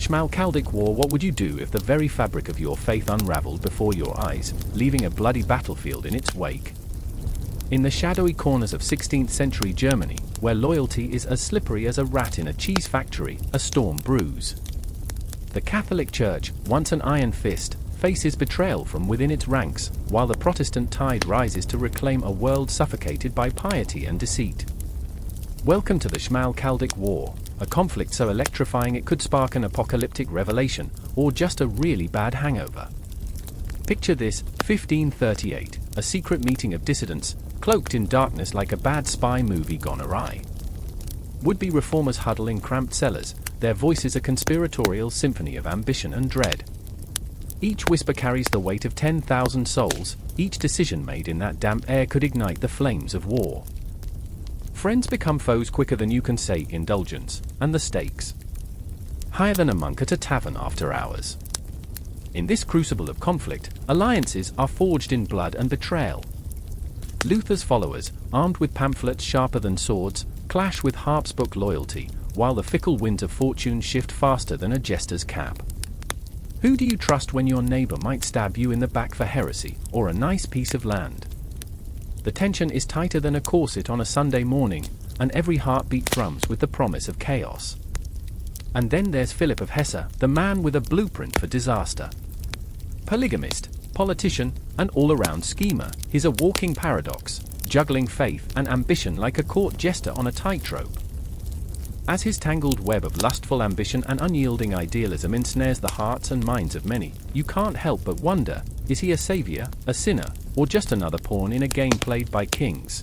Schmalkaldic War. What would you do if the very fabric of your faith unraveled before your eyes, leaving a bloody battlefield in its wake? In the shadowy corners of 16th century Germany, where loyalty is as slippery as a rat in a cheese factory, a storm brews. The Catholic Church, once an iron fist, faces betrayal from within its ranks, while the Protestant tide rises to reclaim a world suffocated by piety and deceit. Welcome to the Schmalkaldic War, a conflict so electrifying it could spark an apocalyptic revelation, or just a really bad hangover. Picture this: 1538, a secret meeting of dissidents, cloaked in darkness like a bad spy movie gone awry. Would-be reformers huddle in cramped cellars, their voices a conspiratorial symphony of ambition and dread. Each whisper carries the weight of 10,000 souls, each decision made in that damp air could ignite the flames of war. Friends become foes quicker than you can say indulgence, and the stakes higher than a monk at a tavern after hours. In this crucible of conflict, alliances are forged in blood and betrayal. Luther's followers, armed with pamphlets sharper than swords, clash with Habsburg loyalty, while the fickle winds of fortune shift faster than a jester's cap. Who do you trust when your neighbor might stab you in the back for heresy, or a nice piece of land? The tension is tighter than a corset on a Sunday morning, and every heartbeat thrums with the promise of chaos. And then there's Philip of Hesse, the man with a blueprint for disaster. Polygamist, politician, and all-around schemer, he's a walking paradox, juggling faith and ambition like a court jester on a tightrope. As his tangled web of lustful ambition and unyielding idealism ensnares the hearts and minds of many, you can't help but wonder, is he a savior, a sinner, or just another pawn in a game played by kings?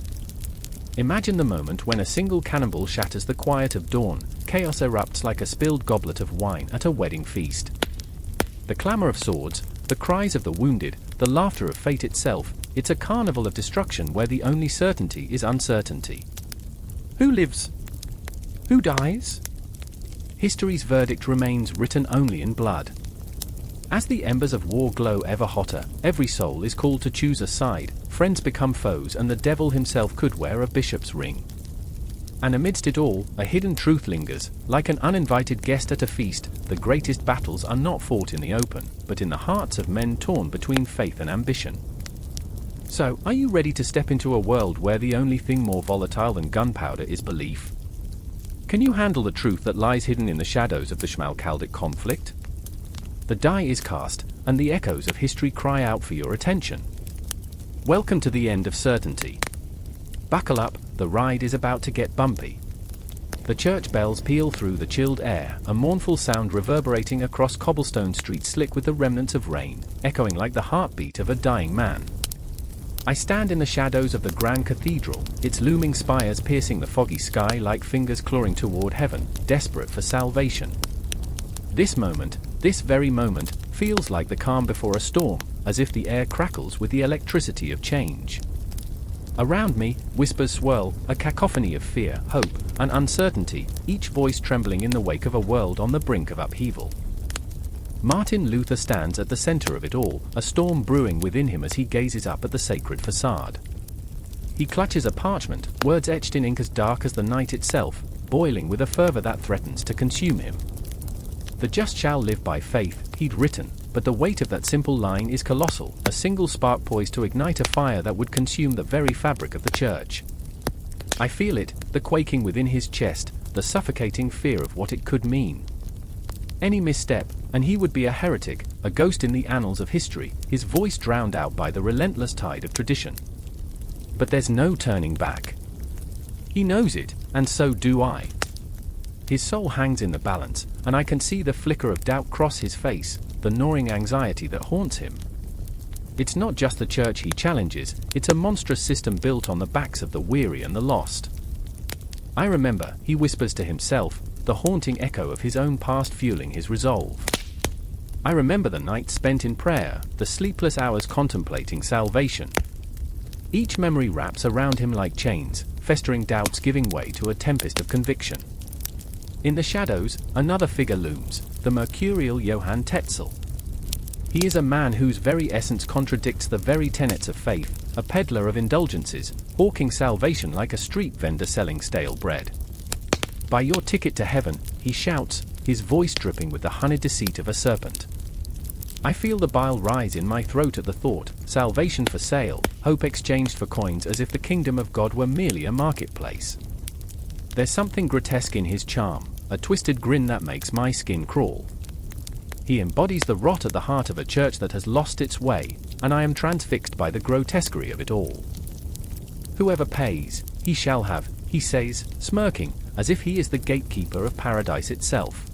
Imagine the moment when a single cannonball shatters the quiet of dawn, chaos erupts like a spilled goblet of wine at a wedding feast. The clamor of swords, the cries of the wounded, the laughter of fate itself, it's a carnival of destruction where the only certainty is uncertainty. Who lives? Who dies? History's verdict remains written only in blood. As the embers of war glow ever hotter, every soul is called to choose a side, friends become foes, and the devil himself could wear a bishop's ring. And amidst it all, a hidden truth lingers, like an uninvited guest at a feast. The greatest battles are not fought in the open, but in the hearts of men torn between faith and ambition. So, are you ready to step into a world where the only thing more volatile than gunpowder is belief? Can you handle the truth that lies hidden in the shadows of the Schmalkaldic conflict? The die is cast, and the echoes of history cry out for your attention. Welcome to the end of certainty. Buckle up, the ride is about to get bumpy. The church bells peal through the chilled air, a mournful sound reverberating across cobblestone streets slick with the remnants of rain, echoing like the heartbeat of a dying man. I stand in the shadows of the grand cathedral, its looming spires piercing the foggy sky like fingers clawing toward heaven, desperate for salvation. This moment, this very moment, feels like the calm before a storm, as if the air crackles with the electricity of change. Around me, whispers swirl, a cacophony of fear, hope, and uncertainty, each voice trembling in the wake of a world on the brink of upheaval. Martin Luther stands at the center of it all, a storm brewing within him as he gazes up at the sacred facade. He clutches a parchment, words etched in ink as dark as the night itself, boiling with a fervor that threatens to consume him. The just shall live by faith, he'd written, but the weight of that simple line is colossal, a single spark poised to ignite a fire that would consume the very fabric of the church. I feel it, the quaking within his chest, the suffocating fear of what it could mean. Any misstep, and he would be a heretic, a ghost in the annals of history, his voice drowned out by the relentless tide of tradition. But there's no turning back. He knows it, and so do I. His soul hangs in the balance, and I can see the flicker of doubt cross his face, the gnawing anxiety that haunts him. It's not just the church he challenges, it's a monstrous system built on the backs of the weary and the lost. I remember, he whispers to himself, the haunting echo of his own past fueling his resolve. I remember the nights spent in prayer, the sleepless hours contemplating salvation. Each memory wraps around him like chains, festering doubts giving way to a tempest of conviction. In the shadows, another figure looms, the mercurial Johann Tetzel. He is a man whose very essence contradicts the very tenets of faith, a peddler of indulgences, hawking salvation like a street vendor selling stale bread. Buy your ticket to heaven, he shouts, his voice dripping with the honeyed deceit of a serpent. I feel the bile rise in my throat at the thought, salvation for sale, hope exchanged for coins, as if the kingdom of God were merely a marketplace. There's something grotesque in his charm, a twisted grin that makes my skin crawl. He embodies the rot at the heart of a church that has lost its way, and I am transfixed by the grotesquerie of it all. Whoever pays, he shall have, he says, smirking, as if he is the gatekeeper of paradise itself.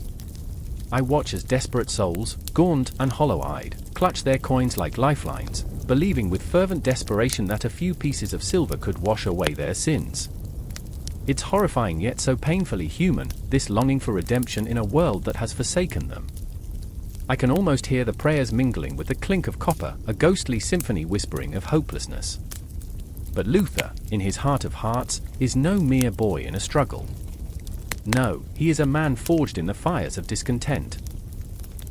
I watch as desperate souls, gaunt and hollow-eyed, clutch their coins like lifelines, believing with fervent desperation that a few pieces of silver could wash away their sins. It's horrifying yet so painfully human, this longing for redemption in a world that has forsaken them. I can almost hear the prayers mingling with the clink of copper, a ghostly symphony whispering of hopelessness. But Luther, in his heart of hearts, is no mere boy in a struggle. No, he is a man forged in the fires of discontent.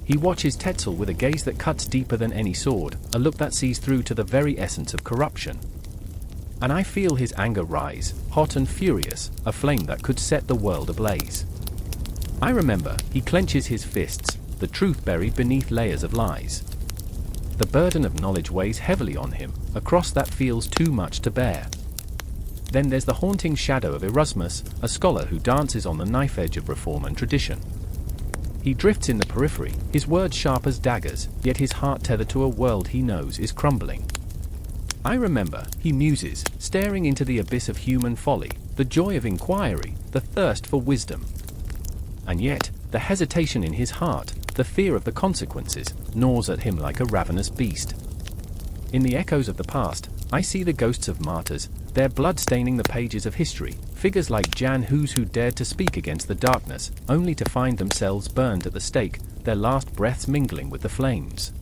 He watches Tetzel with a gaze that cuts deeper than any sword, a look that sees through to the very essence of corruption. And I feel his anger rise, hot and furious, a flame that could set the world ablaze. I remember, he clenches his fists, the truth buried beneath layers of lies. The burden of knowledge weighs heavily on him, a cross that feels too much to bear. Then there's the haunting shadow of Erasmus, a scholar who dances on the knife edge of reform and tradition. He drifts in the periphery, his words sharp as daggers, yet his heart tethered to a world he knows is crumbling. I remember, he muses, staring into the abyss of human folly, the joy of inquiry, the thirst for wisdom. And yet, the hesitation in his heart, the fear of the consequences, gnaws at him like a ravenous beast. In the echoes of the past, I see the ghosts of martyrs, their blood staining the pages of history, figures like Jan Hus who dared to speak against the darkness, only to find themselves burned at the stake, their last breaths mingling with the flames.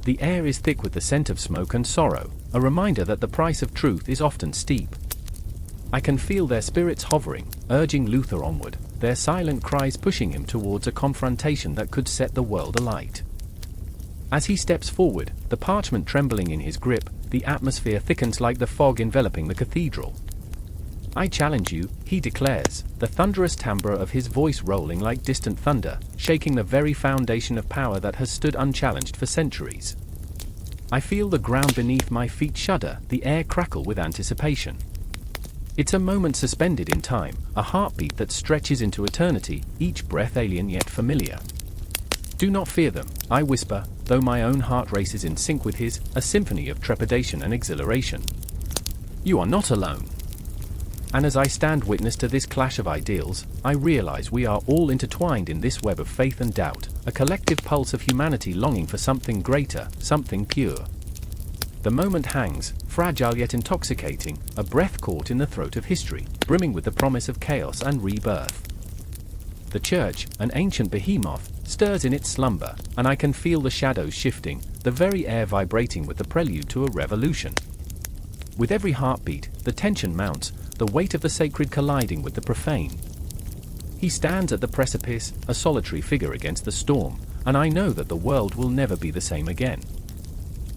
The air is thick with the scent of smoke and sorrow, a reminder that the price of truth is often steep. I can feel their spirits hovering, urging Luther onward, their silent cries pushing him towards a confrontation that could set the world alight. As he steps forward, the parchment trembling in his grip, the atmosphere thickens like the fog enveloping the cathedral. I challenge you, he declares, the thunderous timbre of his voice rolling like distant thunder, shaking the very foundation of power that has stood unchallenged for centuries. I feel the ground beneath my feet shudder, the air crackle with anticipation. It's a moment suspended in time, a heartbeat that stretches into eternity, each breath alien yet familiar. Do not fear them, I whisper, though my own heart races in sync with his, a symphony of trepidation and exhilaration. You are not alone. And as I stand witness to this clash of ideals, I realize we are all intertwined in this web of faith and doubt, a collective pulse of humanity longing for something greater, something pure. The moment hangs, fragile yet intoxicating, a breath caught in the throat of history, brimming with the promise of chaos and rebirth. The church, an ancient behemoth, stirs in its slumber, and I can feel the shadows shifting, the very air vibrating with the prelude to a revolution. With every heartbeat, the tension mounts, the weight of the sacred colliding with the profane. He stands at the precipice, a solitary figure against the storm, and I know that the world will never be the same again.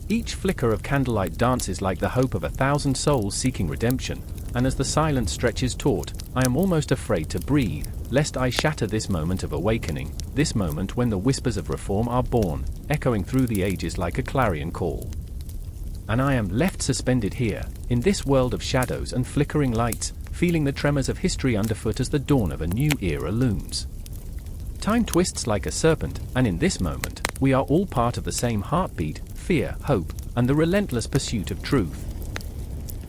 Each flicker of candlelight dances like the hope of 1,000 souls seeking redemption, and as the silence stretches taut, I am almost afraid to breathe, lest I shatter this moment of awakening, this moment when the whispers of reform are born, echoing through the ages like a clarion call. And I am left suspended here, in this world of shadows and flickering lights, feeling the tremors of history underfoot as the dawn of a new era looms. Time twists like a serpent, and in this moment, we are all part of the same heartbeat, fear, hope, and the relentless pursuit of truth.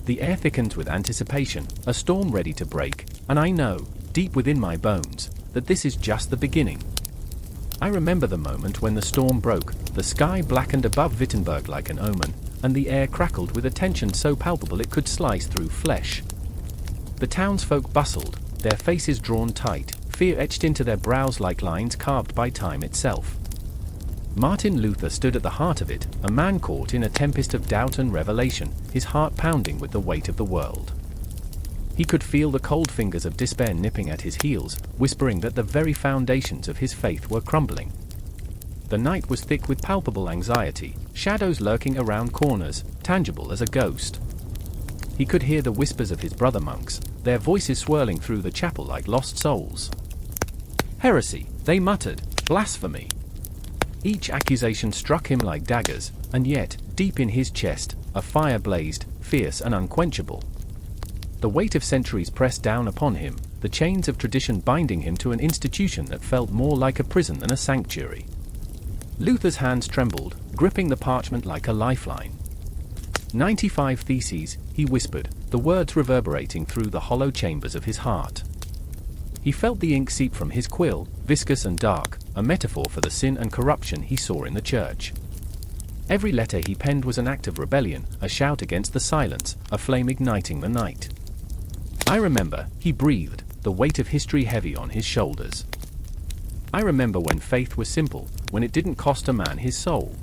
The air thickens with anticipation, a storm ready to break, and I know, deep within my bones, that this is just the beginning. I remember the moment when the storm broke, the sky blackened above Wittenberg like an omen, and the air crackled with a tension so palpable it could slice through flesh. The townsfolk bustled, their faces drawn tight, fear etched into their brows like lines carved by time itself. Martin Luther stood at the heart of it, a man caught in a tempest of doubt and revelation, his heart pounding with the weight of the world. He could feel the cold fingers of despair nipping at his heels, whispering that the very foundations of his faith were crumbling. The night was thick with palpable anxiety, shadows lurking around corners, tangible as a ghost. He could hear the whispers of his brother monks, their voices swirling through the chapel like lost souls. Heresy, they muttered. Blasphemy. Each accusation struck him like daggers, and yet, deep in his chest, a fire blazed, fierce and unquenchable. The weight of centuries pressed down upon him, the chains of tradition binding him to an institution that felt more like a prison than a sanctuary. Luther's hands trembled, gripping the parchment like a lifeline. 95 Theses, he whispered, the words reverberating through the hollow chambers of his heart. He felt the ink seep from his quill, viscous and dark, a metaphor for the sin and corruption he saw in the church. Every letter he penned was an act of rebellion, a shout against the silence, a flame igniting the night. I remember, he breathed, the weight of history heavy on his shoulders. I remember when faith was simple, when it didn't cost a man his soul.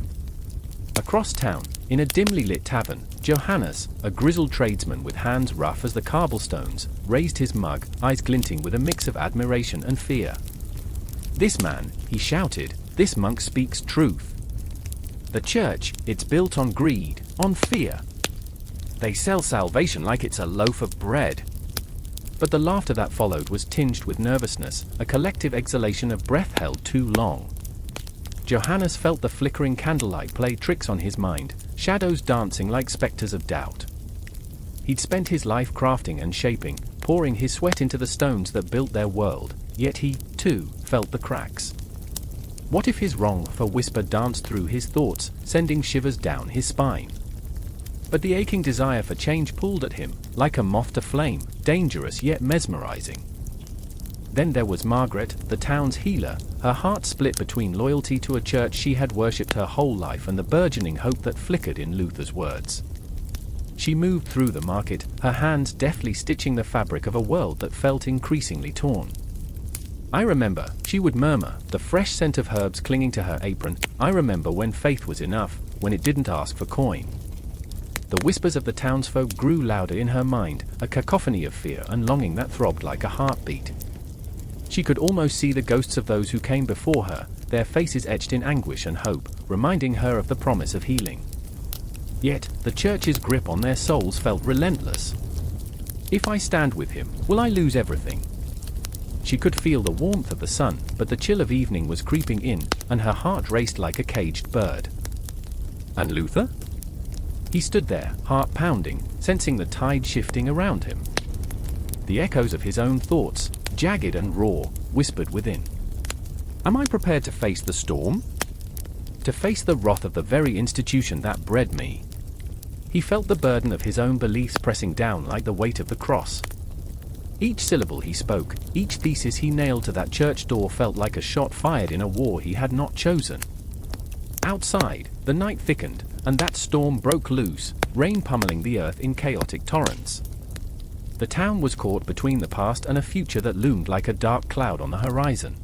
Across town, in a dimly lit tavern, Johannes, a grizzled tradesman with hands rough as the cobblestones, raised his mug, eyes glinting with a mix of admiration and fear. This man, he shouted, this monk speaks truth. The church, it's built on greed, on fear. They sell salvation like it's a loaf of bread. But the laughter that followed was tinged with nervousness, a collective exhalation of breath held too long. Johannes felt the flickering candlelight play tricks on his mind, shadows dancing like specters of doubt. He'd spent his life crafting and shaping, pouring his sweat into the stones that built their world, yet he, too, felt the cracks. What if his wrong for whisper danced through his thoughts, sending shivers down his spine? But the aching desire for change pulled at him, like a moth to flame, dangerous yet mesmerizing. Then there was Margaret, the town's healer, her heart split between loyalty to a church she had worshipped her whole life and the burgeoning hope that flickered in Luther's words. She moved through the market, her hands deftly stitching the fabric of a world that felt increasingly torn. I remember, she would murmur, the fresh scent of herbs clinging to her apron. I remember when faith was enough, when it didn't ask for coin. The whispers of the townsfolk grew louder in her mind, a cacophony of fear and longing that throbbed like a heartbeat. She could almost see the ghosts of those who came before her, their faces etched in anguish and hope, reminding her of the promise of healing. Yet, the church's grip on their souls felt relentless. If I stand with him, will I lose everything? She could feel the warmth of the sun, but the chill of evening was creeping in, and her heart raced like a caged bird. And Luther? He stood there, heart pounding, sensing the tide shifting around him. The echoes of his own thoughts, jagged and raw, whispered within. Am I prepared to face the storm? To face the wrath of the very institution that bred me? He felt the burden of his own beliefs pressing down like the weight of the cross. Each syllable he spoke, each thesis he nailed to that church door felt like a shot fired in a war he had not chosen. Outside, the night thickened, and that storm broke loose, rain pummeling the earth in chaotic torrents. The town was caught between the past and a future that loomed like a dark cloud on the horizon.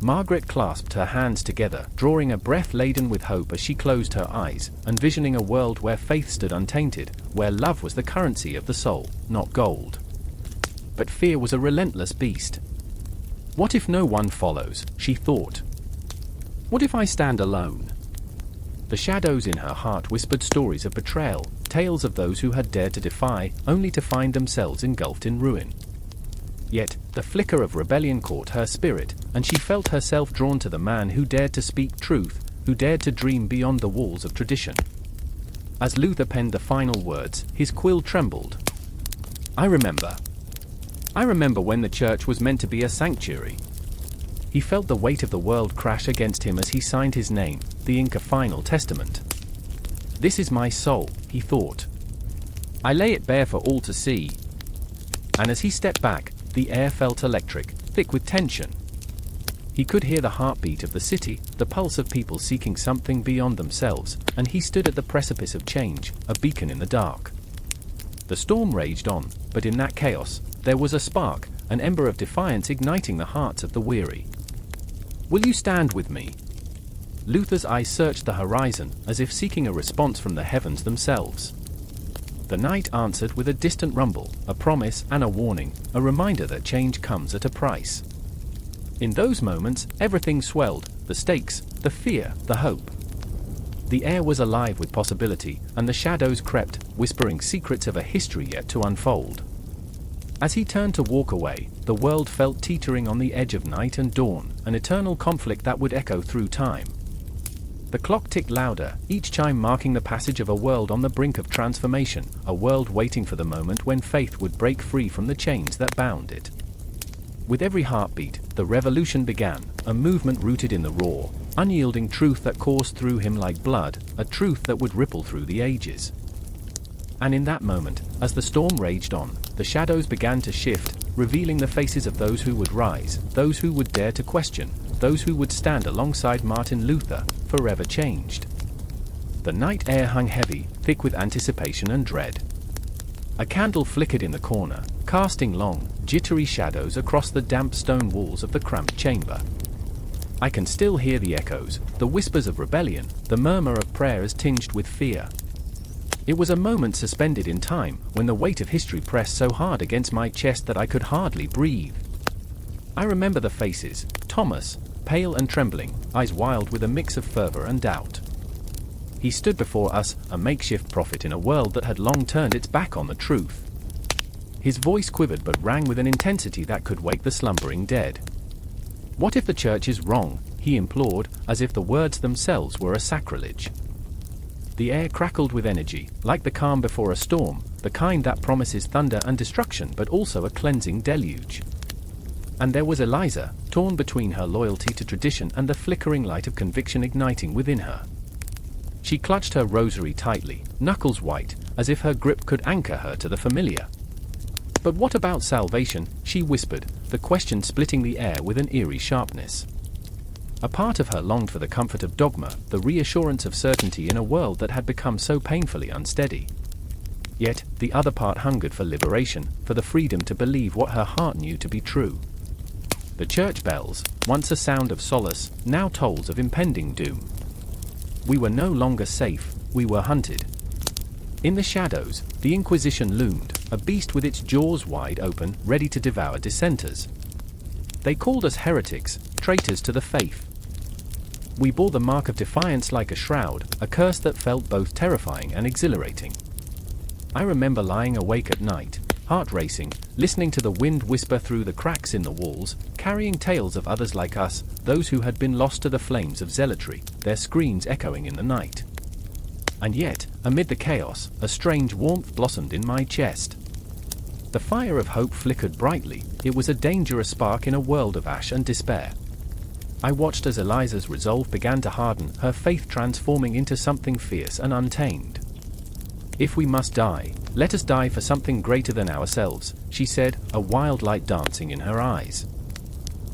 Margaret clasped her hands together, drawing a breath laden with hope as she closed her eyes, envisioning a world where faith stood untainted, where love was the currency of the soul, not gold. But fear was a relentless beast. What if no one follows, she thought. What if I stand alone? The shadows in her heart whispered stories of betrayal, tales of those who had dared to defy, only to find themselves engulfed in ruin. Yet, the flicker of rebellion caught her spirit, and she felt herself drawn to the man who dared to speak truth, who dared to dream beyond the walls of tradition. As Luther penned the final words, his quill trembled. I remember when the church was meant to be a sanctuary. He felt the weight of the world crash against him as he signed his name, the ink a final testament. This is my soul, he thought. I lay it bare for all to see. And as he stepped back, the air felt electric, thick with tension. He could hear the heartbeat of the city, the pulse of people seeking something beyond themselves, and he stood at the precipice of change, a beacon in the dark. The storm raged on, but in that chaos, there was a spark, an ember of defiance igniting the hearts of the weary. Will you stand with me? Luther's eyes searched the horizon, as if seeking a response from the heavens themselves. The night answered with a distant rumble, a promise and a warning, a reminder that change comes at a price. In those moments, everything swelled, the stakes, the fear, the hope. The air was alive with possibility, and the shadows crept, whispering secrets of a history yet to unfold. As he turned to walk away, the world felt teetering on the edge of night and dawn, an eternal conflict that would echo through time. The clock ticked louder, each chime marking the passage of a world on the brink of transformation, a world waiting for the moment when faith would break free from the chains that bound it. With every heartbeat, the revolution began, a movement rooted in the raw, unyielding truth that coursed through him like blood, a truth that would ripple through the ages. And in that moment, as the storm raged on, the shadows began to shift, revealing the faces of those who would rise, those who would dare to question, those who would stand alongside Martin Luther, forever changed. The night air hung heavy, thick with anticipation and dread. A candle flickered in the corner, casting long, jittery shadows across the damp stone walls of the cramped chamber. I can still hear the echoes, the whispers of rebellion, the murmur of prayers tinged with fear. It was a moment suspended in time, when the weight of history pressed so hard against my chest that I could hardly breathe. I remember the faces: Thomas, pale and trembling, eyes wild with a mix of fervor and doubt. He stood before us, a makeshift prophet in a world that had long turned its back on the truth. His voice quivered but rang with an intensity that could wake the slumbering dead. "What if the church is wrong?" he implored, as if the words themselves were a sacrilege. The air crackled with energy, like the calm before a storm, the kind that promises thunder and destruction but also a cleansing deluge. And there was Eliza, torn between her loyalty to tradition and the flickering light of conviction igniting within her. She clutched her rosary tightly, knuckles white, as if her grip could anchor her to the familiar. "But what about salvation?" she whispered, the question splitting the air with an eerie sharpness. A part of her longed for the comfort of dogma, the reassurance of certainty in a world that had become so painfully unsteady. Yet, the other part hungered for liberation, for the freedom to believe what her heart knew to be true. The church bells, once a sound of solace, now tolls of impending doom. We were no longer safe, we were hunted. In the shadows, the Inquisition loomed, a beast with its jaws wide open, ready to devour dissenters. They called us heretics, traitors to the faith. We bore the mark of defiance like a shroud, a curse that felt both terrifying and exhilarating. I remember lying awake at night, heart racing, listening to the wind whisper through the cracks in the walls, carrying tales of others like us, those who had been lost to the flames of zealotry, their screams echoing in the night. And yet, amid the chaos, a strange warmth blossomed in my chest. The fire of hope flickered brightly. It was a dangerous spark in a world of ash and despair. I watched as Eliza's resolve began to harden, her faith transforming into something fierce and untamed. "If we must die, let us die for something greater than ourselves," she said, a wild light dancing in her eyes.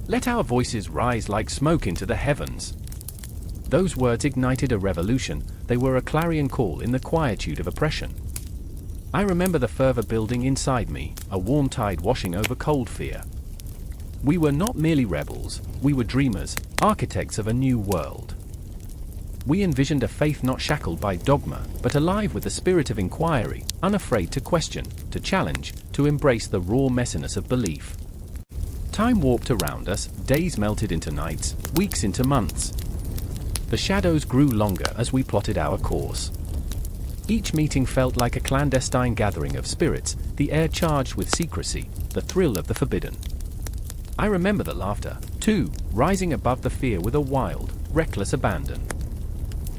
"Let our voices rise like smoke into the heavens." Those words ignited a revolution. They were a clarion call in the quietude of oppression. I remember the fervor building inside me, a warm tide washing over cold fear. We were not merely rebels, we were dreamers, architects of a new world. We envisioned a faith not shackled by dogma, but alive with the spirit of inquiry, unafraid to question, to challenge, to embrace the raw messiness of belief. Time warped around us, days melted into nights, weeks into months. The shadows grew longer as we plotted our course. Each meeting felt like a clandestine gathering of spirits, the air charged with secrecy, the thrill of the forbidden. I remember the laughter, too, rising above the fear with a wild, reckless abandon.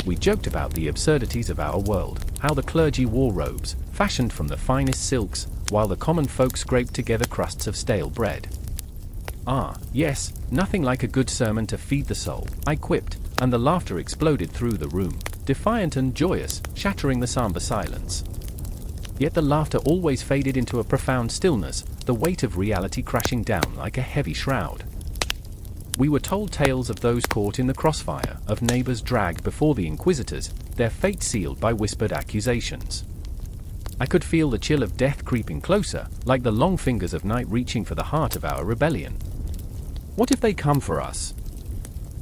We joked about the absurdities of our world, how the clergy wore robes, fashioned from the finest silks, while the common folk scraped together crusts of stale bread. "Ah, yes, nothing like a good sermon to feed the soul," I quipped, and the laughter exploded through the room, defiant and joyous, shattering the somber silence. Yet the laughter always faded into a profound stillness, the weight of reality crashing down like a heavy shroud. We were told tales of those caught in the crossfire, of neighbors dragged before the inquisitors, their fate sealed by whispered accusations. I could feel the chill of death creeping closer, like the long fingers of night reaching for the heart of our rebellion. "What if they come for us?"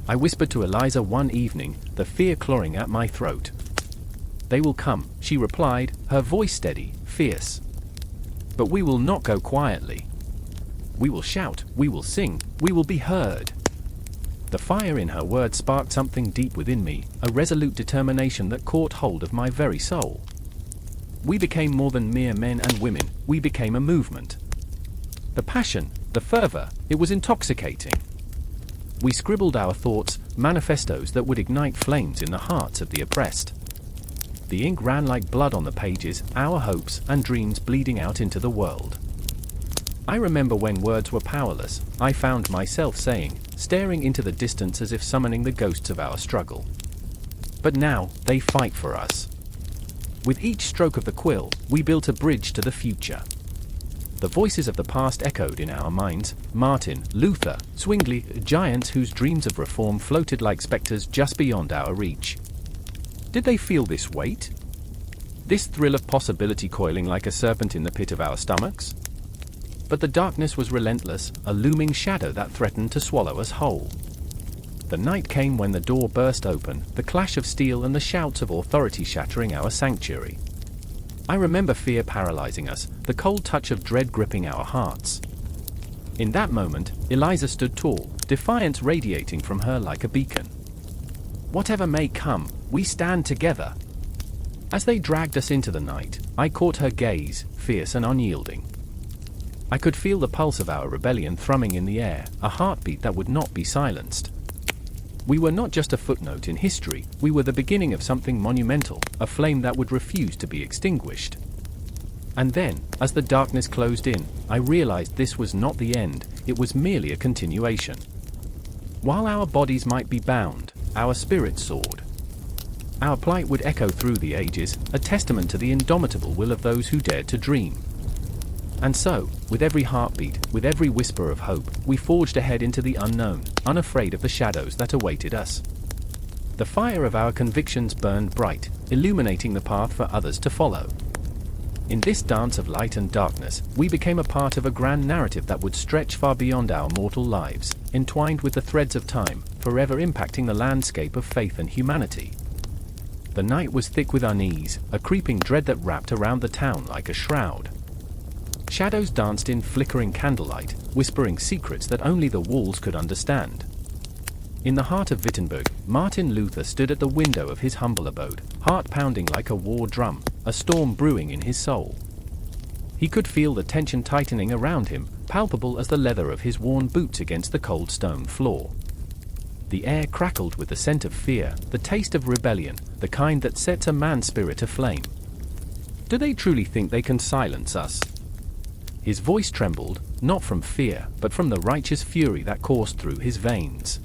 I whispered to Eliza one evening, the fear clawing at my throat. "They will come," she replied, her voice steady, fierce. "But we will not go quietly. We will shout, we will sing, we will be heard." The fire in her words sparked something deep within me, a resolute determination that caught hold of my very soul. We became more than mere men and women, we became a movement. The passion, the fervor, it was intoxicating. We scribbled our thoughts, manifestos that would ignite flames in the hearts of the oppressed. The ink ran like blood on the pages, our hopes and dreams bleeding out into the world. I remember when words were powerless, I found myself saying, staring into the distance as if summoning the ghosts of our struggle. But now, they fight for us. With each stroke of the quill, we built a bridge to the future. The voices of the past echoed in our minds, Martin, Luther, Zwingli, giants whose dreams of reform floated like specters just beyond our reach. Did they feel this weight? This thrill of possibility coiling like a serpent in the pit of our stomachs? But the darkness was relentless, a looming shadow that threatened to swallow us whole. The night came when the door burst open, the clash of steel and the shouts of authority shattering our sanctuary. I remember fear paralyzing us, the cold touch of dread gripping our hearts. In that moment, Eliza stood tall, defiance radiating from her like a beacon. Whatever may come, we stand together. As they dragged us into the night, I caught her gaze, fierce and unyielding. I could feel the pulse of our rebellion thrumming in the air, a heartbeat that would not be silenced. We were not just a footnote in history, we were the beginning of something monumental, a flame that would refuse to be extinguished. And then, as the darkness closed in, I realized this was not the end, it was merely a continuation. While our bodies might be bound, our spirits soared. Our plight would echo through the ages, a testament to the indomitable will of those who dared to dream. And so, with every heartbeat, with every whisper of hope, we forged ahead into the unknown, unafraid of the shadows that awaited us. The fire of our convictions burned bright, illuminating the path for others to follow. In this dance of light and darkness, we became a part of a grand narrative that would stretch far beyond our mortal lives, entwined with the threads of time, forever impacting the landscape of faith and humanity. The night was thick with unease, a creeping dread that wrapped around the town like a shroud. Shadows danced in flickering candlelight, whispering secrets that only the walls could understand. In the heart of Wittenberg, Martin Luther stood at the window of his humble abode, heart pounding like a war drum, a storm brewing in his soul. He could feel the tension tightening around him, palpable as the leather of his worn boots against the cold stone floor. The air crackled with the scent of fear, the taste of rebellion, the kind that sets a man's spirit aflame. Do they truly think they can silence us? His voice trembled, not from fear, but from the righteous fury that coursed through his veins.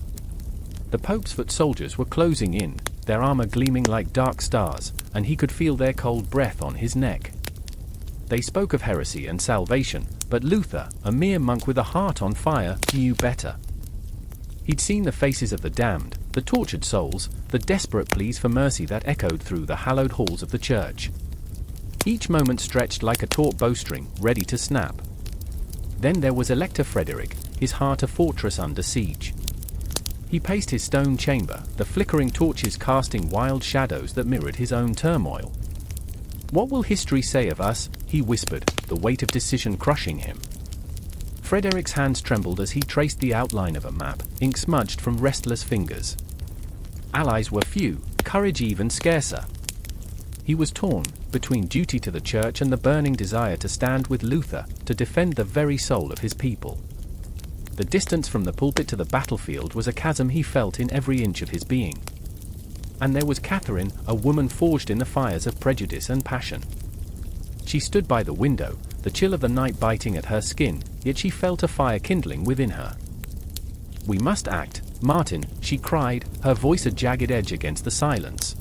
The Pope's foot soldiers were closing in, their armor gleaming like dark stars, and he could feel their cold breath on his neck. They spoke of heresy and salvation, but Luther, a mere monk with a heart on fire, knew better. He'd seen the faces of the damned, the tortured souls, the desperate pleas for mercy that echoed through the hallowed halls of the church. Each moment stretched like a taut bowstring, ready to snap. Then there was Elector Frederick, his heart a fortress under siege. He paced his stone chamber, the flickering torches casting wild shadows that mirrored his own turmoil. "What will history say of us?" he whispered, the weight of decision crushing him. Frederick's hands trembled as he traced the outline of a map, ink smudged from restless fingers. Allies were few, courage even scarcer. He was torn between duty to the church and the burning desire to stand with Luther, to defend the very soul of his people. The distance from the pulpit to the battlefield was a chasm he felt in every inch of his being. And there was Catherine, a woman forged in the fires of prejudice and passion. She stood by the window, the chill of the night biting at her skin, yet she felt a fire kindling within her. "We must act, Martin," she cried, her voice a jagged edge against the silence.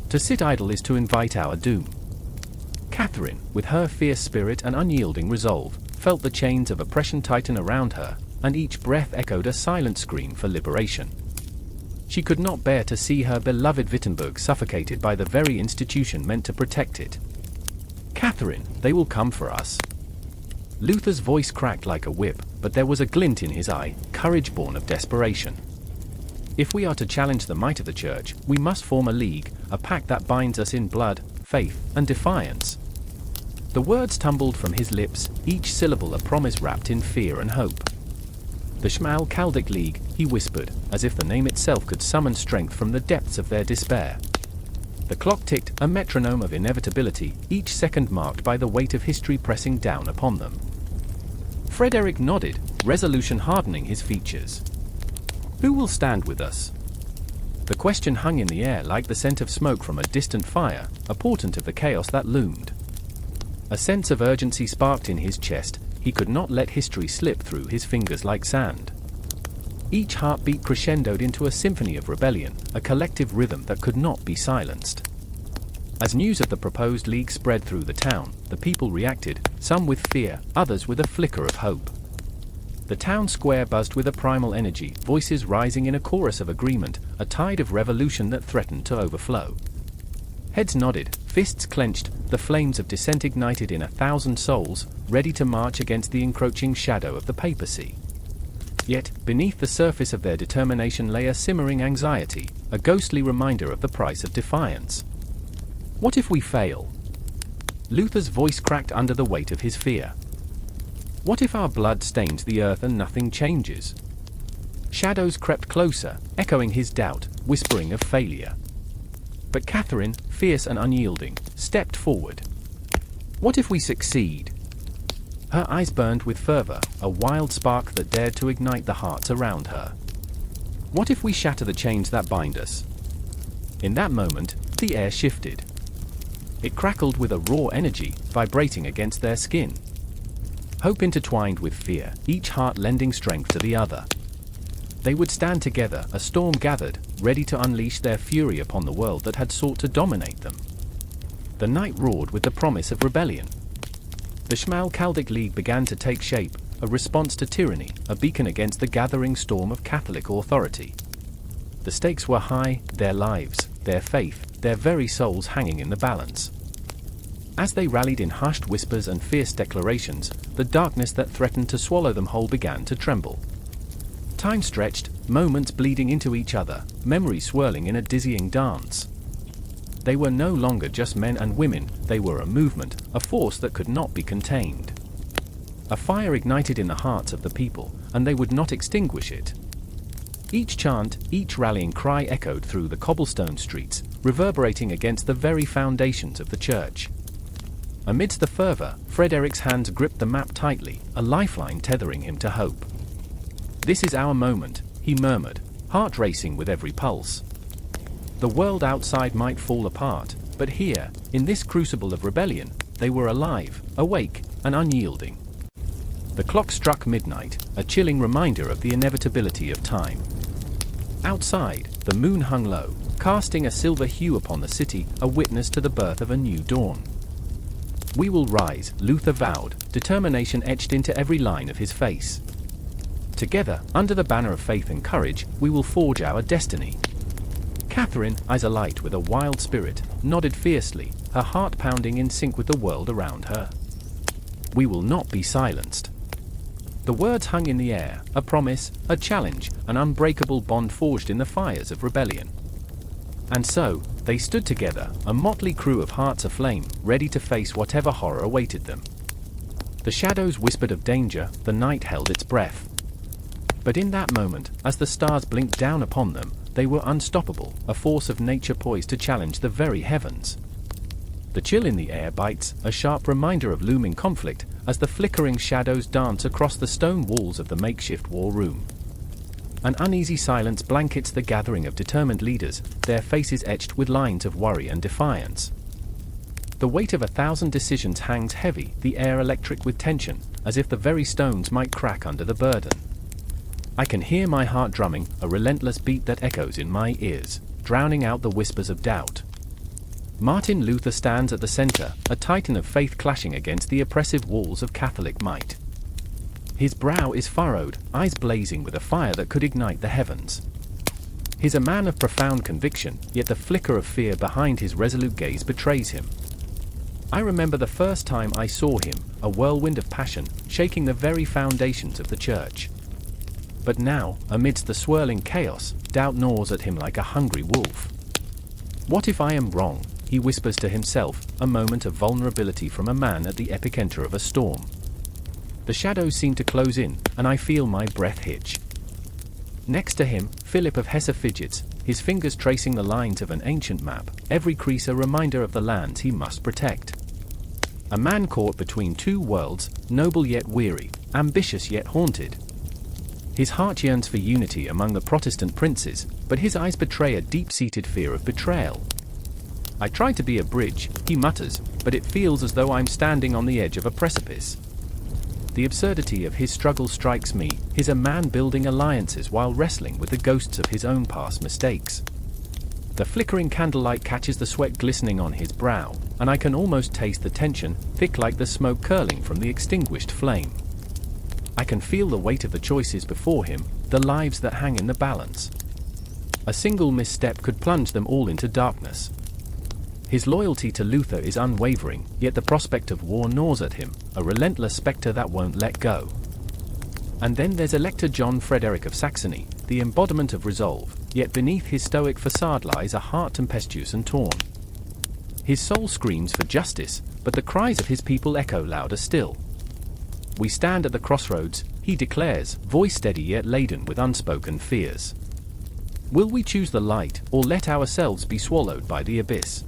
"To sit idle is to invite our doom." Catherine, with her fierce spirit and unyielding resolve, felt the chains of oppression tighten around her, and each breath echoed a silent scream for liberation. She could not bear to see her beloved Wittenberg suffocated by the very institution meant to protect it. "Catherine, they will come for us." Luther's voice cracked like a whip, but there was a glint in his eye, courage born of desperation. "If we are to challenge the might of the church, we must form a league, a pact that binds us in blood, faith, and defiance." The words tumbled from his lips, each syllable a promise wrapped in fear and hope. "The Schmalkaldic League," he whispered, as if the name itself could summon strength from the depths of their despair. The clock ticked, a metronome of inevitability, each second marked by the weight of history pressing down upon them. Frederick nodded, resolution hardening his features. Who will stand with us? The question hung in the air like the scent of smoke from a distant fire, a portent of the chaos that loomed. A sense of urgency sparked in his chest. He could not let history slip through his fingers like sand. Each heartbeat crescendoed into a symphony of rebellion, a collective rhythm that could not be silenced. As news of the proposed league spread through the town, the people reacted, some with fear, others with a flicker of hope. The town square buzzed with a primal energy, voices rising in a chorus of agreement, a tide of revolution that threatened to overflow. Heads nodded, fists clenched, the flames of dissent ignited in 1,000 souls, ready to march against the encroaching shadow of the papacy. Yet, beneath the surface of their determination lay a simmering anxiety, a ghostly reminder of the price of defiance. What if we fail? Luther's voice cracked under the weight of his fear. What if our blood stains the earth and nothing changes? Shadows crept closer, echoing his doubt, whispering of failure. But Catherine, fierce and unyielding, stepped forward. What if we succeed? Her eyes burned with fervor, a wild spark that dared to ignite the hearts around her. What if we shatter the chains that bind us? In that moment, the air shifted. It crackled with a raw energy, vibrating against their skin. Hope intertwined with fear, each heart lending strength to the other. They would stand together, a storm gathered, ready to unleash their fury upon the world that had sought to dominate them. The night roared with the promise of rebellion. The Schmalkaldic League began to take shape, a response to tyranny, a beacon against the gathering storm of Catholic authority. The stakes were high, their lives, their faith, their very souls hanging in the balance. As they rallied in hushed whispers and fierce declarations, the darkness that threatened to swallow them whole began to tremble. Time stretched, moments bleeding into each other, memories swirling in a dizzying dance. They were no longer just men and women, they were a movement, a force that could not be contained. A fire ignited in the hearts of the people, and they would not extinguish it. Each chant, each rallying cry echoed through the cobblestone streets, reverberating against the very foundations of the church. Amidst the fervor, Frederick's hands gripped the map tightly, a lifeline tethering him to hope. "This is our moment," he murmured, heart racing with every pulse. The world outside might fall apart, but here, in this crucible of rebellion, they were alive, awake, and unyielding. The clock struck midnight, a chilling reminder of the inevitability of time. Outside, the moon hung low, casting a silver hue upon the city, a witness to the birth of a new dawn. "We will rise," Luther vowed, determination etched into every line of his face. "Together, under the banner of faith and courage, we will forge our destiny." Catherine, eyes alight with a wild spirit, nodded fiercely, her heart pounding in sync with the world around her. "We will not be silenced." The words hung in the air, a promise, a challenge, an unbreakable bond forged in the fires of rebellion. And so, they stood together, a motley crew of hearts aflame, ready to face whatever horror awaited them. The shadows whispered of danger, the night held its breath. But in that moment, as the stars blinked down upon them, they were unstoppable, a force of nature poised to challenge the very heavens. The chill in the air bites, a sharp reminder of looming conflict, as the flickering shadows dance across the stone walls of the makeshift war room. An uneasy silence blankets the gathering of determined leaders, their faces etched with lines of worry and defiance. The weight of 1,000 decisions hangs heavy, the air electric with tension, as if the very stones might crack under the burden. I can hear my heart drumming, a relentless beat that echoes in my ears, drowning out the whispers of doubt. Martin Luther stands at the center, a titan of faith clashing against the oppressive walls of Catholic might. His brow is furrowed, eyes blazing with a fire that could ignite the heavens. He's a man of profound conviction, yet the flicker of fear behind his resolute gaze betrays him. I remember the first time I saw him, a whirlwind of passion, shaking the very foundations of the church. But now, amidst the swirling chaos, doubt gnaws at him like a hungry wolf. "What if I am wrong?" he whispers to himself, a moment of vulnerability from a man at the epicenter of a storm. The shadows seem to close in, and I feel my breath hitch. Next to him, Philip of Hesse fidgets, his fingers tracing the lines of an ancient map, every crease a reminder of the lands he must protect. A man caught between two worlds, noble yet weary, ambitious yet haunted. His heart yearns for unity among the Protestant princes, but his eyes betray a deep-seated fear of betrayal. I try to be a bridge, he mutters, but it feels as though I'm standing on the edge of a precipice. The absurdity of his struggle strikes me. He's a man building alliances while wrestling with the ghosts of his own past mistakes. The flickering candlelight catches the sweat glistening on his brow, and I can almost taste the tension, thick like the smoke curling from the extinguished flame. I can feel the weight of the choices before him, the lives that hang in the balance. A single misstep could plunge them all into darkness. His loyalty to Luther is unwavering, yet the prospect of war gnaws at him, a relentless spectre that won't let go. And then there's Elector John Frederick of Saxony, the embodiment of resolve, yet beneath his stoic facade lies a heart tempestuous and torn. His soul screams for justice, but the cries of his people echo louder still. We stand at the crossroads, he declares, voice steady yet laden with unspoken fears. Will we choose the light, or let ourselves be swallowed by the abyss?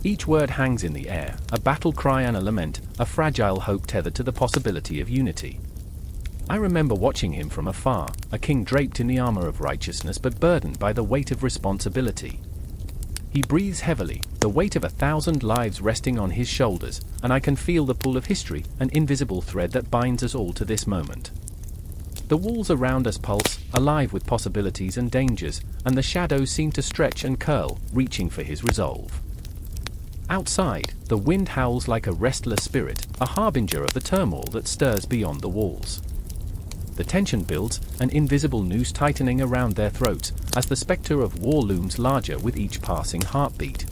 Each word hangs in the air, a battle cry and a lament, a fragile hope tethered to the possibility of unity. I remember watching him from afar, a king draped in the armor of righteousness but burdened by the weight of responsibility. He breathes heavily, the weight of 1,000 lives resting on his shoulders, and I can feel the pull of history, an invisible thread that binds us all to this moment. The walls around us pulse, alive with possibilities and dangers, and the shadows seem to stretch and curl, reaching for his resolve. Outside, the wind howls like a restless spirit, a harbinger of the turmoil that stirs beyond the walls. The tension builds, an invisible noose tightening around their throats, as the spectre of war looms larger with each passing heartbeat.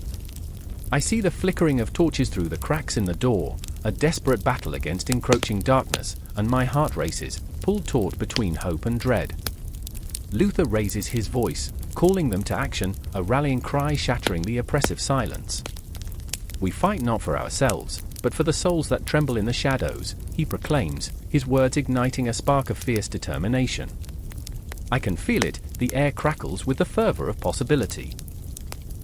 I see the flickering of torches through the cracks in the door, a desperate battle against encroaching darkness, and my heart races, pulled taut between hope and dread. Luther raises his voice, calling them to action, a rallying cry shattering the oppressive silence. We fight not for ourselves, but for the souls that tremble in the shadows, he proclaims, his words igniting a spark of fierce determination. I can feel it, the air crackles with the fervor of possibility.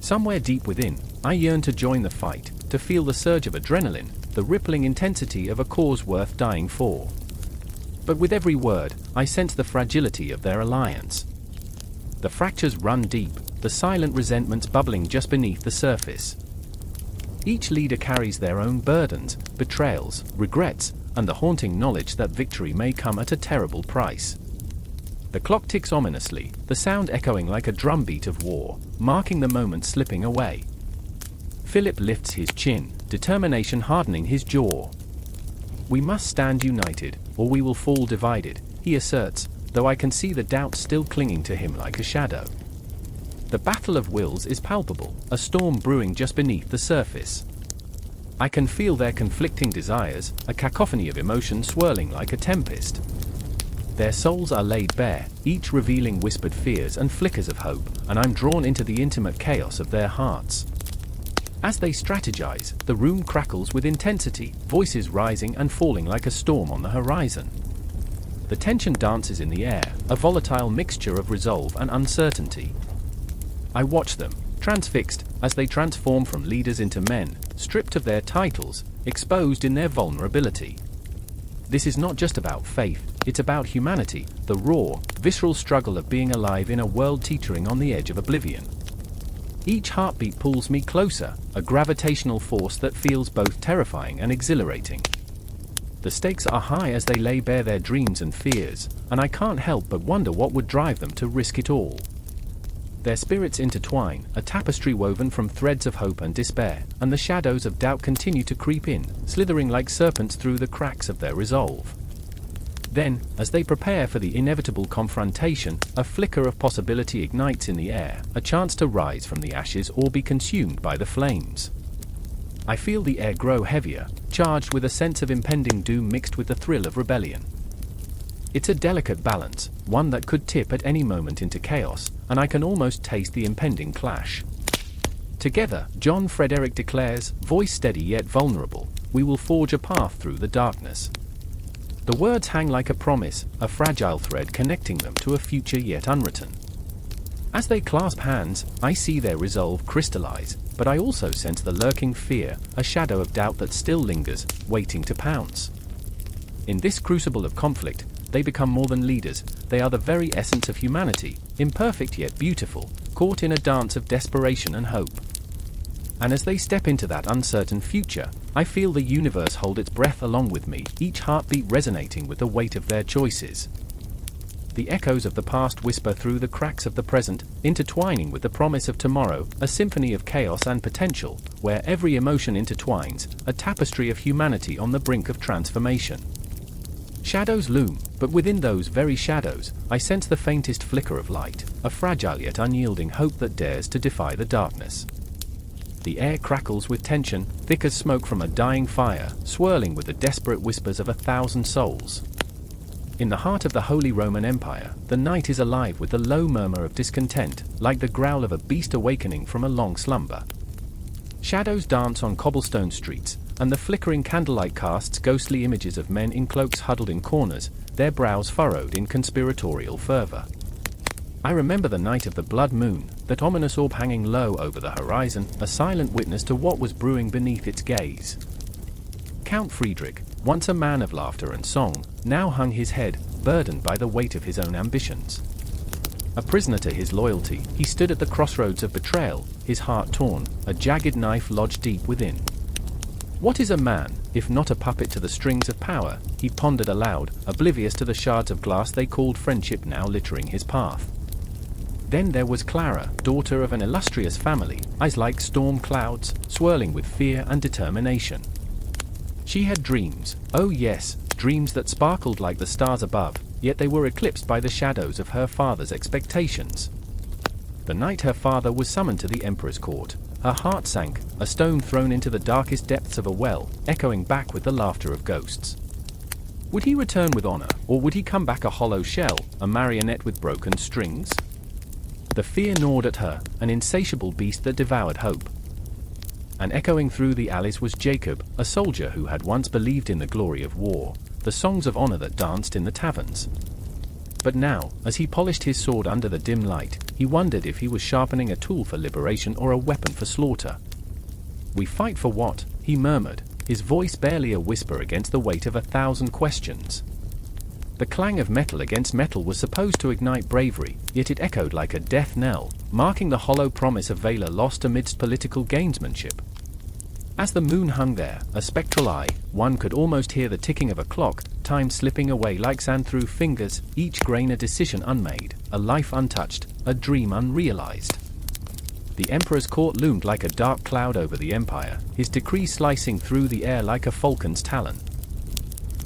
Somewhere deep within, I yearn to join the fight, to feel the surge of adrenaline, the rippling intensity of a cause worth dying for. But with every word, I sense the fragility of their alliance. The fractures run deep, the silent resentments bubbling just beneath the surface. Each leader carries their own burdens, betrayals, regrets, and the haunting knowledge that victory may come at a terrible price. The clock ticks ominously, the sound echoing like a drumbeat of war, marking the moment slipping away. Philip lifts his chin, determination hardening his jaw. We must stand united, or we will fall divided, he asserts, though I can see the doubt still clinging to him like a shadow. The battle of wills is palpable, a storm brewing just beneath the surface. I can feel their conflicting desires, a cacophony of emotion swirling like a tempest. Their souls are laid bare, each revealing whispered fears and flickers of hope, and I'm drawn into the intimate chaos of their hearts. As they strategize, the room crackles with intensity, voices rising and falling like a storm on the horizon. The tension dances in the air, a volatile mixture of resolve and uncertainty. I watch them, transfixed, as they transform from leaders into men, stripped of their titles, exposed in their vulnerability. This is not just about faith, it's about humanity, the raw, visceral struggle of being alive in a world teetering on the edge of oblivion. Each heartbeat pulls me closer, a gravitational force that feels both terrifying and exhilarating. The stakes are high as they lay bare their dreams and fears, and I can't help but wonder what would drive them to risk it all. Their spirits intertwine, a tapestry woven from threads of hope and despair, and the shadows of doubt continue to creep in, slithering like serpents through the cracks of their resolve. Then, as they prepare for the inevitable confrontation, a flicker of possibility ignites in the air, a chance to rise from the ashes or be consumed by the flames. I feel the air grow heavier, charged with a sense of impending doom mixed with the thrill of rebellion. It's a delicate balance, one that could tip at any moment into chaos, and I can almost taste the impending clash. Together, John Frederick declares, voice steady yet vulnerable, we will forge a path through the darkness. The words hang like a promise, a fragile thread connecting them to a future yet unwritten. As they clasp hands, I see their resolve crystallize, but I also sense the lurking fear, a shadow of doubt that still lingers, waiting to pounce. In this crucible of conflict, they become more than leaders, they are the very essence of humanity, imperfect yet beautiful, caught in a dance of desperation and hope. And as they step into that uncertain future, I feel the universe hold its breath along with me, each heartbeat resonating with the weight of their choices. The echoes of the past whisper through the cracks of the present, intertwining with the promise of tomorrow, a symphony of chaos and potential, where every emotion intertwines, a tapestry of humanity on the brink of transformation. Shadows loom, but within those very shadows, I sense the faintest flicker of light, a fragile yet unyielding hope that dares to defy the darkness. The air crackles with tension, thick as smoke from a dying fire, swirling with the desperate whispers of 1,000 souls. In the heart of the Holy Roman Empire, the night is alive with the low murmur of discontent, like the growl of a beast awakening from a long slumber. Shadows dance on cobblestone streets, and the flickering candlelight casts ghostly images of men in cloaks huddled in corners, their brows furrowed in conspiratorial fervor. I remember the night of the blood moon, that ominous orb hanging low over the horizon, a silent witness to what was brewing beneath its gaze. Count Friedrich, once a man of laughter and song, now hung his head, burdened by the weight of his own ambitions. A prisoner to his loyalty, he stood at the crossroads of betrayal, his heart torn, a jagged knife lodged deep within. What is a man, if not a puppet to the strings of power? He pondered aloud, oblivious to the shards of glass they called friendship now littering his path. Then there was Clara, daughter of an illustrious family, eyes like storm clouds, swirling with fear and determination. She had dreams, oh yes, dreams that sparkled like the stars above, yet they were eclipsed by the shadows of her father's expectations. The night her father was summoned to the emperor's court, her heart sank, a stone thrown into the darkest depths of a well, echoing back with the laughter of ghosts. Would he return with honor, or would he come back a hollow shell, a marionette with broken strings? The fear gnawed at her, an insatiable beast that devoured hope. And echoing through the alleys was Jacob, a soldier who had once believed in the glory of war, the songs of honor that danced in the taverns. But now, as he polished his sword under the dim light, he wondered if he was sharpening a tool for liberation or a weapon for slaughter. "We fight for what?" he murmured, his voice barely a whisper against the weight of 1,000 questions. The clang of metal against metal was supposed to ignite bravery, yet it echoed like a death knell, marking the hollow promise of valor lost amidst political gamesmanship. As the moon hung there, a spectral eye, one could almost hear the ticking of a clock, time slipping away like sand through fingers, each grain a decision unmade, a life untouched, a dream unrealized. The emperor's court loomed like a dark cloud over the empire, his decree slicing through the air like a falcon's talon.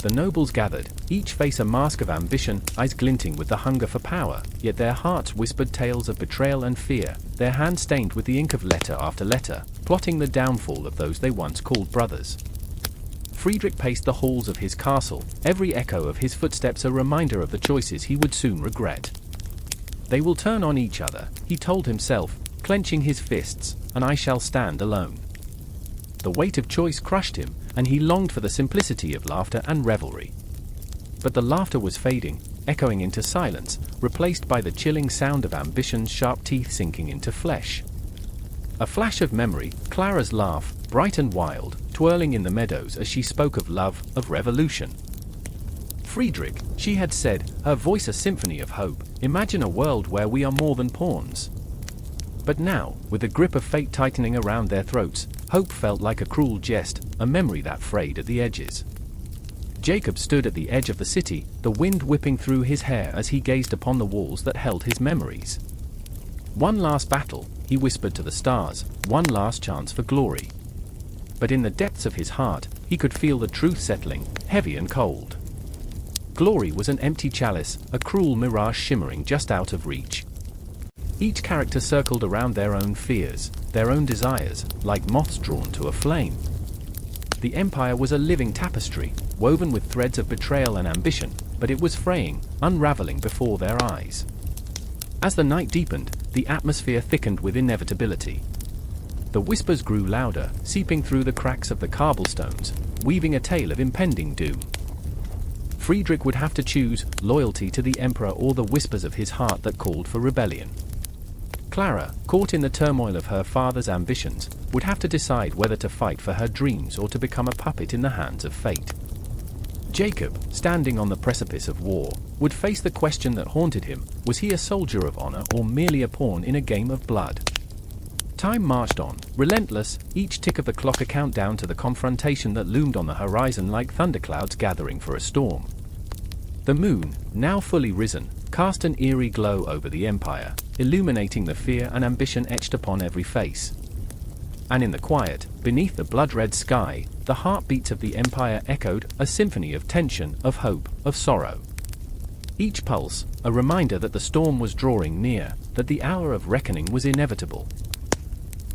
The nobles gathered, each face a mask of ambition, eyes glinting with the hunger for power, yet their hearts whispered tales of betrayal and fear, their hands stained with the ink of letter after letter, plotting the downfall of those they once called brothers. Friedrich paced the halls of his castle, every echo of his footsteps a reminder of the choices he would soon regret. They will turn on each other, he told himself, clenching his fists, and I shall stand alone. The weight of choice crushed him, and he longed for the simplicity of laughter and revelry. But the laughter was fading, echoing into silence, replaced by the chilling sound of ambition's sharp teeth sinking into flesh. A flash of memory, Clara's laugh, bright and wild, twirling in the meadows as she spoke of love, of revolution. Friedrich, she had said, her voice a symphony of hope, imagine a world where we are more than pawns. But now, with the grip of fate tightening around their throats, hope felt like a cruel jest, a memory that frayed at the edges. Jacob stood at the edge of the city, the wind whipping through his hair as he gazed upon the walls that held his memories. One last battle, he whispered to the stars, one last chance for glory. But in the depths of his heart, he could feel the truth settling, heavy and cold. Glory was an empty chalice, a cruel mirage shimmering just out of reach. Each character circled around their own fears, their own desires, like moths drawn to a flame. The empire was a living tapestry, woven with threads of betrayal and ambition, but it was fraying, unraveling before their eyes. As the night deepened, the atmosphere thickened with inevitability. The whispers grew louder, seeping through the cracks of the cobblestones, weaving a tale of impending doom. Friedrich would have to choose loyalty to the emperor or the whispers of his heart that called for rebellion. Clara, caught in the turmoil of her father's ambitions, would have to decide whether to fight for her dreams or to become a puppet in the hands of fate. Jacob, standing on the precipice of war, would face the question that haunted him: was he a soldier of honor or merely a pawn in a game of blood? Time marched on, relentless, each tick of the clock a countdown to the confrontation that loomed on the horizon like thunderclouds gathering for a storm. The moon, now fully risen, cast an eerie glow over the empire, illuminating the fear and ambition etched upon every face. And in the quiet, beneath the blood-red sky, the heartbeats of the empire echoed, a symphony of tension, of hope, of sorrow. Each pulse, a reminder that the storm was drawing near, that the hour of reckoning was inevitable.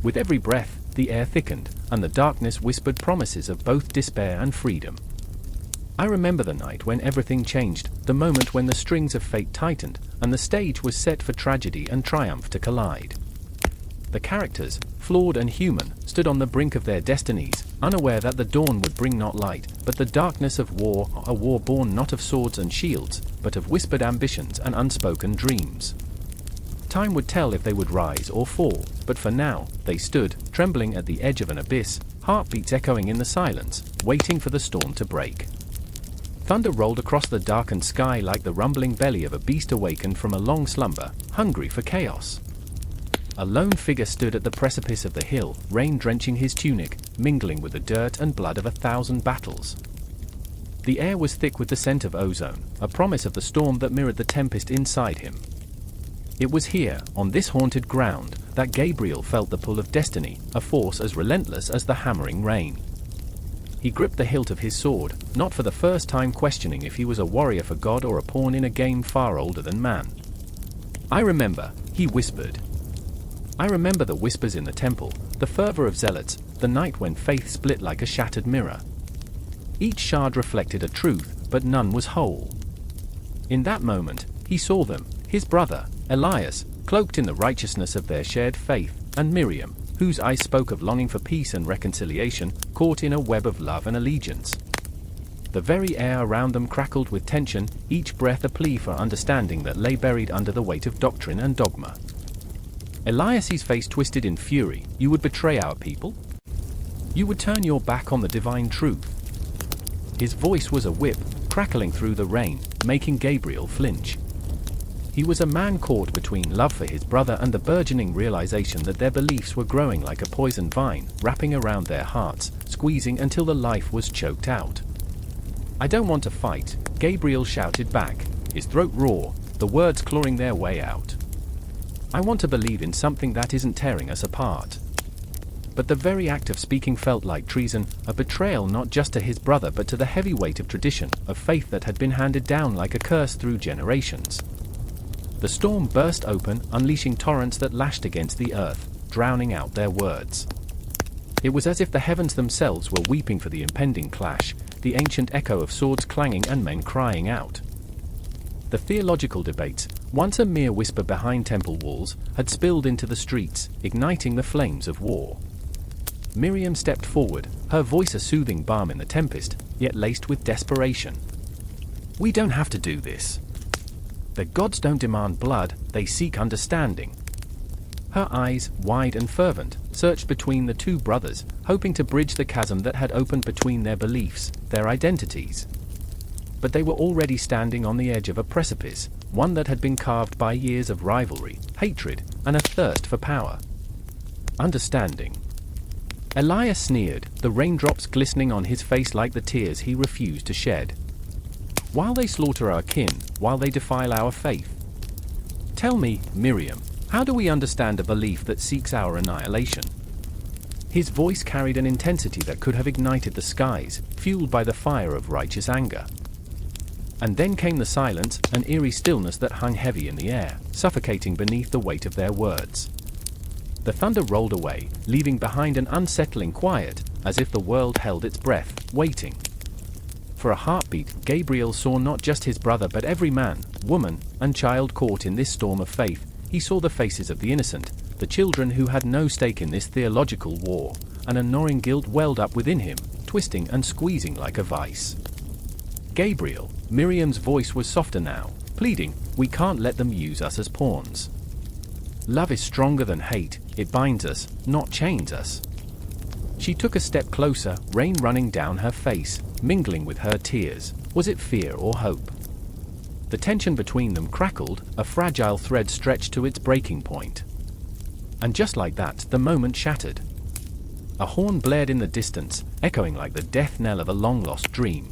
With every breath, the air thickened, and the darkness whispered promises of both despair and freedom. I remember the night when everything changed, the moment when the strings of fate tightened, and the stage was set for tragedy and triumph to collide. The characters, flawed and human, stood on the brink of their destinies, unaware that the dawn would bring not light, but the darkness of war, a war born not of swords and shields, but of whispered ambitions and unspoken dreams. Time would tell if they would rise or fall, but for now, they stood, trembling at the edge of an abyss, heartbeats echoing in the silence, waiting for the storm to break. Thunder rolled across the darkened sky like the rumbling belly of a beast awakened from a long slumber, hungry for chaos. A lone figure stood at the precipice of the hill, rain drenching his tunic, mingling with the dirt and blood of 1,000 battles. The air was thick with the scent of ozone, a promise of the storm that mirrored the tempest inside him. It was here, on this haunted ground, that Gabriel felt the pull of destiny, a force as relentless as the hammering rain. He gripped the hilt of his sword, not for the first time questioning if he was a warrior for God or a pawn in a game far older than man. "I remember," he whispered. I remember the whispers in the temple, the fervor of zealots, the night when faith split like a shattered mirror. Each shard reflected a truth, but none was whole. In that moment, he saw them, his brother, Elias, cloaked in the righteousness of their shared faith, and Miriam, whose eyes spoke of longing for peace and reconciliation, caught in a web of love and allegiance. The very air around them crackled with tension, each breath a plea for understanding that lay buried under the weight of doctrine and dogma. Elias's face twisted in fury. "You would betray our people? You would turn your back on the divine truth?" His voice was a whip, crackling through the rain, making Gabriel flinch. He was a man caught between love for his brother and the burgeoning realization that their beliefs were growing like a poison vine, wrapping around their hearts, squeezing until the life was choked out. "I don't want to fight," Gabriel shouted back, his throat raw, the words clawing their way out. "I want to believe in something that isn't tearing us apart." But the very act of speaking felt like treason, a betrayal not just to his brother but to the heavy weight of tradition, of faith that had been handed down like a curse through generations. The storm burst open, unleashing torrents that lashed against the earth, drowning out their words. It was as if the heavens themselves were weeping for the impending clash, the ancient echo of swords clanging and men crying out. The theological debates, once a mere whisper behind temple walls, had spilled into the streets, igniting the flames of war. Miriam stepped forward, her voice a soothing balm in the tempest, yet laced with desperation. "We don't have to do this. The gods don't demand blood, they seek understanding." Her eyes, wide and fervent, searched between the two brothers, hoping to bridge the chasm that had opened between their beliefs, their identities. But they were already standing on the edge of a precipice, one that had been carved by years of rivalry, hatred, and a thirst for power. Understanding. Elias sneered, the raindrops glistening on his face like the tears he refused to shed. "While they slaughter our kin, while they defile our faith. Tell me, Miriam, how do we understand a belief that seeks our annihilation?" His voice carried an intensity that could have ignited the skies, fueled by the fire of righteous anger. And then came the silence, an eerie stillness that hung heavy in the air, suffocating beneath the weight of their words. The thunder rolled away, leaving behind an unsettling quiet, as if the world held its breath, waiting. For a heartbeat, Gabriel saw not just his brother but every man, woman, and child caught in this storm of faith. He saw the faces of the innocent, the children who had no stake in this theological war, and a gnawing guilt welled up within him, twisting and squeezing like a vice. "Gabriel," Miriam's voice was softer now, pleading, "we can't let them use us as pawns. Love is stronger than hate, it binds us, not chains us." She took a step closer, rain running down her face, mingling with her tears. Was it fear or hope? The tension between them crackled, a fragile thread stretched to its breaking point. And just like that, the moment shattered. A horn blared in the distance, echoing like the death knell of a long-lost dream.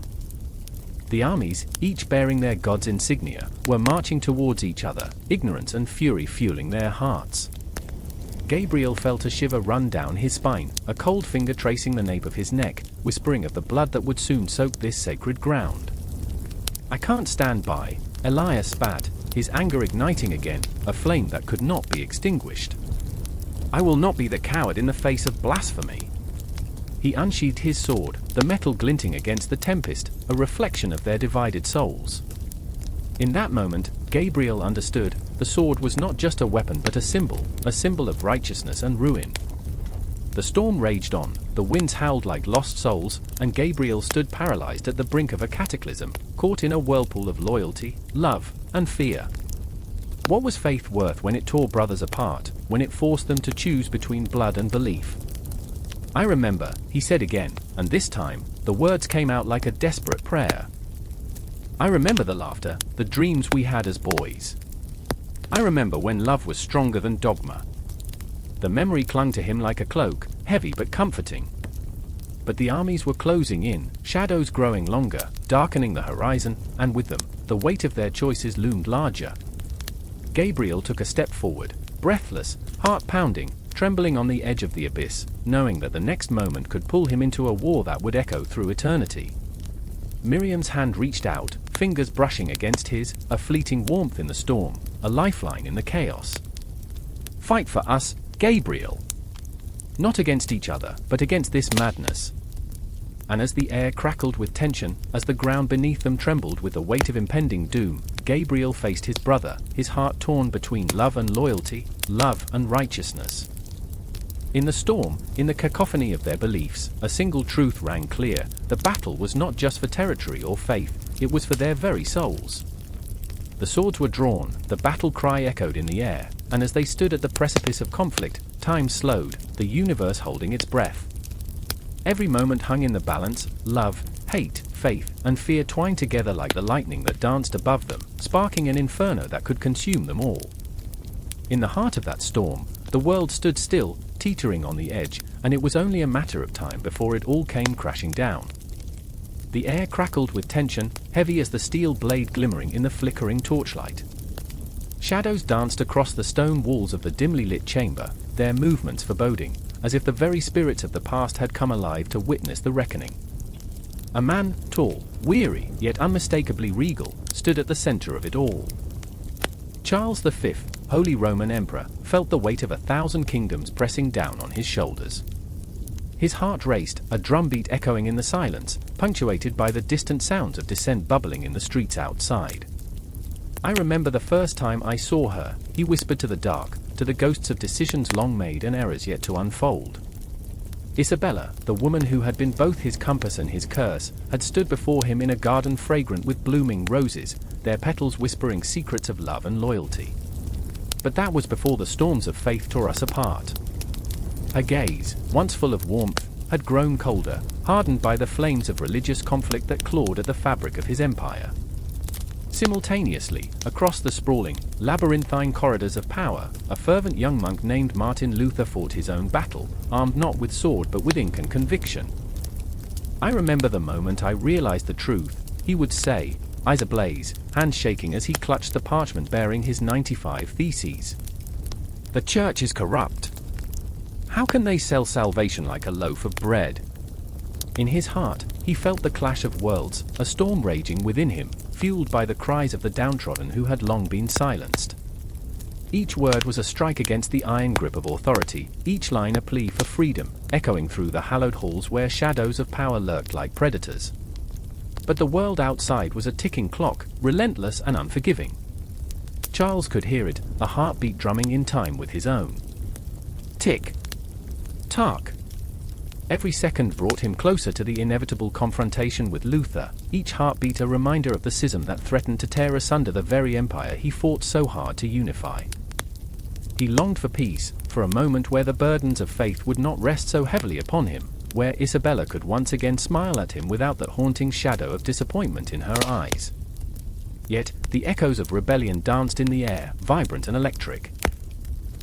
The armies, each bearing their god's insignia, were marching towards each other, ignorance and fury fueling their hearts. Gabriel felt a shiver run down his spine, a cold finger tracing the nape of his neck, whispering of the blood that would soon soak this sacred ground. "I can't stand by," Elias spat, his anger igniting again, a flame that could not be extinguished. "I will not be the coward in the face of blasphemy." He unsheathed his sword, the metal glinting against the tempest, a reflection of their divided souls. In that moment, Gabriel understood, the sword was not just a weapon but a symbol of righteousness and ruin. The storm raged on, the winds howled like lost souls, and Gabriel stood paralyzed at the brink of a cataclysm, caught in a whirlpool of loyalty, love, and fear. What was faith worth when it tore brothers apart, when it forced them to choose between blood and belief? "I remember," he said again, and this time, the words came out like a desperate prayer. "I remember the laughter, the dreams we had as boys. I remember when love was stronger than dogma." The memory clung to him like a cloak, heavy but comforting. But the armies were closing in, shadows growing longer, darkening the horizon, and with them, the weight of their choices loomed larger. Gabriel took a step forward, breathless, heart pounding, trembling on the edge of the abyss, knowing that the next moment could pull him into a war that would echo through eternity. Miriam's hand reached out, fingers brushing against his, a fleeting warmth in the storm, a lifeline in the chaos. "Fight for us, Gabriel!" Not against each other, but against this madness. And as the air crackled with tension, as the ground beneath them trembled with the weight of impending doom, Gabriel faced his brother, his heart torn between love and loyalty, love and righteousness. In the storm, in the cacophony of their beliefs, a single truth rang clear: the battle was not just for territory or faith, it was for their very souls. The swords were drawn, the battle cry echoed in the air, and as they stood at the precipice of conflict, time slowed, the universe holding its breath. Every moment hung in the balance, love, hate, faith, and fear twined together like the lightning that danced above them, sparking an inferno that could consume them all. In the heart of that storm, the world stood still, teetering on the edge, and it was only a matter of time before it all came crashing down. The air crackled with tension, heavy as the steel blade glimmering in the flickering torchlight. Shadows danced across the stone walls of the dimly lit chamber, their movements foreboding, as if the very spirits of the past had come alive to witness the reckoning. A man, tall, weary, yet unmistakably regal, stood at the center of it all. Charles V, Holy Roman Emperor, felt the weight of 1,000 kingdoms pressing down on his shoulders. His heart raced, a drumbeat echoing in the silence, punctuated by the distant sounds of dissent bubbling in the streets outside. "I remember the first time I saw her," he whispered to the dark, to the ghosts of decisions long made and errors yet to unfold. Isabella, the woman who had been both his compass and his curse, had stood before him in a garden fragrant with blooming roses, their petals whispering secrets of love and loyalty. But that was before the storms of faith tore us apart. Her gaze, once full of warmth, had grown colder, hardened by the flames of religious conflict that clawed at the fabric of his empire. Simultaneously, across the sprawling, labyrinthine corridors of power, a fervent young monk named Martin Luther fought his own battle, armed not with sword but with ink and conviction. "I remember the moment I realized the truth," he would say, eyes ablaze, hands shaking as he clutched the parchment bearing his 95 Theses. "The church is corrupt. How can they sell salvation like a loaf of bread?" In his heart, he felt the clash of worlds, a storm raging within him, fueled by the cries of the downtrodden who had long been silenced. Each word was a strike against the iron grip of authority, each line a plea for freedom, echoing through the hallowed halls where shadows of power lurked like predators. But the world outside was a ticking clock, relentless and unforgiving. Charles could hear it, a heartbeat drumming in time with his own. Tick. Tack. Every second brought him closer to the inevitable confrontation with Luther, each heartbeat a reminder of the schism that threatened to tear asunder the very empire he fought so hard to unify. He longed for peace, for a moment where the burdens of faith would not rest so heavily upon him, where Isabella could once again smile at him without that haunting shadow of disappointment in her eyes. Yet, the echoes of rebellion danced in the air, vibrant and electric.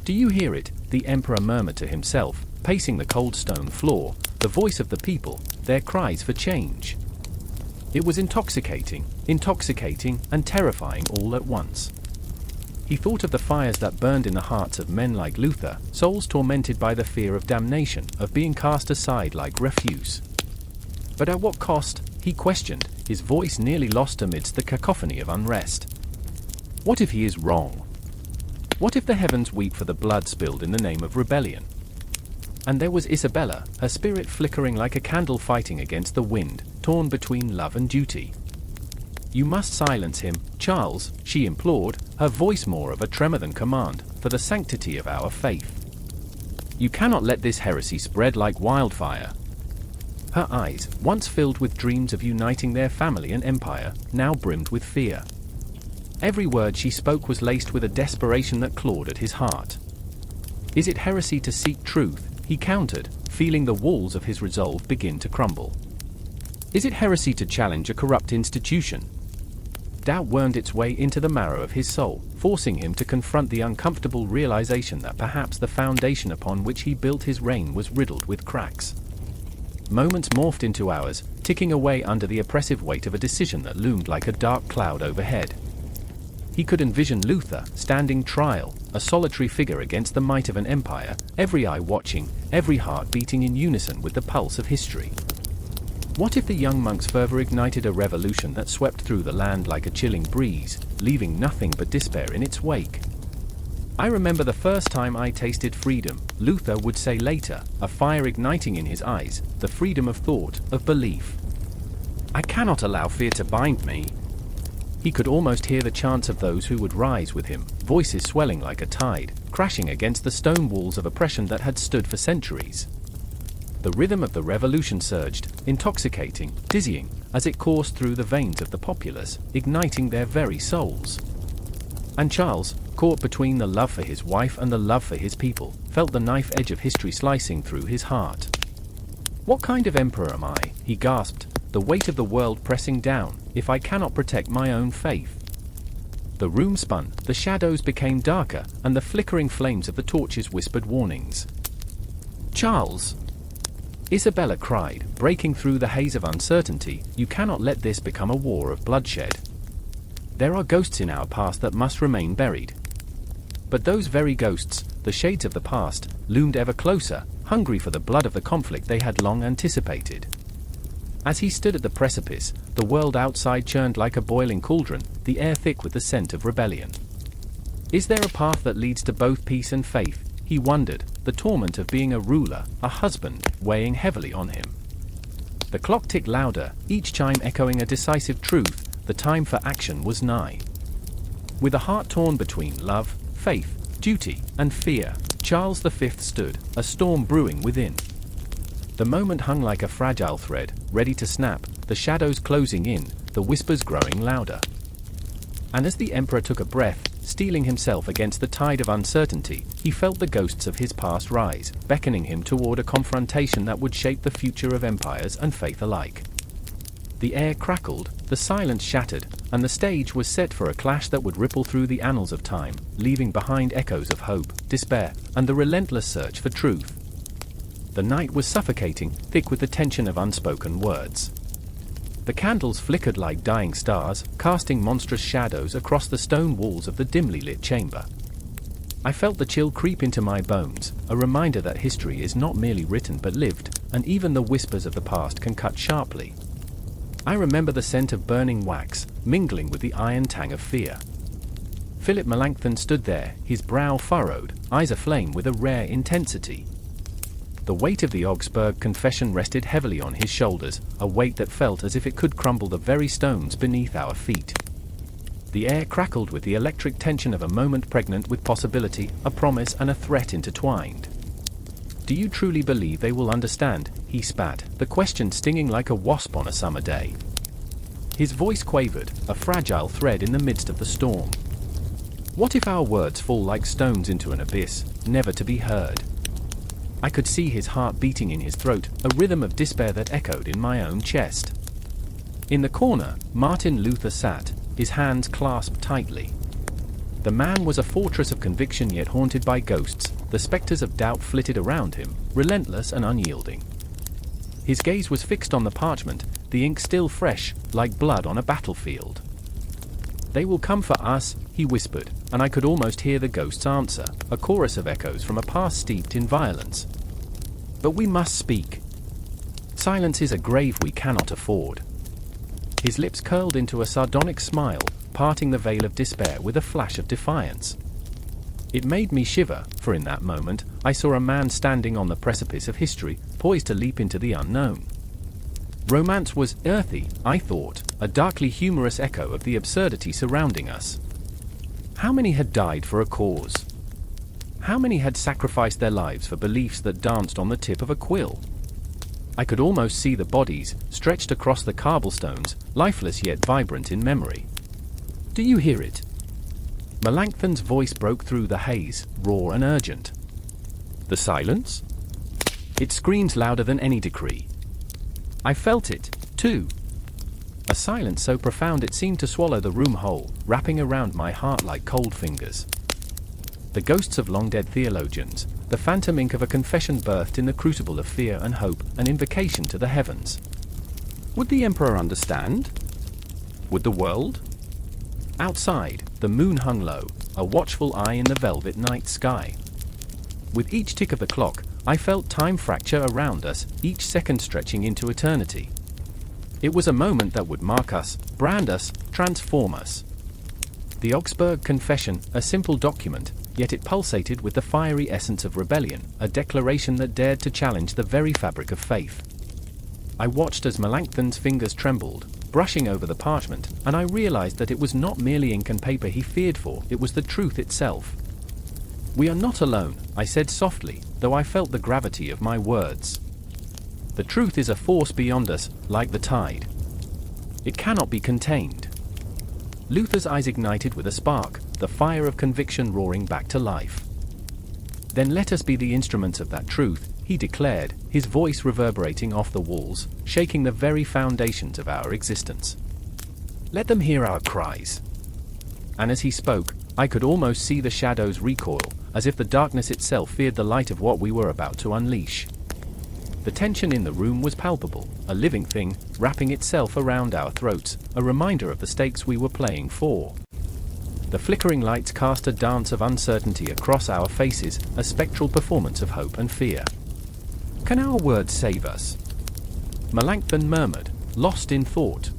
"Do you hear it?" the emperor murmured to himself, pacing the cold stone floor, the voice of the people, their cries for change. It was intoxicating and terrifying all at once. He thought of the fires that burned in the hearts of men like Luther, souls tormented by the fear of damnation, of being cast aside like refuse. But at what cost, he questioned, his voice nearly lost amidst the cacophony of unrest. What if he is wrong? What if the heavens weep for the blood spilled in the name of rebellion? And there was Isabella, her spirit flickering like a candle fighting against the wind, torn between love and duty. "You must silence him, Charles," she implored, her voice more of a tremor than command, "for the sanctity of our faith. You cannot let this heresy spread like wildfire." Her eyes, once filled with dreams of uniting their family and empire, now brimmed with fear. Every word she spoke was laced with a desperation that clawed at his heart. "Is it heresy to seek truth?" he countered, feeling the walls of his resolve begin to crumble. "Is it heresy to challenge a corrupt institution?" Doubt wormed its way into the marrow of his soul, forcing him to confront the uncomfortable realization that perhaps the foundation upon which he built his reign was riddled with cracks. Moments morphed into hours, ticking away under the oppressive weight of a decision that loomed like a dark cloud overhead. He could envision Luther, standing trial, a solitary figure against the might of an empire, every eye watching, every heart beating in unison with the pulse of history. What if the young monk's fervor ignited a revolution that swept through the land like a chilling breeze, leaving nothing but despair in its wake? "I remember the first time I tasted freedom," Luther would say later, a fire igniting in his eyes, the freedom of thought, of belief. "I cannot allow fear to bind me." He could almost hear the chants of those who would rise with him, voices swelling like a tide, crashing against the stone walls of oppression that had stood for centuries. The rhythm of the revolution surged, intoxicating, dizzying, as it coursed through the veins of the populace, igniting their very souls. And Charles, caught between the love for his wife and the love for his people, felt the knife edge of history slicing through his heart. "What kind of emperor am I?" he gasped, "the weight of the world pressing down, if I cannot protect my own faith?" The room spun, the shadows became darker, and the flickering flames of the torches whispered warnings. "Charles!" Isabella cried, breaking through the haze of uncertainty, "You cannot let this become a war of bloodshed. There are ghosts in our past that must remain buried." But those very ghosts, the shades of the past, loomed ever closer, hungry for the blood of the conflict they had long anticipated. As he stood at the precipice, the world outside churned like a boiling cauldron, the air thick with the scent of rebellion. Is there a path that leads to both peace and faith? He wondered, the torment of being a ruler, a husband, weighing heavily on him. The clock ticked louder, each chime echoing a decisive truth: the time for action was nigh. With a heart torn between love, faith, duty, and fear, Charles V stood, a storm brewing within. The moment hung like a fragile thread, ready to snap, the shadows closing in, the whispers growing louder. And as the emperor took a breath, steeling himself against the tide of uncertainty, he felt the ghosts of his past rise, beckoning him toward a confrontation that would shape the future of empires and faith alike. The air crackled, the silence shattered, and the stage was set for a clash that would ripple through the annals of time, leaving behind echoes of hope, despair, and the relentless search for truth. The night was suffocating, thick with the tension of unspoken words. The candles flickered like dying stars, casting monstrous shadows across the stone walls of the dimly lit chamber. I felt the chill creep into my bones, a reminder that history is not merely written but lived, and even the whispers of the past can cut sharply. I remember the scent of burning wax, mingling with the iron tang of fear. Philip Melanchthon stood there, his brow furrowed, eyes aflame with a rare intensity. The weight of the Augsburg confession rested heavily on his shoulders, a weight that felt as if it could crumble the very stones beneath our feet. The air crackled with the electric tension of a moment pregnant with possibility, a promise, and a threat intertwined. "Do you truly believe they will understand?" he spat, the question stinging like a wasp on a summer day. His voice quavered, a fragile thread in the midst of the storm. "What if our words fall like stones into an abyss, never to be heard?" I could see his heart beating in his throat, a rhythm of despair that echoed in my own chest. In the corner, Martin Luther sat, his hands clasped tightly. The man was a fortress of conviction yet haunted by ghosts. The specters of doubt flitted around him, relentless and unyielding. His gaze was fixed on the parchment, the ink still fresh, like blood on a battlefield. "They will come for us," he whispered, and I could almost hear the ghost's answer, a chorus of echoes from a past steeped in violence. "But we must speak. Silence is a grave we cannot afford." His lips curled into a sardonic smile, parting the veil of despair with a flash of defiance. It made me shiver, for in that moment, I saw a man standing on the precipice of history, poised to leap into the unknown. Romance was earthy, I thought, a darkly humorous echo of the absurdity surrounding us. How many had died for a cause? How many had sacrificed their lives for beliefs that danced on the tip of a quill? I could almost see the bodies, stretched across the cobblestones, lifeless yet vibrant in memory. "Do you hear it?" Melanchthon's voice broke through the haze, raw and urgent. "The silence? It screams louder than any decree." I felt it, too. A silence so profound it seemed to swallow the room whole, wrapping around my heart like cold fingers. The ghosts of long-dead theologians, the phantom ink of a confession birthed in the crucible of fear and hope, an invocation to the heavens. Would the emperor understand? Would the world? Outside, the moon hung low, a watchful eye in the velvet night sky. With each tick of the clock, I felt time fracture around us, each second stretching into eternity. It was a moment that would mark us, brand us, transform us. The Augsburg Confession, a simple document, yet it pulsated with the fiery essence of rebellion, a declaration that dared to challenge the very fabric of faith. I watched as Melanchthon's fingers trembled, brushing over the parchment, and I realized that it was not merely ink and paper he feared for, it was the truth itself. "We are not alone," I said softly, though I felt the gravity of my words. "The truth is a force beyond us, like the tide. It cannot be contained." Luther's eyes ignited with a spark, the fire of conviction roaring back to life. "Then let us be the instruments of that truth," he declared, his voice reverberating off the walls, shaking the very foundations of our existence. "Let them hear our cries." And as he spoke, I could almost see the shadows recoil, as if the darkness itself feared the light of what we were about to unleash. The tension in the room was palpable, a living thing, wrapping itself around our throats, a reminder of the stakes we were playing for. The flickering lights cast a dance of uncertainty across our faces, a spectral performance of hope and fear. "Can our words save us?" Melanchthon murmured, lost in thought.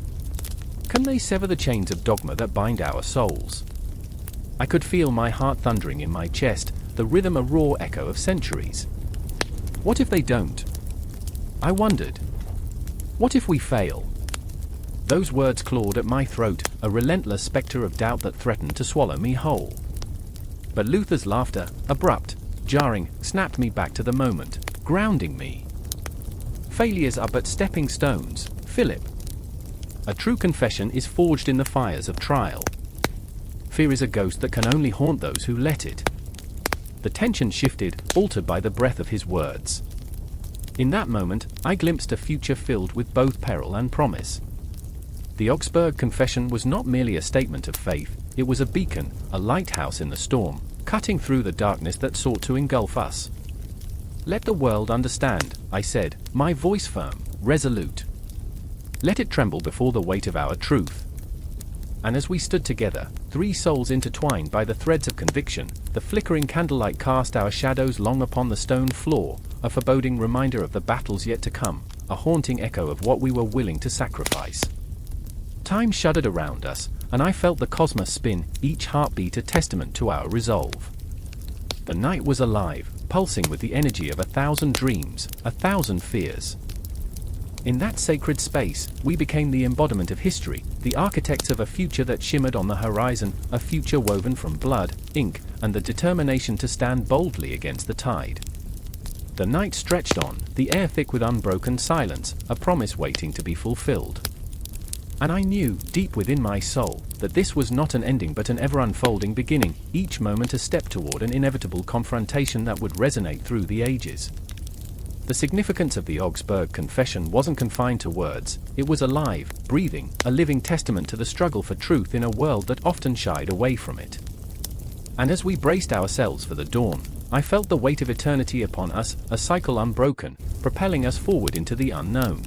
"Can they sever the chains of dogma that bind our souls?" I could feel my heart thundering in my chest, the rhythm a raw echo of centuries. What if they don't? I wondered. What if we fail? Those words clawed at my throat, a relentless spectre of doubt that threatened to swallow me whole. But Luther's laughter, abrupt, jarring, snapped me back to the moment, grounding me. "Failures are but stepping stones, Philip. A true confession is forged in the fires of trial. Fear is a ghost that can only haunt those who let it." The tension shifted, altered by the breath of his words. In that moment, I glimpsed a future filled with both peril and promise. The Augsburg Confession was not merely a statement of faith, it was a beacon, a lighthouse in the storm, cutting through the darkness that sought to engulf us. "Let the world understand," I said, my voice firm, resolute. "Let it tremble before the weight of our truth." And as we stood together, three souls intertwined by the threads of conviction, the flickering candlelight cast our shadows long upon the stone floor, a foreboding reminder of the battles yet to come, a haunting echo of what we were willing to sacrifice. Time shuddered around us, and I felt the cosmos spin, each heartbeat a testament to our resolve. The night was alive, pulsing with the energy of 1,000 dreams, 1,000 fears. In that sacred space, we became the embodiment of history, the architects of a future that shimmered on the horizon, a future woven from blood, ink, and the determination to stand boldly against the tide. The night stretched on, the air thick with unbroken silence, a promise waiting to be fulfilled. And I knew, deep within my soul, that this was not an ending but an ever-unfolding beginning, each moment a step toward an inevitable confrontation that would resonate through the ages. The significance of the Augsburg Confession wasn't confined to words, it was alive, breathing, a living testament to the struggle for truth in a world that often shied away from it. And as we braced ourselves for the dawn, I felt the weight of eternity upon us, a cycle unbroken, propelling us forward into the unknown.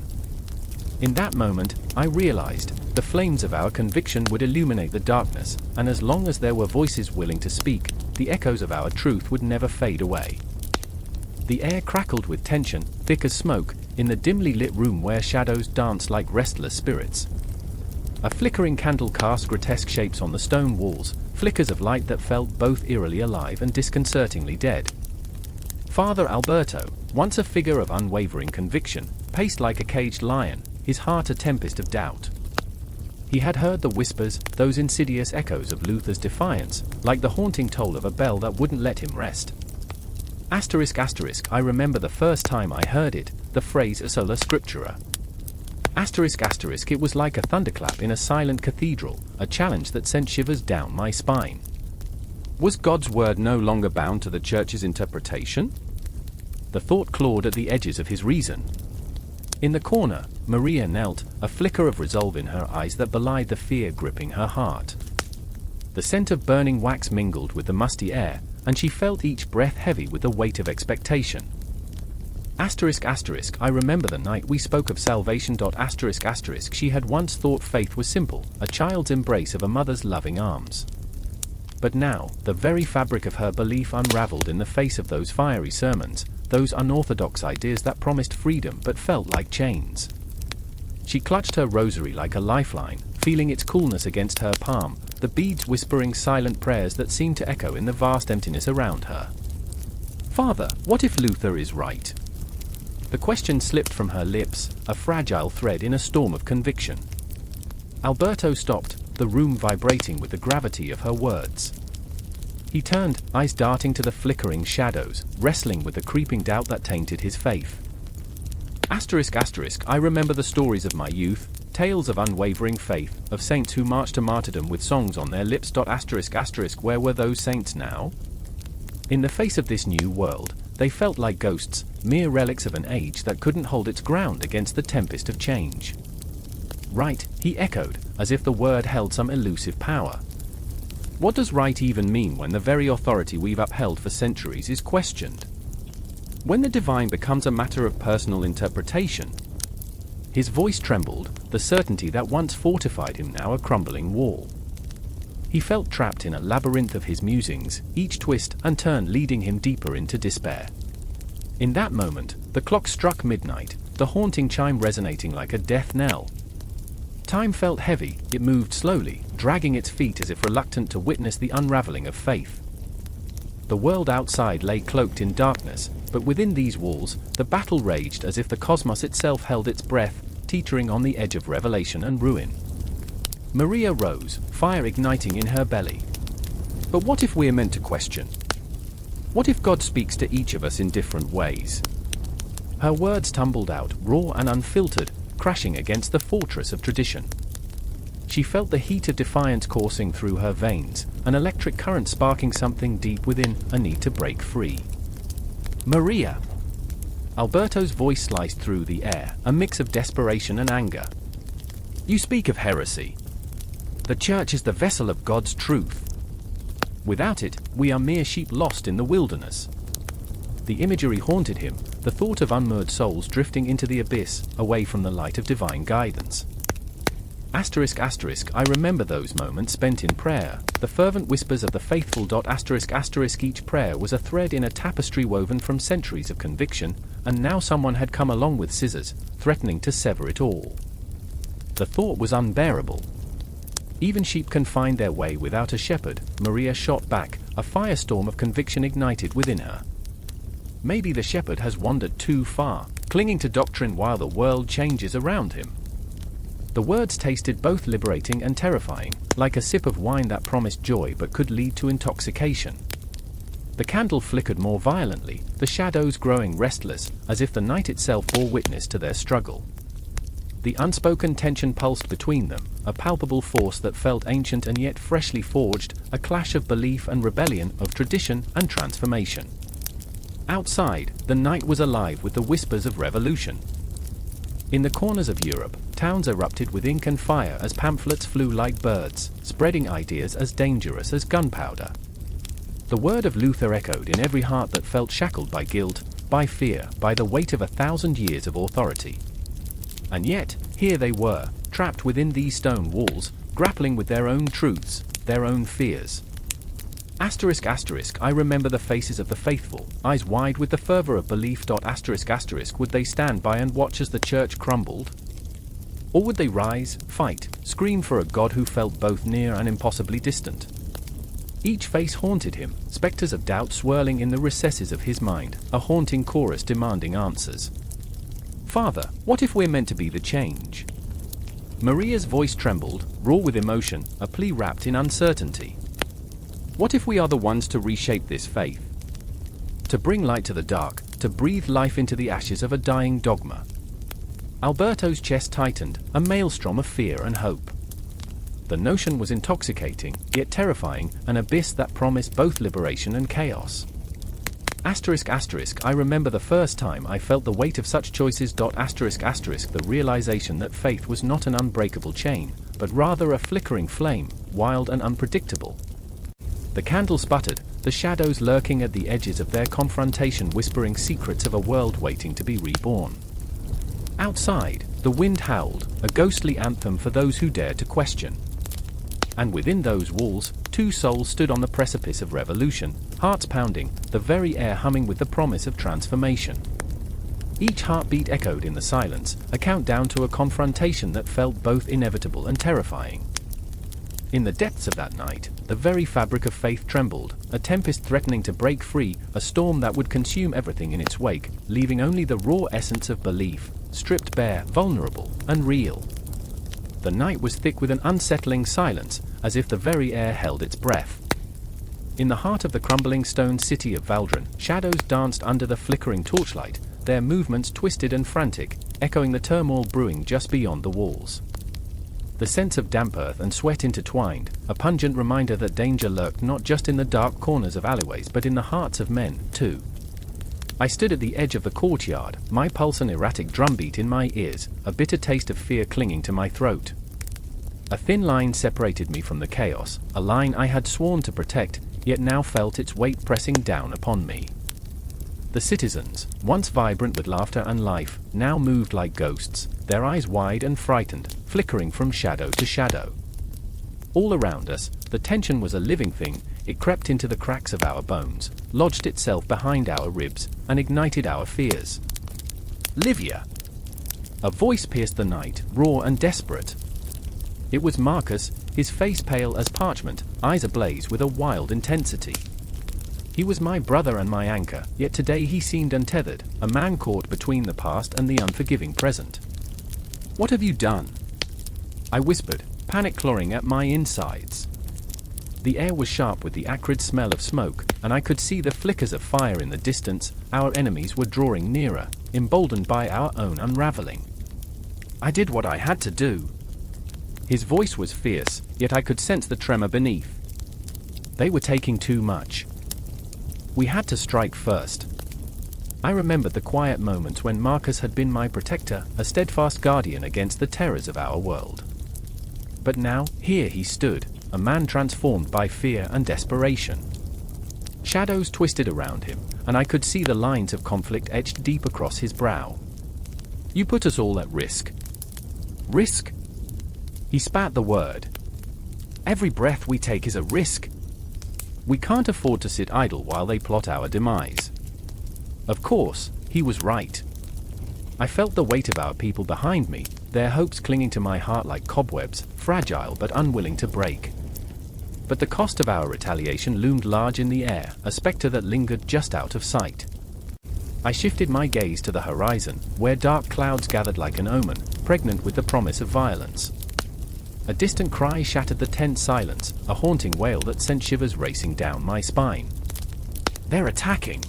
In that moment, I realized, the flames of our conviction would illuminate the darkness, and as long as there were voices willing to speak, the echoes of our truth would never fade away. The air crackled with tension, thick as smoke, in the dimly lit room where shadows danced like restless spirits. A flickering candle cast grotesque shapes on the stone walls, flickers of light that felt both eerily alive and disconcertingly dead. Father Alberto, once a figure of unwavering conviction, paced like a caged lion, his heart a tempest of doubt. He had heard the whispers, those insidious echoes of Luther's defiance, like the haunting toll of a bell that wouldn't let him rest. I remember the first time I heard it, the phrase sola scriptura. It was like a thunderclap in a silent cathedral, a challenge that sent shivers down my spine. Was God's word no longer bound to the church's interpretation? The thought clawed at the edges of his reason. In the corner, Maria knelt, a flicker of resolve in her eyes that belied the fear gripping her heart. The scent of burning wax mingled with the musty air, and she felt each breath heavy with the weight of expectation. I remember the night we spoke of salvation. She had once thought faith was simple, a child's embrace of a mother's loving arms. But now, the very fabric of her belief unraveled in the face of those fiery sermons, those unorthodox ideas that promised freedom but felt like chains. She clutched her rosary like a lifeline, feeling its coolness against her palm, the beads whispering silent prayers that seemed to echo in the vast emptiness around her. Father, what if Luther is right? The question slipped from her lips, a fragile thread in a storm of conviction. Alberto stopped, the room vibrating with the gravity of her words. He turned, eyes darting to the flickering shadows, wrestling with the creeping doubt that tainted his faith. I remember the stories of my youth, tales of unwavering faith, of saints who marched to martyrdom with songs on their lips. Where were those saints now? In the face of this new world, they felt like ghosts, mere relics of an age that couldn't hold its ground against the tempest of change. Right, he echoed, as if the word held some elusive power. What does right even mean when the very authority we've upheld for centuries is questioned? When the divine becomes a matter of personal interpretation? His voice trembled, the certainty that once fortified him now a crumbling wall. He felt trapped in a labyrinth of his musings, each twist and turn leading him deeper into despair. In that moment, the clock struck midnight, the haunting chime resonating like a death knell. Time felt heavy, it moved slowly, dragging its feet as if reluctant to witness the unraveling of faith. The world outside lay cloaked in darkness, but within these walls, the battle raged as if the cosmos itself held its breath, teetering on the edge of revelation and ruin. Maria rose, fire igniting in her belly. But what if we're meant to question? What if God speaks to each of us in different ways? Her words tumbled out, raw and unfiltered, crashing against the fortress of tradition. She felt the heat of defiance coursing through her veins, an electric current sparking something deep within, a need to break free. Maria! Alberto's voice sliced through the air, a mix of desperation and anger. You speak of heresy. The church is the vessel of God's truth. Without it, we are mere sheep lost in the wilderness. The imagery haunted him, the thought of unmoored souls drifting into the abyss, away from the light of divine guidance. I remember those moments spent in prayer, the fervent whispers of the faithful. Each prayer was a thread in a tapestry woven from centuries of conviction, and now someone had come along with scissors, threatening to sever it all. The thought was unbearable. Even sheep can find their way without a shepherd, Maria shot back, a firestorm of conviction ignited within her. Maybe the shepherd has wandered too far, clinging to doctrine while the world changes around him. The words tasted both liberating and terrifying, like a sip of wine that promised joy but could lead to intoxication. The candle flickered more violently, the shadows growing restless, as if the night itself bore witness to their struggle. The unspoken tension pulsed between them, a palpable force that felt ancient and yet freshly forged, a clash of belief and rebellion, of tradition and transformation. Outside, the night was alive with the whispers of revolution. In the corners of Europe, towns erupted with ink and fire as pamphlets flew like birds, spreading ideas as dangerous as gunpowder. The word of Luther echoed in every heart that felt shackled by guilt, by fear, by the weight of 1,000 years of authority. And yet, here they were, trapped within these stone walls, grappling with their own truths, their own fears. I remember the faces of the faithful, eyes wide with the fervor of belief. Would they stand by and watch as the church crumbled? Or would they rise, fight, scream for a God who felt both near and impossibly distant? Each face haunted him, specters of doubt swirling in the recesses of his mind, a haunting chorus demanding answers. Father, what if we're meant to be the change? Maria's voice trembled, raw with emotion, a plea wrapped in uncertainty. What if we are the ones to reshape this faith? To bring light to the dark, to breathe life into the ashes of a dying dogma? Alberto's chest tightened, a maelstrom of fear and hope. The notion was intoxicating, yet terrifying, an abyss that promised both liberation and chaos. I remember the first time I felt the weight of such choices. The realization that faith was not an unbreakable chain, but rather a flickering flame, wild and unpredictable. The candle sputtered, the shadows lurking at the edges of their confrontation whispering secrets of a world waiting to be reborn. Outside, the wind howled, a ghostly anthem for those who dared to question. And within those walls, two souls stood on the precipice of revolution, hearts pounding, the very air humming with the promise of transformation. Each heartbeat echoed in the silence, a countdown to a confrontation that felt both inevitable and terrifying. In the depths of that night, the very fabric of faith trembled, a tempest threatening to break free, a storm that would consume everything in its wake, leaving only the raw essence of belief, stripped bare, vulnerable, and real. The night was thick with an unsettling silence, as if the very air held its breath. In the heart of the crumbling stone city of Valdren, shadows danced under the flickering torchlight, their movements twisted and frantic, echoing the turmoil brewing just beyond the walls. The sense of damp earth and sweat intertwined, a pungent reminder that danger lurked not just in the dark corners of alleyways but in the hearts of men, too. I stood at the edge of the courtyard, my pulse an erratic drumbeat in my ears, a bitter taste of fear clinging to my throat. A thin line separated me from the chaos, a line I had sworn to protect, yet now felt its weight pressing down upon me. The citizens, once vibrant with laughter and life, now moved like ghosts, their eyes wide and frightened, flickering from shadow to shadow. All around us, the tension was a living thing. It crept into the cracks of our bones, lodged itself behind our ribs, and ignited our fears. Livia! A voice pierced the night, raw and desperate. It was Marcus, his face pale as parchment, eyes ablaze with a wild intensity. He was my brother and my anchor, yet today he seemed untethered, a man caught between the past and the unforgiving present. "What have you done?" I whispered, panic clawing at my insides. The air was sharp with the acrid smell of smoke, and I could see the flickers of fire in the distance. Our enemies were drawing nearer, emboldened by our own unraveling. "I did what I had to do." His voice was fierce, yet I could sense the tremor beneath. They were taking too much. We had to strike first. I remembered the quiet moments when Marcus had been my protector, a steadfast guardian against the terrors of our world. But now, here he stood, a man transformed by fear and desperation. Shadows twisted around him, and I could see the lines of conflict etched deep across his brow. "You put us all at risk." "Risk?" He spat the word. "Every breath we take is a risk. We can't afford to sit idle while they plot our demise." Of course, he was right. I felt the weight of our people behind me, their hopes clinging to my heart like cobwebs, fragile but unwilling to break. But the cost of our retaliation loomed large in the air, a specter that lingered just out of sight. I shifted my gaze to the horizon, where dark clouds gathered like an omen, pregnant with the promise of violence. A distant cry shattered the tense silence, a haunting wail that sent shivers racing down my spine. "They're attacking!"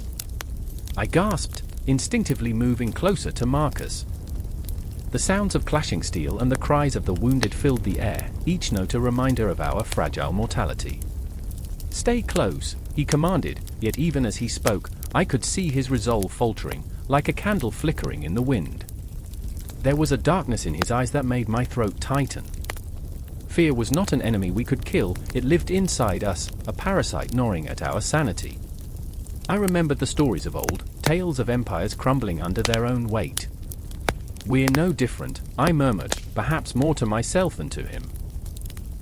I gasped, instinctively moving closer to Marcus. The sounds of clashing steel and the cries of the wounded filled the air, each note a reminder of our fragile mortality. "Stay close," he commanded, yet even as he spoke, I could see his resolve faltering, like a candle flickering in the wind. There was a darkness in his eyes that made my throat tighten. Fear was not an enemy we could kill, it lived inside us, a parasite gnawing at our sanity. I remembered the stories of old, tales of empires crumbling under their own weight. "We're no different," I murmured, perhaps more to myself than to him.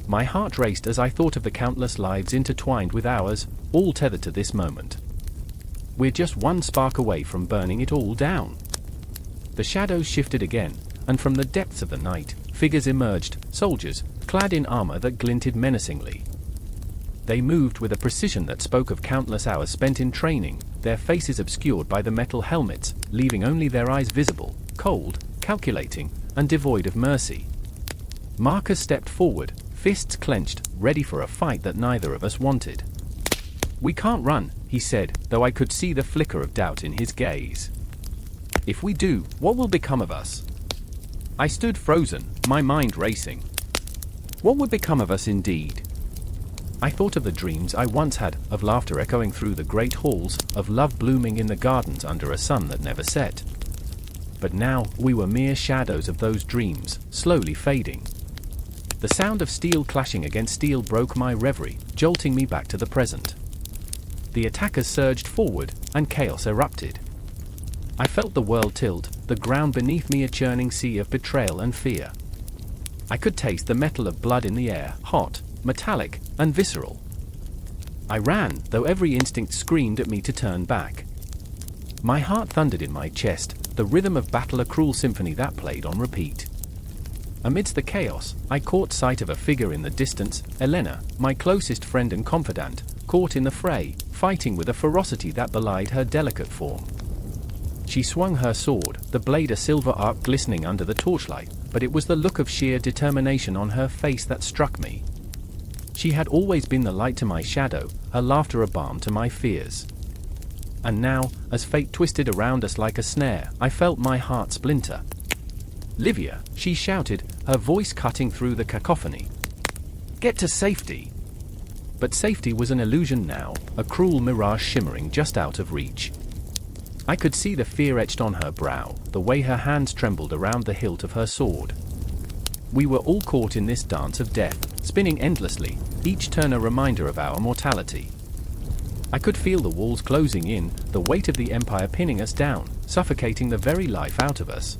My heart raced as I thought of the countless lives intertwined with ours, all tethered to this moment. We're just one spark away from burning it all down. The shadows shifted again, and from the depths of the night, figures emerged, soldiers, clad in armor that glinted menacingly. They moved with a precision that spoke of countless hours spent in training, their faces obscured by the metal helmets, leaving only their eyes visible, cold, calculating, and devoid of mercy. Marcus stepped forward, fists clenched, ready for a fight that neither of us wanted. "We can't run," he said, though I could see the flicker of doubt in his gaze. "If we do, what will become of us?" I stood frozen, my mind racing. What would become of us indeed? I thought of the dreams I once had, of laughter echoing through the great halls, of love blooming in the gardens under a sun that never set. But now, we were mere shadows of those dreams, slowly fading. The sound of steel clashing against steel broke my reverie, jolting me back to the present. The attackers surged forward, and chaos erupted. I felt the world tilt, the ground beneath me a churning sea of betrayal and fear. I could taste the metal of blood in the air, hot, metallic, and visceral. I ran, though every instinct screamed at me to turn back. My heart thundered in my chest, the rhythm of battle a cruel symphony that played on repeat. Amidst the chaos, I caught sight of a figure in the distance, Elena, my closest friend and confidant, caught in the fray, fighting with a ferocity that belied her delicate form. She swung her sword, the blade a silver arc glistening under the torchlight, but it was the look of sheer determination on her face that struck me. She had always been the light to my shadow, her laughter a balm to my fears. And now, as fate twisted around us like a snare, I felt my heart splinter. "Livia," she shouted, her voice cutting through the cacophony. "Get to safety!" But safety was an illusion now, a cruel mirage shimmering just out of reach. I could see the fear etched on her brow, the way her hands trembled around the hilt of her sword. We were all caught in this dance of death, spinning endlessly, each turn a reminder of our mortality. I could feel the walls closing in, the weight of the Empire pinning us down, suffocating the very life out of us.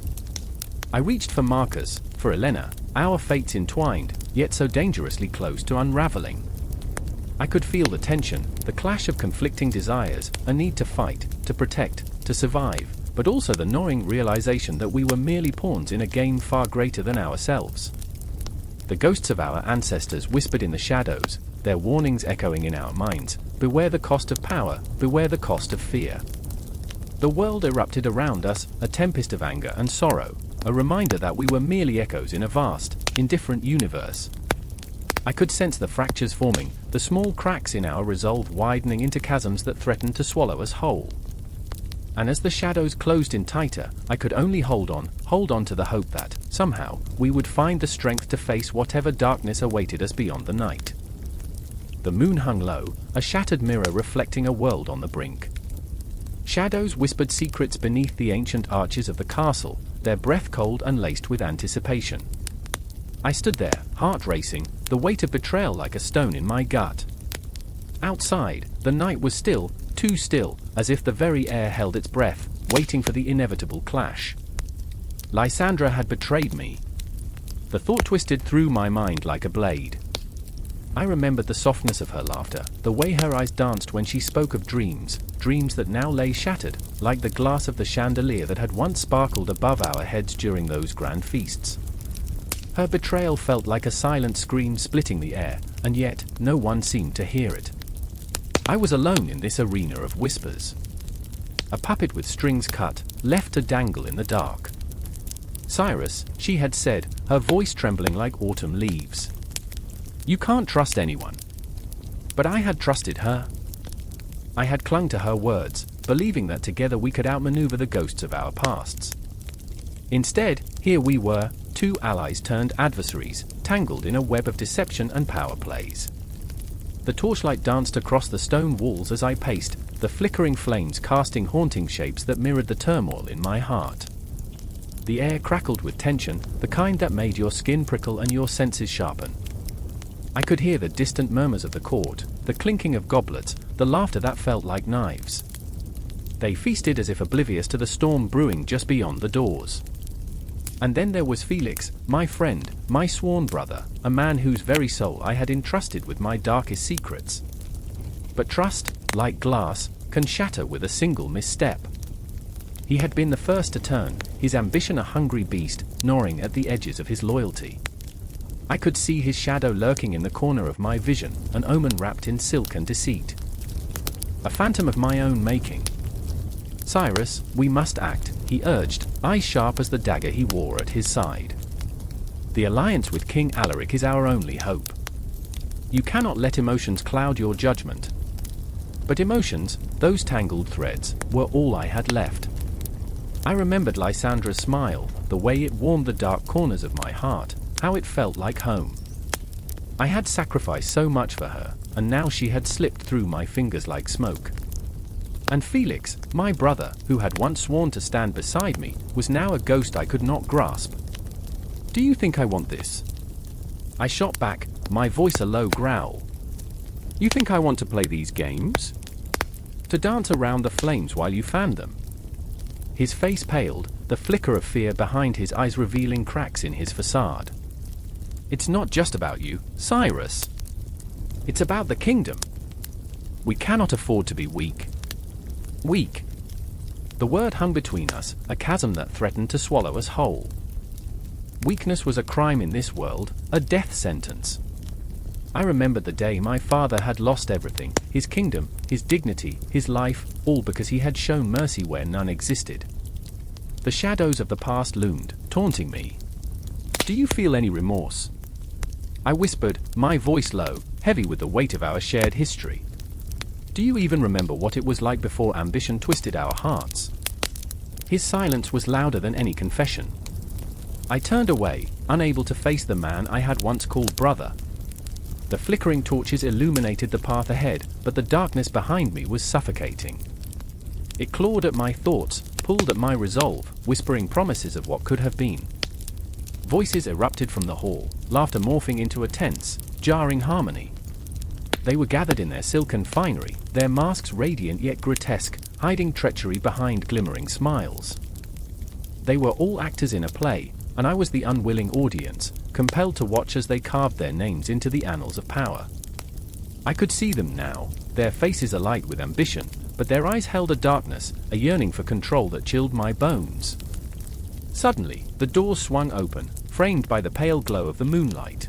I reached for Marcus, for Elena, our fates entwined, yet so dangerously close to unraveling. I could feel the tension, the clash of conflicting desires, a need to fight, to protect, to survive, but also the gnawing realization that we were merely pawns in a game far greater than ourselves. The ghosts of our ancestors whispered in the shadows, their warnings echoing in our minds, "Beware the cost of power, beware the cost of fear." The world erupted around us, a tempest of anger and sorrow, a reminder that we were merely echoes in a vast, indifferent universe. I could sense the fractures forming, the small cracks in our resolve widening into chasms that threatened to swallow us whole. And as the shadows closed in tighter, I could only hold on to the hope that, somehow, we would find the strength to face whatever darkness awaited us beyond the night. The moon hung low, a shattered mirror reflecting a world on the brink. Shadows whispered secrets beneath the ancient arches of the castle, their breath cold and laced with anticipation. I stood there, heart racing, the weight of betrayal like a stone in my gut. Outside, the night was still, too still, as if the very air held its breath, waiting for the inevitable clash. Lysandra had betrayed me. The thought twisted through my mind like a blade. I remembered the softness of her laughter, the way her eyes danced when she spoke of dreams, dreams that now lay shattered, like the glass of the chandelier that had once sparkled above our heads during those grand feasts. Her betrayal felt like a silent scream splitting the air, and yet, no one seemed to hear it. I was alone in this arena of whispers. A puppet with strings cut, left to dangle in the dark. "Cyrus," she had said, her voice trembling like autumn leaves. "You can't trust anyone." But I had trusted her. I had clung to her words, believing that together we could outmaneuver the ghosts of our pasts. Instead, here we were, two allies turned adversaries, tangled in a web of deception and power plays. The torchlight danced across the stone walls as I paced, the flickering flames casting haunting shapes that mirrored the turmoil in my heart. The air crackled with tension, the kind that made your skin prickle and your senses sharpen. I could hear the distant murmurs of the court, the clinking of goblets, the laughter that felt like knives. They feasted as if oblivious to the storm brewing just beyond the doors. And then there was Felix, my friend, my sworn brother, a man whose very soul I had entrusted with my darkest secrets. But trust, like glass, can shatter with a single misstep. He had been the first to turn, his ambition a hungry beast, gnawing at the edges of his loyalty. I could see his shadow lurking in the corner of my vision, an omen wrapped in silk and deceit. A phantom of my own making. "Cyrus, we must act," he urged, eyes sharp as the dagger he wore at his side. "The alliance with King Alaric is our only hope. You cannot let emotions cloud your judgment." But emotions, those tangled threads, were all I had left. I remembered Lysandra's smile, the way it warmed the dark corners of my heart, how it felt like home. I had sacrificed so much for her, and now she had slipped through my fingers like smoke. And Felix, my brother, who had once sworn to stand beside me, was now a ghost I could not grasp. "Do you think I want this?" I shot back, my voice a low growl. "You think I want to play these games? To dance around the flames while you fan them?" His face paled, the flicker of fear behind his eyes revealing cracks in his facade. "It's not just about you, Cyrus. It's about the kingdom. We cannot afford to be weak." Weak. The word hung between us, a chasm that threatened to swallow us whole. Weakness was a crime in this world, a death sentence. I remembered the day my father had lost everything, his kingdom, his dignity, his life, all because he had shown mercy where none existed. The shadows of the past loomed, taunting me. "Do you feel any remorse?" I whispered, my voice low, heavy with the weight of our shared history. "Do you even remember what it was like before ambition twisted our hearts?" His silence was louder than any confession. I turned away, unable to face the man I had once called brother. The flickering torches illuminated the path ahead, but the darkness behind me was suffocating. It clawed at my thoughts, pulled at my resolve, whispering promises of what could have been. Voices erupted from the hall, laughter morphing into a tense, jarring harmony. They were gathered in their silken finery, their masks radiant yet grotesque, hiding treachery behind glimmering smiles. They were all actors in a play, and I was the unwilling audience, compelled to watch as they carved their names into the annals of power. I could see them now, their faces alight with ambition, but their eyes held a darkness, a yearning for control that chilled my bones. Suddenly, the door swung open, framed by the pale glow of the moonlight.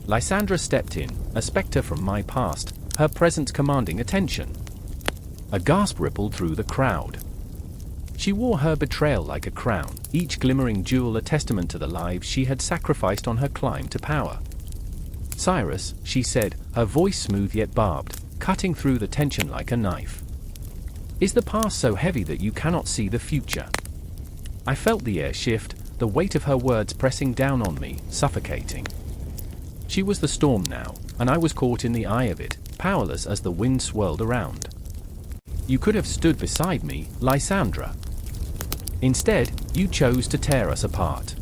Lysandra stepped in, a spectre from my past, her presence commanding attention. A gasp rippled through the crowd. She wore her betrayal like a crown, each glimmering jewel a testament to the lives she had sacrificed on her climb to power. "Cyrus," she said, her voice smooth yet barbed, cutting through the tension like a knife. "Is the past so heavy that you cannot see the future?" I felt the air shift, the weight of her words pressing down on me, suffocating. She was the storm now, and I was caught in the eye of it, powerless as the wind swirled around. "You could have stood beside me, Lysandra. Instead, you chose to tear us apart."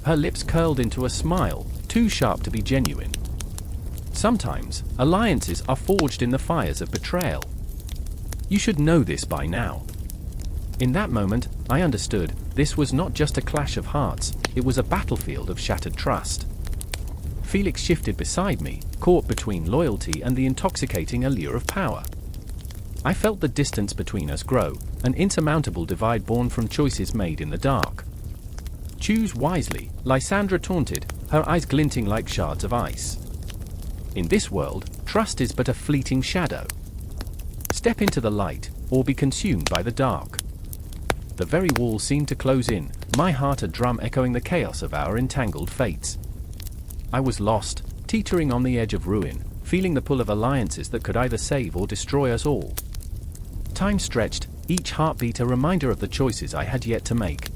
Her lips curled into a smile, too sharp to be genuine. "Sometimes, alliances are forged in the fires of betrayal. You should know this by now." In that moment, I understood, this was not just a clash of hearts, it was a battlefield of shattered trust. Felix shifted beside me, caught between loyalty and the intoxicating allure of power. I felt the distance between us grow, an insurmountable divide born from choices made in the dark. "Choose wisely," Lysandra taunted, her eyes glinting like shards of ice. "In this world, trust is but a fleeting shadow. Step into the light, or be consumed by the dark." The very wall seemed to close in, my heart a drum echoing the chaos of our entangled fates. I was lost, teetering on the edge of ruin, feeling the pull of alliances that could either save or destroy us all. Time stretched, each heartbeat a reminder of the choices I had yet to make.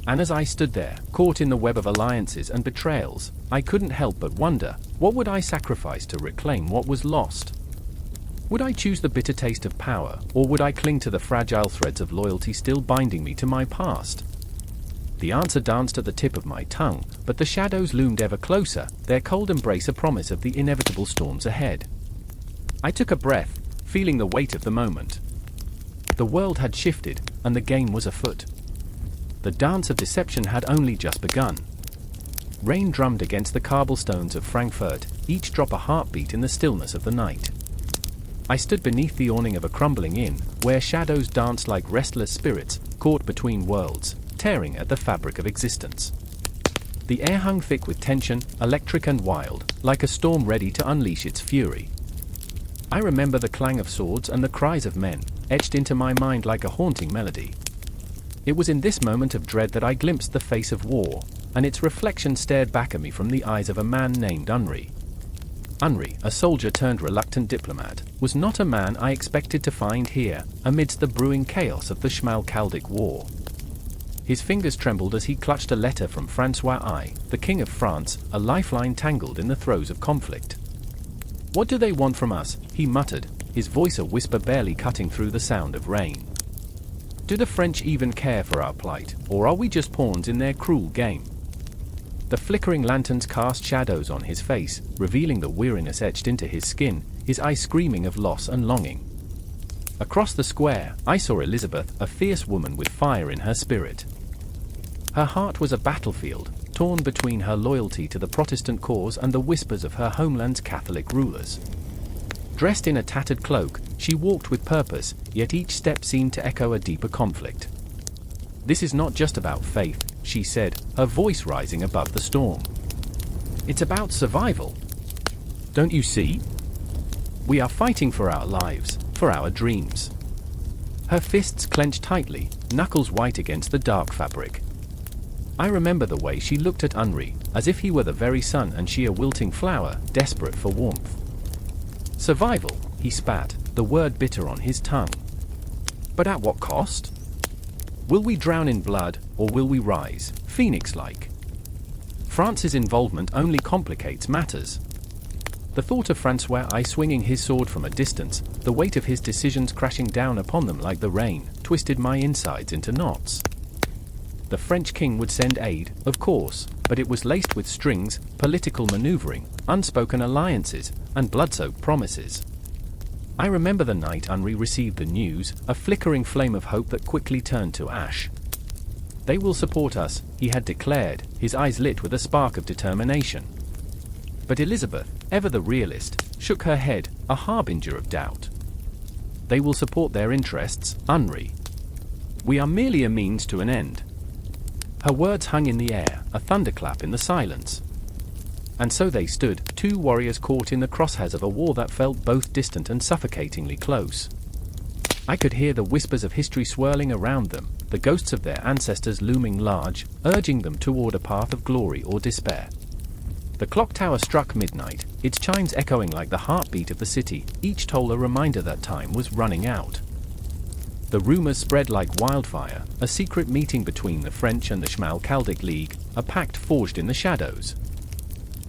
And as I stood there, caught in the web of alliances and betrayals, I couldn't help but wonder, what would I sacrifice to reclaim what was lost? Would I choose the bitter taste of power, or would I cling to the fragile threads of loyalty still binding me to my past? The answer danced at the tip of my tongue, but the shadows loomed ever closer, their cold embrace a promise of the inevitable storms ahead. I took a breath, feeling the weight of the moment. The world had shifted, and the game was afoot. The dance of deception had only just begun. Rain drummed against the cobblestones of Frankfurt, each drop a heartbeat in the stillness of the night. I stood beneath the awning of a crumbling inn, where shadows danced like restless spirits, caught between worlds, tearing at the fabric of existence. The air hung thick with tension, electric and wild, like a storm ready to unleash its fury. I remember the clang of swords and the cries of men, etched into my mind like a haunting melody. It was in this moment of dread that I glimpsed the face of war, and its reflection stared back at me from the eyes of a man named Henri. Henri, a soldier turned reluctant diplomat, was not a man I expected to find here, amidst the brewing chaos of the Schmalkaldic War. His fingers trembled as he clutched a letter from Francois I, the King of France, a lifeline tangled in the throes of conflict. "What do they want from us?" he muttered, his voice a whisper barely cutting through the sound of rain. "Do the French even care for our plight, or are we just pawns in their cruel game?" The flickering lanterns cast shadows on his face, revealing the weariness etched into his skin, his eyes screaming of loss and longing. Across the square, I saw Elizabeth, a fierce woman with fire in her spirit. Her heart was a battlefield, torn between her loyalty to the Protestant cause and the whispers of her homeland's Catholic rulers. Dressed in a tattered cloak, she walked with purpose, yet each step seemed to echo a deeper conflict. "This is not just about faith," she said, her voice rising above the storm. "It's about survival. Don't you see? We are fighting for our lives, for our dreams." Her fists clenched tightly, knuckles white against the dark fabric. I remember the way she looked at Henri, as if he were the very sun and she a wilting flower, desperate for warmth. "Survival," he spat, the word bitter on his tongue. "But at what cost? Will we drown in blood, or will we rise, phoenix-like?" France's involvement only complicates matters. The thought of Francois I swinging his sword from a distance, the weight of his decisions crashing down upon them like the rain, twisted my insides into knots. The French king would send aid, of course, but it was laced with strings, political maneuvering, unspoken alliances, and blood-soaked promises. I remember the night Henri received the news, a flickering flame of hope that quickly turned to ash. "They will support us," he had declared, his eyes lit with a spark of determination. But Elizabeth, ever the realist, shook her head, a harbinger of doubt. "They will support their interests, Henri. We are merely a means to an end." Her words hung in the air, a thunderclap in the silence. And so they stood, two warriors caught in the crosshairs of a war that felt both distant and suffocatingly close. I could hear the whispers of history swirling around them, the ghosts of their ancestors looming large, urging them toward a path of glory or despair. The clock tower struck midnight, its chimes echoing like the heartbeat of the city, each toll a reminder that time was running out. The rumors spread like wildfire, a secret meeting between the French and the Schmalkaldic League, a pact forged in the shadows.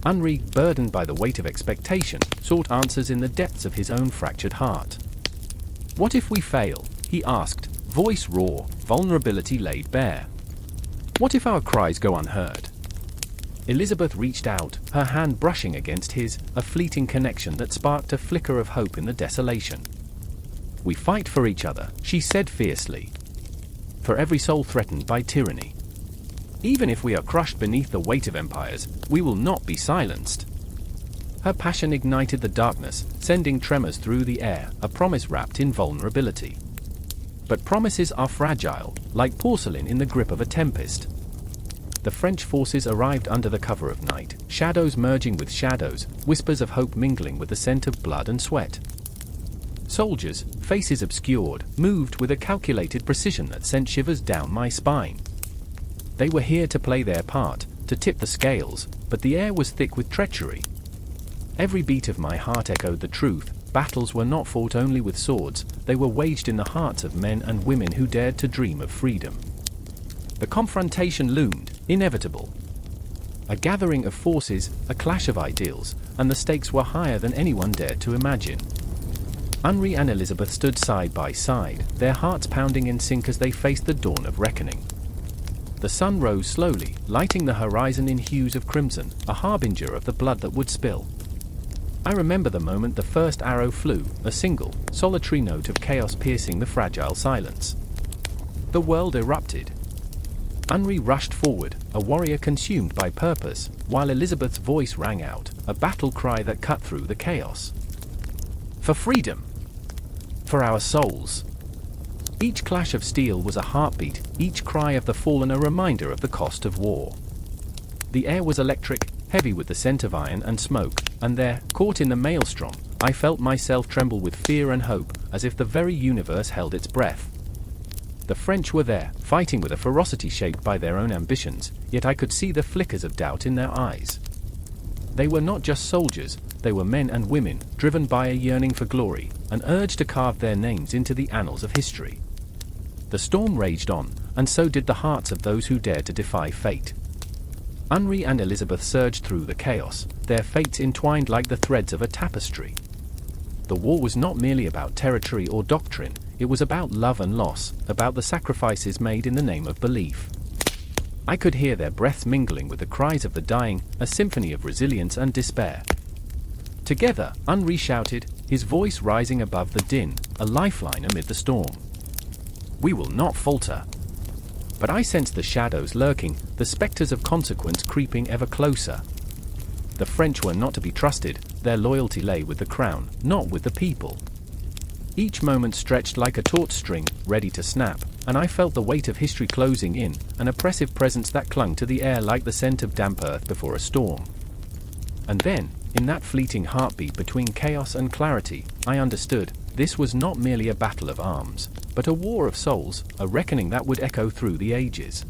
Henri, burdened by the weight of expectation, sought answers in the depths of his own fractured heart. "What if we fail?" he asked, voice raw, vulnerability laid bare. "What if our cries go unheard?" Elizabeth reached out, her hand brushing against his, a fleeting connection that sparked a flicker of hope in the desolation. "We fight for each other," she said fiercely. "For every soul threatened by tyranny. Even if we are crushed beneath the weight of empires, we will not be silenced." Her passion ignited the darkness, sending tremors through the air, a promise wrapped in vulnerability. But promises are fragile, like porcelain in the grip of a tempest. The French forces arrived under the cover of night, shadows merging with shadows, whispers of hope mingling with the scent of blood and sweat. Soldiers, faces obscured, moved with a calculated precision that sent shivers down my spine. They were here to play their part, to tip the scales, but the air was thick with treachery. Every beat of my heart echoed the truth. Battles were not fought only with swords, they were waged in the hearts of men and women who dared to dream of freedom. The confrontation loomed, inevitable. A gathering of forces, a clash of ideals, and the stakes were higher than anyone dared to imagine. Henri and Elizabeth stood side by side, their hearts pounding in sync as they faced the dawn of reckoning. The sun rose slowly, lighting the horizon in hues of crimson, a harbinger of the blood that would spill. I remember the moment the first arrow flew, a single, solitary note of chaos piercing the fragile silence. The world erupted. Henri rushed forward, a warrior consumed by purpose, while Elizabeth's voice rang out, a battle cry that cut through the chaos. For freedom! For our souls! Each clash of steel was a heartbeat, each cry of the fallen a reminder of the cost of war. The air was electric, heavy with the scent of iron and smoke, and there, caught in the maelstrom, I felt myself tremble with fear and hope, as if the very universe held its breath. The French were there, fighting with a ferocity shaped by their own ambitions, yet I could see the flickers of doubt in their eyes. They were not just soldiers, they were men and women, driven by a yearning for glory, an urge to carve their names into the annals of history. The storm raged on, and so did the hearts of those who dared to defy fate. Henri and Elizabeth surged through the chaos, their fates entwined like the threads of a tapestry. The war was not merely about territory or doctrine, it was about love and loss, about the sacrifices made in the name of belief. I could hear their breaths mingling with the cries of the dying, a symphony of resilience and despair. Together, Henri shouted, his voice rising above the din, a lifeline amid the storm. We will not falter. But I sensed the shadows lurking, the specters of consequence creeping ever closer. The French were not to be trusted, their loyalty lay with the crown, not with the people. Each moment stretched like a taut string, ready to snap, and I felt the weight of history closing in, an oppressive presence that clung to the air like the scent of damp earth before a storm. And then, in that fleeting heartbeat between chaos and clarity, I understood, this was not merely a battle of arms, but a war of souls, a reckoning that would echo through the ages.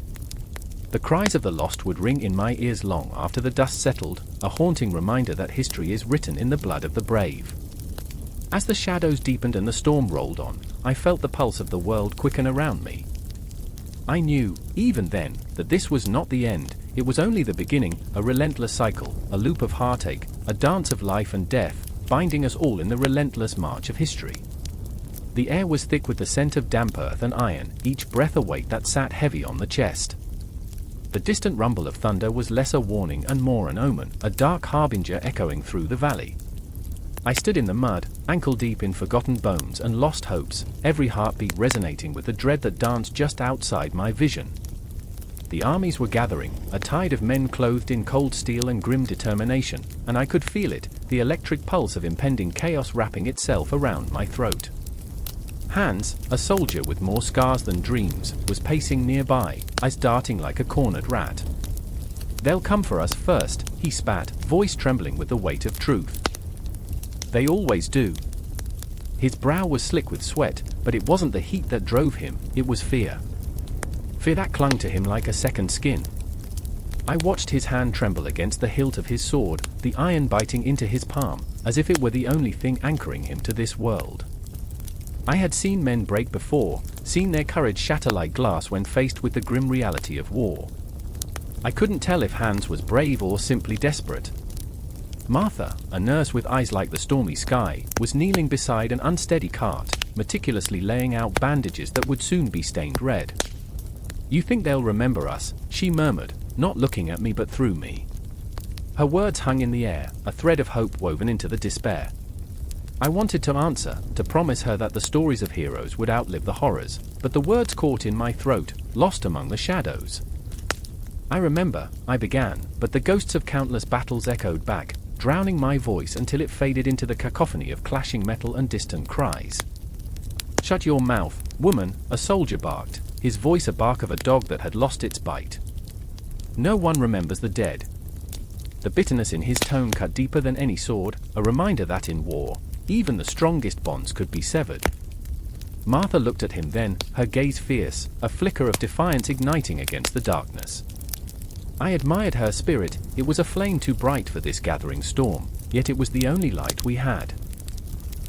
The cries of the lost would ring in my ears long after the dust settled, a haunting reminder that history is written in the blood of the brave. As the shadows deepened and the storm rolled on, I felt the pulse of the world quicken around me. I knew, even then, that this was not the end, it was only the beginning, a relentless cycle, a loop of heartache, a dance of life and death, binding us all in the relentless march of history. The air was thick with the scent of damp earth and iron, each breath a weight that sat heavy on the chest. The distant rumble of thunder was less a warning and more an omen, a dark harbinger echoing through the valley. I stood in the mud, ankle-deep in forgotten bones and lost hopes, every heartbeat resonating with the dread that danced just outside my vision. The armies were gathering, a tide of men clothed in cold steel and grim determination, and I could feel it, the electric pulse of impending chaos wrapping itself around my throat. Hans, a soldier with more scars than dreams, was pacing nearby, eyes darting like a cornered rat. "They'll come for us first," he spat, voice trembling with the weight of truth. "They always do." His brow was slick with sweat, but it wasn't the heat that drove him, it was fear. Fear that clung to him like a second skin. I watched his hand tremble against the hilt of his sword, the iron biting into his palm, as if it were the only thing anchoring him to this world. I had seen men break before, seen their courage shatter like glass when faced with the grim reality of war. I couldn't tell if Hans was brave or simply desperate. Martha, a nurse with eyes like the stormy sky, was kneeling beside an unsteady cart, meticulously laying out bandages that would soon be stained red. "You think they'll remember us," she murmured, not looking at me but through me. Her words hung in the air, a thread of hope woven into the despair. I wanted to answer, to promise her that the stories of heroes would outlive the horrors, but the words caught in my throat, lost among the shadows. "I remember," I began, but the ghosts of countless battles echoed back, drowning my voice until it faded into the cacophony of clashing metal and distant cries. "Shut your mouth, woman," a soldier barked, his voice a bark of a dog that had lost its bite. "No one remembers the dead." The bitterness in his tone cut deeper than any sword, a reminder that in war, even the strongest bonds could be severed. Martha looked at him then, her gaze fierce, a flicker of defiance igniting against the darkness. I admired her spirit, it was a flame too bright for this gathering storm, yet it was the only light we had.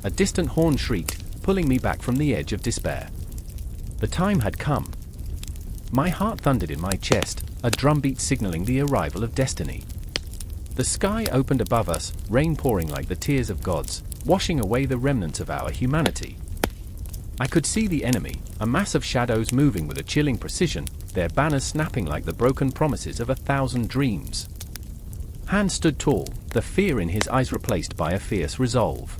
A distant horn shrieked, pulling me back from the edge of despair. The time had come. My heart thundered in my chest, a drumbeat signaling the arrival of destiny. The sky opened above us, rain pouring like the tears of gods, washing away the remnants of our humanity. I could see the enemy, a mass of shadows moving with a chilling precision, their banners snapping like the broken promises of 1,000 dreams. Hans stood tall, the fear in his eyes replaced by a fierce resolve.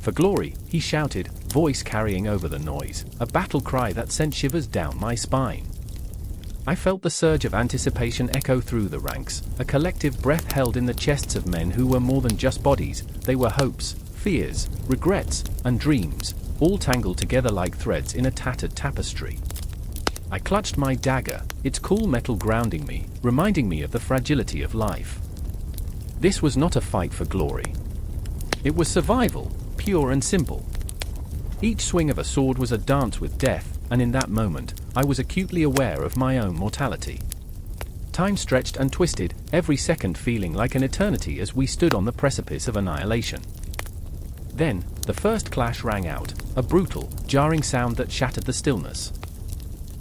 For glory, he shouted, voice carrying over the noise, a battle cry that sent shivers down my spine. I felt the surge of anticipation echo through the ranks, a collective breath held in the chests of men who were more than just bodies. They were hopes, fears, regrets, and dreams, all tangled together like threads in a tattered tapestry. I clutched my dagger, its cool metal grounding me, reminding me of the fragility of life. This was not a fight for glory. It was survival, pure and simple. Each swing of a sword was a dance with death, and in that moment, I was acutely aware of my own mortality. Time stretched and twisted, every second feeling like an eternity as we stood on the precipice of annihilation. Then, the first clash rang out, a brutal, jarring sound that shattered the stillness.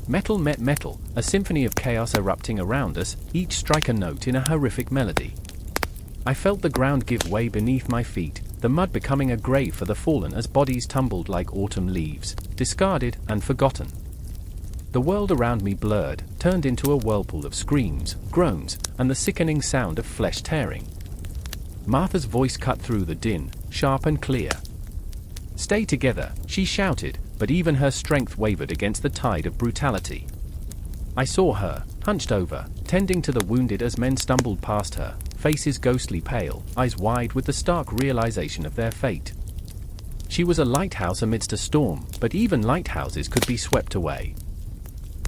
Metal met metal, a symphony of chaos erupting around us, each strike a note in a horrific melody. I felt the ground give way beneath my feet, the mud becoming a grave for the fallen as bodies tumbled like autumn leaves, discarded and forgotten. The world around me blurred, turned into a whirlpool of screams, groans, and the sickening sound of flesh tearing. Martha's voice cut through the din, sharp and clear. "Stay together," she shouted, but even her strength wavered against the tide of brutality. I saw her, hunched over, tending to the wounded as men stumbled past her, faces ghostly pale, eyes wide with the stark realization of their fate. She was a lighthouse amidst a storm, but even lighthouses could be swept away.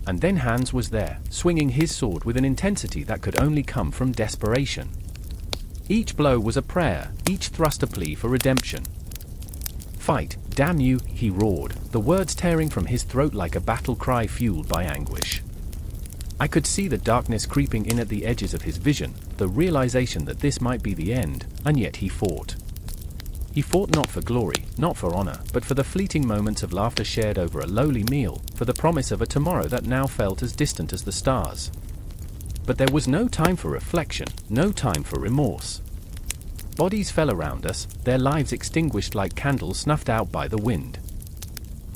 And then Hans was there, swinging his sword with an intensity that could only come from desperation. Each blow was a prayer, each thrust a plea for redemption. "Fight, damn you," he roared, the words tearing from his throat like a battle cry fueled by anguish. I could see the darkness creeping in at the edges of his vision, the realization that this might be the end, and yet he fought. He fought not for glory, not for honor, but for the fleeting moments of laughter shared over a lowly meal, for the promise of a tomorrow that now felt as distant as the stars. But there was no time for reflection, no time for remorse. Bodies fell around us, their lives extinguished like candles snuffed out by the wind.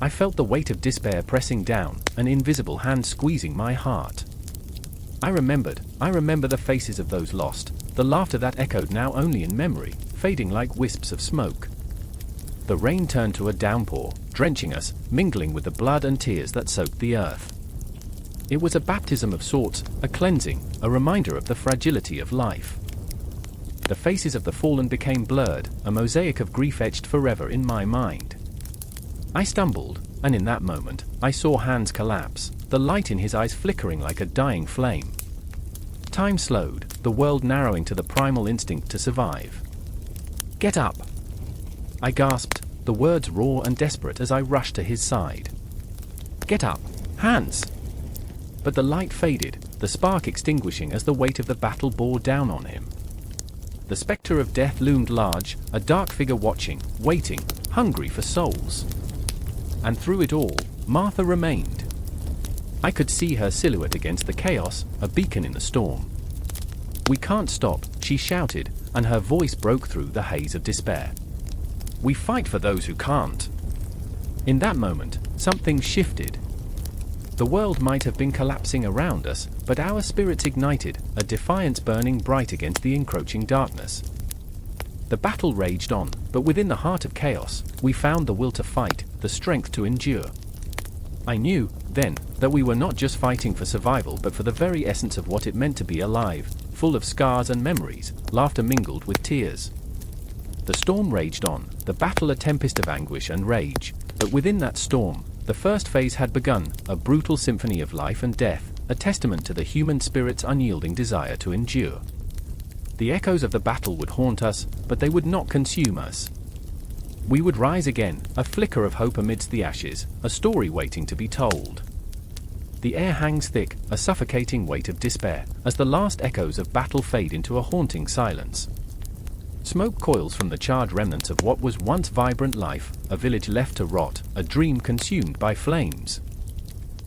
I felt the weight of despair pressing down, an invisible hand squeezing my heart. I remember the faces of those lost, the laughter that echoed now only in memory, fading like wisps of smoke. The rain turned to a downpour, drenching us, mingling with the blood and tears that soaked the earth. It was a baptism of sorts, a cleansing, a reminder of the fragility of life. The faces of the fallen became blurred, a mosaic of grief etched forever in my mind. I stumbled, and in that moment, I saw Hans collapse, the light in his eyes flickering like a dying flame. Time slowed, the world narrowing to the primal instinct to survive. "Get up!" I gasped, the words raw and desperate as I rushed to his side. "Get up, Hans!" But the light faded, the spark extinguishing as the weight of the battle bore down on him. The spectre of death loomed large, a dark figure watching, waiting, hungry for souls. And through it all, Martha remained. I could see her silhouette against the chaos, a beacon in the storm. "We can't stop," she shouted, and her voice broke through the haze of despair. "We fight for those who can't." In that moment, something shifted. The world might have been collapsing around us, but our spirits ignited, a defiance burning bright against the encroaching darkness. The battle raged on, but within the heart of chaos, we found the will to fight, the strength to endure. I knew, then, that we were not just fighting for survival but for the very essence of what it meant to be alive, full of scars and memories, laughter mingled with tears. The storm raged on, the battle a tempest of anguish and rage, but within that storm, the first phase had begun, a brutal symphony of life and death, a testament to the human spirit's unyielding desire to endure. The echoes of the battle would haunt us, but they would not consume us. We would rise again, a flicker of hope amidst the ashes, a story waiting to be told. The air hangs thick, a suffocating weight of despair, as the last echoes of battle fade into a haunting silence. Smoke coils from the charred remnants of what was once vibrant life, a village left to rot, a dream consumed by flames.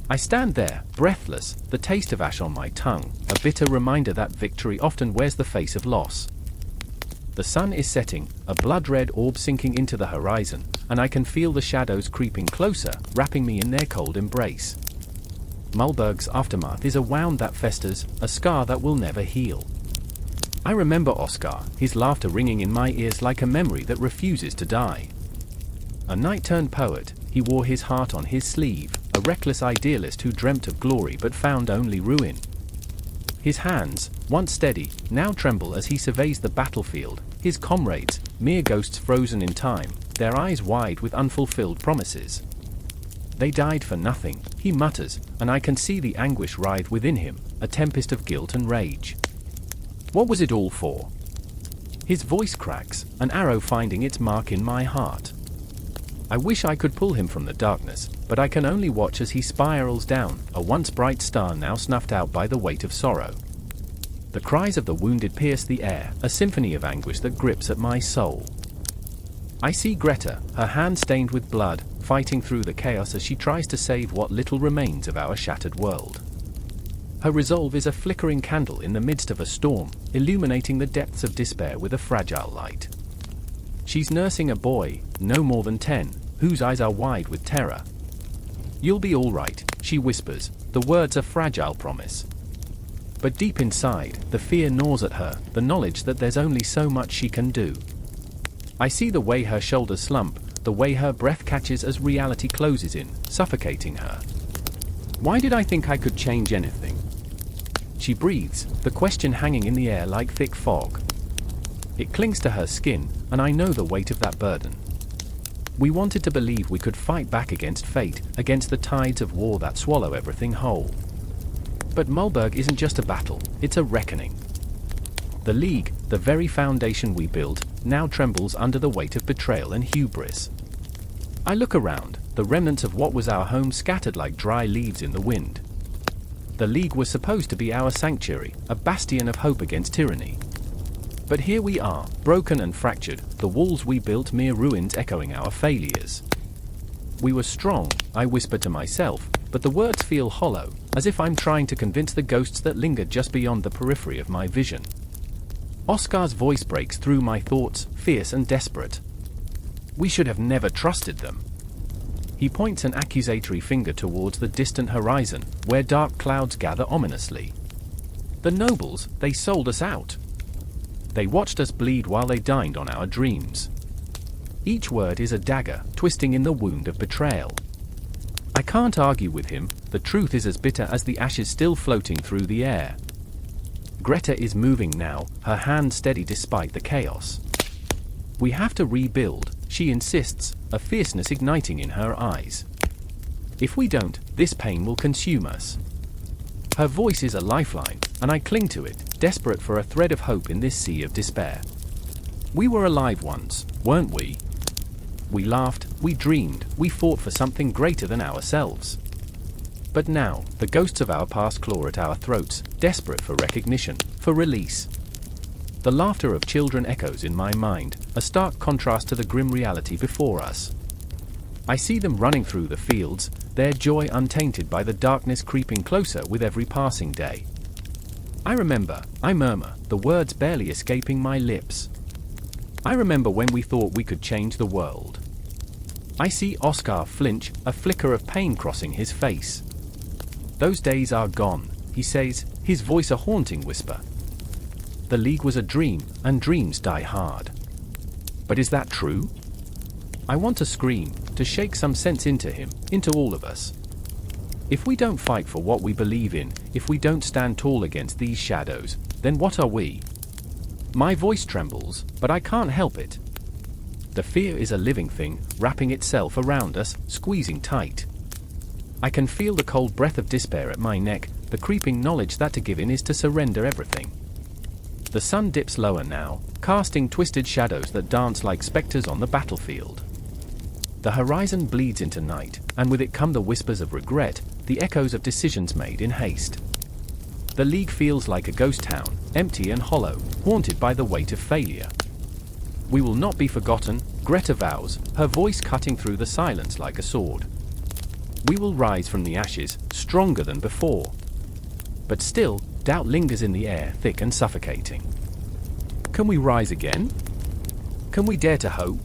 I stand there, breathless, the taste of ash on my tongue, a bitter reminder that victory often wears the face of loss. The sun is setting, a blood-red orb sinking into the horizon, and I can feel the shadows creeping closer, wrapping me in their cold embrace. Muhlberg's aftermath is a wound that festers, a scar that will never heal. I remember Oskar, his laughter ringing in my ears like a memory that refuses to die. A night-turned poet, he wore his heart on his sleeve, a reckless idealist who dreamt of glory but found only ruin. His hands, once steady, now tremble as he surveys the battlefield, his comrades, mere ghosts frozen in time, their eyes wide with unfulfilled promises. They died for nothing, he mutters, and I can see the anguish writhe within him, a tempest of guilt and rage. What was it all for? His voice cracks, an arrow finding its mark in my heart. I wish I could pull him from the darkness, but I can only watch as he spirals down, a once bright star now snuffed out by the weight of sorrow. The cries of the wounded pierce the air, a symphony of anguish that grips at my soul. I see Greta, her hand stained with blood, fighting through the chaos as she tries to save what little remains of our shattered world. Her resolve is a flickering candle in the midst of a storm, illuminating the depths of despair with a fragile light. She's nursing a boy, no more than 10, whose eyes are wide with terror. "You'll be all right," she whispers, the words a fragile promise. But deep inside, the fear gnaws at her, the knowledge that there's only so much she can do. I see the way her shoulders slump, the way her breath catches as reality closes in, suffocating her. Why did I think I could change anything? She breathes, the question hanging in the air like thick fog. It clings to her skin, and I know the weight of that burden. We wanted to believe we could fight back against fate, against the tides of war that swallow everything whole. But Muhlberg isn't just a battle, it's a reckoning. The League, the very foundation we built, now trembles under the weight of betrayal and hubris. I look around, the remnants of what was our home scattered like dry leaves in the wind. The League was supposed to be our sanctuary, a bastion of hope against tyranny. But here we are, broken and fractured, the walls we built mere ruins echoing our failures. We were strong, I whisper to myself, but the words feel hollow, as if I'm trying to convince the ghosts that linger just beyond the periphery of my vision. Oskar's voice breaks through my thoughts, fierce and desperate. "We should have never trusted them." He points an accusatory finger towards the distant horizon, where dark clouds gather ominously. "The nobles, they sold us out. They watched us bleed while they dined on our dreams." Each word is a dagger, twisting in the wound of betrayal. I can't argue with him, the truth is as bitter as the ashes still floating through the air. Greta is moving now, her hand steady despite the chaos. "We have to rebuild," she insists, a fierceness igniting in her eyes. "If we don't, this pain will consume us." Her voice is a lifeline, and I cling to it, desperate for a thread of hope in this sea of despair. We were alive once, weren't we? We laughed, we dreamed, we fought for something greater than ourselves. But now, the ghosts of our past claw at our throats, desperate for recognition, for release. The laughter of children echoes in my mind, a stark contrast to the grim reality before us. I see them running through the fields, their joy untainted by the darkness creeping closer with every passing day. I murmur, the words barely escaping my lips. I remember when we thought we could change the world. I see Oskar flinch, a flicker of pain crossing his face. "Those days are gone," he says, his voice a haunting whisper. "The League was a dream, and dreams die hard." But is that true? I want to scream, to shake some sense into him, into all of us. If we don't fight for what we believe in, if we don't stand tall against these shadows, then what are we? My voice trembles, but I can't help it. The fear is a living thing, wrapping itself around us, squeezing tight. I can feel the cold breath of despair at my neck, the creeping knowledge that to give in is to surrender everything. The sun dips lower now, casting twisted shadows that dance like specters on the battlefield. The horizon bleeds into night, and with it come the whispers of regret, the echoes of decisions made in haste. The League feels like a ghost town, empty and hollow, haunted by the weight of failure. "We will not be forgotten," Greta vows, her voice cutting through the silence like a sword. We will rise from the ashes, stronger than before. But still, doubt lingers in the air, thick and suffocating. Can we rise again? Can we dare to hope?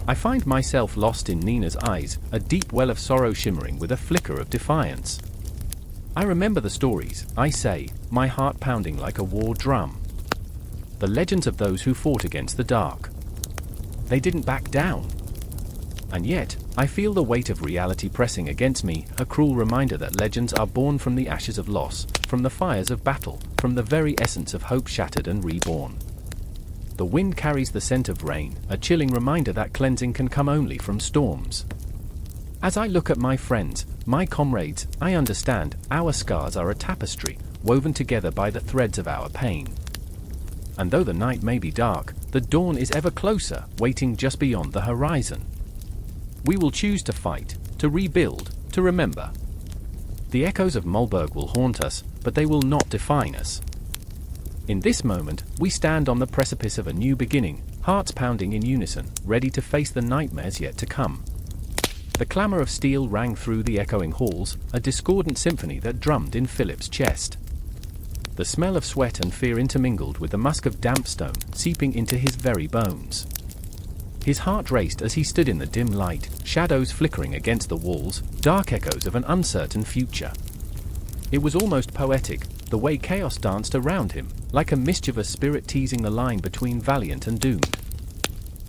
I find myself lost in Nina's eyes, a deep well of sorrow shimmering with a flicker of defiance. I remember the stories, I say, my heart pounding like a war drum. The legends of those who fought against the dark. They didn't back down. And yet, I feel the weight of reality pressing against me, a cruel reminder that legends are born from the ashes of loss, from the fires of battle, from the very essence of hope shattered and reborn. The wind carries the scent of rain, a chilling reminder that cleansing can come only from storms. As I look at my friends, my comrades, I understand, our scars are a tapestry, woven together by the threads of our pain. And though the night may be dark, the dawn is ever closer, waiting just beyond the horizon. We will choose to fight, to rebuild, to remember. The echoes of Muhlberg will haunt us, but they will not define us. In this moment, we stand on the precipice of a new beginning, hearts pounding in unison, ready to face the nightmares yet to come. The clamor of steel rang through the echoing halls, a discordant symphony that drummed in Philip's chest. The smell of sweat and fear intermingled with the musk of damp stone, seeping into his very bones. His heart raced as he stood in the dim light, shadows flickering against the walls, dark echoes of an uncertain future. It was almost poetic, the way chaos danced around him, like a mischievous spirit teasing the line between valiant and doomed.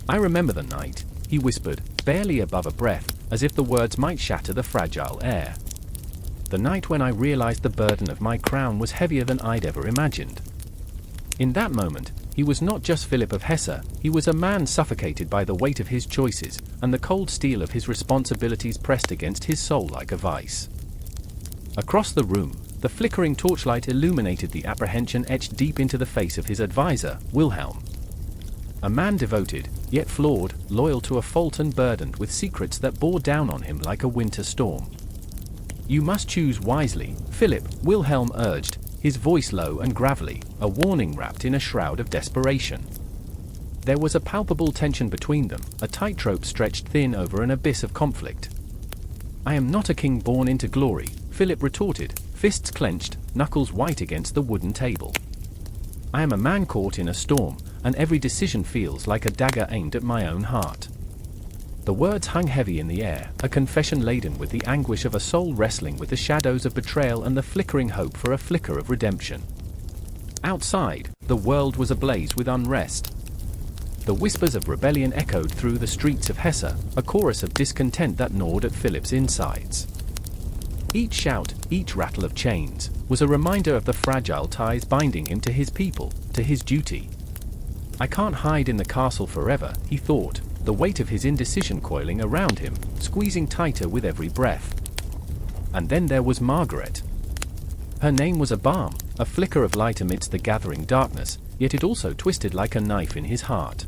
"I remember the night," he whispered, barely above a breath, as if the words might shatter the fragile air. "The night when I realized the burden of my crown was heavier than I'd ever imagined." In that moment, he was not just Philip of Hesse, he was a man suffocated by the weight of his choices, and the cold steel of his responsibilities pressed against his soul like a vice. Across the room, the flickering torchlight illuminated the apprehension etched deep into the face of his advisor, Wilhelm. A man devoted, yet flawed, loyal to a fault and burdened with secrets that bore down on him like a winter storm. "You must choose wisely, Philip," Wilhelm urged, his voice low and gravelly, a warning wrapped in a shroud of desperation. There was a palpable tension between them, a tightrope stretched thin over an abyss of conflict. "I am not a king born into glory," Philip retorted, fists clenched, knuckles white against the wooden table. "I am a man caught in a storm, and every decision feels like a dagger aimed at my own heart." The words hung heavy in the air, a confession laden with the anguish of a soul wrestling with the shadows of betrayal and the flickering hope for a flicker of redemption. Outside, the world was ablaze with unrest. The whispers of rebellion echoed through the streets of Hesse, a chorus of discontent that gnawed at Philip's insides. Each shout, each rattle of chains, was a reminder of the fragile ties binding him to his people, to his duty. "I can't hide in the castle forever," he thought, the weight of his indecision coiling around him, squeezing tighter with every breath. And then there was Margaret. Her name was a balm, a flicker of light amidst the gathering darkness, yet it also twisted like a knife in his heart.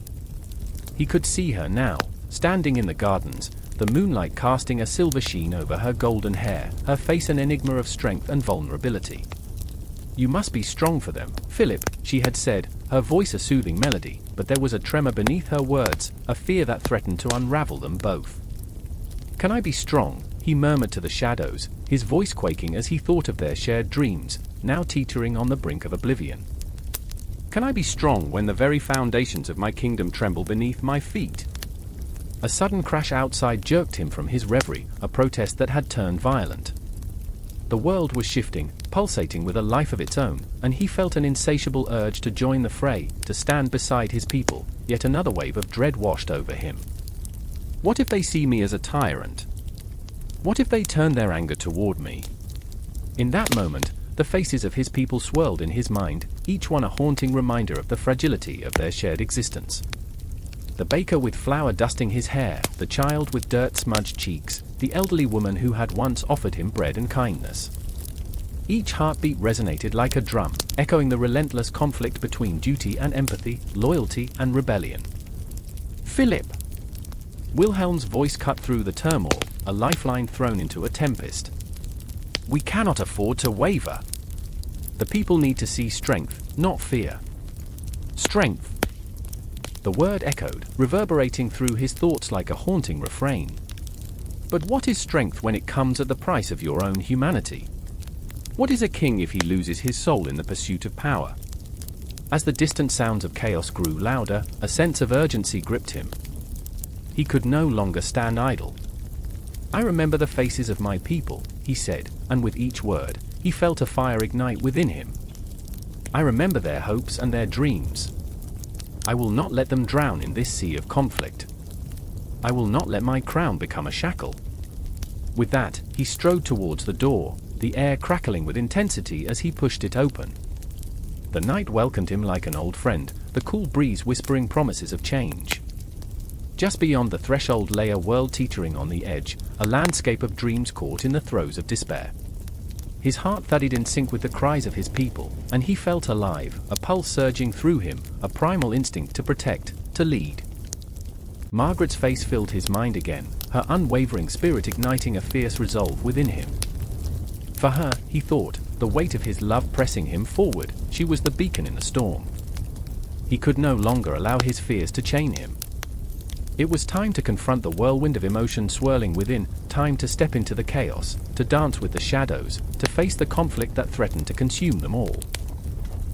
He could see her now, standing in the gardens, the moonlight casting a silver sheen over her golden hair, her face an enigma of strength and vulnerability. "You must be strong for them, Philip," she had said, her voice a soothing melody, but there was a tremor beneath her words, a fear that threatened to unravel them both. "Can I be strong?" he murmured to the shadows, his voice quaking as he thought of their shared dreams, now teetering on the brink of oblivion. "Can I be strong when the very foundations of my kingdom tremble beneath my feet?" A sudden crash outside jerked him from his reverie, a protest that had turned violent. The world was shifting, pulsating with a life of its own, and he felt an insatiable urge to join the fray, to stand beside his people. Yet another wave of dread washed over him. What if they see me as a tyrant? What if they turn their anger toward me? In that moment, the faces of his people swirled in his mind, each one a haunting reminder of the fragility of their shared existence. The baker with flour dusting his hair, the child with dirt-smudged cheeks, the elderly woman who had once offered him bread and kindness. Each heartbeat resonated like a drum, echoing the relentless conflict between duty and empathy, loyalty and rebellion. "Philip!" Wilhelm's voice cut through the turmoil, a lifeline thrown into a tempest. "We cannot afford to waver. The people need to see strength, not fear. Strength." The word echoed, reverberating through his thoughts like a haunting refrain. But what is strength when it comes at the price of your own humanity? What is a king if he loses his soul in the pursuit of power? As the distant sounds of chaos grew louder, a sense of urgency gripped him. He could no longer stand idle. "I remember the faces of my people," he said, and with each word, he felt a fire ignite within him. "I remember their hopes and their dreams. I will not let them drown in this sea of conflict. I will not let my crown become a shackle." With that, he strode towards the door, the air crackling with intensity as he pushed it open. The night welcomed him like an old friend, the cool breeze whispering promises of change. Just beyond the threshold lay a world teetering on the edge, a landscape of dreams caught in the throes of despair. His heart thudded in sync with the cries of his people, and he felt alive, a pulse surging through him, a primal instinct to protect, to lead. Margaret's face filled his mind again, her unwavering spirit igniting a fierce resolve within him. For her, he thought, the weight of his love pressing him forward, she was the beacon in the storm. He could no longer allow his fears to chain him. It was time to confront the whirlwind of emotion swirling within, time to step into the chaos, to dance with the shadows, to face the conflict that threatened to consume them all.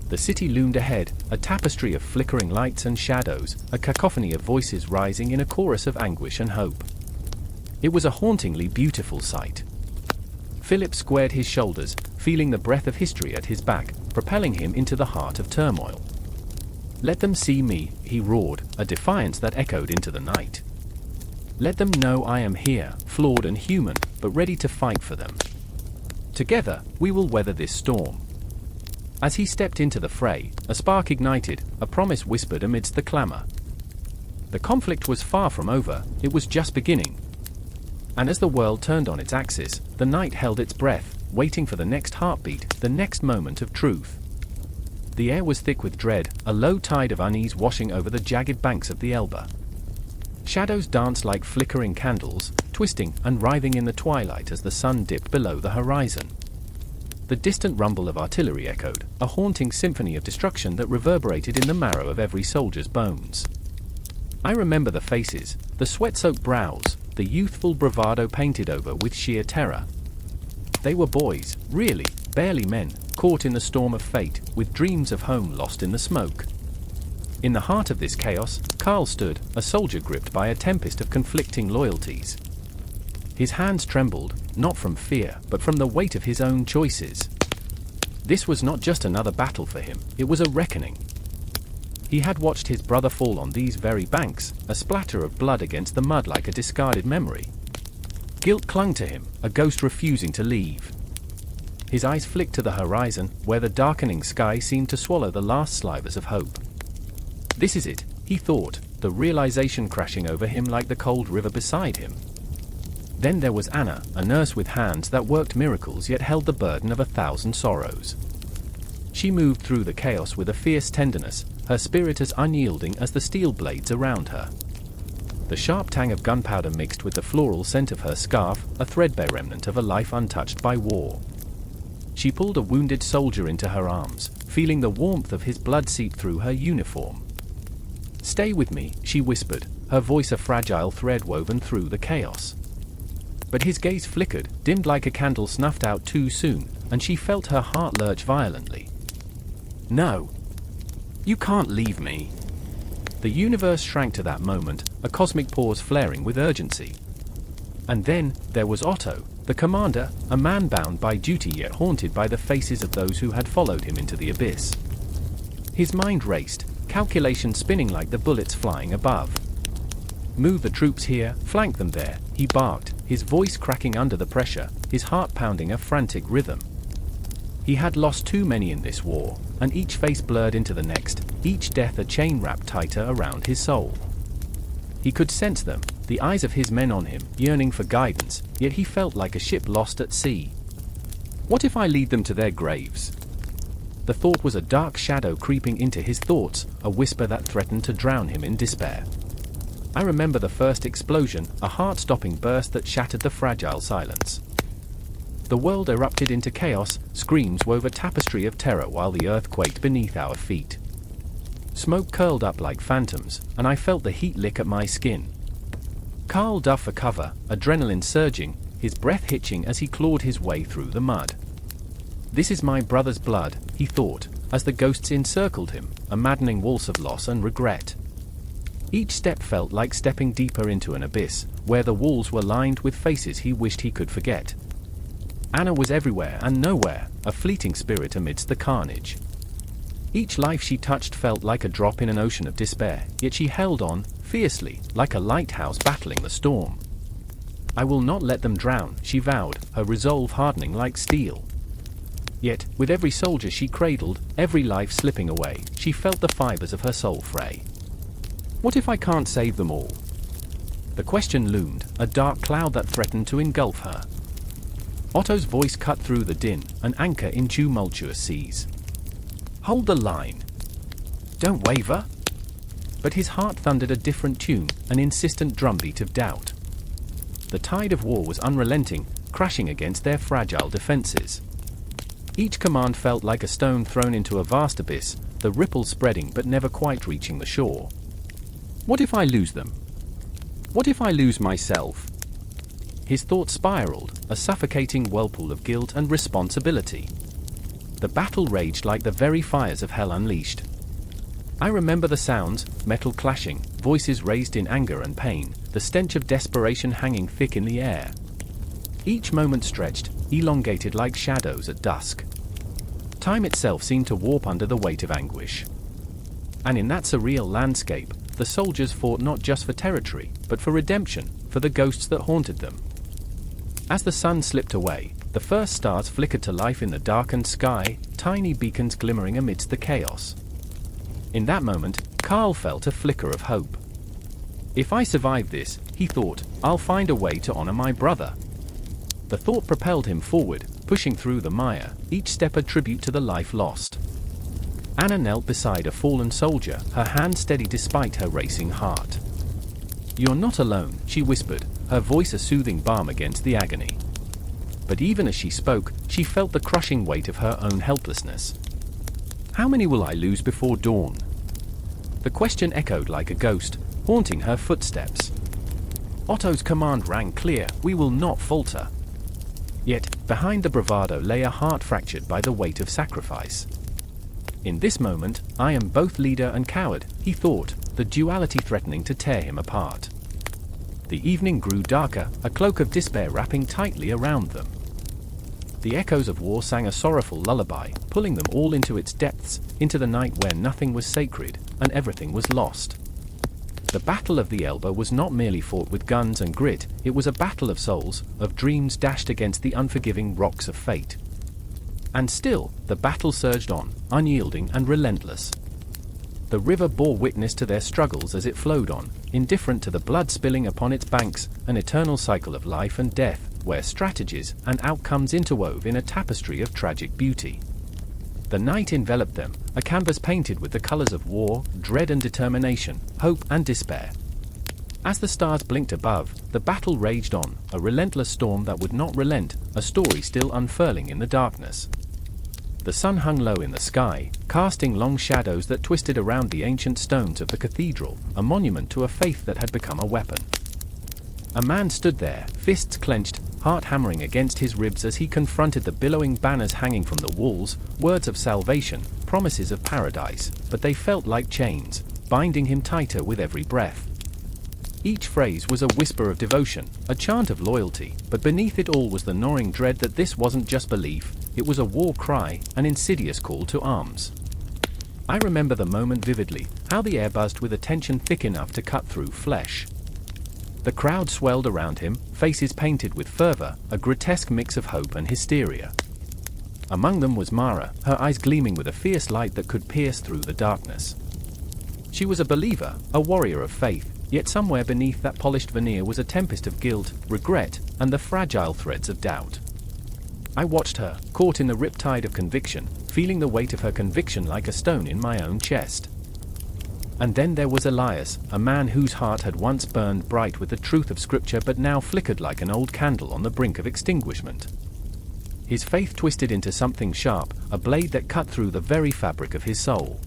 The city loomed ahead, a tapestry of flickering lights and shadows, a cacophony of voices rising in a chorus of anguish and hope. It was a hauntingly beautiful sight. Philip squared his shoulders, feeling the breath of history at his back, propelling him into the heart of turmoil. "Let them see me," he roared, a defiance that echoed into the night. "Let them know I am here, flawed and human, but ready to fight for them. Together, we will weather this storm." As he stepped into the fray, a spark ignited, a promise whispered amidst the clamor. The conflict was far from over, it was just beginning. And as the world turned on its axis, the night held its breath, waiting for the next heartbeat, the next moment of truth. The air was thick with dread, a low tide of unease washing over the jagged banks of the Elbe. Shadows danced like flickering candles, twisting and writhing in the twilight as the sun dipped below the horizon. The distant rumble of artillery echoed, a haunting symphony of destruction that reverberated in the marrow of every soldier's bones. I remember the faces, the sweat-soaked brows, the youthful bravado painted over with sheer terror. They were boys, really, barely men, caught in the storm of fate, with dreams of home lost in the smoke. In the heart of this chaos, Karl stood, a soldier gripped by a tempest of conflicting loyalties. His hands trembled, not from fear, but from the weight of his own choices. This was not just another battle for him, it was a reckoning. He had watched his brother fall on these very banks, a splatter of blood against the mud like a discarded memory. Guilt clung to him, a ghost refusing to leave. His eyes flicked to the horizon, where the darkening sky seemed to swallow the last slivers of hope. This is it, he thought, the realization crashing over him like the cold river beside him. Then there was Anna, a nurse with hands that worked miracles yet held the burden of 1,000 sorrows. She moved through the chaos with a fierce tenderness, her spirit as unyielding as the steel blades around her. The sharp tang of gunpowder mixed with the floral scent of her scarf, a threadbare remnant of a life untouched by war. She pulled a wounded soldier into her arms, feeling the warmth of his blood seep through her uniform. "Stay with me," she whispered, her voice a fragile thread woven through the chaos. But his gaze flickered, dimmed like a candle snuffed out too soon, and she felt her heart lurch violently. "No. You can't leave me." The universe shrank to that moment, a cosmic pause flaring with urgency. And then, there was Otto, the commander, a man bound by duty yet haunted by the faces of those who had followed him into the abyss. His mind raced, calculations spinning like the bullets flying above. "Move the troops here, flank them there," he barked, his voice cracking under the pressure, his heart pounding a frantic rhythm. He had lost too many in this war, and each face blurred into the next, each death a chain wrapped tighter around his soul. He could sense them, the eyes of his men on him, yearning for guidance, yet he felt like a ship lost at sea. What if I lead them to their graves? The thought was a dark shadow creeping into his thoughts, a whisper that threatened to drown him in despair. I remember the first explosion, a heart-stopping burst that shattered the fragile silence. The world erupted into chaos, screams wove a tapestry of terror while the earth quaked beneath our feet. Smoke curled up like phantoms, and I felt the heat lick at my skin. Karl dove for cover, adrenaline surging, his breath hitching as he clawed his way through the mud. This is my brother's blood, he thought, as the ghosts encircled him, a maddening waltz of loss and regret. Each step felt like stepping deeper into an abyss, where the walls were lined with faces he wished he could forget. Anna was everywhere and nowhere, a fleeting spirit amidst the carnage. Each life she touched felt like a drop in an ocean of despair, yet she held on, fiercely, like a lighthouse battling the storm. I will not let them drown, she vowed, her resolve hardening like steel. Yet, with every soldier she cradled, every life slipping away, she felt the fibers of her soul fray. What if I can't save them all? The question loomed, a dark cloud that threatened to engulf her. Otto's voice cut through the din, an anchor in tumultuous seas. Hold the line. Don't waver. But his heart thundered a different tune, an insistent drumbeat of doubt. The tide of war was unrelenting, crashing against their fragile defenses. Each command felt like a stone thrown into a vast abyss, the ripples spreading but never quite reaching the shore. What if I lose them? What if I lose myself? His thoughts spiraled, a suffocating whirlpool of guilt and responsibility. The battle raged like the very fires of hell unleashed. I remember the sounds, metal clashing, voices raised in anger and pain, the stench of desperation hanging thick in the air. Each moment stretched, elongated like shadows at dusk. Time itself seemed to warp under the weight of anguish. And in that surreal landscape, the soldiers fought not just for territory, but for redemption, for the ghosts that haunted them. As the sun slipped away, the first stars flickered to life in the darkened sky, tiny beacons glimmering amidst the chaos. In that moment, Karl felt a flicker of hope. If I survive this, he thought, I'll find a way to honor my brother. The thought propelled him forward, pushing through the mire, each step a tribute to the life lost. Anna knelt beside a fallen soldier, her hand steady despite her racing heart. You're not alone, she whispered, her voice a soothing balm against the agony. But even as she spoke, she felt the crushing weight of her own helplessness. How many will I lose before dawn? The question echoed like a ghost, haunting her footsteps. Otto's command rang clear, we will not falter. Yet, behind the bravado lay a heart fractured by the weight of sacrifice. In this moment, I am both leader and coward, he thought, the duality threatening to tear him apart. The evening grew darker, a cloak of despair wrapping tightly around them. The echoes of war sang a sorrowful lullaby, pulling them all into its depths, into the night where nothing was sacred, and everything was lost. The Battle of the Elbe was not merely fought with guns and grit, it was a battle of souls, of dreams dashed against the unforgiving rocks of fate. And still, the battle surged on, unyielding and relentless. The river bore witness to their struggles as it flowed on, indifferent to the blood spilling upon its banks, an eternal cycle of life and death, where strategies and outcomes interwove in a tapestry of tragic beauty. The night enveloped them, a canvas painted with the colors of war, dread and determination, hope and despair. As the stars blinked above, the battle raged on, a relentless storm that would not relent, a story still unfurling in the darkness. The sun hung low in the sky, casting long shadows that twisted around the ancient stones of the cathedral, a monument to a faith that had become a weapon. A man stood there, fists clenched, heart hammering against his ribs as he confronted the billowing banners hanging from the walls, words of salvation, promises of paradise, but they felt like chains, binding him tighter with every breath. Each phrase was a whisper of devotion, a chant of loyalty, but beneath it all was the gnawing dread that this wasn't just belief, it was a war cry, an insidious call to arms. I remember the moment vividly, how the air buzzed with a tension thick enough to cut through flesh. The crowd swelled around him, faces painted with fervor, a grotesque mix of hope and hysteria. Among them was Mara, her eyes gleaming with a fierce light that could pierce through the darkness. She was a believer, a warrior of faith, yet somewhere beneath that polished veneer was a tempest of guilt, regret, and the fragile threads of doubt. I watched her, caught in the riptide of conviction, feeling the weight of her conviction like a stone in my own chest. And then there was Elias, a man whose heart had once burned bright with the truth of Scripture but now flickered like an old candle on the brink of extinguishment. His faith twisted into something sharp, a blade that cut through the very fabric of his soul.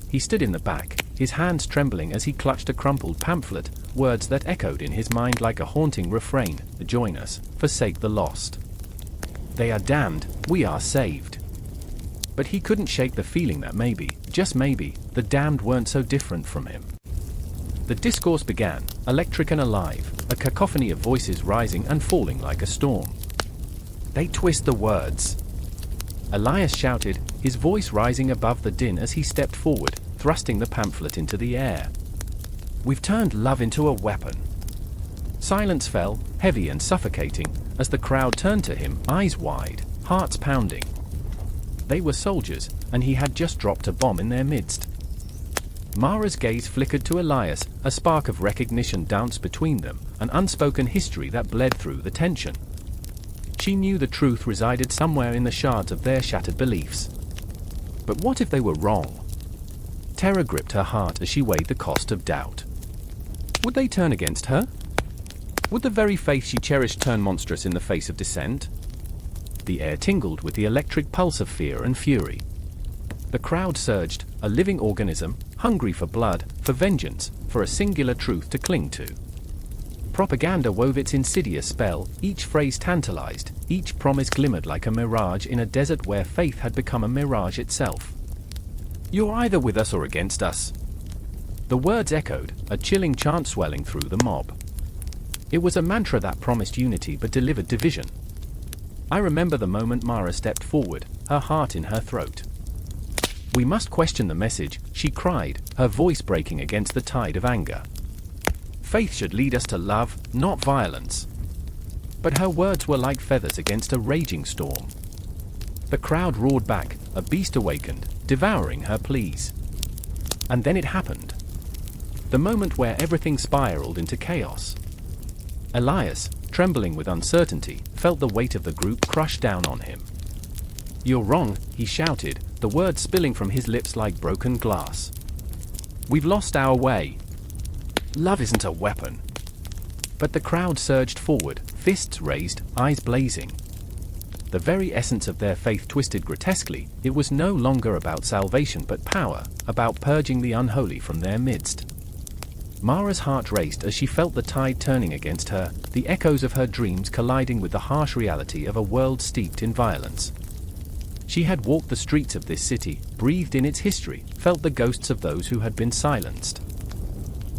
He stood in the back, his hands trembling as he clutched a crumpled pamphlet, words that echoed in his mind like a haunting refrain: "Join us, forsake the lost. They are damned, we are saved." But he couldn't shake the feeling that maybe, just maybe, the damned weren't so different from him. The discourse began, electric and alive, a cacophony of voices rising and falling like a storm. "They twist the words," Elias shouted, his voice rising above the din as he stepped forward, thrusting the pamphlet into the air. "We've turned love into a weapon." Silence fell, heavy and suffocating, as the crowd turned to him, eyes wide, hearts pounding. They were soldiers, and he had just dropped a bomb in their midst. Mara's gaze flickered to Elias, a spark of recognition danced between them, an unspoken history that bled through the tension. She knew the truth resided somewhere in the shards of their shattered beliefs. But what if they were wrong? Terror gripped her heart as she weighed the cost of doubt. Would they turn against her? Would the very faith she cherished turn monstrous in the face of dissent? The air tingled with the electric pulse of fear and fury. The crowd surged, a living organism, hungry for blood, for vengeance, for a singular truth to cling to. Propaganda wove its insidious spell, each phrase tantalized, each promise glimmered like a mirage in a desert where faith had become a mirage itself. "You're either with us or against us." The words echoed, a chilling chant swelling through the mob. It was a mantra that promised unity but delivered division. I remember the moment Mara stepped forward, her heart in her throat. "We must question the message," she cried, her voice breaking against the tide of anger. "Faith should lead us to love, not violence." But her words were like feathers against a raging storm. The crowd roared back, a beast awakened, devouring her pleas. And then it happened. The moment where everything spiraled into chaos. Elias, trembling with uncertainty, felt the weight of the group crush down on him. "You're wrong," he shouted, the words spilling from his lips like broken glass. "We've lost our way. Love isn't a weapon." But the crowd surged forward, fists raised, eyes blazing. The very essence of their faith twisted grotesquely. It was no longer about salvation but power, about purging the unholy from their midst. Mara's heart raced as she felt the tide turning against her, the echoes of her dreams colliding with the harsh reality of a world steeped in violence. She had walked the streets of this city, breathed in its history, felt the ghosts of those who had been silenced.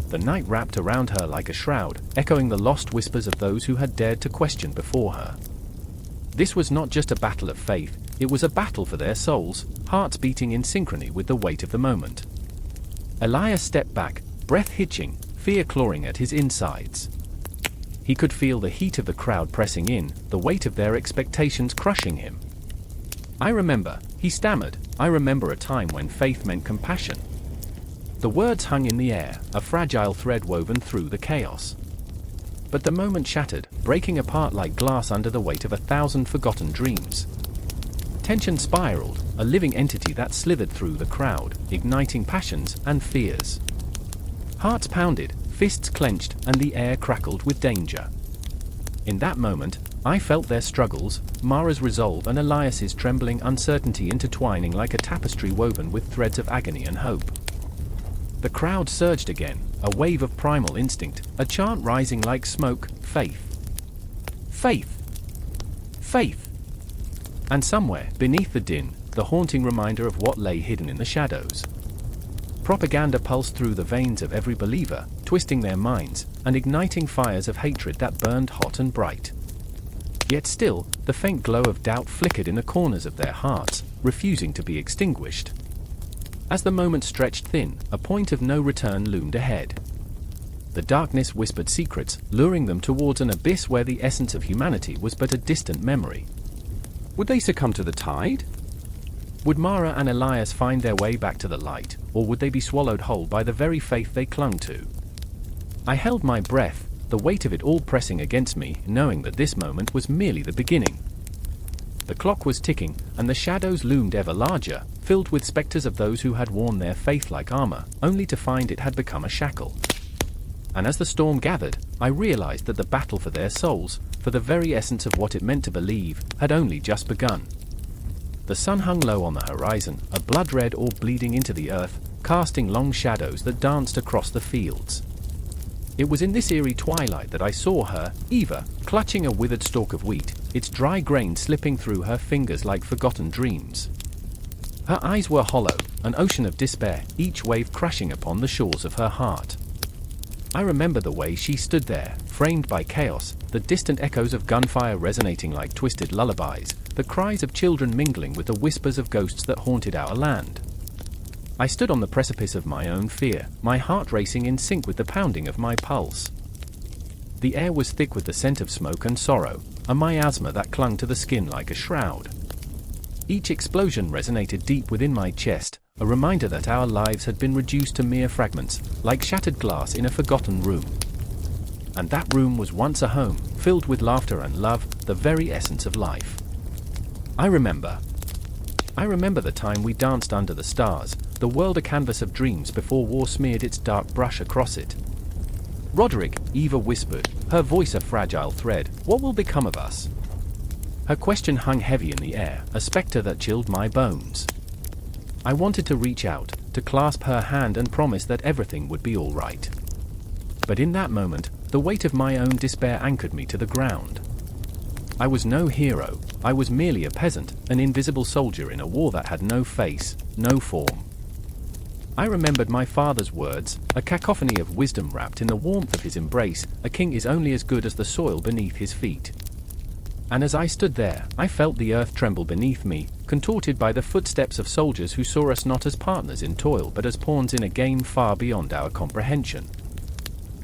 The night wrapped around her like a shroud, echoing the lost whispers of those who had dared to question before her. This was not just a battle of faith, it was a battle for their souls, hearts beating in synchrony with the weight of the moment. Elias stepped back, breath hitching, fear clawing at his insides. He could feel the heat of the crowd pressing in, the weight of their expectations crushing him. "I remember," he stammered, "I remember a time when faith meant compassion." The words hung in the air, a fragile thread woven through the chaos. But the moment shattered, breaking apart like glass under the weight of 1,000 forgotten dreams. Tension spiraled, a living entity that slithered through the crowd, igniting passions and fears. Hearts pounded, fists clenched, and the air crackled with danger. In that moment, I felt their struggles, Mara's resolve and Elias's trembling uncertainty intertwining like a tapestry woven with threads of agony and hope. The crowd surged again, a wave of primal instinct, a chant rising like smoke: faith. Faith. Faith. And somewhere, beneath the din, the haunting reminder of what lay hidden in the shadows. Propaganda pulsed through the veins of every believer, twisting their minds, and igniting fires of hatred that burned hot and bright. Yet still, the faint glow of doubt flickered in the corners of their hearts, refusing to be extinguished. As the moment stretched thin, a point of no return loomed ahead. The darkness whispered secrets, luring them towards an abyss where the essence of humanity was but a distant memory. Would they succumb to the tide? Would Mara and Elias find their way back to the light, or would they be swallowed whole by the very faith they clung to? I held my breath, the weight of it all pressing against me, knowing that this moment was merely the beginning. The clock was ticking, and the shadows loomed ever larger, filled with specters of those who had worn their faith like armor, only to find it had become a shackle. And as the storm gathered, I realized that the battle for their souls, for the very essence of what it meant to believe, had only just begun. The sun hung low on the horizon, a blood-red orb bleeding into the earth, casting long shadows that danced across the fields. It was in this eerie twilight that I saw her, Eva, clutching a withered stalk of wheat, its dry grain slipping through her fingers like forgotten dreams. Her eyes were hollow, an ocean of despair, each wave crashing upon the shores of her heart. I remember the way she stood there, framed by chaos, the distant echoes of gunfire resonating like twisted lullabies, the cries of children mingling with the whispers of ghosts that haunted our land. I stood on the precipice of my own fear, my heart racing in sync with the pounding of my pulse. The air was thick with the scent of smoke and sorrow, a miasma that clung to the skin like a shroud. Each explosion resonated deep within my chest, a reminder that our lives had been reduced to mere fragments, like shattered glass in a forgotten room. And that room was once a home, filled with laughter and love, the very essence of life. I remember the time we danced under the stars, the world a canvas of dreams before war smeared its dark brush across it. Roderick, Eva whispered, her voice a fragile thread, what will become of us? Her question hung heavy in the air, a specter that chilled my bones. I wanted to reach out, to clasp her hand and promise that everything would be all right. But in that moment, the weight of my own despair anchored me to the ground. I was no hero, I was merely a peasant, an invisible soldier in a war that had no face, no form. I remembered my father's words, a cacophony of wisdom wrapped in the warmth of his embrace, a king is only as good as the soil beneath his feet. And as I stood there, I felt the earth tremble beneath me, contorted by the footsteps of soldiers who saw us not as partners in toil but as pawns in a game far beyond our comprehension.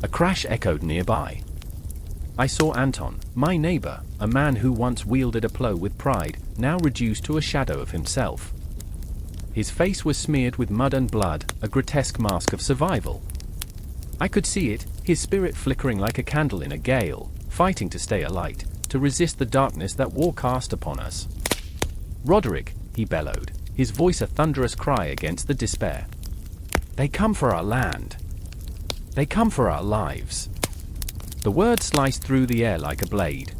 A crash echoed nearby. I saw Anton, my neighbor, a man who once wielded a plow with pride, now reduced to a shadow of himself. His face was smeared with mud and blood, a grotesque mask of survival. I could see it, his spirit flickering like a candle in a gale, fighting to stay alight, to resist the darkness that war cast upon us. Roderick, he bellowed, his voice a thunderous cry against the despair. They come for our land. They come for our lives. The words sliced through the air like a blade.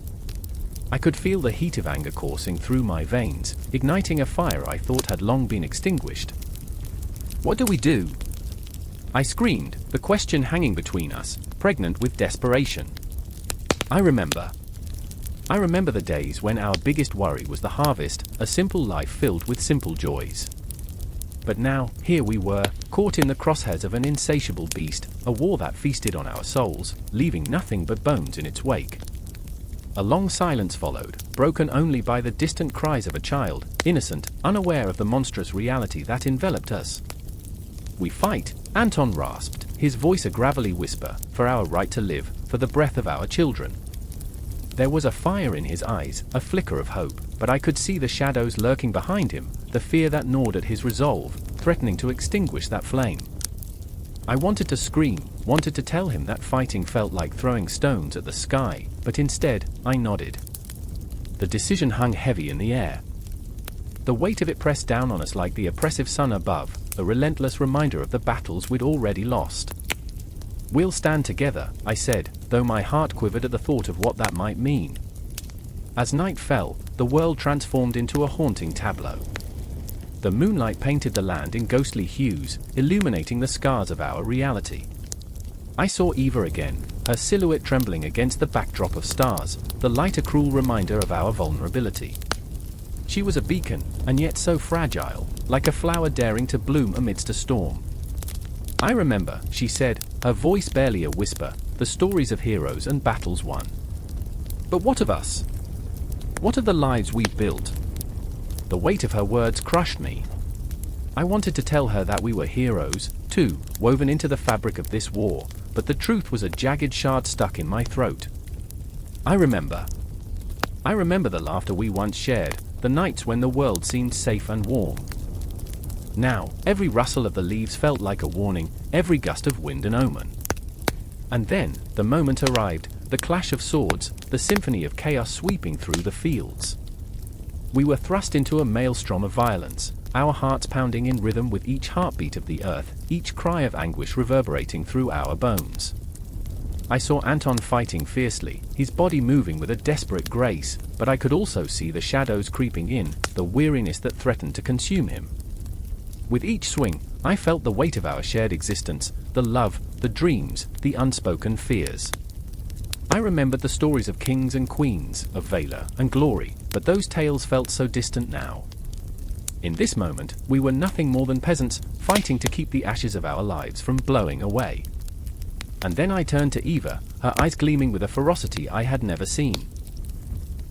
I could feel the heat of anger coursing through my veins, igniting a fire I thought had long been extinguished. What do we do? I screamed, the question hanging between us, pregnant with desperation. I remember the days when our biggest worry was the harvest, a simple life filled with simple joys. But now, here we were, caught in the crosshairs of an insatiable beast, a war that feasted on our souls, leaving nothing but bones in its wake. A long silence followed, broken only by the distant cries of a child, innocent, unaware of the monstrous reality that enveloped us. We fight, Anton rasped, his voice a gravelly whisper, for our right to live, for the breath of our children. There was a fire in his eyes, a flicker of hope, but I could see the shadows lurking behind him, the fear that gnawed at his resolve, threatening to extinguish that flame. I wanted to scream, wanted to tell him that fighting felt like throwing stones at the sky, but instead, I nodded. The decision hung heavy in the air. The weight of it pressed down on us like the oppressive sun above, a relentless reminder of the battles we'd already lost. We'll stand together, I said, though my heart quivered at the thought of what that might mean. As night fell, the world transformed into a haunting tableau. The moonlight painted the land in ghostly hues, illuminating the scars of our reality. I saw Eva again, her silhouette trembling against the backdrop of stars, the light a cruel reminder of our vulnerability. She was a beacon, and yet so fragile, like a flower daring to bloom amidst a storm. I remember, she said, her voice barely a whisper, the stories of heroes and battles won. But what of us? What of the lives we've built? The weight of her words crushed me. I wanted to tell her that we were heroes, too, woven into the fabric of this war, but the truth was a jagged shard stuck in my throat. I remember the laughter we once shared, the nights when the world seemed safe and warm. Now, every rustle of the leaves felt like a warning, every gust of wind an omen. And then, the moment arrived, the clash of swords, the symphony of chaos sweeping through the fields. We were thrust into a maelstrom of violence, our hearts pounding in rhythm with each heartbeat of the earth, each cry of anguish reverberating through our bones. I saw Anton fighting fiercely, his body moving with a desperate grace, but I could also see the shadows creeping in, the weariness that threatened to consume him. With each swing, I felt the weight of our shared existence, the love, the dreams, the unspoken fears. I remembered the stories of kings and queens, of valor and glory, but those tales felt so distant now. In this moment, we were nothing more than peasants, fighting to keep the ashes of our lives from blowing away. And then I turned to Eva, her eyes gleaming with a ferocity I had never seen.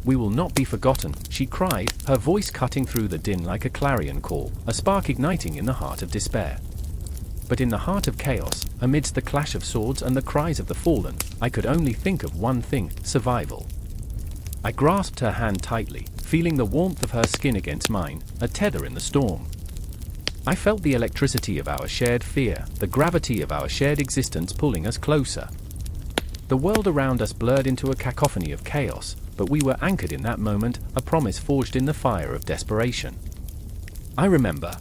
"We will not be forgotten," she cried, her voice cutting through the din like a clarion call, a spark igniting in the heart of despair. But in the heart of chaos, amidst the clash of swords and the cries of the fallen, I could only think of one thing: survival. I grasped her hand tightly, feeling the warmth of her skin against mine, a tether in the storm. I felt the electricity of our shared fear, the gravity of our shared existence pulling us closer. The world around us blurred into a cacophony of chaos, but we were anchored in that moment, a promise forged in the fire of desperation. I remember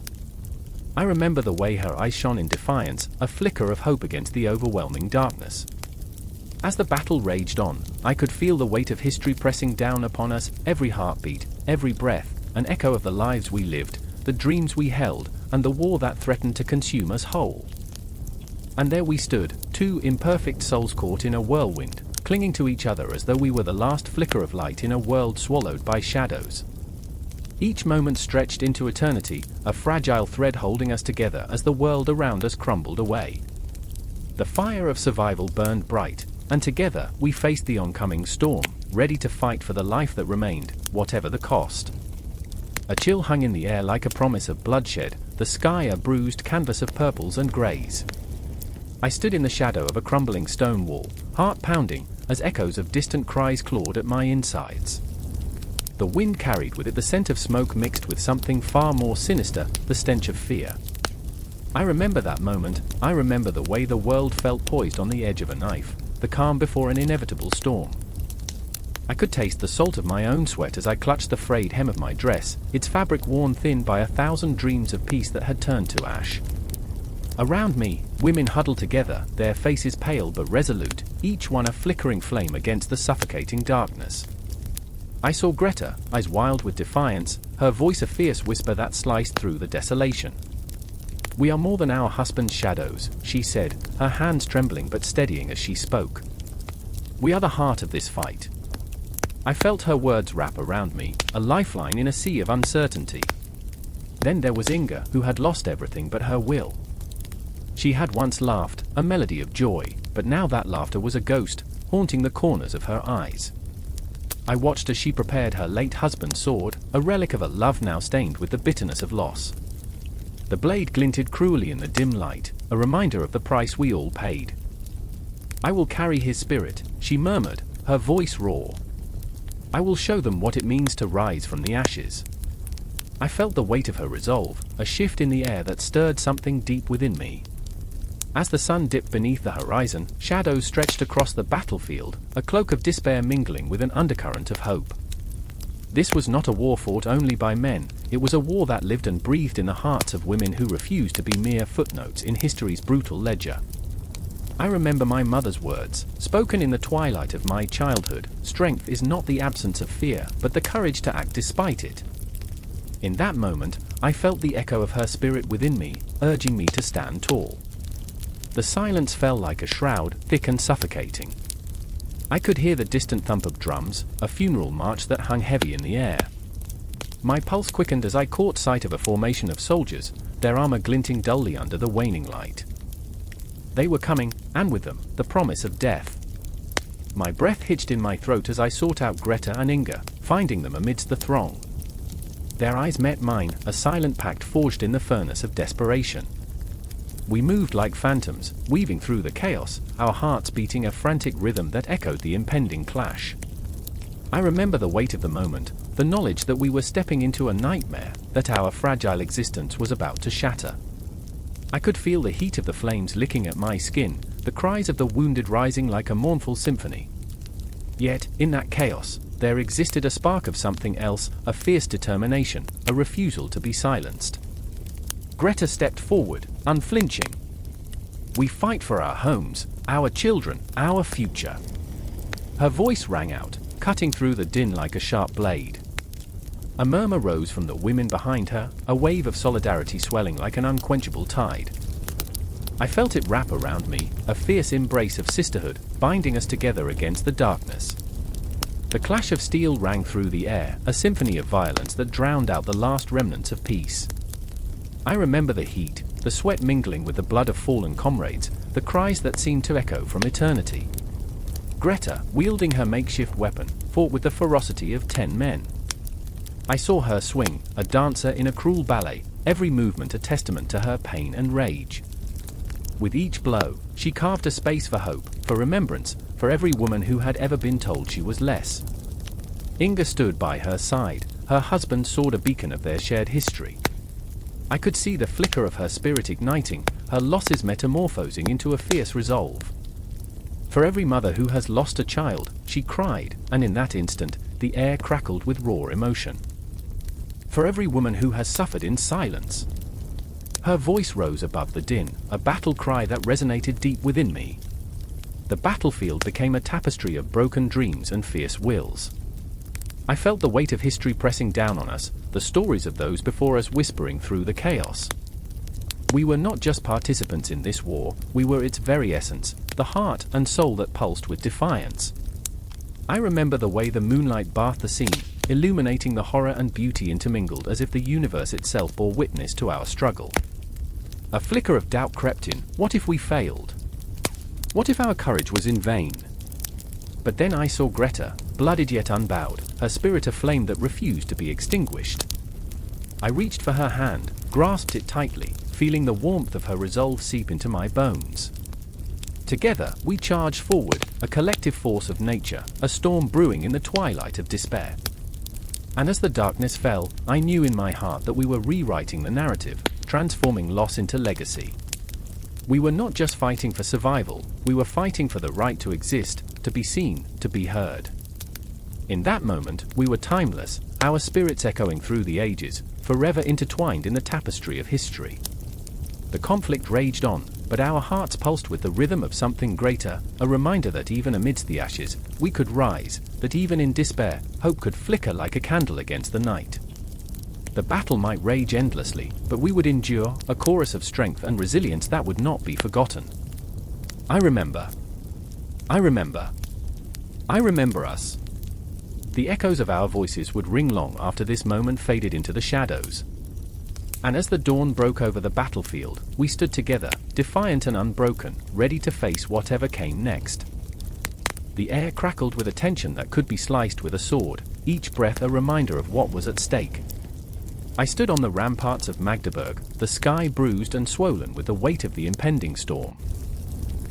the way her eyes shone in defiance, a flicker of hope against the overwhelming darkness. As the battle raged on, I could feel the weight of history pressing down upon us, every heartbeat, every breath, an echo of the lives we lived, the dreams we held, and the war that threatened to consume us whole. And there we stood, two imperfect souls caught in a whirlwind, clinging to each other as though we were the last flicker of light in a world swallowed by shadows. Each moment stretched into eternity, a fragile thread holding us together as the world around us crumbled away. The fire of survival burned bright, and together we faced the oncoming storm, ready to fight for the life that remained, whatever the cost. A chill hung in the air like a promise of bloodshed, the sky a bruised canvas of purples and greys. I stood in the shadow of a crumbling stone wall, heart pounding, as echoes of distant cries clawed at my insides. The wind carried with it the scent of smoke mixed with something far more sinister, the stench of fear. I remember that moment. I remember the way the world felt poised on the edge of a knife, the calm before an inevitable storm. I could taste the salt of my own sweat as I clutched the frayed hem of my dress, its fabric worn thin by 1,000 dreams of peace that had turned to ash. Around me, women huddled together, their faces pale but resolute, each one a flickering flame against the suffocating darkness. I saw Greta, eyes wild with defiance, her voice a fierce whisper that sliced through the desolation. "We are more than our husband's shadows," she said, her hands trembling but steadying as she spoke. "We are the heart of this fight." I felt her words wrap around me, a lifeline in a sea of uncertainty. Then there was Inga, who had lost everything but her will. She had once laughed, a melody of joy, but now that laughter was a ghost, haunting the corners of her eyes. I watched as she prepared her late husband's sword, a relic of a love now stained with the bitterness of loss. The blade glinted cruelly in the dim light, a reminder of the price we all paid. "I will carry his spirit," she murmured, her voice raw. "I will show them what it means to rise from the ashes." I felt the weight of her resolve, a shift in the air that stirred something deep within me. As the sun dipped beneath the horizon, shadows stretched across the battlefield, a cloak of despair mingling with an undercurrent of hope. This was not a war fought only by men, it was a war that lived and breathed in the hearts of women who refused to be mere footnotes in history's brutal ledger. I remember my mother's words, spoken in the twilight of my childhood: "Strength is not the absence of fear, but the courage to act despite it." In that moment, I felt the echo of her spirit within me, urging me to stand tall. The silence fell like a shroud, thick and suffocating. I could hear the distant thump of drums, a funeral march that hung heavy in the air. My pulse quickened as I caught sight of a formation of soldiers, their armor glinting dully under the waning light. They were coming, and with them, the promise of death. My breath hitched in my throat as I sought out Greta and Inga, finding them amidst the throng. Their eyes met mine, a silent pact forged in the furnace of desperation. We moved like phantoms, weaving through the chaos, our hearts beating a frantic rhythm that echoed the impending clash. I remember the weight of the moment, the knowledge that we were stepping into a nightmare, that our fragile existence was about to shatter. I could feel the heat of the flames licking at my skin, the cries of the wounded rising like a mournful symphony. Yet, in that chaos, there existed a spark of something else, a fierce determination, a refusal to be silenced. Greta stepped forward, unflinching. "We fight for our homes, our children, our future." Her voice rang out, cutting through the din like a sharp blade. A murmur rose from the women behind her, a wave of solidarity swelling like an unquenchable tide. I felt it wrap around me, a fierce embrace of sisterhood, binding us together against the darkness. The clash of steel rang through the air, a symphony of violence that drowned out the last remnants of peace. I remember the heat, the sweat mingling with the blood of fallen comrades, the cries that seemed to echo from eternity. Greta, wielding her makeshift weapon, fought with the ferocity of 10 men. I saw her swing, a dancer in a cruel ballet, every movement a testament to her pain and rage. With each blow, she carved a space for hope, for remembrance, for every woman who had ever been told she was less. Inga stood by her side, her husband soared a beacon of their shared history. I could see the flicker of her spirit igniting, her losses metamorphosing into a fierce resolve. For every mother who has lost a child, she cried, and in that instant, the air crackled with raw emotion. For every woman who has suffered in silence. Her voice rose above the din, a battle cry that resonated deep within me. The battlefield became a tapestry of broken dreams and fierce wills. I felt the weight of history pressing down on us, the stories of those before us whispering through the chaos. We were not just participants in this war, we were its very essence, the heart and soul that pulsed with defiance. I remember the way the moonlight bathed the scene, illuminating the horror and beauty intermingled as if the universe itself bore witness to our struggle. A flicker of doubt crept in. What if we failed? What if our courage was in vain? But then I saw Greta, blooded yet unbowed, her spirit a flame that refused to be extinguished. I reached for her hand, grasped it tightly, feeling the warmth of her resolve seep into my bones. Together, we charged forward, a collective force of nature, a storm brewing in the twilight of despair. And as the darkness fell, I knew in my heart that we were rewriting the narrative, transforming loss into legacy. We were not just fighting for survival, we were fighting for the right to exist, to be seen, to be heard. In that moment, we were timeless, our spirits echoing through the ages, forever intertwined in the tapestry of history. The conflict raged on, but our hearts pulsed with the rhythm of something greater, a reminder that even amidst the ashes, we could rise, that even in despair, hope could flicker like a candle against the night. The battle might rage endlessly, but we would endure, a chorus of strength and resilience that would not be forgotten. I remember us. The echoes of our voices would ring long after this moment faded into the shadows. And as the dawn broke over the battlefield, we stood together, defiant and unbroken, ready to face whatever came next. The air crackled with a tension that could be sliced with a sword, each breath a reminder of what was at stake. I stood on the ramparts of Magdeburg, the sky bruised and swollen with the weight of the impending storm.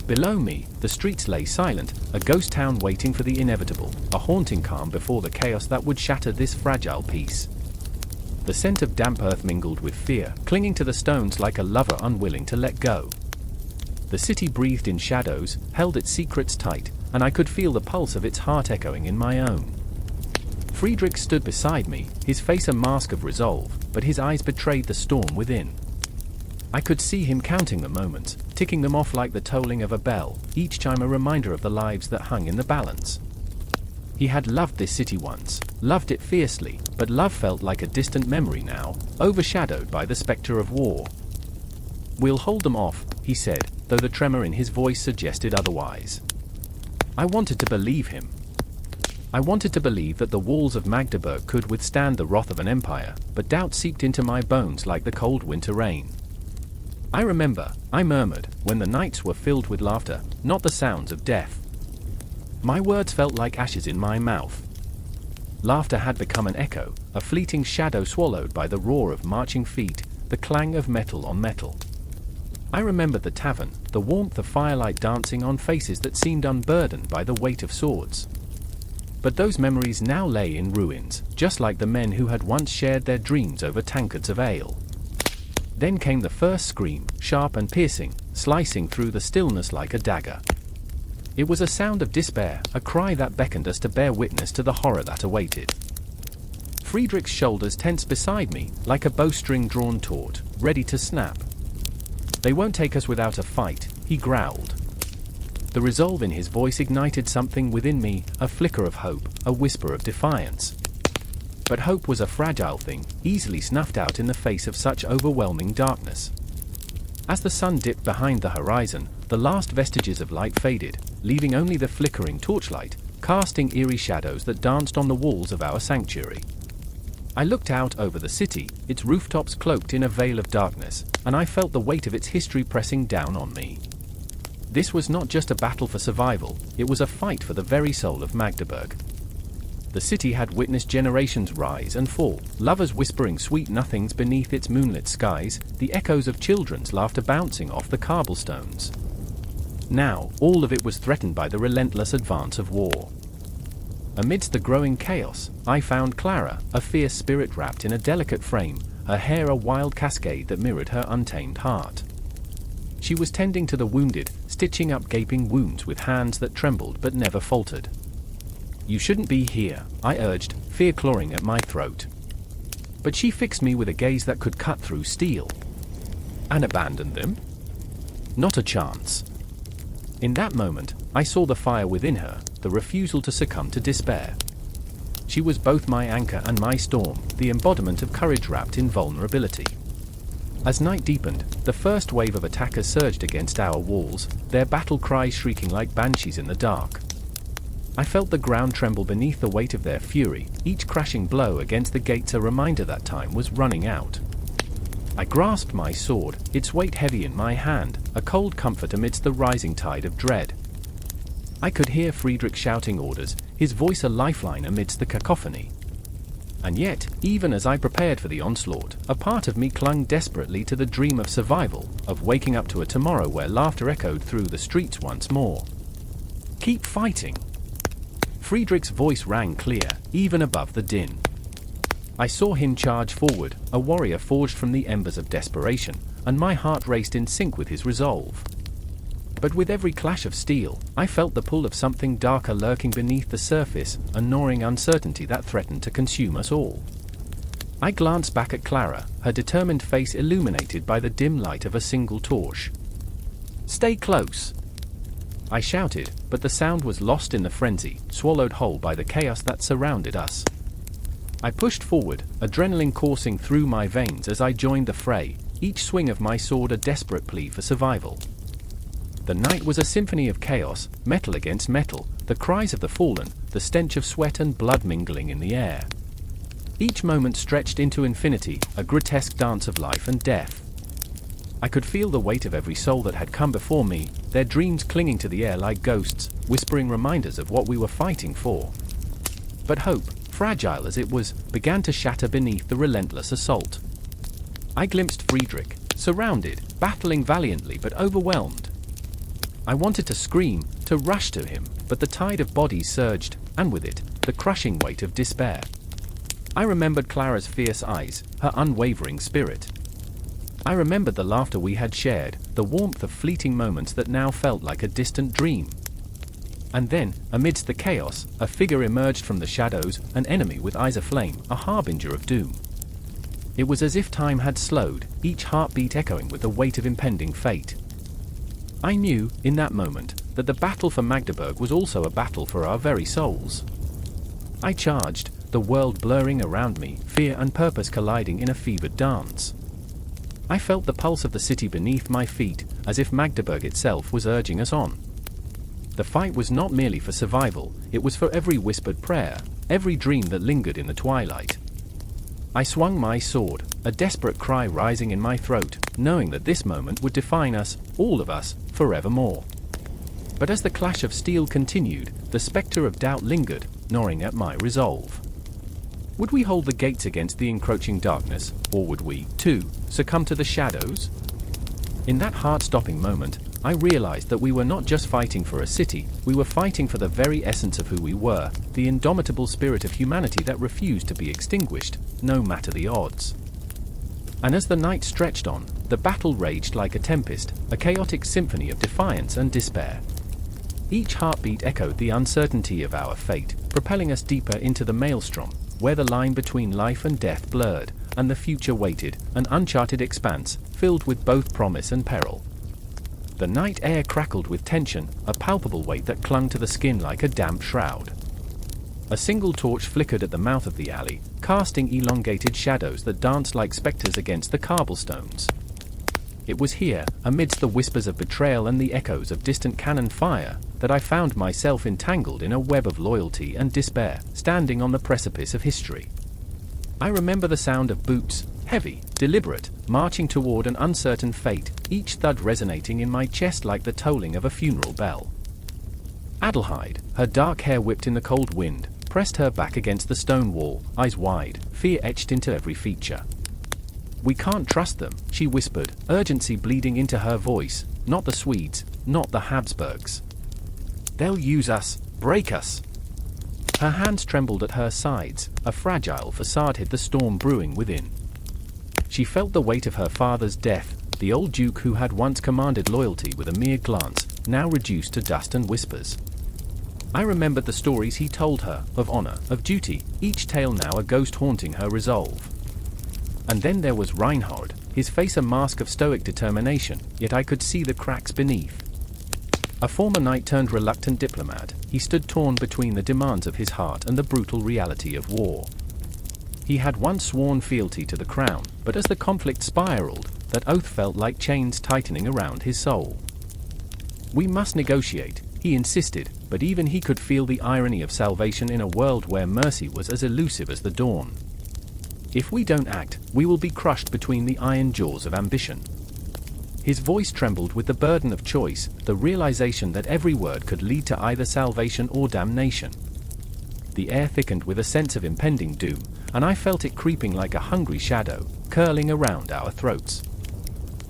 Below me, the streets lay silent, a ghost town waiting for the inevitable, a haunting calm before the chaos that would shatter this fragile peace. The scent of damp earth mingled with fear, clinging to the stones like a lover unwilling to let go. The city breathed in shadows, held its secrets tight, and I could feel the pulse of its heart echoing in my own. Friedrich stood beside me, his face a mask of resolve, but his eyes betrayed the storm within. I could see him counting the moments, ticking them off like the tolling of a bell, each chime a reminder of the lives that hung in the balance. He had loved this city once, loved it fiercely, but love felt like a distant memory now, overshadowed by the specter of war. "We'll hold them off," he said, though the tremor in his voice suggested otherwise. I wanted to believe him. I wanted to believe that the walls of Magdeburg could withstand the wrath of an empire, but doubt seeped into my bones like the cold winter rain. I remember, I murmured, when the nights were filled with laughter, not the sounds of death. My words felt like ashes in my mouth. Laughter had become an echo, a fleeting shadow swallowed by the roar of marching feet, the clang of metal on metal. I remembered the tavern, the warmth of firelight dancing on faces that seemed unburdened by the weight of swords. But those memories now lay in ruins, just like the men who had once shared their dreams over tankards of ale. Then came the first scream, sharp and piercing, slicing through the stillness like a dagger. It was a sound of despair, a cry that beckoned us to bear witness to the horror that awaited. Friedrich's shoulders tensed beside me, like a bowstring drawn taut, ready to snap. "They won't take us without a fight," he growled. The resolve in his voice ignited something within me, a flicker of hope, a whisper of defiance. But hope was a fragile thing, easily snuffed out in the face of such overwhelming darkness. As the sun dipped behind the horizon, the last vestiges of light faded, leaving only the flickering torchlight, casting eerie shadows that danced on the walls of our sanctuary. I looked out over the city, its rooftops cloaked in a veil of darkness, and I felt the weight of its history pressing down on me. This was not just a battle for survival, it was a fight for the very soul of Magdeburg. The city had witnessed generations rise and fall, lovers whispering sweet nothings beneath its moonlit skies, the echoes of children's laughter bouncing off the cobblestones. Now, all of it was threatened by the relentless advance of war. Amidst the growing chaos, I found Clara, a fierce spirit wrapped in a delicate frame, her hair a wild cascade that mirrored her untamed heart. She was tending to the wounded, stitching up gaping wounds with hands that trembled but never faltered. "You shouldn't be here," I urged, fear clawing at my throat. But she fixed me with a gaze that could cut through steel. "And abandoned them? Not a chance." In that moment, I saw the fire within her, the refusal to succumb to despair. She was both my anchor and my storm, the embodiment of courage wrapped in vulnerability. As night deepened, the first wave of attackers surged against our walls, their battle cries shrieking like banshees in the dark. I felt the ground tremble beneath the weight of their fury, each crashing blow against the gates a reminder that time was running out. I grasped my sword, its weight heavy in my hand, a cold comfort amidst the rising tide of dread. I could hear Friedrich shouting orders, his voice a lifeline amidst the cacophony. And yet, even as I prepared for the onslaught, a part of me clung desperately to the dream of survival, of waking up to a tomorrow where laughter echoed through the streets once more. "Keep fighting!" Friedrich's voice rang clear, even above the din. I saw him charge forward, a warrior forged from the embers of desperation, and my heart raced in sync with his resolve. But with every clash of steel, I felt the pull of something darker lurking beneath the surface, a gnawing uncertainty that threatened to consume us all. I glanced back at Clara, her determined face illuminated by the dim light of a single torch. "Stay close!" I shouted, but the sound was lost in the frenzy, swallowed whole by the chaos that surrounded us. I pushed forward, adrenaline coursing through my veins as I joined the fray, each swing of my sword a desperate plea for survival. The night was a symphony of chaos, metal against metal, the cries of the fallen, the stench of sweat and blood mingling in the air. Each moment stretched into infinity, a grotesque dance of life and death. I could feel the weight of every soul that had come before me, their dreams clinging to the air like ghosts, whispering reminders of what we were fighting for. But hope, fragile as it was, began to shatter beneath the relentless assault. I glimpsed Friedrich, surrounded, battling valiantly but overwhelmed. I wanted to scream, to rush to him, but the tide of bodies surged, and with it, the crushing weight of despair. I remembered Clara's fierce eyes, her unwavering spirit. I remembered the laughter we had shared, the warmth of fleeting moments that now felt like a distant dream. And then, amidst the chaos, a figure emerged from the shadows, an enemy with eyes aflame, a harbinger of doom. It was as if time had slowed, each heartbeat echoing with the weight of impending fate. I knew, in that moment, that the battle for Magdeburg was also a battle for our very souls. I charged, the world blurring around me, fear and purpose colliding in a fevered dance. I felt the pulse of the city beneath my feet, as if Magdeburg itself was urging us on. The fight was not merely for survival, it was for every whispered prayer, every dream that lingered in the twilight. I swung my sword, a desperate cry rising in my throat, knowing that this moment would define us, all of us, forevermore. But as the clash of steel continued, the specter of doubt lingered, gnawing at my resolve. Would we hold the gates against the encroaching darkness, or would we, too, succumb to the shadows? In that heart-stopping moment, I realized that we were not just fighting for a city, we were fighting for the very essence of who we were, the indomitable spirit of humanity that refused to be extinguished, no matter the odds. And as the night stretched on, the battle raged like a tempest, a chaotic symphony of defiance and despair. Each heartbeat echoed the uncertainty of our fate, propelling us deeper into the maelstrom, where the line between life and death blurred, and the future waited, an uncharted expanse, filled with both promise and peril. The night air crackled with tension, a palpable weight that clung to the skin like a damp shroud. A single torch flickered at the mouth of the alley, casting elongated shadows that danced like specters against the cobblestones. It was here, amidst the whispers of betrayal and the echoes of distant cannon fire, that I found myself entangled in a web of loyalty and despair, standing on the precipice of history. I remember the sound of boots, heavy, deliberate, marching toward an uncertain fate, each thud resonating in my chest like the tolling of a funeral bell. Adelheid, her dark hair whipped in the cold wind, pressed her back against the stone wall, eyes wide, fear etched into every feature. "We can't trust them," she whispered, urgency bleeding into her voice. "Not the Swedes, not the Habsburgs. They'll use us, break us." Her hands trembled at her sides, a fragile facade hid the storm brewing within. She felt the weight of her father's death, the old duke who had once commanded loyalty with a mere glance, now reduced to dust and whispers. I remembered the stories he told her, of honor, of duty, each tale now a ghost haunting her resolve. And then there was Reinhard, his face a mask of stoic determination, yet I could see the cracks beneath. A former knight-turned reluctant diplomat, he stood torn between the demands of his heart and the brutal reality of war. He had once sworn fealty to the crown, but as the conflict spiraled, that oath felt like chains tightening around his soul. "We must negotiate," he insisted, but even he could feel the irony of salvation in a world where mercy was as elusive as the dawn. "If we don't act, we will be crushed between the iron jaws of ambition." His voice trembled with the burden of choice, the realization that every word could lead to either salvation or damnation. The air thickened with a sense of impending doom, and I felt it creeping like a hungry shadow, curling around our throats.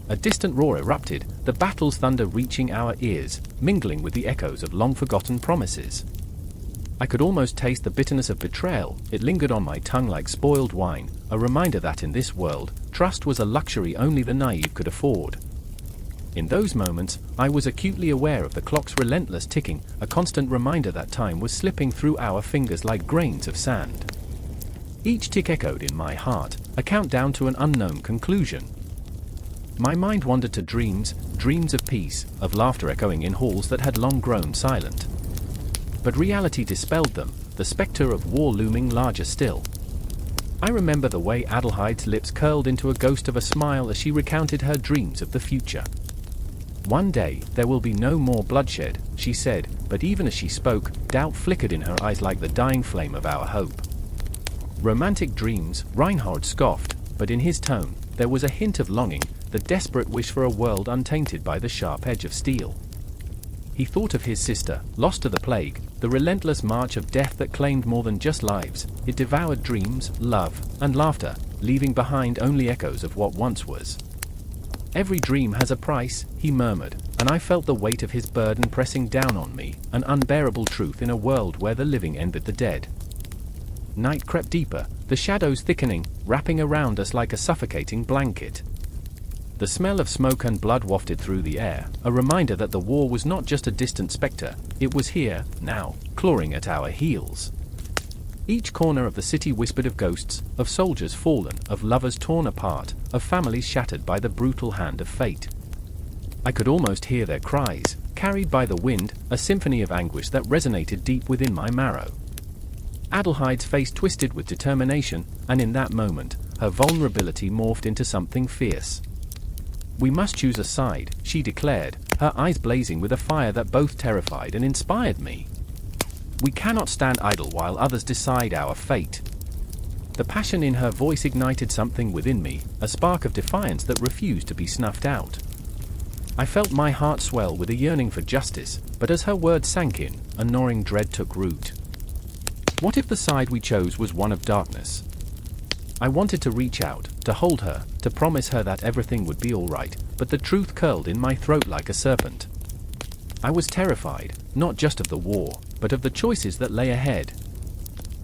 A distant roar erupted, the battle's thunder reaching our ears, mingling with the echoes of long-forgotten promises. I could almost taste the bitterness of betrayal. It lingered on my tongue like spoiled wine, a reminder that in this world, trust was a luxury only the naive could afford. In those moments, I was acutely aware of the clock's relentless ticking, a constant reminder that time was slipping through our fingers like grains of sand. Each tick echoed in my heart, a countdown to an unknown conclusion. My mind wandered to dreams of peace, of laughter echoing in halls that had long grown silent. But reality dispelled them, the specter of war looming larger still. I remember the way Adelheid's lips curled into a ghost of a smile as she recounted her dreams of the future. "One day, there will be no more bloodshed," she said, but even as she spoke, doubt flickered in her eyes like the dying flame of our hope. "Romantic dreams," Reinhard scoffed, but in his tone, there was a hint of longing, the desperate wish for a world untainted by the sharp edge of steel. He thought of his sister, lost to the plague, the relentless march of death that claimed more than just lives. It devoured dreams, love, and laughter, leaving behind only echoes of what once was. "Every dream has a price," he murmured, and I felt the weight of his burden pressing down on me, an unbearable truth in a world where the living envied the dead. Night crept deeper, the shadows thickening, wrapping around us like a suffocating blanket. The smell of smoke and blood wafted through the air, a reminder that the war was not just a distant specter, it was here, now, clawing at our heels. Each corner of the city whispered of ghosts, of soldiers fallen, of lovers torn apart, of families shattered by the brutal hand of fate. I could almost hear their cries, carried by the wind, a symphony of anguish that resonated deep within my marrow. Adelheid's face twisted with determination, and in that moment, her vulnerability morphed into something fierce. "We must choose a side," she declared, her eyes blazing with a fire that both terrified and inspired me. "We cannot stand idle while others decide our fate." The passion in her voice ignited something within me, a spark of defiance that refused to be snuffed out. I felt my heart swell with a yearning for justice, but as her words sank in, a gnawing dread took root. What if the side we chose was one of darkness? I wanted to reach out, to hold her, to promise her that everything would be all right, but the truth curled in my throat like a serpent. I was terrified, not just of the war, but of the choices that lay ahead.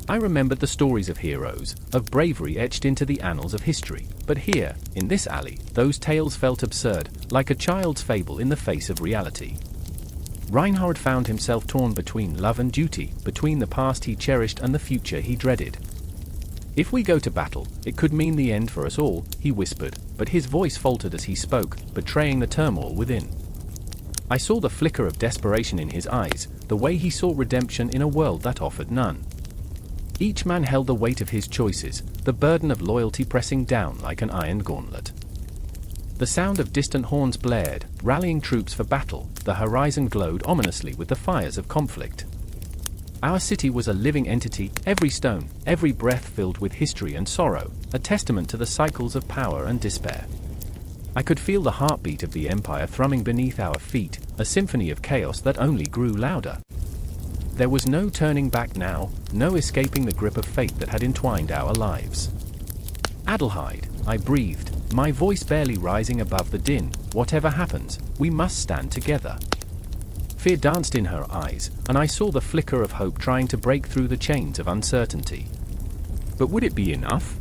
I remembered the stories of heroes, of bravery etched into the annals of history, but here, in this alley, those tales felt absurd, like a child's fable in the face of reality. Reinhard found himself torn between love and duty, between the past he cherished and the future he dreaded. "If we go to battle, it could mean the end for us all," he whispered, but his voice faltered as he spoke, betraying the turmoil within. I saw the flicker of desperation in his eyes, the way he saw redemption in a world that offered none. Each man held the weight of his choices, the burden of loyalty pressing down like an iron gauntlet. The sound of distant horns blared, rallying troops for battle. The horizon glowed ominously with the fires of conflict. Our city was a living entity, every stone, every breath filled with history and sorrow, a testament to the cycles of power and despair. I could feel the heartbeat of the empire thrumming beneath our feet, a symphony of chaos that only grew louder. There was no turning back now, no escaping the grip of fate that had entwined our lives. Adelheid, I breathed, my voice barely rising above the din. Whatever happens, we must stand together. Fear danced in her eyes, and I saw the flicker of hope trying to break through the chains of uncertainty. But would it be enough?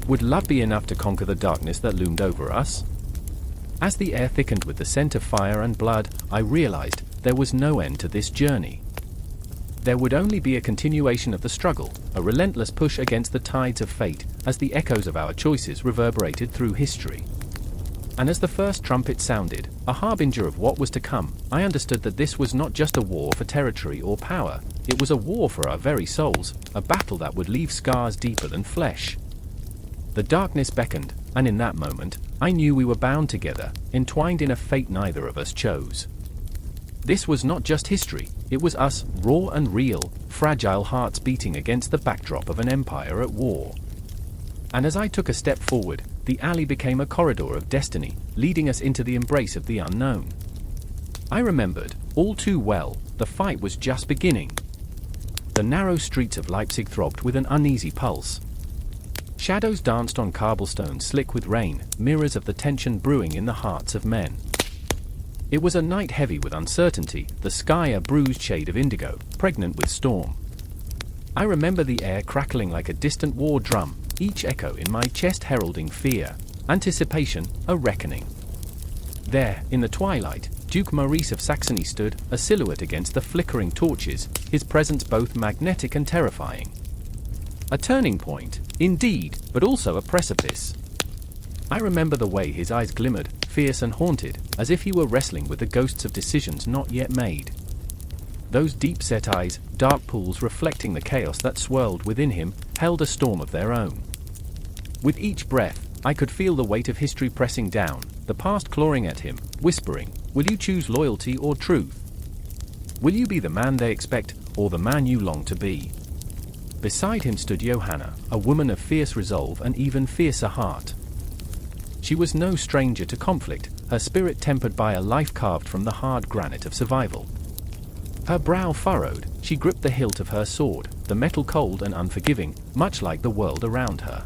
Would love be enough to conquer the darkness that loomed over us? As the air thickened with the scent of fire and blood, I realized there was no end to this journey. There would only be a continuation of the struggle, a relentless push against the tides of fate, as the echoes of our choices reverberated through history. And as the first trumpet sounded, a harbinger of what was to come, I understood that this was not just a war for territory or power, it was a war for our very souls, a battle that would leave scars deeper than flesh. The darkness beckoned, and in that moment, I knew we were bound together, entwined in a fate neither of us chose. This was not just history, it was us, raw and real, fragile hearts beating against the backdrop of an empire at war. And as I took a step forward, the alley became a corridor of destiny, leading us into the embrace of the unknown. I remembered, all too well, the fight was just beginning. The narrow streets of Leipzig throbbed with an uneasy pulse. Shadows danced on cobblestones slick with rain, mirrors of the tension brewing in the hearts of men. It was a night heavy with uncertainty, the sky a bruised shade of indigo, pregnant with storm. I remember the air crackling like a distant war drum, each echo in my chest heralding fear, anticipation, a reckoning. There, in the twilight, Duke Maurice of Saxony stood, a silhouette against the flickering torches, his presence both magnetic and terrifying. A turning point, indeed, but also a precipice. I remember the way his eyes glimmered, fierce and haunted, as if he were wrestling with the ghosts of decisions not yet made. Those deep-set eyes, dark pools reflecting the chaos that swirled within him, held a storm of their own. With each breath, I could feel the weight of history pressing down, the past clawing at him, whispering, "Will you choose loyalty or truth? Will you be the man they expect, or the man you long to be?" Beside him stood Johanna, a woman of fierce resolve and even fiercer heart. She was no stranger to conflict, her spirit tempered by a life carved from the hard granite of survival. Her brow furrowed, she gripped the hilt of her sword, the metal cold and unforgiving, much like the world around her.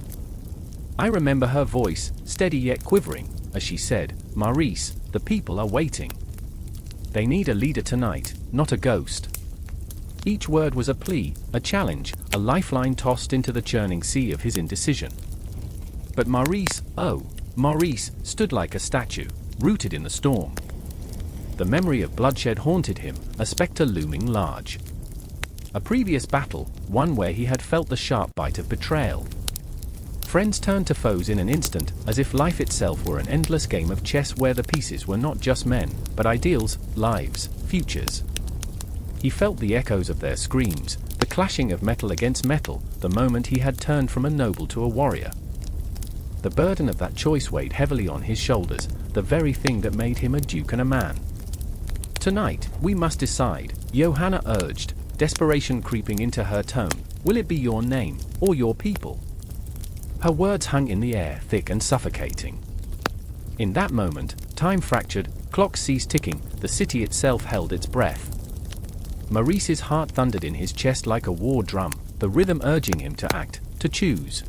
I remember her voice, steady yet quivering, as she said, "Maurice, the people are waiting. They need a leader tonight, not a ghost." Each word was a plea, a challenge, a lifeline tossed into the churning sea of his indecision. But Maurice, oh, Maurice, stood like a statue, rooted in the storm. The memory of bloodshed haunted him, a spectre looming large. A previous battle, one where he had felt the sharp bite of betrayal. Friends turned to foes in an instant, as if life itself were an endless game of chess where the pieces were not just men, but ideals, lives, futures. He felt the echoes of their screams, the clashing of metal against metal, the moment he had turned from a noble to a warrior. The burden of that choice weighed heavily on his shoulders, the very thing that made him a duke and a man. "Tonight, we must decide," Johanna urged, desperation creeping into her tone. "Will it be your name, or your people?" Her words hung in the air, thick and suffocating. In that moment, time fractured, clocks ceased ticking, the city itself held its breath. Maurice's heart thundered in his chest like a war drum, the rhythm urging him to act, to choose.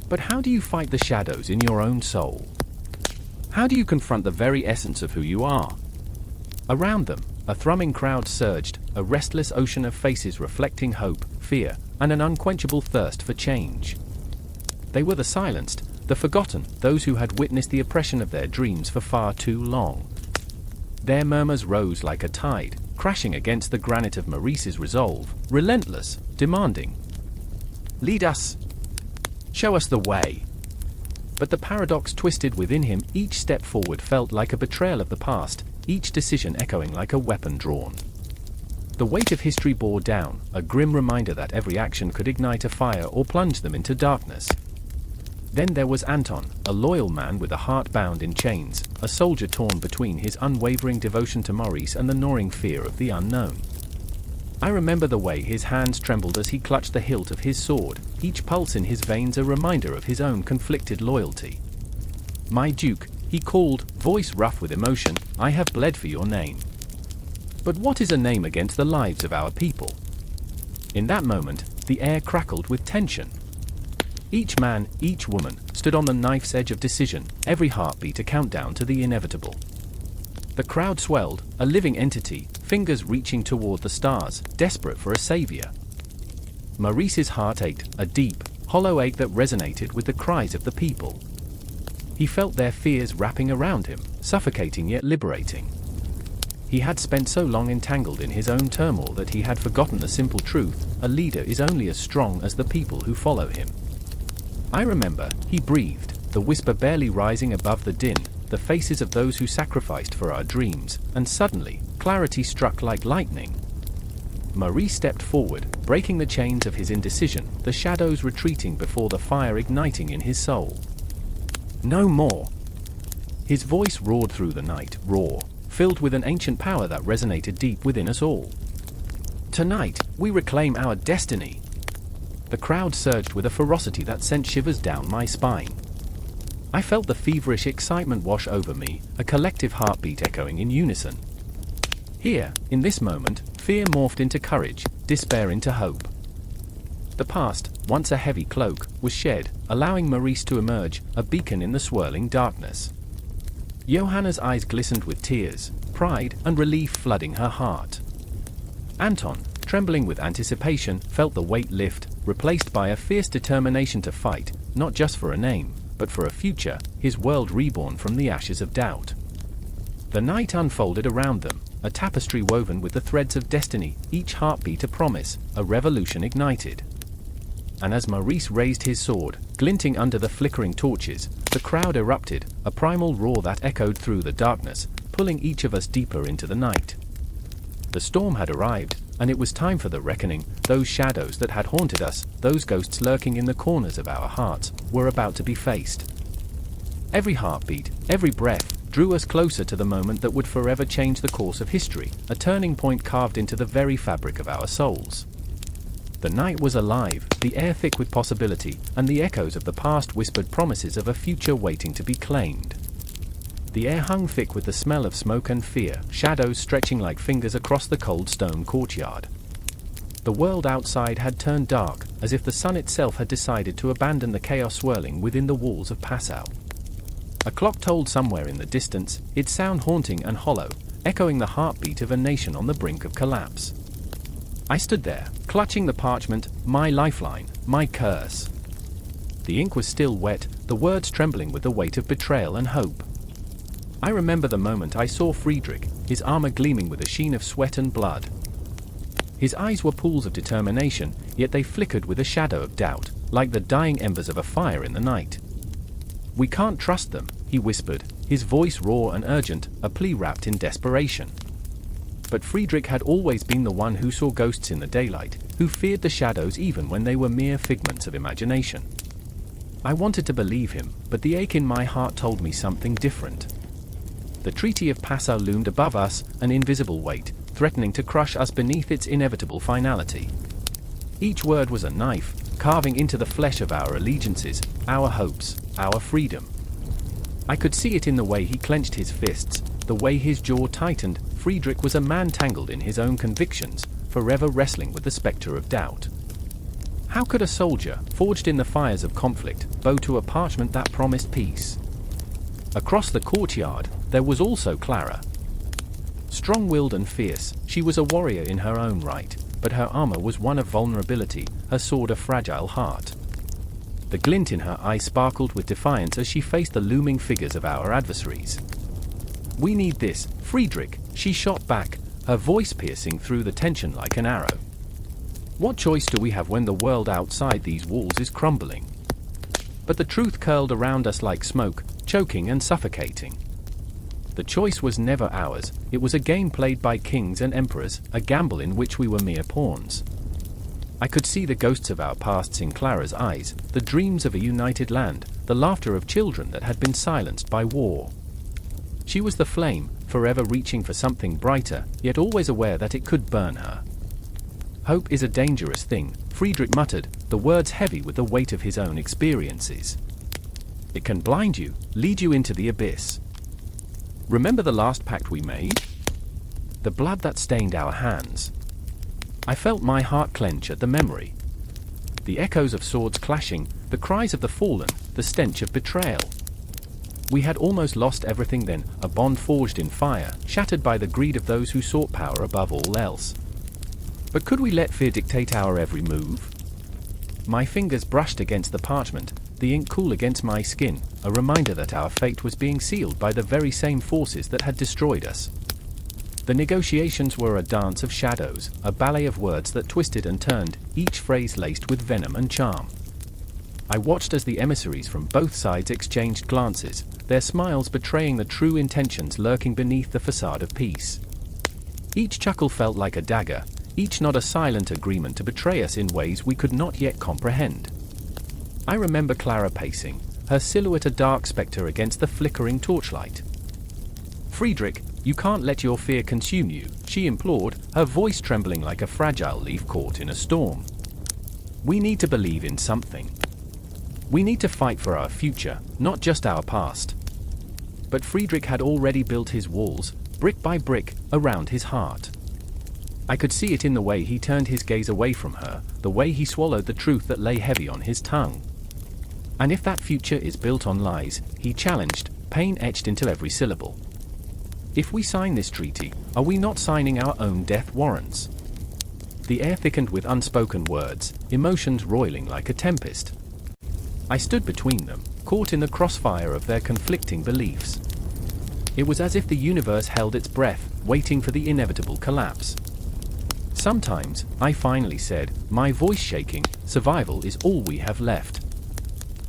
But how do you fight the shadows in your own soul? How do you confront the very essence of who you are? Around them, a thrumming crowd surged, a restless ocean of faces reflecting hope, fear, and an unquenchable thirst for change. They were the silenced, the forgotten, those who had witnessed the oppression of their dreams for far too long. Their murmurs rose like a tide, crashing against the granite of Maurice's resolve, relentless, demanding. "Lead us! Show us the way!" But the paradox twisted within him, each step forward felt like a betrayal of the past, each decision echoing like a weapon drawn. The weight of history bore down, a grim reminder that every action could ignite a fire or plunge them into darkness. Then there was Anton, a loyal man with a heart bound in chains, a soldier torn between his unwavering devotion to Maurice and the gnawing fear of the unknown. I remember the way his hands trembled as he clutched the hilt of his sword, each pulse in his veins a reminder of his own conflicted loyalty. "My Duke," he called, voice rough with emotion, "I have bled for your name. But what is a name against the lives of our people?" In that moment, the air crackled with tension. Each man, each woman, stood on the knife's edge of decision, every heartbeat a countdown to the inevitable. The crowd swelled, a living entity, fingers reaching toward the stars, desperate for a savior. Maurice's heart ached, a deep, hollow ache that resonated with the cries of the people. He felt their fears wrapping around him, suffocating yet liberating. He had spent so long entangled in his own turmoil that he had forgotten the simple truth: a leader is only as strong as the people who follow him. "I remember," he breathed, the whisper barely rising above the din, "the faces of those who sacrificed for our dreams," and suddenly, clarity struck like lightning. Maurice stepped forward, breaking the chains of his indecision, the shadows retreating before the fire igniting in his soul. "No more!" His voice roared through the night, raw, filled with an ancient power that resonated deep within us all. "Tonight, we reclaim our destiny." The crowd surged with a ferocity that sent shivers down my spine. I felt the feverish excitement wash over me, a collective heartbeat echoing in unison. Here, in this moment, fear morphed into courage, despair into hope. The past, once a heavy cloak, was shed, allowing Maurice to emerge, a beacon in the swirling darkness. Johanna's eyes glistened with tears, pride and relief flooding her heart. Anton, trembling with anticipation, felt the weight lift, replaced by a fierce determination to fight, not just for a name, but for a future, his world reborn from the ashes of doubt. The night unfolded around them, a tapestry woven with the threads of destiny, each heartbeat a promise, a revolution ignited. And as Maurice raised his sword, glinting under the flickering torches, the crowd erupted, a primal roar that echoed through the darkness, pulling each of us deeper into the night. The storm had arrived, and it was time for the reckoning. Those shadows that had haunted us, those ghosts lurking in the corners of our hearts, were about to be faced. Every heartbeat, every breath, drew us closer to the moment that would forever change the course of history, a turning point carved into the very fabric of our souls. The night was alive, the air thick with possibility, and the echoes of the past whispered promises of a future waiting to be claimed. The air hung thick with the smell of smoke and fear, shadows stretching like fingers across the cold stone courtyard. The world outside had turned dark, as if the sun itself had decided to abandon the chaos swirling within the walls of Passau. A clock tolled somewhere in the distance, its sound haunting and hollow, echoing the heartbeat of a nation on the brink of collapse. I stood there, clutching the parchment, my lifeline, my curse. The ink was still wet, the words trembling with the weight of betrayal and hope. I remember the moment I saw Friedrich, his armor gleaming with a sheen of sweat and blood. His eyes were pools of determination, yet they flickered with a shadow of doubt, like the dying embers of a fire in the night. "We can't trust them," he whispered, his voice raw and urgent, a plea wrapped in desperation. But Friedrich had always been the one who saw ghosts in the daylight, who feared the shadows even when they were mere figments of imagination. I wanted to believe him, but the ache in my heart told me something different. The Treaty of Passau loomed above us, an invisible weight, threatening to crush us beneath its inevitable finality. Each word was a knife, carving into the flesh of our allegiances, our hopes, our freedom. I could see it in the way he clenched his fists, the way his jaw tightened. Friedrich was a man tangled in his own convictions, forever wrestling with the spectre of doubt. How could a soldier, forged in the fires of conflict, bow to a parchment that promised peace? Across the courtyard, there was also Clara. Strong-willed and fierce, she was a warrior in her own right, but her armor was one of vulnerability, her sword a fragile heart. The glint in her eye sparkled with defiance as she faced the looming figures of our adversaries. "We need this, Friedrich," she shot back, her voice piercing through the tension like an arrow. "What choice do we have when the world outside these walls is crumbling?" But the truth curled around us like smoke, choking and suffocating. The choice was never ours, it was a game played by kings and emperors, a gamble in which we were mere pawns. I could see the ghosts of our pasts in Clara's eyes, the dreams of a united land, the laughter of children that had been silenced by war. She was the flame, forever reaching for something brighter, yet always aware that it could burn her. Hope is a dangerous thing, Friedrich muttered, the words heavy with the weight of his own experiences. It can blind you, lead you into the abyss. Remember the last pact we made? The blood that stained our hands. I felt my heart clench at the memory. The echoes of swords clashing, the cries of the fallen, the stench of betrayal. We had almost lost everything then, a bond forged in fire, shattered by the greed of those who sought power above all else. But could we let fear dictate our every move? My fingers brushed against the parchment, the ink cool against my skin, a reminder that our fate was being sealed by the very same forces that had destroyed us. The negotiations were a dance of shadows, a ballet of words that twisted and turned, each phrase laced with venom and charm. I watched as the emissaries from both sides exchanged glances, their smiles betraying the true intentions lurking beneath the facade of peace. Each chuckle felt like a dagger, each nod a silent agreement to betray us in ways we could not yet comprehend. I remember Clara pacing, her silhouette a dark spectre against the flickering torchlight. "Friedrich, you can't let your fear consume you," she implored, her voice trembling like a fragile leaf caught in a storm. "We need to believe in something. We need to fight for our future, not just our past." But Friedrich had already built his walls, brick by brick, around his heart. I could see it in the way he turned his gaze away from her, the way he swallowed the truth that lay heavy on his tongue. "And if that future is built on lies," he challenged, pain etched into every syllable. "If we sign this treaty, are we not signing our own death warrants?" The air thickened with unspoken words, emotions roiling like a tempest. I stood between them, caught in the crossfire of their conflicting beliefs. It was as if the universe held its breath, waiting for the inevitable collapse. "Sometimes," I finally said, my voice shaking, "survival is all we have left."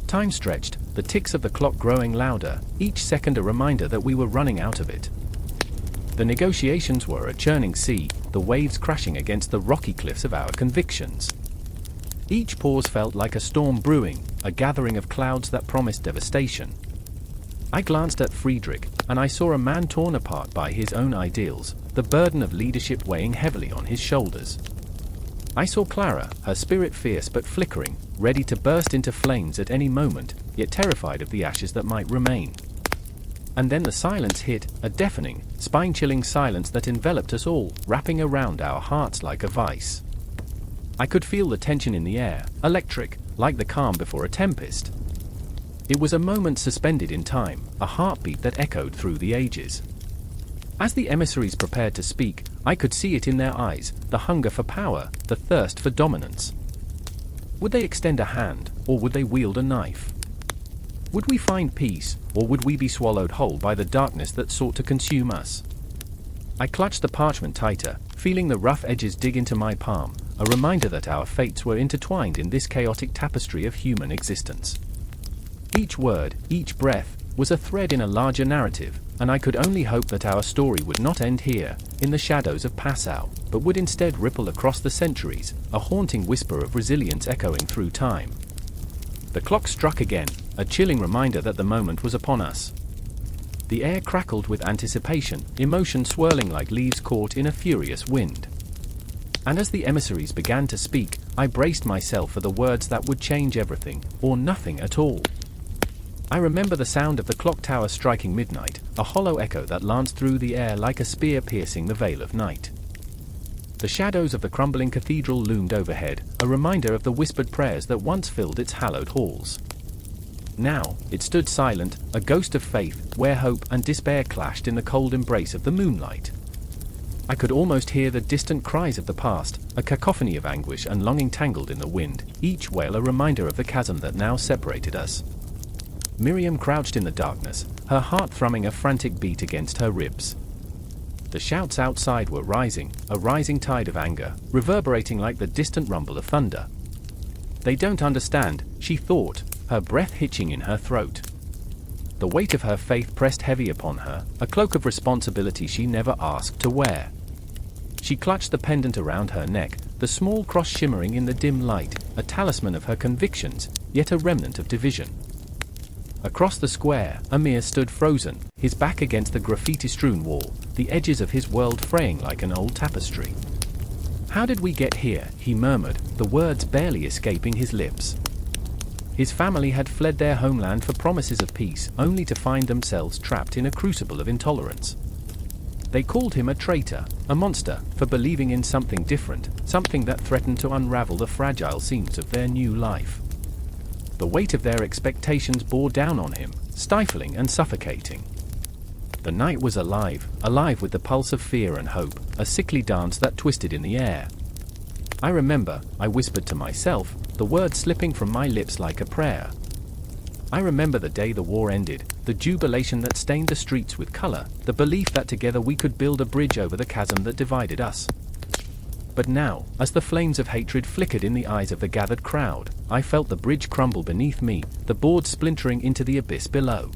Time stretched, the ticks of the clock growing louder, each second a reminder that we were running out of it. The negotiations were a churning sea, the waves crashing against the rocky cliffs of our convictions. Each pause felt like a storm brewing, a gathering of clouds that promised devastation. I glanced at Friedrich, and I saw a man torn apart by his own ideals, the burden of leadership weighing heavily on his shoulders. I saw Clara, her spirit fierce but flickering, ready to burst into flames at any moment, yet terrified of the ashes that might remain. And then the silence hit, a deafening, spine-chilling silence that enveloped us all, wrapping around our hearts like a vice. I could feel the tension in the air, electric, like the calm before a tempest. It was a moment suspended in time, a heartbeat that echoed through the ages. As the emissaries prepared to speak, I could see it in their eyes, the hunger for power, the thirst for dominance. Would they extend a hand, or would they wield a knife? Would we find peace, or would we be swallowed whole by the darkness that sought to consume us? I clutched the parchment tighter, feeling the rough edges dig into my palm, a reminder that our fates were intertwined in this chaotic tapestry of human existence. Each word, each breath, was a thread in a larger narrative, and I could only hope that our story would not end here, in the shadows of Passau, but would instead ripple across the centuries, a haunting whisper of resilience echoing through time. The clock struck again, a chilling reminder that the moment was upon us. The air crackled with anticipation, emotion swirling like leaves caught in a furious wind. And as the emissaries began to speak, I braced myself for the words that would change everything, or nothing at all. I remember the sound of the clock tower striking midnight, a hollow echo that lanced through the air like a spear piercing the veil of night. The shadows of the crumbling cathedral loomed overhead, a reminder of the whispered prayers that once filled its hallowed halls. Now, it stood silent, a ghost of faith, where hope and despair clashed in the cold embrace of the moonlight. I could almost hear the distant cries of the past, a cacophony of anguish and longing tangled in the wind, each wail a reminder of the chasm that now separated us. Miriam crouched in the darkness, her heart thrumming a frantic beat against her ribs. The shouts outside were rising, a rising tide of anger, reverberating like the distant rumble of thunder. They don't understand, she thought, her breath hitching in her throat. The weight of her faith pressed heavy upon her, a cloak of responsibility she never asked to wear. She clutched the pendant around her neck, the small cross shimmering in the dim light, a talisman of her convictions, yet a remnant of division. Across the square, Amir stood frozen, his back against the graffiti-strewn wall, the edges of his world fraying like an old tapestry. "How did we get here?" he murmured, the words barely escaping his lips. His family had fled their homeland for promises of peace, only to find themselves trapped in a crucible of intolerance. They called him a traitor, a monster, for believing in something different, something that threatened to unravel the fragile seams of their new life. The weight of their expectations bore down on him, stifling and suffocating. The night was alive, alive with the pulse of fear and hope, a sickly dance that twisted in the air. I remember, I whispered to myself, the words slipping from my lips like a prayer. I remember the day the war ended, the jubilation that stained the streets with color, the belief that together we could build a bridge over the chasm that divided us. But now, as the flames of hatred flickered in the eyes of the gathered crowd, I felt the bridge crumble beneath me, the boards splintering into the abyss below.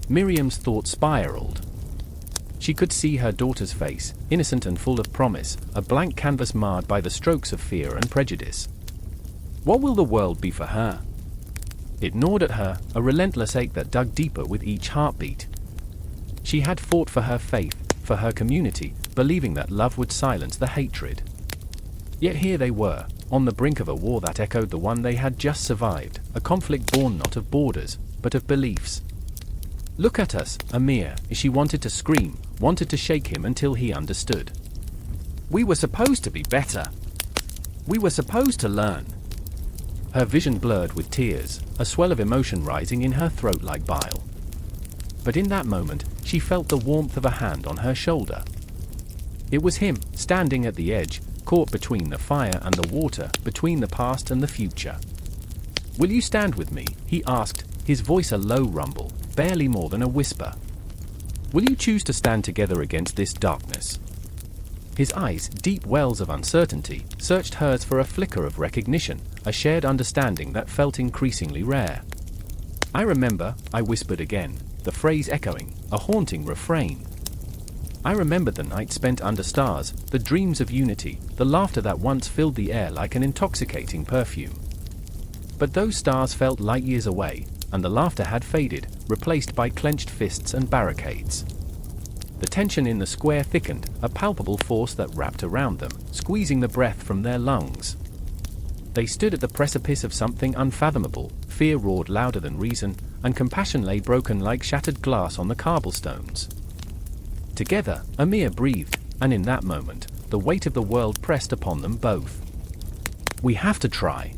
Miriam's thoughts spiraled. She could see her daughter's face, innocent and full of promise, a blank canvas marred by the strokes of fear and prejudice. What will the world be for her? It gnawed at her, a relentless ache that dug deeper with each heartbeat. She had fought for her faith, for her community, believing that love would silence the hatred. Yet here they were, on the brink of a war that echoed the one they had just survived, a conflict born not of borders, but of beliefs. "Look at us, Amir," she wanted to scream, wanted to shake him until he understood. "We were supposed to be better. We were supposed to learn." Her vision blurred with tears, a swell of emotion rising in her throat like bile. But in that moment, she felt the warmth of a hand on her shoulder. It was him, standing at the edge, caught between the fire and the water, between the past and the future. "Will you stand with me?" he asked, his voice a low rumble, barely more than a whisper. "Will you choose to stand together against this darkness?" His eyes, deep wells of uncertainty, searched hers for a flicker of recognition, a shared understanding that felt increasingly rare. "I remember," I whispered again, the phrase echoing, a haunting refrain. I remembered the night spent under stars, the dreams of unity, the laughter that once filled the air like an intoxicating perfume. But those stars felt light years away, and the laughter had faded, replaced by clenched fists and barricades. The tension in the square thickened, a palpable force that wrapped around them, squeezing the breath from their lungs. They stood at the precipice of something unfathomable, fear roared louder than reason, and compassion lay broken like shattered glass on the cobblestones. Together, Amir breathed, and in that moment, the weight of the world pressed upon them both. "We have to try."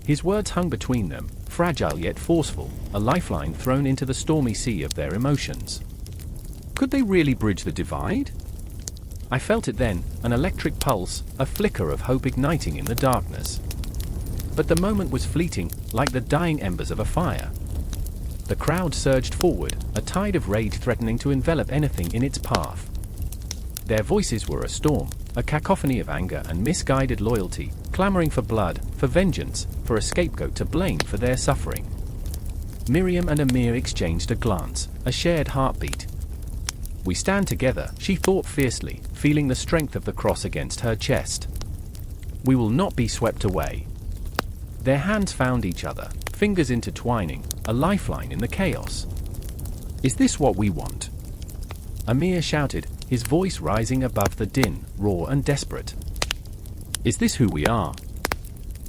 His words hung between them, fragile yet forceful, a lifeline thrown into the stormy sea of their emotions. Could they really bridge the divide? I felt it then, an electric pulse, a flicker of hope igniting in the darkness. But the moment was fleeting, like the dying embers of a fire. The crowd surged forward, a tide of rage threatening to envelop anything in its path. Their voices were a storm, a cacophony of anger and misguided loyalty, clamoring for blood, for vengeance, for a scapegoat to blame for their suffering. Miriam and Amir exchanged a glance, a shared heartbeat. "We stand together," she thought fiercely, feeling the strength of the cross against her chest. "We will not be swept away." Their hands found each other, fingers intertwining, a lifeline in the chaos. "Is this what we want?" Amir shouted, his voice rising above the din, raw and desperate. "Is this who we are?"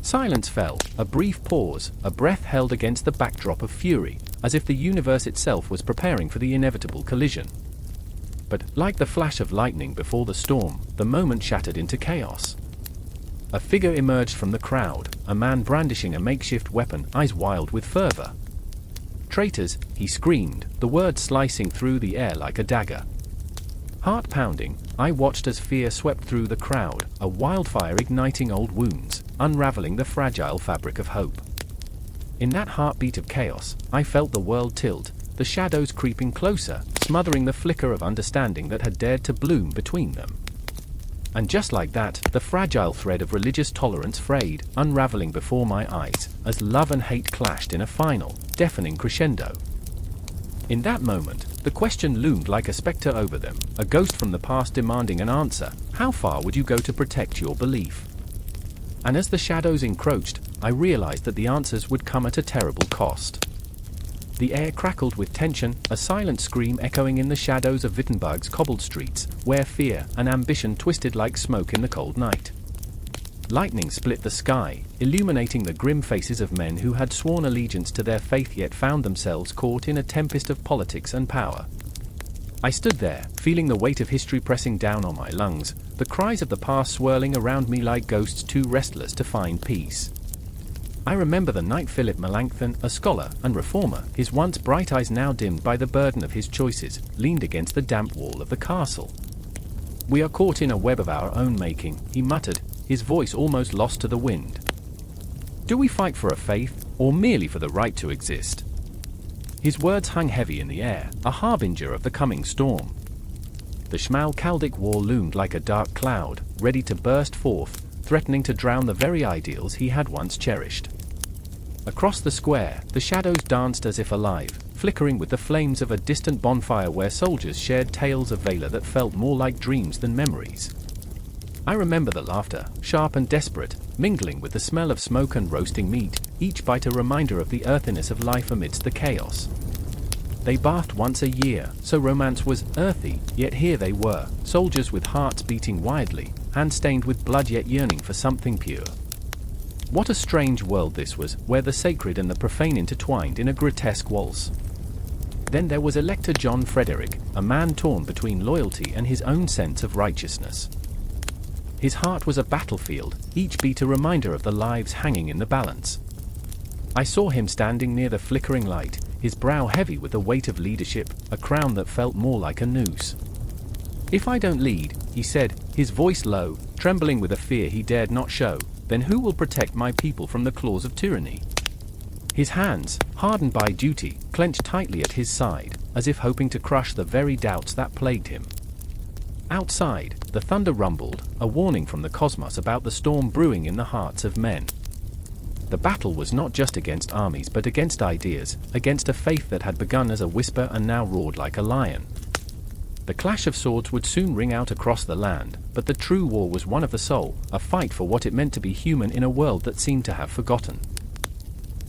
Silence fell, a brief pause, a breath held against the backdrop of fury, as if the universe itself was preparing for the inevitable collision. But, like the flash of lightning before the storm, the moment shattered into chaos. A figure emerged from the crowd, a man brandishing a makeshift weapon, eyes wild with fervor. "Traitors," he screamed, the words slicing through the air like a dagger. Heart pounding, I watched as fear swept through the crowd, a wildfire igniting old wounds, unraveling the fragile fabric of hope. In that heartbeat of chaos, I felt the world tilt, the shadows creeping closer, smothering the flicker of understanding that had dared to bloom between them. And just like that, the fragile thread of religious tolerance frayed, unraveling before my eyes, as love and hate clashed in a final, deafening crescendo. In that moment, the question loomed like a specter over them, a ghost from the past demanding an answer. How far would you go to protect your belief? And as the shadows encroached, I realized that the answers would come at a terrible cost. The air crackled with tension, a silent scream echoing in the shadows of Wittenberg's cobbled streets, where fear and ambition twisted like smoke in the cold night. Lightning split the sky, illuminating the grim faces of men who had sworn allegiance to their faith yet found themselves caught in a tempest of politics and power. I stood there, feeling the weight of history pressing down on my lungs, the cries of the past swirling around me like ghosts too restless to find peace. I remember the night Philip Melanchthon, a scholar and reformer, his once bright eyes now dimmed by the burden of his choices, leaned against the damp wall of the castle. "We are caught in a web of our own making," he muttered, his voice almost lost to the wind. "Do we fight for a faith, or merely for the right to exist?" His words hung heavy in the air, a harbinger of the coming storm. The Schmalkaldic War loomed like a dark cloud, ready to burst forth, threatening to drown the very ideals he had once cherished. Across the square, the shadows danced as if alive, flickering with the flames of a distant bonfire where soldiers shared tales of valor that felt more like dreams than memories. I remember the laughter, sharp and desperate, mingling with the smell of smoke and roasting meat, each bite a reminder of the earthiness of life amidst the chaos. They bathed once a year, so romance was earthy, yet here they were, soldiers with hearts beating wildly, hands stained with blood yet yearning for something pure. What a strange world this was, where the sacred and the profane intertwined in a grotesque waltz. Then there was Elector John Frederick, a man torn between loyalty and his own sense of righteousness. His heart was a battlefield, each beat a reminder of the lives hanging in the balance. I saw him standing near the flickering light, his brow heavy with the weight of leadership, a crown that felt more like a noose. "If I don't lead," he said, his voice low, trembling with a fear he dared not show, "then who will protect my people from the claws of tyranny?" His hands, hardened by duty, clenched tightly at his side, as if hoping to crush the very doubts that plagued him. Outside, the thunder rumbled, a warning from the cosmos about the storm brewing in the hearts of men. The battle was not just against armies but against ideas, against a faith that had begun as a whisper and now roared like a lion. The clash of swords would soon ring out across the land, but the true war was one of the soul, a fight for what it meant to be human in a world that seemed to have forgotten.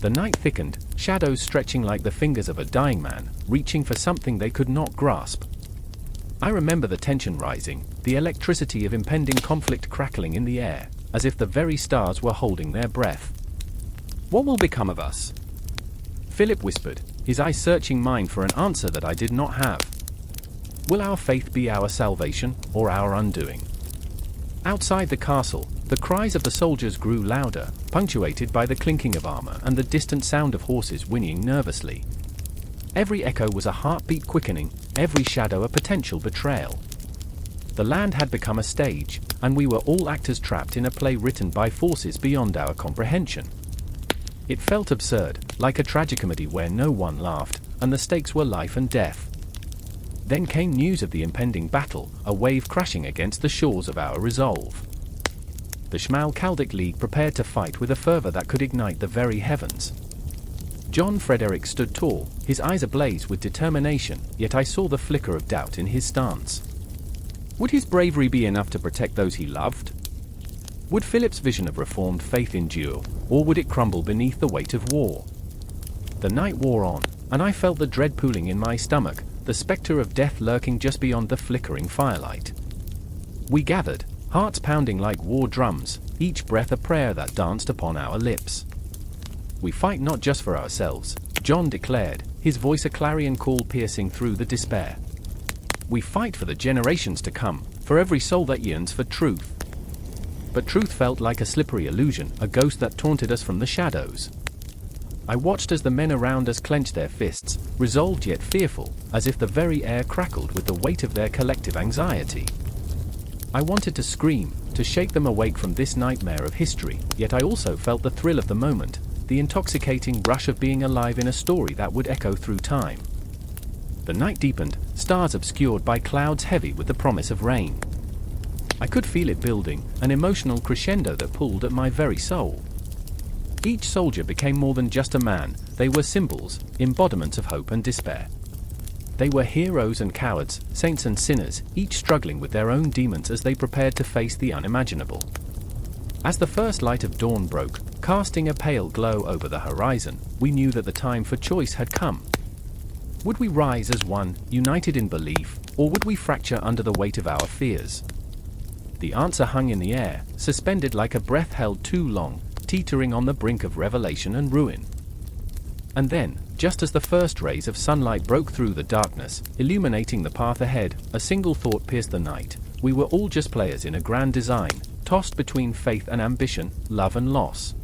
The night thickened, shadows stretching like the fingers of a dying man, reaching for something they could not grasp. I remember the tension rising, the electricity of impending conflict crackling in the air, as if the very stars were holding their breath. "What will become of us?" Philip whispered, his eyes searching mine for an answer that I did not have. "Will our faith be our salvation, or our undoing?" Outside the castle, the cries of the soldiers grew louder, punctuated by the clinking of armor and the distant sound of horses whinnying nervously. Every echo was a heartbeat quickening, every shadow a potential betrayal. The land had become a stage, and we were all actors trapped in a play written by forces beyond our comprehension. It felt absurd, like a tragicomedy where no one laughed, and the stakes were life and death. Then came news of the impending battle, a wave crashing against the shores of our resolve. The Schmalkaldic League prepared to fight with a fervor that could ignite the very heavens. John Frederick stood tall, his eyes ablaze with determination, yet I saw the flicker of doubt in his stance. Would his bravery be enough to protect those he loved? Would Philip's vision of reformed faith endure, or would it crumble beneath the weight of war? The night wore on, and I felt the dread pooling in my stomach, the specter of death lurking just beyond the flickering firelight. We gathered, hearts pounding like war drums, each breath a prayer that danced upon our lips. "We fight not just for ourselves," John declared, his voice a clarion call piercing through the despair. "We fight for the generations to come, for every soul that yearns for truth." But truth felt like a slippery illusion, a ghost that taunted us from the shadows. I watched as the men around us clenched their fists, resolved yet fearful, as if the very air crackled with the weight of their collective anxiety. I wanted to scream, to shake them awake from this nightmare of history, yet I also felt the thrill of the moment, the intoxicating rush of being alive in a story that would echo through time. The night deepened, stars obscured by clouds heavy with the promise of rain. I could feel it building, an emotional crescendo that pulled at my very soul. Each soldier became more than just a man, they were symbols, embodiments of hope and despair. They were heroes and cowards, saints and sinners, each struggling with their own demons as they prepared to face the unimaginable. As the first light of dawn broke, casting a pale glow over the horizon, we knew that the time for choice had come. Would we rise as one, united in belief, or would we fracture under the weight of our fears? The answer hung in the air, suspended like a breath held too long, teetering on the brink of revelation and ruin. And then, just as the first rays of sunlight broke through the darkness, illuminating the path ahead, a single thought pierced the night. We were all just players in a grand design, tossed between faith and ambition, love and loss.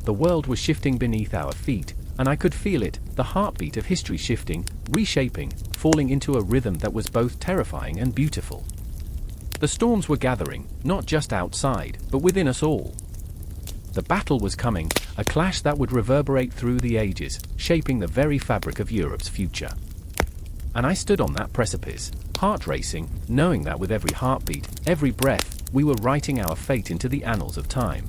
The world was shifting beneath our feet, and I could feel it, the heartbeat of history shifting, reshaping, falling into a rhythm that was both terrifying and beautiful. The storms were gathering, not just outside, but within us all. The battle was coming, a clash that would reverberate through the ages, shaping the very fabric of Europe's future. And I stood on that precipice, heart racing, knowing that with every heartbeat, every breath, we were writing our fate into the annals of time.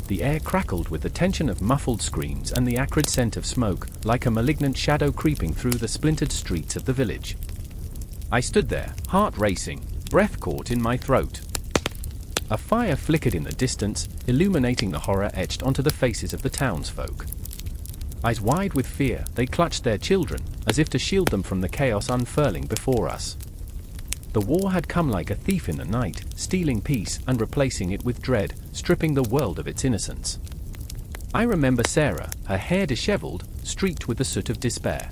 The air crackled with the tension of muffled screams and the acrid scent of smoke, like a malignant shadow creeping through the splintered streets of the village. I stood there, heart racing, breath caught in my throat. A fire flickered in the distance, illuminating the horror etched onto the faces of the townsfolk. Eyes wide with fear, they clutched their children, as if to shield them from the chaos unfurling before us. The war had come like a thief in the night, stealing peace and replacing it with dread, stripping the world of its innocence. I remember Sarah, her hair disheveled, streaked with the soot of despair.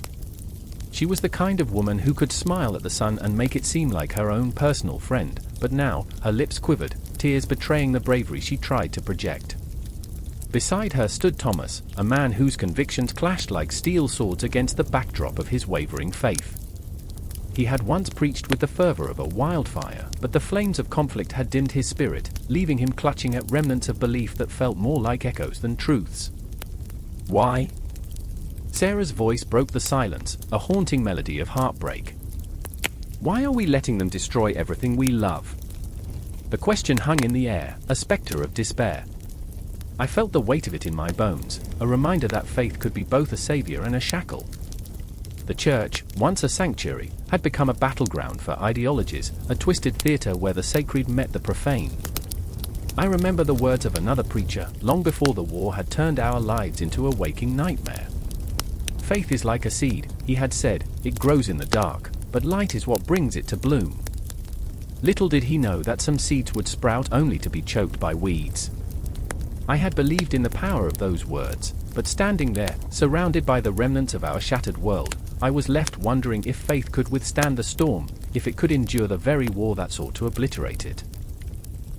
She was the kind of woman who could smile at the sun and make it seem like her own personal friend, but now, her lips quivered, tears betraying the bravery she tried to project. Beside her stood Thomas, a man whose convictions clashed like steel swords against the backdrop of his wavering faith. He had once preached with the fervor of a wildfire, but the flames of conflict had dimmed his spirit, leaving him clutching at remnants of belief that felt more like echoes than truths. Why? Sarah's voice broke the silence, a haunting melody of heartbreak. Why are we letting them destroy everything we love? The question hung in the air, a specter of despair. I felt the weight of it in my bones, a reminder that faith could be both a savior and a shackle. The church, once a sanctuary, had become a battleground for ideologies, a twisted theater where the sacred met the profane. I remember the words of another preacher, long before the war had turned our lives into a waking nightmare. Faith is like a seed, he had said, it grows in the dark, but light is what brings it to bloom. Little did he know that some seeds would sprout only to be choked by weeds. I had believed in the power of those words, but standing there, surrounded by the remnants of our shattered world, I was left wondering if faith could withstand the storm, if it could endure the very war that sought to obliterate it.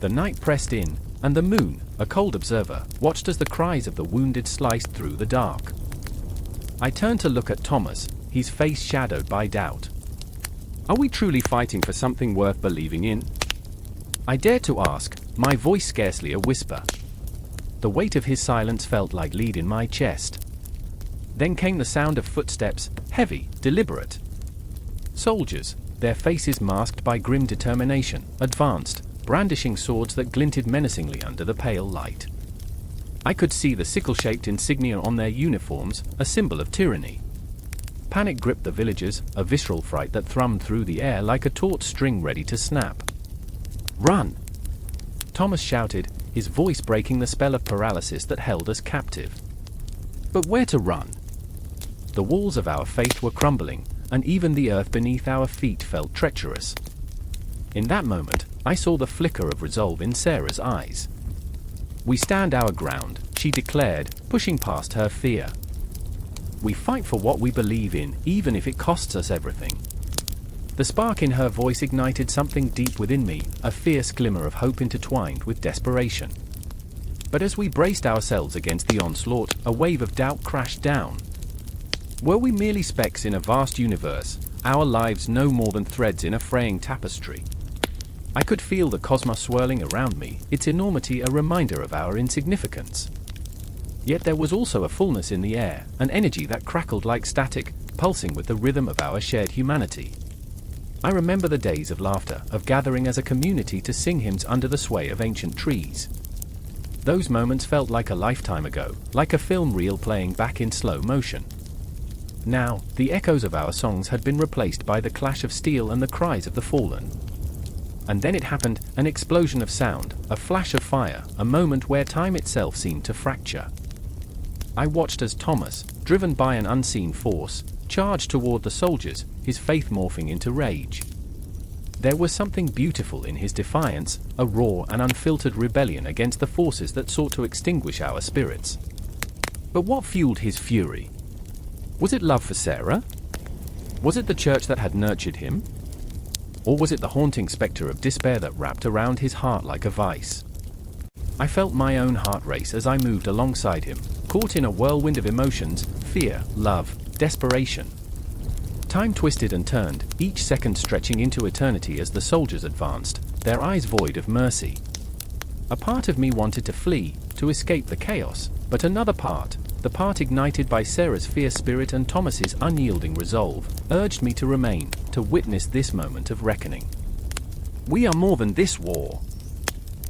The night pressed in, and the moon, a cold observer, watched as the cries of the wounded sliced through the dark. I turned to look at Thomas, his face shadowed by doubt. Are we truly fighting for something worth believing in? I dared to ask, my voice scarcely a whisper. The weight of his silence felt like lead in my chest. Then came the sound of footsteps, heavy, deliberate. Soldiers, their faces masked by grim determination, advanced, brandishing swords that glinted menacingly under the pale light. I could see the sickle-shaped insignia on their uniforms, a symbol of tyranny. Panic gripped the villagers, a visceral fright that thrummed through the air like a taut string ready to snap. "Run!" Thomas shouted, his voice breaking the spell of paralysis that held us captive. But where to run? The walls of our faith were crumbling, and even the earth beneath our feet felt treacherous. In that moment, I saw the flicker of resolve in Sarah's eyes. "We stand our ground," she declared, pushing past her fear. "We fight for what we believe in, even if it costs us everything." The spark in her voice ignited something deep within me, a fierce glimmer of hope intertwined with desperation. But as we braced ourselves against the onslaught, a wave of doubt crashed down. Were we merely specks in a vast universe, our lives no more than threads in a fraying tapestry? I could feel the cosmos swirling around me, its enormity a reminder of our insignificance. Yet there was also a fullness in the air, an energy that crackled like static, pulsing with the rhythm of our shared humanity. I remember the days of laughter, of gathering as a community to sing hymns under the sway of ancient trees. Those moments felt like a lifetime ago, like a film reel playing back in slow motion. Now, the echoes of our songs had been replaced by the clash of steel and the cries of the fallen. And then it happened, an explosion of sound, a flash of fire, a moment where time itself seemed to fracture. I watched as Thomas, driven by an unseen force, charged toward the soldiers, his faith morphing into rage. There was something beautiful in his defiance, a raw and unfiltered rebellion against the forces that sought to extinguish our spirits. But what fueled his fury? Was it love for Sarah? Was it the church that had nurtured him? Or was it the haunting specter of despair that wrapped around his heart like a vice? I felt my own heart race as I moved alongside him, caught in a whirlwind of emotions, fear, love, desperation. Time twisted and turned, each second stretching into eternity as the soldiers advanced, their eyes void of mercy. A part of me wanted to flee, to escape the chaos, but another part, the part ignited by Sarah's fierce spirit and Thomas's unyielding resolve, urged me to remain, to witness this moment of reckoning. "We are more than this war!"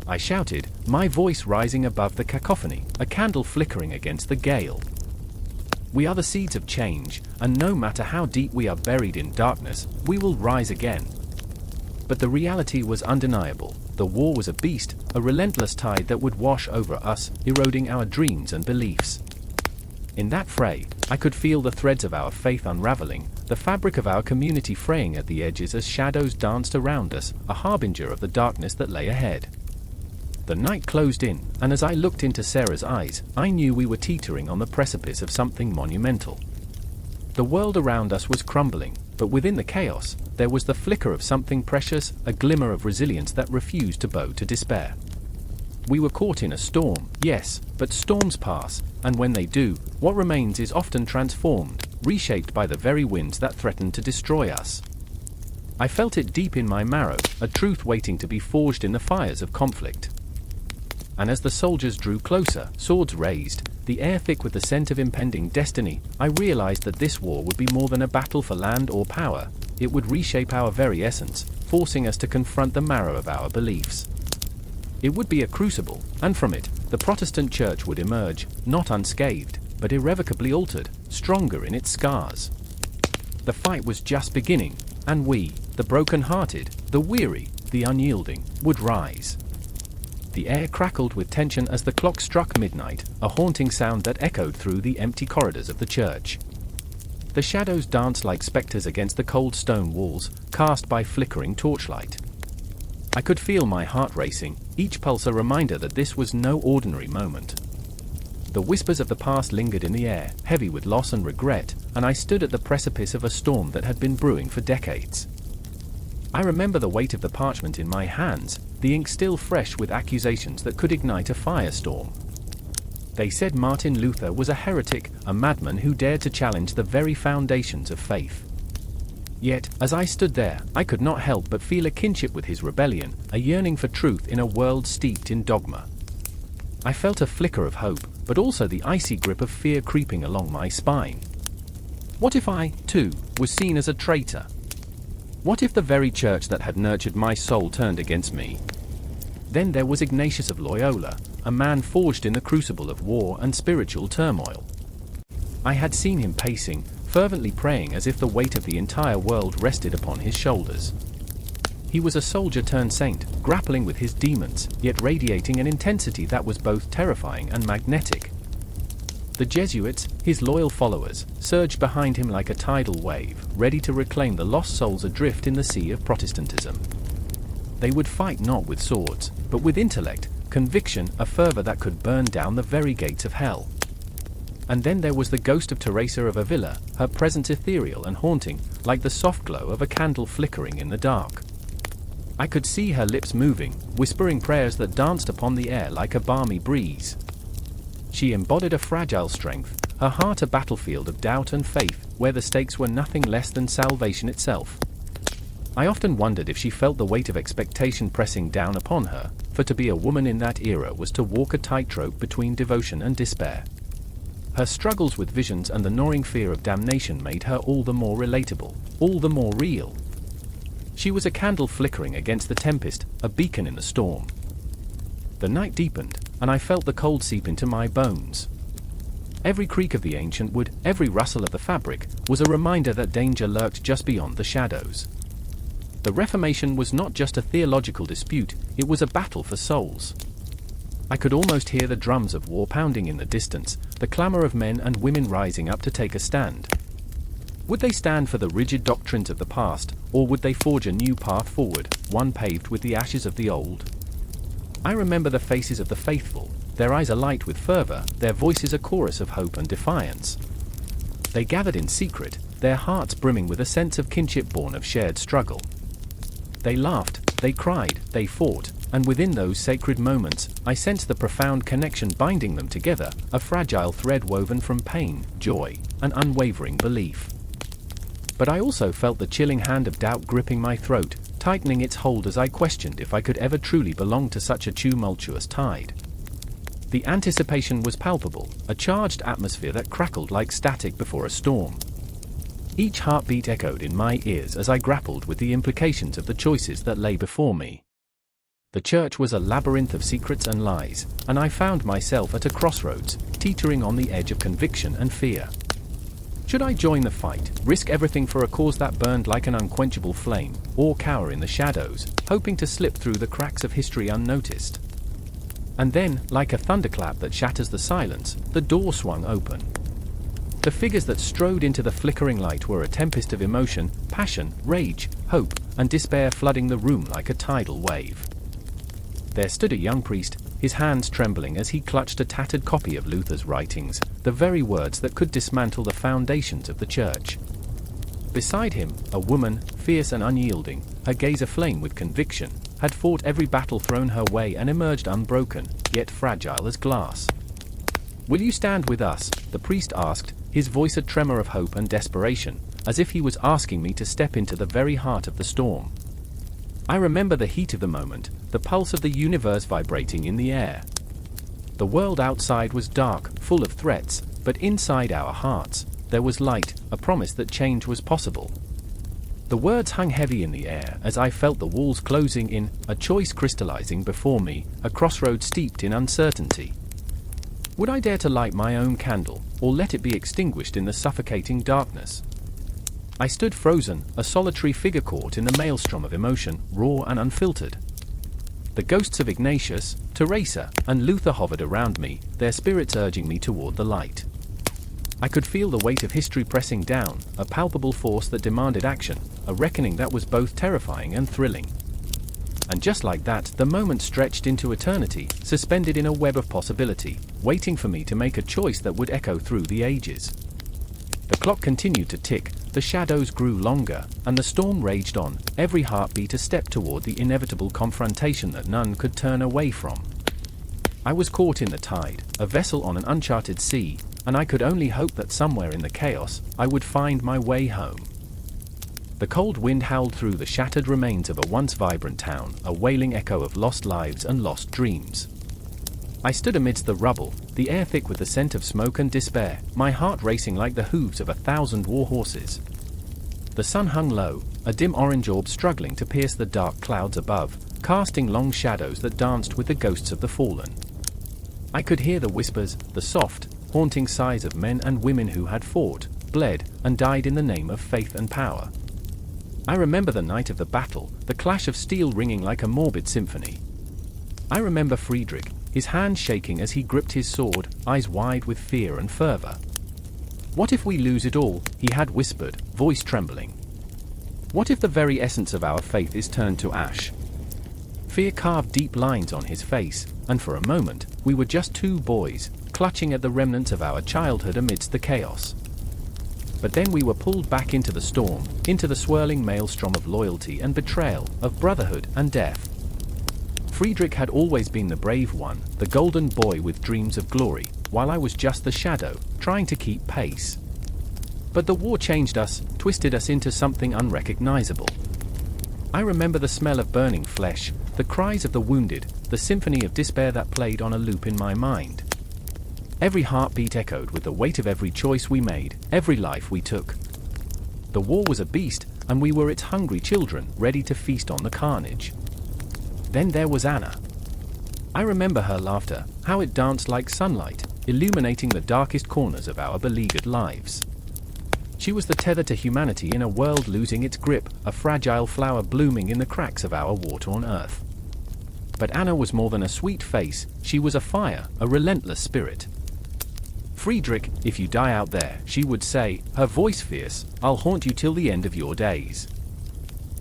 I shouted, my voice rising above the cacophony, a candle flickering against the gale. "We are the seeds of change, and no matter how deep we are buried in darkness, we will rise again." But the reality was undeniable. The war was a beast, a relentless tide that would wash over us, eroding our dreams and beliefs. In that fray, I could feel the threads of our faith unraveling, the fabric of our community fraying at the edges as shadows danced around us, a harbinger of the darkness that lay ahead. The night closed in, and as I looked into Sarah's eyes, I knew we were teetering on the precipice of something monumental. The world around us was crumbling, but within the chaos, there was the flicker of something precious, a glimmer of resilience that refused to bow to despair. We were caught in a storm, yes, but storms pass, and when they do, what remains is often transformed, reshaped by the very winds that threaten to destroy us. I felt it deep in my marrow, a truth waiting to be forged in the fires of conflict. And as the soldiers drew closer, swords raised, the air thick with the scent of impending destiny, I realized that this war would be more than a battle for land or power. It would reshape our very essence, forcing us to confront the marrow of our beliefs. It would be a crucible, and from it, the Protestant church would emerge, not unscathed, but irrevocably altered, stronger in its scars. The fight was just beginning, and we, the broken-hearted, the weary, the unyielding, would rise. The air crackled with tension as the clock struck midnight, a haunting sound that echoed through the empty corridors of the church. The shadows danced like specters against the cold stone walls, cast by flickering torchlight. I could feel my heart racing, each pulse a reminder that this was no ordinary moment. The whispers of the past lingered in the air, heavy with loss and regret, and I stood at the precipice of a storm that had been brewing for decades. I remember the weight of the parchment in my hands, the ink still fresh with accusations that could ignite a firestorm. They said Martin Luther was a heretic, a madman who dared to challenge the very foundations of faith. Yet, as I stood there, I could not help but feel a kinship with his rebellion, a yearning for truth in a world steeped in dogma. I felt a flicker of hope, but also the icy grip of fear creeping along my spine. What if I, too, was seen as a traitor? What if the very church that had nurtured my soul turned against me? Then there was Ignatius of Loyola, a man forged in the crucible of war and spiritual turmoil. I had seen him pacing, fervently praying as if the weight of the entire world rested upon his shoulders. He was a soldier turned saint, grappling with his demons, yet radiating an intensity that was both terrifying and magnetic. The Jesuits, his loyal followers, surged behind him like a tidal wave, ready to reclaim the lost souls adrift in the sea of Protestantism. They would fight not with swords, but with intellect, conviction, a fervor that could burn down the very gates of hell. And then there was the ghost of Teresa of Avila, her presence ethereal and haunting, like the soft glow of a candle flickering in the dark. I could see her lips moving, whispering prayers that danced upon the air like a balmy breeze. She embodied a fragile strength, her heart a battlefield of doubt and faith, where the stakes were nothing less than salvation itself. I often wondered if she felt the weight of expectation pressing down upon her, for to be a woman in that era was to walk a tightrope between devotion and despair. Her struggles with visions and the gnawing fear of damnation made her all the more relatable, all the more real. She was a candle flickering against the tempest, a beacon in the storm. The night deepened, and I felt the cold seep into my bones. Every creak of the ancient wood, every rustle of the fabric, was a reminder that danger lurked just beyond the shadows. The Reformation was not just a theological dispute, it was a battle for souls. I could almost hear the drums of war pounding in the distance, the clamor of men and women rising up to take a stand. Would they stand for the rigid doctrines of the past, or would they forge a new path forward, one paved with the ashes of the old? I remember the faces of the faithful, their eyes alight with fervor, their voices a chorus of hope and defiance. They gathered in secret, their hearts brimming with a sense of kinship born of shared struggle. They laughed, they cried, they fought, and within those sacred moments, I sensed the profound connection binding them together, a fragile thread woven from pain, joy, and unwavering belief. But I also felt the chilling hand of doubt gripping my throat, tightening its hold as I questioned if I could ever truly belong to such a tumultuous tide. The anticipation was palpable, a charged atmosphere that crackled like static before a storm. Each heartbeat echoed in my ears as I grappled with the implications of the choices that lay before me. The church was a labyrinth of secrets and lies, and I found myself at a crossroads, teetering on the edge of conviction and fear. Should I join the fight, risk everything for a cause that burned like an unquenchable flame, or cower in the shadows, hoping to slip through the cracks of history unnoticed? And then, like a thunderclap that shatters the silence, the door swung open. The figures that strode into the flickering light were a tempest of emotion, passion, rage, hope, and despair flooding the room like a tidal wave. There stood a young priest, his hands trembling as he clutched a tattered copy of Luther's writings, the very words that could dismantle the foundations of the church. Beside him, a woman, fierce and unyielding, her gaze aflame with conviction, had fought every battle thrown her way and emerged unbroken, yet fragile as glass. "Will you stand with us?" the priest asked, his voice a tremor of hope and desperation, as if he was asking me to step into the very heart of the storm. I remember the heat of the moment, the pulse of the universe vibrating in the air. The world outside was dark, full of threats, but inside our hearts, there was light, a promise that change was possible. The words hung heavy in the air as I felt the walls closing in, a choice crystallizing before me, a crossroad steeped in uncertainty. Would I dare to light my own candle, or let it be extinguished in the suffocating darkness? I stood frozen, a solitary figure caught in the maelstrom of emotion, raw and unfiltered. The ghosts of Ignatius, Teresa, and Luther hovered around me, their spirits urging me toward the light. I could feel the weight of history pressing down, a palpable force that demanded action, a reckoning that was both terrifying and thrilling. And just like that, the moment stretched into eternity, suspended in a web of possibility, waiting for me to make a choice that would echo through the ages. The clock continued to tick, the shadows grew longer, and the storm raged on, every heartbeat a step toward the inevitable confrontation that none could turn away from. I was caught in the tide, a vessel on an uncharted sea, and I could only hope that somewhere in the chaos, I would find my way home. The cold wind howled through the shattered remains of a once vibrant town, a wailing echo of lost lives and lost dreams. I stood amidst the rubble, the air thick with the scent of smoke and despair, my heart racing like the hooves of 1,000 war horses. The sun hung low, a dim orange orb struggling to pierce the dark clouds above, casting long shadows that danced with the ghosts of the fallen. I could hear the whispers, the soft, haunting sighs of men and women who had fought, bled, and died in the name of faith and power. I remember the night of the battle, the clash of steel ringing like a morbid symphony. I remember Friedrich, his hands shaking as he gripped his sword, eyes wide with fear and fervor. "What if we lose it all?" he had whispered, voice trembling. "What if the very essence of our faith is turned to ash?" Fear carved deep lines on his face, and for a moment, we were just two boys, clutching at the remnants of our childhood amidst the chaos. But then we were pulled back into the storm, into the swirling maelstrom of loyalty and betrayal, of brotherhood and death. Friedrich had always been the brave one, the golden boy with dreams of glory, while I was just the shadow, trying to keep pace. But the war changed us, twisted us into something unrecognizable. I remember the smell of burning flesh, the cries of the wounded, the symphony of despair that played on a loop in my mind. Every heartbeat echoed with the weight of every choice we made, every life we took. The war was a beast, and we were its hungry children, ready to feast on the carnage. Then there was Anna. I remember her laughter, how it danced like sunlight, illuminating the darkest corners of our beleaguered lives. She was the tether to humanity in a world losing its grip, a fragile flower blooming in the cracks of our war-torn earth. But Anna was more than a sweet face, she was a fire, a relentless spirit. "Friedrich, if you die out there," she would say, her voice fierce, "I'll haunt you till the end of your days."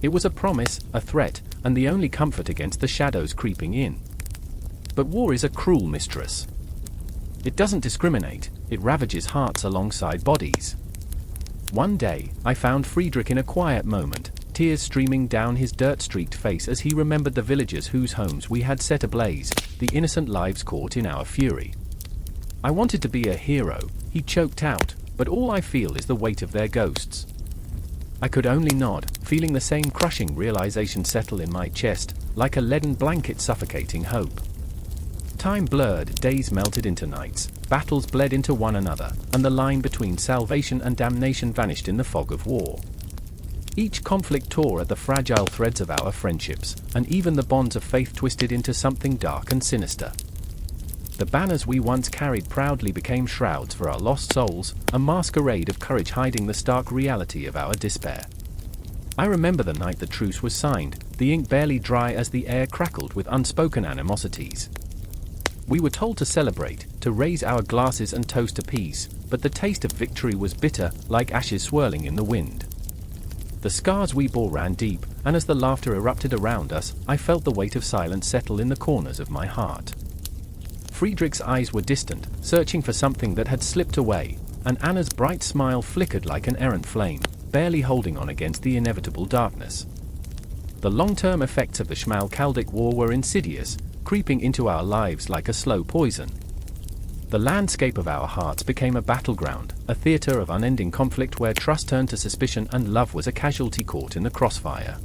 It was a promise, a threat, and the only comfort against the shadows creeping in. But war is a cruel mistress. It doesn't discriminate, it ravages hearts alongside bodies. One day, I found Friedrich in a quiet moment, tears streaming down his dirt-streaked face as he remembered the villagers whose homes we had set ablaze, the innocent lives caught in our fury. "I wanted to be a hero," he choked out, "but all I feel is the weight of their ghosts." I could only nod, feeling the same crushing realization settle in my chest, like a leaden blanket suffocating hope. Time blurred, days melted into nights, battles bled into one another, and the line between salvation and damnation vanished in the fog of war. Each conflict tore at the fragile threads of our friendships, and even the bonds of faith twisted into something dark and sinister. The banners we once carried proudly became shrouds for our lost souls, a masquerade of courage hiding the stark reality of our despair. I remember the night the truce was signed, the ink barely dry as the air crackled with unspoken animosities. We were told to celebrate, to raise our glasses and toast to peace, but the taste of victory was bitter, like ashes swirling in the wind. The scars we bore ran deep, and as the laughter erupted around us, I felt the weight of silence settle in the corners of my heart. Friedrich's eyes were distant, searching for something that had slipped away, and Anna's bright smile flickered like an errant flame, barely holding on against the inevitable darkness. The long-term effects of the Schmalkaldic War were insidious, creeping into our lives like a slow poison. The landscape of our hearts became a battleground, a theater of unending conflict where trust turned to suspicion and love was a casualty caught in the crossfire.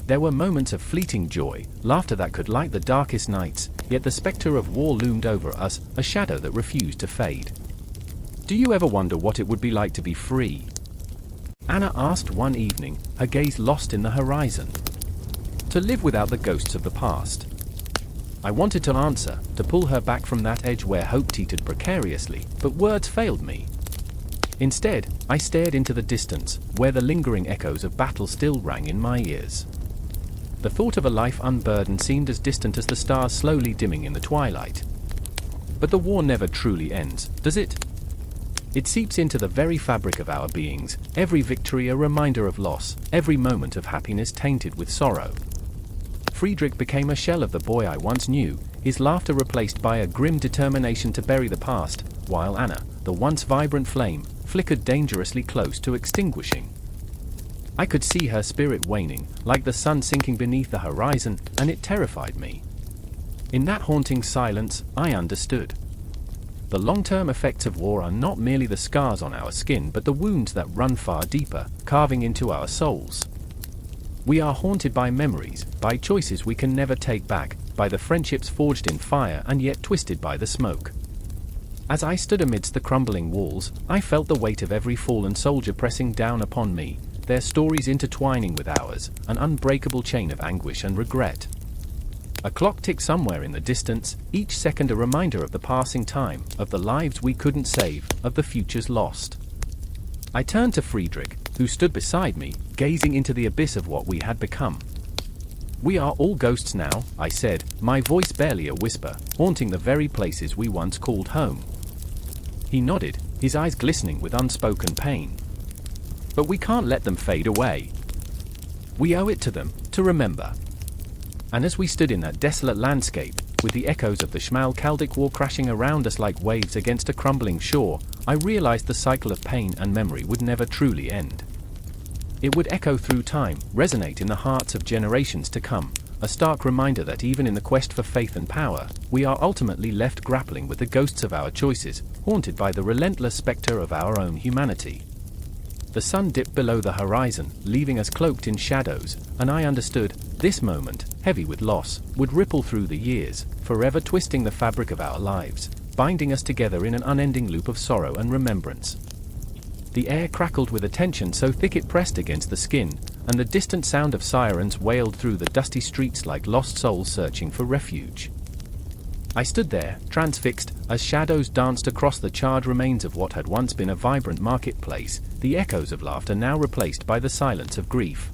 There were moments of fleeting joy, laughter that could light the darkest nights, yet the specter of war loomed over us, a shadow that refused to fade. "Do you ever wonder what it would be like to be free?" Anna asked one evening, her gaze lost in the horizon. "To live without the ghosts of the past." I wanted to answer, to pull her back from that edge where hope teetered precariously, but words failed me. Instead, I stared into the distance, where the lingering echoes of battle still rang in my ears. The thought of a life unburdened seemed as distant as the stars slowly dimming in the twilight. But the war never truly ends, does it? It seeps into the very fabric of our beings, every victory a reminder of loss, every moment of happiness tainted with sorrow. Friedrich became a shell of the boy I once knew, his laughter replaced by a grim determination to bury the past, while Anna, the once vibrant flame, flickered dangerously close to extinguishing. I could see her spirit waning, like the sun sinking beneath the horizon, and it terrified me. In that haunting silence, I understood. The long-term effects of war are not merely the scars on our skin but the wounds that run far deeper, carving into our souls. We are haunted by memories, by choices we can never take back, by the friendships forged in fire and yet twisted by the smoke. As I stood amidst the crumbling walls, I felt the weight of every fallen soldier pressing down upon me, their stories intertwining with ours, an unbreakable chain of anguish and regret. A clock ticked somewhere in the distance, each second a reminder of the passing time, of the lives we couldn't save, of the futures lost. I turned to Friedrich, who stood beside me, gazing into the abyss of what we had become. "We are all ghosts now," I said, my voice barely a whisper, haunting the very places we once called home. He nodded, his eyes glistening with unspoken pain. "But we can't let them fade away. We owe it to them, to remember." And as we stood in that desolate landscape, with the echoes of the Schmalkaldic War crashing around us like waves against a crumbling shore, I realized the cycle of pain and memory would never truly end. It would echo through time, resonate in the hearts of generations to come, a stark reminder that even in the quest for faith and power, we are ultimately left grappling with the ghosts of our choices, haunted by the relentless specter of our own humanity. The sun dipped below the horizon, leaving us cloaked in shadows, and I understood, this moment, heavy with loss, would ripple through the years, forever twisting the fabric of our lives, binding us together in an unending loop of sorrow and remembrance. The air crackled with a tension so thick it pressed against the skin, and the distant sound of sirens wailed through the dusty streets like lost souls searching for refuge. I stood there, transfixed, as shadows danced across the charred remains of what had once been a vibrant marketplace, the echoes of laughter now replaced by the silence of grief.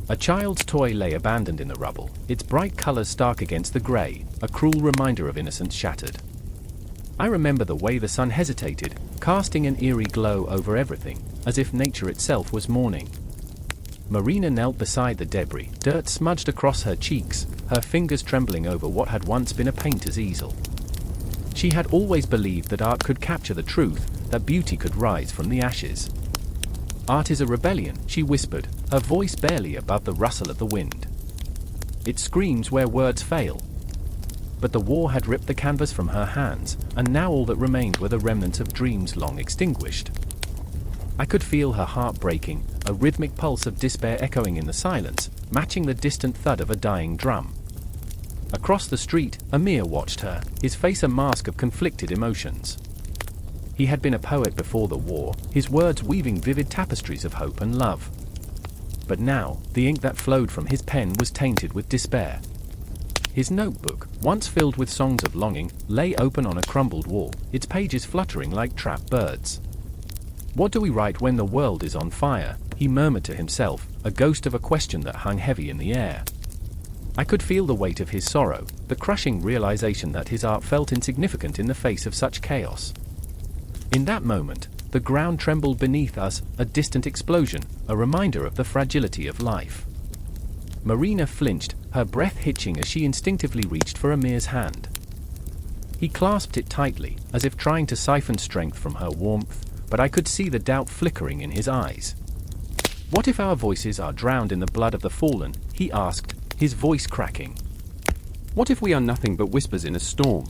A child's toy lay abandoned in the rubble, its bright colors stark against the gray, a cruel reminder of innocence shattered. I remember the way the sun hesitated, casting an eerie glow over everything, as if nature itself was mourning. Marina knelt beside the debris, dirt smudged across her cheeks, her fingers trembling over what had once been a painter's easel. She had always believed that art could capture the truth, that beauty could rise from the ashes. "Art is a rebellion," she whispered, her voice barely above the rustle of the wind. "It screams where words fail." But the war had ripped the canvas from her hands, and now all that remained were the remnants of dreams long extinguished. I could feel her heart breaking, a rhythmic pulse of despair echoing in the silence, matching the distant thud of a dying drum. Across the street, Amir watched her, his face a mask of conflicted emotions. He had been a poet before the war, his words weaving vivid tapestries of hope and love. But now, the ink that flowed from his pen was tainted with despair. His notebook, once filled with songs of longing, lay open on a crumbled wall, its pages fluttering like trapped birds. "What do we write when the world is on fire?" he murmured to himself, a ghost of a question that hung heavy in the air. I could feel the weight of his sorrow, the crushing realization that his art felt insignificant in the face of such chaos. In that moment, the ground trembled beneath us, a distant explosion, a reminder of the fragility of life. Marina flinched, her breath hitching as she instinctively reached for Amir's hand. He clasped it tightly, as if trying to siphon strength from her warmth, but I could see the doubt flickering in his eyes. "What if our voices are drowned in the blood of the fallen?" he asked, his voice cracking. "What if we are nothing but whispers in a storm?"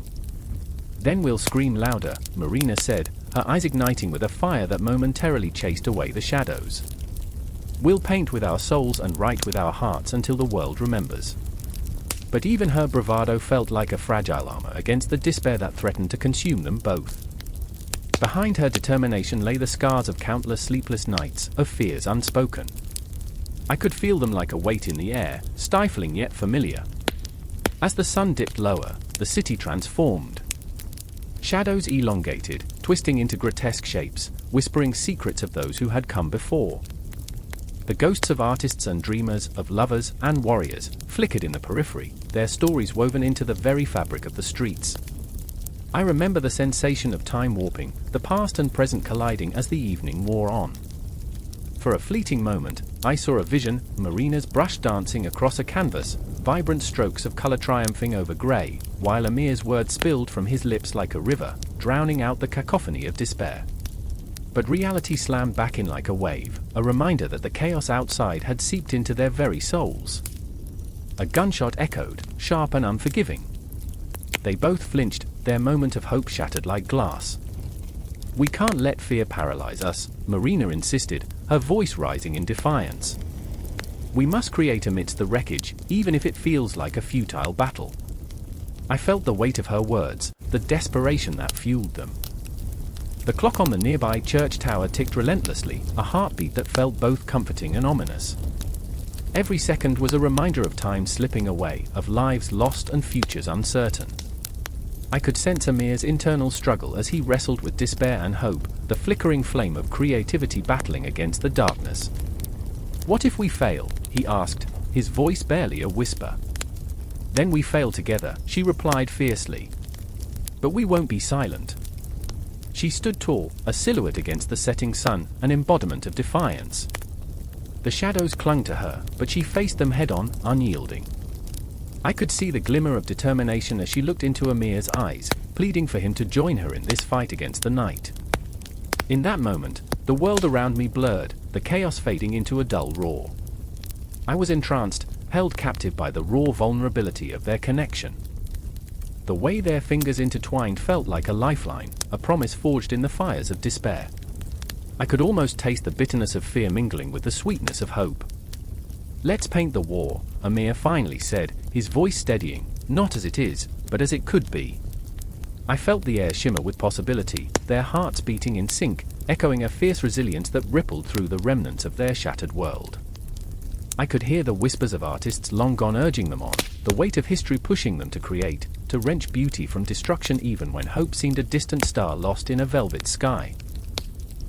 "Then we'll scream louder," Marina said, her eyes igniting with a fire that momentarily chased away the shadows. "We'll paint with our souls and write with our hearts until the world remembers." But even her bravado felt like a fragile armor against the despair that threatened to consume them both. Behind her determination lay the scars of countless sleepless nights, of fears unspoken. I could feel them like a weight in the air, stifling yet familiar. As the sun dipped lower, the city transformed. Shadows elongated, twisting into grotesque shapes, whispering secrets of those who had come before. The ghosts of artists and dreamers, of lovers and warriors, flickered in the periphery, their stories woven into the very fabric of the streets. I remember the sensation of time warping, the past and present colliding as the evening wore on. For a fleeting moment, I saw a vision, Marina's brush dancing across a canvas, vibrant strokes of color triumphing over gray, while Amir's words spilled from his lips like a river, drowning out the cacophony of despair. But reality slammed back in like a wave, a reminder that the chaos outside had seeped into their very souls. A gunshot echoed, sharp and unforgiving. They both flinched, their moment of hope shattered like glass. "We can't let fear paralyze us," Marina insisted, her voice rising in defiance. "We must create amidst the wreckage, even if it feels like a futile battle." I felt the weight of her words, the desperation that fueled them. The clock on the nearby church tower ticked relentlessly, a heartbeat that felt both comforting and ominous. Every second was a reminder of time slipping away, of lives lost and futures uncertain. I could sense Amir's internal struggle as he wrestled with despair and hope, the flickering flame of creativity battling against the darkness. "What if we fail?" he asked, his voice barely a whisper. "Then we fail together," she replied fiercely. "But we won't be silent." She stood tall, a silhouette against the setting sun, an embodiment of defiance. The shadows clung to her, but she faced them head-on, unyielding. I could see the glimmer of determination as she looked into Amir's eyes, pleading for him to join her in this fight against the night. In that moment, the world around me blurred, the chaos fading into a dull roar. I was entranced, held captive by the raw vulnerability of their connection. The way their fingers intertwined felt like a lifeline, a promise forged in the fires of despair. I could almost taste the bitterness of fear mingling with the sweetness of hope. "Let's paint the war," Amir finally said, his voice steadying, not as it is, but as it could be. I felt the air shimmer with possibility, their hearts beating in sync, echoing a fierce resilience that rippled through the remnants of their shattered world. I could hear the whispers of artists long gone urging them on, the weight of history pushing them to create, to wrench beauty from destruction even when hope seemed a distant star lost in a velvet sky.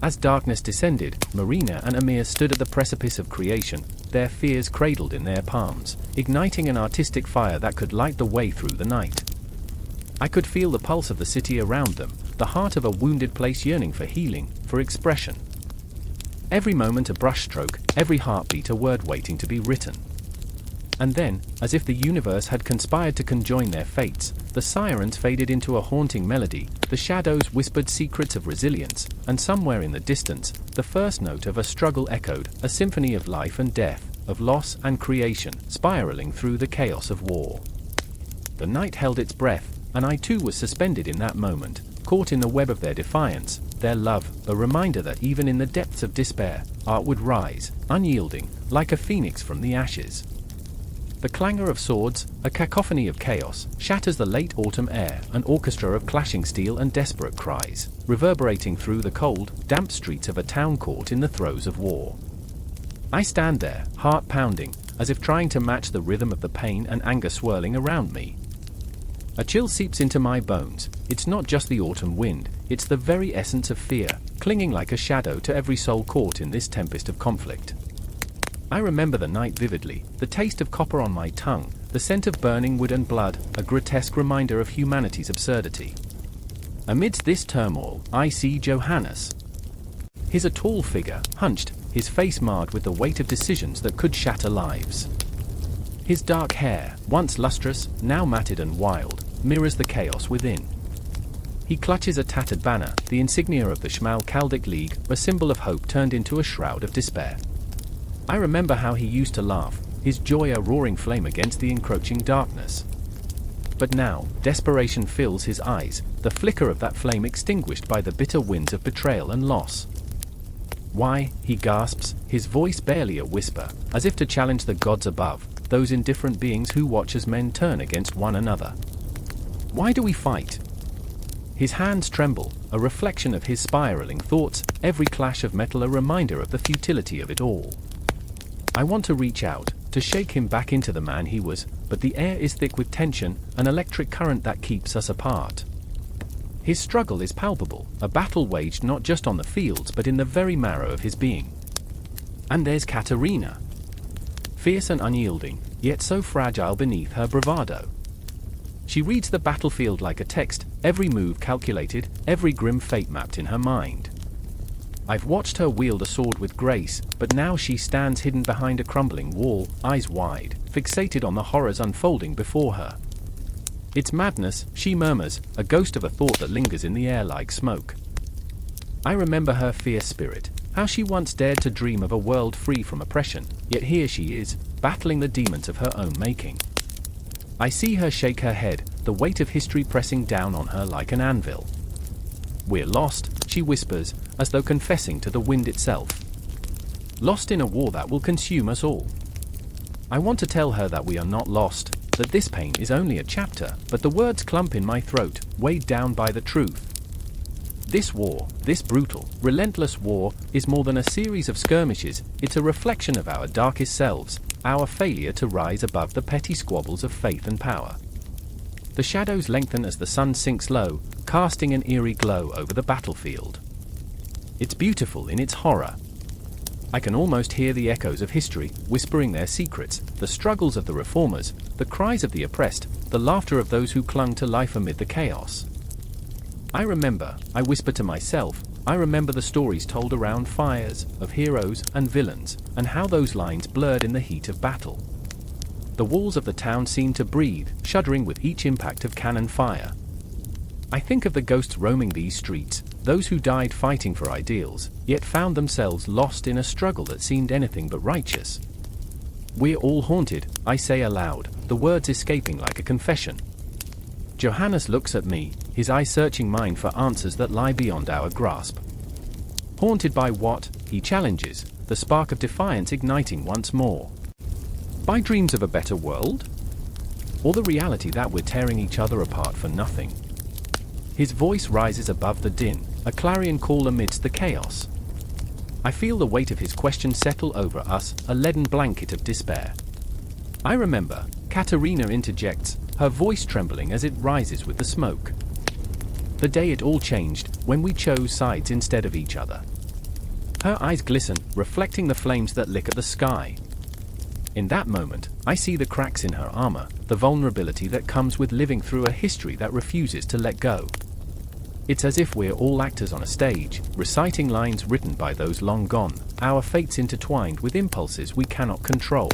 As darkness descended, Marina and Amir stood at the precipice of creation, their fears cradled in their palms, igniting an artistic fire that could light the way through the night. I could feel the pulse of the city around them, the heart of a wounded place yearning for healing, for expression. Every moment a brushstroke, every heartbeat a word waiting to be written. And then, as if the universe had conspired to conjoin their fates, the sirens faded into a haunting melody, the shadows whispered secrets of resilience, and somewhere in the distance, the first note of a struggle echoed, a symphony of life and death, of loss and creation, spiraling through the chaos of war. The night held its breath, and I too was suspended in that moment, caught in the web of their defiance, their love, a reminder that even in the depths of despair, art would rise, unyielding, like a phoenix from the ashes. The clangor of swords, a cacophony of chaos, shatters the late autumn air, an orchestra of clashing steel and desperate cries, reverberating through the cold, damp streets of a town caught in the throes of war. I stand there, heart pounding, as if trying to match the rhythm of the pain and anger swirling around me. A chill seeps into my bones. It's not just the autumn wind, it's the very essence of fear, clinging like a shadow to every soul caught in this tempest of conflict. I remember the night vividly, the taste of copper on my tongue, the scent of burning wood and blood, a grotesque reminder of humanity's absurdity. Amidst this turmoil, I see Johannes. He's a tall figure, hunched, his face marred with the weight of decisions that could shatter lives. His dark hair, once lustrous, now matted and wild, mirrors the chaos within. He clutches a tattered banner, the insignia of the Schmalkaldic League, a symbol of hope turned into a shroud of despair. I remember how he used to laugh, his joy a roaring flame against the encroaching darkness. But now, desperation fills his eyes, the flicker of that flame extinguished by the bitter winds of betrayal and loss. Why, he gasps, his voice barely a whisper, as if to challenge the gods above, those indifferent beings who watch as men turn against one another. Why do we fight? His hands tremble, a reflection of his spiraling thoughts, every clash of metal a reminder of the futility of it all. I want to reach out, to shake him back into the man he was, but the air is thick with tension, an electric current that keeps us apart. His struggle is palpable, a battle waged not just on the fields but in the very marrow of his being. And there's Katerina. Fierce and unyielding, yet so fragile beneath her bravado. She reads the battlefield like a text, every move calculated, every grim fate mapped in her mind. I've watched her wield a sword with grace, but now she stands hidden behind a crumbling wall, eyes wide, fixated on the horrors unfolding before her. It's madness, she murmurs, a ghost of a thought that lingers in the air like smoke. I remember her fierce spirit, how she once dared to dream of a world free from oppression, yet here she is, battling the demons of her own making. I see her shake her head, the weight of history pressing down on her like an anvil. We're lost, she whispers, as though confessing to the wind itself. Lost in a war that will consume us all. I want to tell her that we are not lost, that this pain is only a chapter, but the words clump in my throat, weighed down by the truth. This war, this brutal, relentless war, is more than a series of skirmishes, it's a reflection of our darkest selves, our failure to rise above the petty squabbles of faith and power. The shadows lengthen as the sun sinks low, casting an eerie glow over the battlefield. It's beautiful in its horror. I can almost hear the echoes of history, whispering their secrets, the struggles of the reformers, the cries of the oppressed, the laughter of those who clung to life amid the chaos. I whisper to myself, I remember the stories told around fires, of heroes and villains, and how those lines blurred in the heat of battle. The walls of the town seemed to breathe, shuddering with each impact of cannon fire. I think of the ghosts roaming these streets, those who died fighting for ideals, yet found themselves lost in a struggle that seemed anything but righteous. We're all haunted, I say aloud, the words escaping like a confession. Johannes looks at me, his eyes searching mine for answers that lie beyond our grasp. Haunted by what, he challenges, the spark of defiance igniting once more. By dreams of a better world? Or the reality that we're tearing each other apart for nothing? His voice rises above the din, a clarion call amidst the chaos. I feel the weight of his question settle over us, a leaden blanket of despair. I remember, Katerina interjects, her voice trembling as it rises with the smoke. The day it all changed, when we chose sides instead of each other. Her eyes glisten, reflecting the flames that lick at the sky. In that moment, I see the cracks in her armor, the vulnerability that comes with living through a history that refuses to let go. It's as if we're all actors on a stage, reciting lines written by those long gone, our fates intertwined with impulses we cannot control.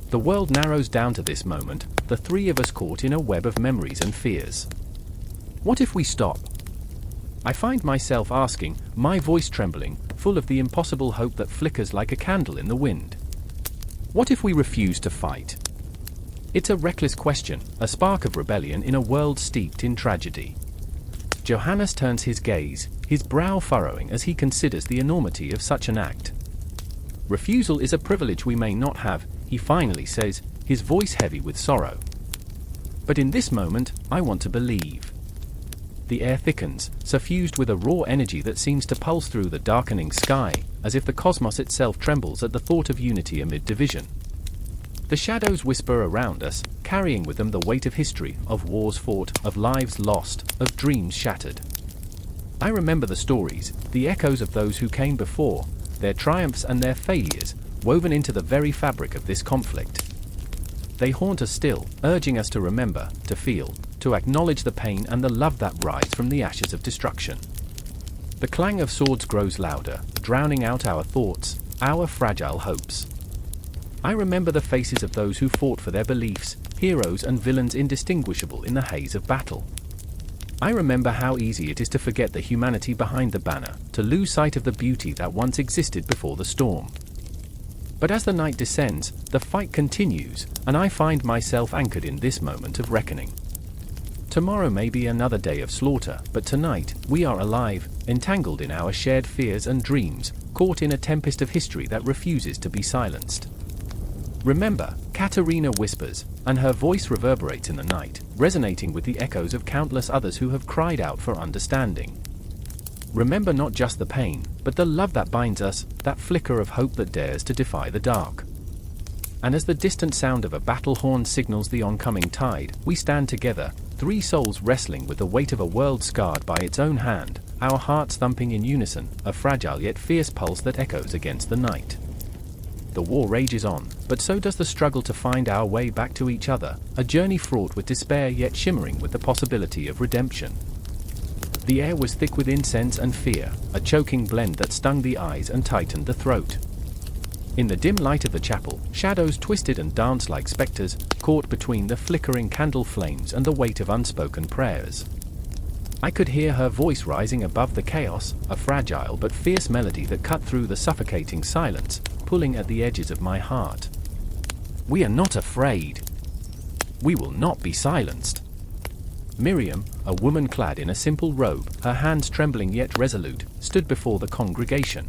The world narrows down to this moment, the three of us caught in a web of memories and fears. What if we stop? I find myself asking, my voice trembling, full of the impossible hope that flickers like a candle in the wind. What if we refuse to fight? It's a reckless question, a spark of rebellion in a world steeped in tragedy. Johannes turns his gaze, his brow furrowing as he considers the enormity of such an act. Refusal is a privilege we may not have, he finally says, his voice heavy with sorrow. But in this moment, I want to believe. The air thickens, suffused with a raw energy that seems to pulse through the darkening sky, as if the cosmos itself trembles at the thought of unity amid division. The shadows whisper around us, carrying with them the weight of history, of wars fought, of lives lost, of dreams shattered. I remember the stories, the echoes of those who came before, their triumphs and their failures, woven into the very fabric of this conflict. They haunt us still, urging us to remember, to feel, to acknowledge the pain and the love that rise from the ashes of destruction. The clang of swords grows louder, drowning out our thoughts, our fragile hopes. I remember the faces of those who fought for their beliefs, heroes and villains indistinguishable in the haze of battle. I remember how easy it is to forget the humanity behind the banner, to lose sight of the beauty that once existed before the storm. But as the night descends, the fight continues, and I find myself anchored in this moment of reckoning. Tomorrow may be another day of slaughter, but tonight, we are alive, entangled in our shared fears and dreams, caught in a tempest of history that refuses to be silenced. Remember, Katerina whispers, and her voice reverberates in the night, resonating with the echoes of countless others who have cried out for understanding. Remember not just the pain, but the love that binds us, that flicker of hope that dares to defy the dark. And as the distant sound of a battle horn signals the oncoming tide, we stand together, three souls wrestling with the weight of a world scarred by its own hand, our hearts thumping in unison, a fragile yet fierce pulse that echoes against the night. The war rages on, but so does the struggle to find our way back to each other, a journey fraught with despair yet shimmering with the possibility of redemption. The air was thick with incense and fear, a choking blend that stung the eyes and tightened the throat. In the dim light of the chapel, shadows twisted and danced like specters, caught between the flickering candle flames and the weight of unspoken prayers. I could hear her voice rising above the chaos, a fragile but fierce melody that cut through the suffocating silence, pulling at the edges of my heart. We are not afraid. We will not be silenced. Miriam, a woman clad in a simple robe, her hands trembling yet resolute, stood before the congregation.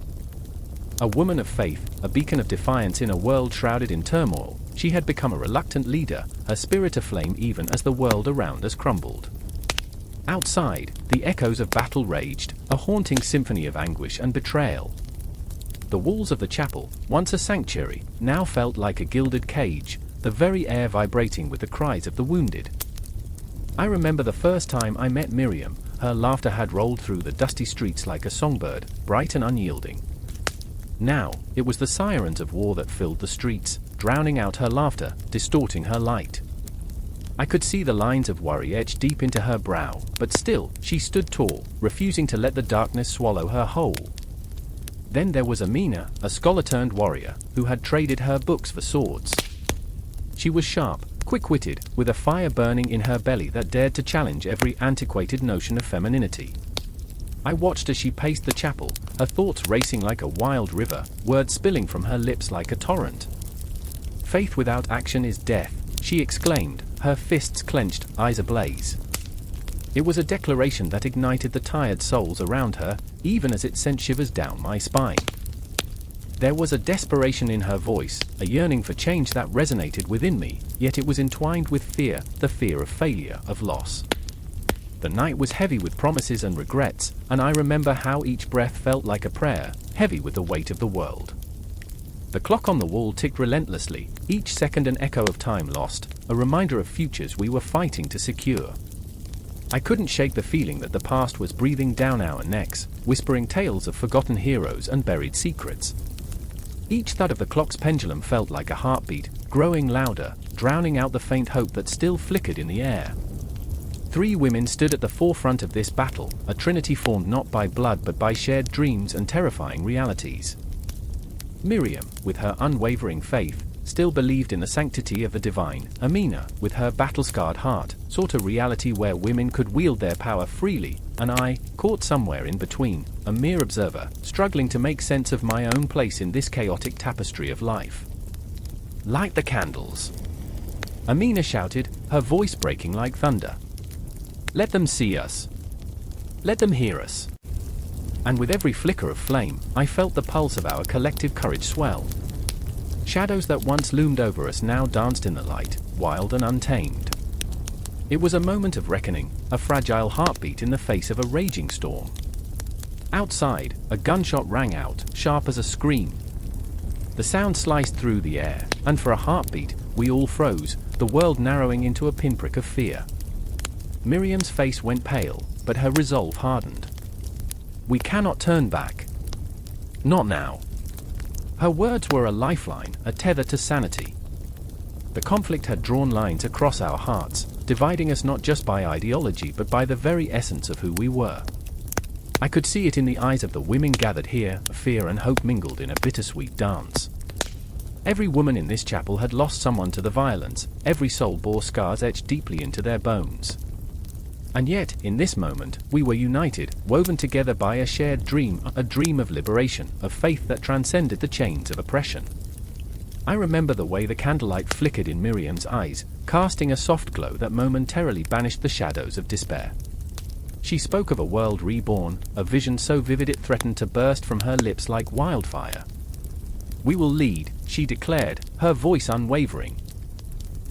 A woman of faith, a beacon of defiance in a world shrouded in turmoil, she had become a reluctant leader, her spirit aflame even as the world around us crumbled. Outside, the echoes of battle raged, a haunting symphony of anguish and betrayal. The walls of the chapel, once a sanctuary, now felt like a gilded cage, the very air vibrating with the cries of the wounded. I remember the first time I met Miriam, her laughter had rolled through the dusty streets like a songbird, bright and unyielding. Now, it was the sirens of war that filled the streets, drowning out her laughter, distorting her light. I could see the lines of worry etched deep into her brow, but still, she stood tall, refusing to let the darkness swallow her whole. Then there was Amina, a scholar-turned-warrior, who had traded her books for swords. She was sharp, quick-witted, with a fire burning in her belly that dared to challenge every antiquated notion of femininity. I watched as she paced the chapel, her thoughts racing like a wild river, words spilling from her lips like a torrent. "Faith without action is death," she exclaimed, her fists clenched, eyes ablaze. It was a declaration that ignited the tired souls around her, even as it sent shivers down my spine. There was a desperation in her voice, a yearning for change that resonated within me, yet it was entwined with fear, the fear of failure, of loss. The night was heavy with promises and regrets, and I remember how each breath felt like a prayer, heavy with the weight of the world. The clock on the wall ticked relentlessly, each second an echo of time lost, a reminder of futures we were fighting to secure. I couldn't shake the feeling that the past was breathing down our necks, whispering tales of forgotten heroes and buried secrets. Each thud of the clock's pendulum felt like a heartbeat, growing louder, drowning out the faint hope that still flickered in the air. 3 women stood at the forefront of this battle, a trinity formed not by blood but by shared dreams and terrifying realities. Miriam, with her unwavering faith, still believed in the sanctity of the divine. Amina, with her battle-scarred heart, sought a reality where women could wield their power freely, and I, caught somewhere in between, a mere observer, struggling to make sense of my own place in this chaotic tapestry of life. "Light the candles," Amina shouted, her voice breaking like thunder. "Let them see us. Let them hear us." And with every flicker of flame, I felt the pulse of our collective courage swell. Shadows that once loomed over us now danced in the light, wild and untamed. It was a moment of reckoning, a fragile heartbeat in the face of a raging storm. Outside, a gunshot rang out, sharp as a scream. The sound sliced through the air, and for a heartbeat, we all froze, the world narrowing into a pinprick of fear. Miriam's face went pale, but her resolve hardened. "We cannot turn back. Not now." Her words were a lifeline, a tether to sanity. The conflict had drawn lines across our hearts, dividing us not just by ideology but by the very essence of who we were. I could see it in the eyes of the women gathered here, fear and hope mingled in a bittersweet dance. Every woman in this chapel had lost someone to the violence, every soul bore scars etched deeply into their bones. And yet, in this moment, we were united, woven together by a shared dream, a dream of liberation, of faith that transcended the chains of oppression. I remember the way the candlelight flickered in Miriam's eyes, casting a soft glow that momentarily banished the shadows of despair. She spoke of a world reborn, a vision so vivid it threatened to burst from her lips like wildfire. "We will lead," she declared, her voice unwavering.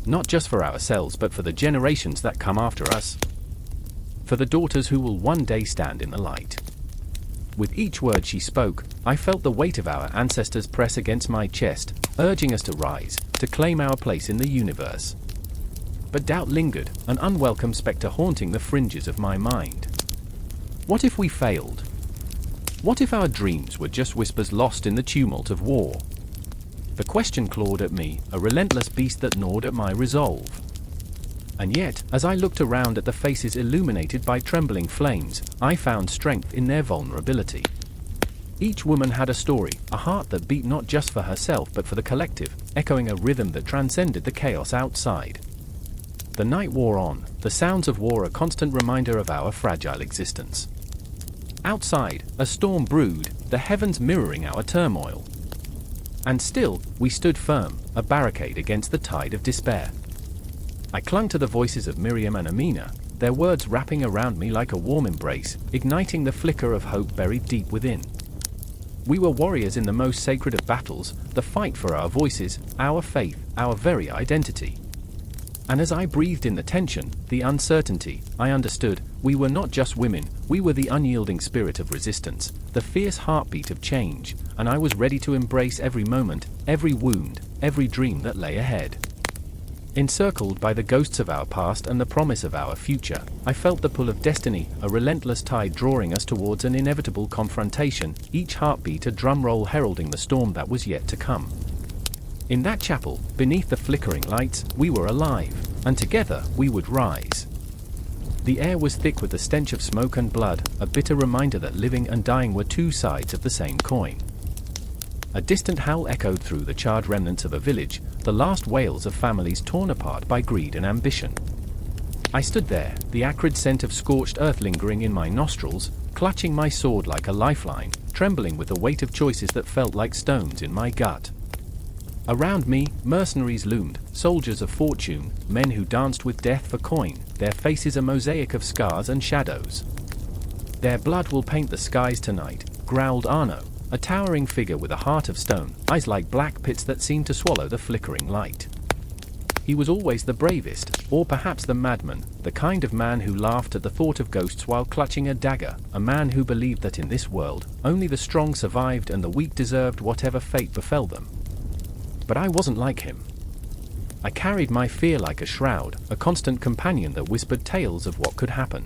"Not just for ourselves but for the generations that come after us. For the daughters who will one day stand in the light." With each word she spoke, I felt the weight of our ancestors press against my chest, urging us to rise, to claim our place in the universe. But doubt lingered, an unwelcome specter haunting the fringes of my mind. What if we failed? What if our dreams were just whispers lost in the tumult of war? The question clawed at me, a relentless beast that gnawed at my resolve. And yet, as I looked around at the faces illuminated by trembling flames, I found strength in their vulnerability. Each woman had a story, a heart that beat not just for herself but for the collective, echoing a rhythm that transcended the chaos outside. The night wore on, the sounds of war a constant reminder of our fragile existence. Outside, a storm brewed, the heavens mirroring our turmoil. And still, we stood firm, a barricade against the tide of despair. I clung to the voices of Miriam and Amina, their words wrapping around me like a warm embrace, igniting the flicker of hope buried deep within. We were warriors in the most sacred of battles, the fight for our voices, our faith, our very identity. And as I breathed in the tension, the uncertainty, I understood, we were not just women, we were the unyielding spirit of resistance, the fierce heartbeat of change, and I was ready to embrace every moment, every wound, every dream that lay ahead. Encircled by the ghosts of our past and the promise of our future, I felt the pull of destiny, a relentless tide drawing us towards an inevitable confrontation, each heartbeat a drum roll heralding the storm that was yet to come. In that chapel, beneath the flickering lights, we were alive, and together we would rise. The air was thick with the stench of smoke and blood, a bitter reminder that living and dying were two sides of the same coin. A distant howl echoed through the charred remnants of a village, the last wails of families torn apart by greed and ambition. I stood there, the acrid scent of scorched earth lingering in my nostrils, clutching my sword like a lifeline, trembling with the weight of choices that felt like stones in my gut. Around me, mercenaries loomed, soldiers of fortune, men who danced with death for coin, their faces a mosaic of scars and shadows. "Their blood will paint the skies tonight," growled Arno, a towering figure with a heart of stone, eyes like black pits that seemed to swallow the flickering light. He was always the bravest, or perhaps the madman, the kind of man who laughed at the thought of ghosts while clutching a dagger, a man who believed that in this world, only the strong survived and the weak deserved whatever fate befell them. But I wasn't like him. I carried my fear like a shroud, a constant companion that whispered tales of what could happen.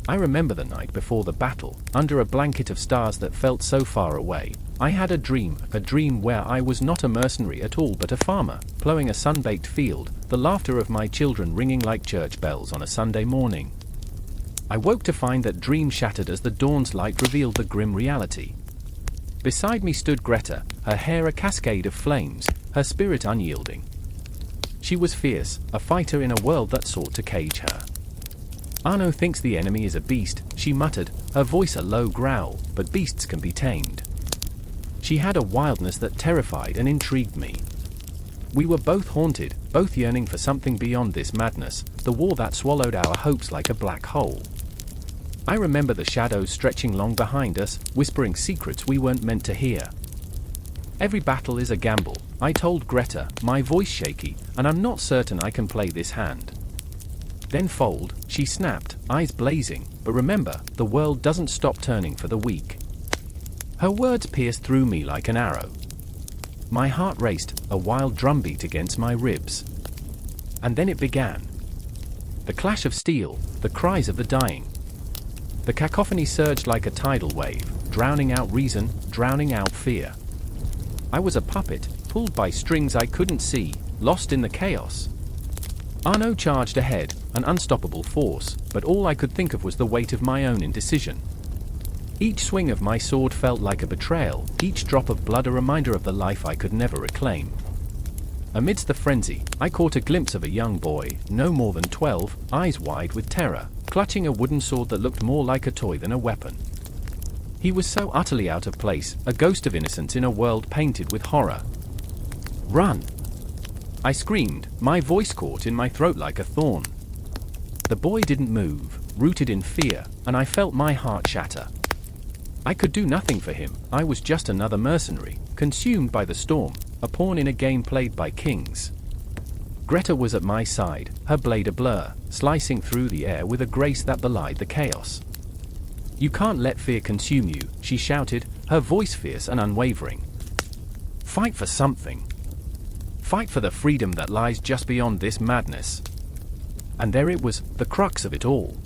I remember the night before the battle, under a blanket of stars that felt so far away. I had a dream where I was not a mercenary at all but a farmer, plowing a sun-baked field, the laughter of my children ringing like church bells on a Sunday morning. I woke to find that dream shattered as the dawn's light revealed the grim reality. Beside me stood Greta, her hair a cascade of flames, her spirit unyielding. She was fierce, a fighter in a world that sought to cage her. Arno thinks the enemy is a beast, she muttered, her voice a low growl, but beasts can be tamed. She had a wildness that terrified and intrigued me. We were both haunted, both yearning for something beyond this madness, the war that swallowed our hopes like a black hole. I remember the shadows stretching long behind us, whispering secrets we weren't meant to hear. Every battle is a gamble, I told Greta, my voice shaky, and I'm not certain I can play this hand. Then fold, she snapped, eyes blazing, but remember, the world doesn't stop turning for the weak. Her words pierced through me like an arrow. My heart raced, a wild drumbeat against my ribs. And then it began. The clash of steel, the cries of the dying. The cacophony surged like a tidal wave, drowning out reason, drowning out fear. I was a puppet, pulled by strings I couldn't see, lost in the chaos. Arno charged ahead, an unstoppable force, but all I could think of was the weight of my own indecision. Each swing of my sword felt like a betrayal, each drop of blood a reminder of the life I could never reclaim. Amidst the frenzy, I caught a glimpse of a young boy, no more than 12, eyes wide with terror, clutching a wooden sword that looked more like a toy than a weapon. He was so utterly out of place, a ghost of innocence in a world painted with horror. "Run!" I screamed, my voice caught in my throat like a thorn. The boy didn't move, rooted in fear, and I felt my heart shatter. I could do nothing for him, I was just another mercenary, consumed by the storm, a pawn in a game played by kings. Greta was at my side, her blade a blur, slicing through the air with a grace that belied the chaos. "You can't let fear consume you," she shouted, her voice fierce and unwavering. "Fight for something. Fight for the freedom that lies just beyond this madness." And there it was, the crux of it all.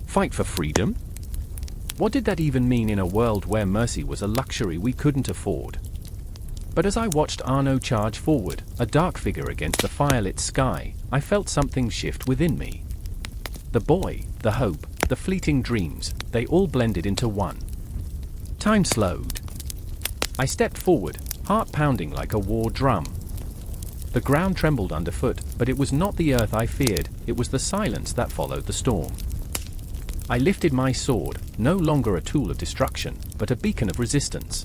Fight for freedom? What did that even mean in a world where mercy was a luxury we couldn't afford? But as I watched Arno charge forward, a dark figure against the firelit sky, I felt something shift within me. The boy, the hope, the fleeting dreams, they all blended into one. Time slowed. I stepped forward, heart pounding like a war drum. The ground trembled underfoot, but it was not the earth I feared, it was the silence that followed the storm. I lifted my sword, no longer a tool of destruction, but a beacon of resistance.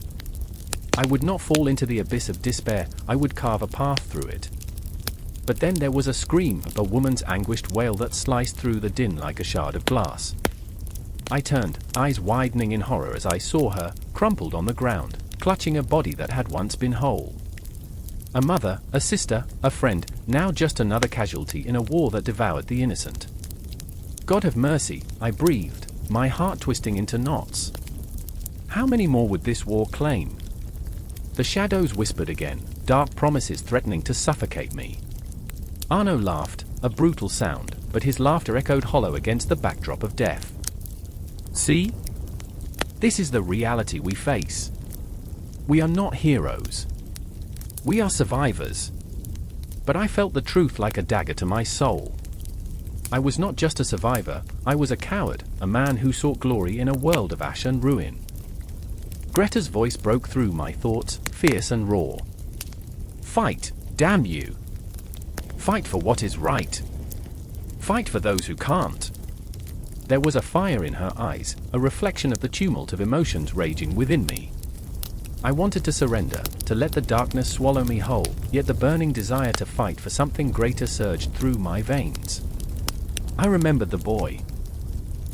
I would not fall into the abyss of despair, I would carve a path through it. But then there was a scream, a woman's anguished wail that sliced through the din like a shard of glass. I turned, eyes widening in horror as I saw her, crumpled on the ground, clutching a body that had once been whole. A mother, a sister, a friend, now just another casualty in a war that devoured the innocent. God have mercy, I breathed, my heart twisting into knots. How many more would this war claim? The shadows whispered again, dark promises threatening to suffocate me. Arno laughed, a brutal sound, but his laughter echoed hollow against the backdrop of death. See? This is the reality we face. We are not heroes. We are survivors. But I felt the truth like a dagger to my soul. I was not just a survivor, I was a coward, a man who sought glory in a world of ash and ruin. Greta's voice broke through my thoughts, fierce and raw. Fight, damn you! Fight for what is right. Fight for those who can't. There was a fire in her eyes, a reflection of the tumult of emotions raging within me. I wanted to surrender, to let the darkness swallow me whole, yet the burning desire to fight for something greater surged through my veins. I remembered the boy.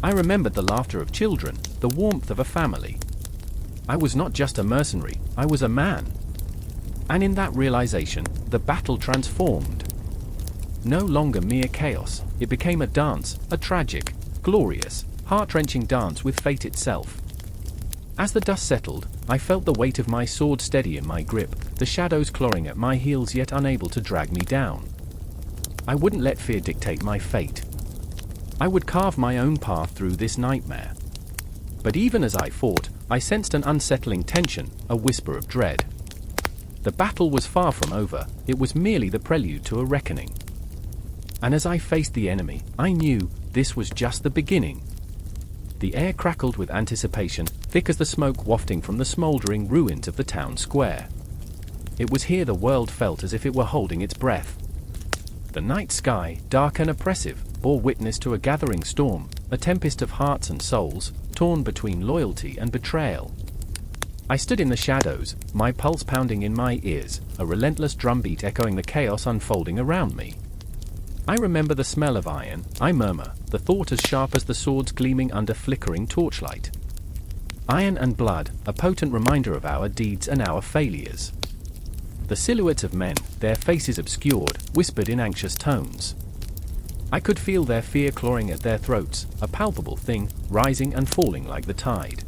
I remembered the laughter of children, the warmth of a family. I was not just a mercenary, I was a man. And in that realization, the battle transformed. No longer mere chaos, it became a dance, a tragic, glorious, heart-wrenching dance with fate itself. As the dust settled, I felt the weight of my sword steady in my grip, the shadows clawing at my heels yet unable to drag me down. I wouldn't let fear dictate my fate. I would carve my own path through this nightmare. But even as I fought, I sensed an unsettling tension, a whisper of dread. The battle was far from over, it was merely the prelude to a reckoning. And as I faced the enemy, I knew this was just the beginning. The air crackled with anticipation, thick as the smoke wafting from the smouldering ruins of the town square. It was here the world felt as if it were holding its breath. The night sky, dark and oppressive, bore witness to a gathering storm, a tempest of hearts and souls, torn between loyalty and betrayal. I stood in the shadows, my pulse pounding in my ears, a relentless drumbeat echoing the chaos unfolding around me. I remember the smell of iron, I murmur, the thought as sharp as the swords gleaming under flickering torchlight. Iron and blood, a potent reminder of our deeds and our failures. The silhouettes of men, their faces obscured, whispered in anxious tones. I could feel their fear clawing at their throats, a palpable thing, rising and falling like the tide.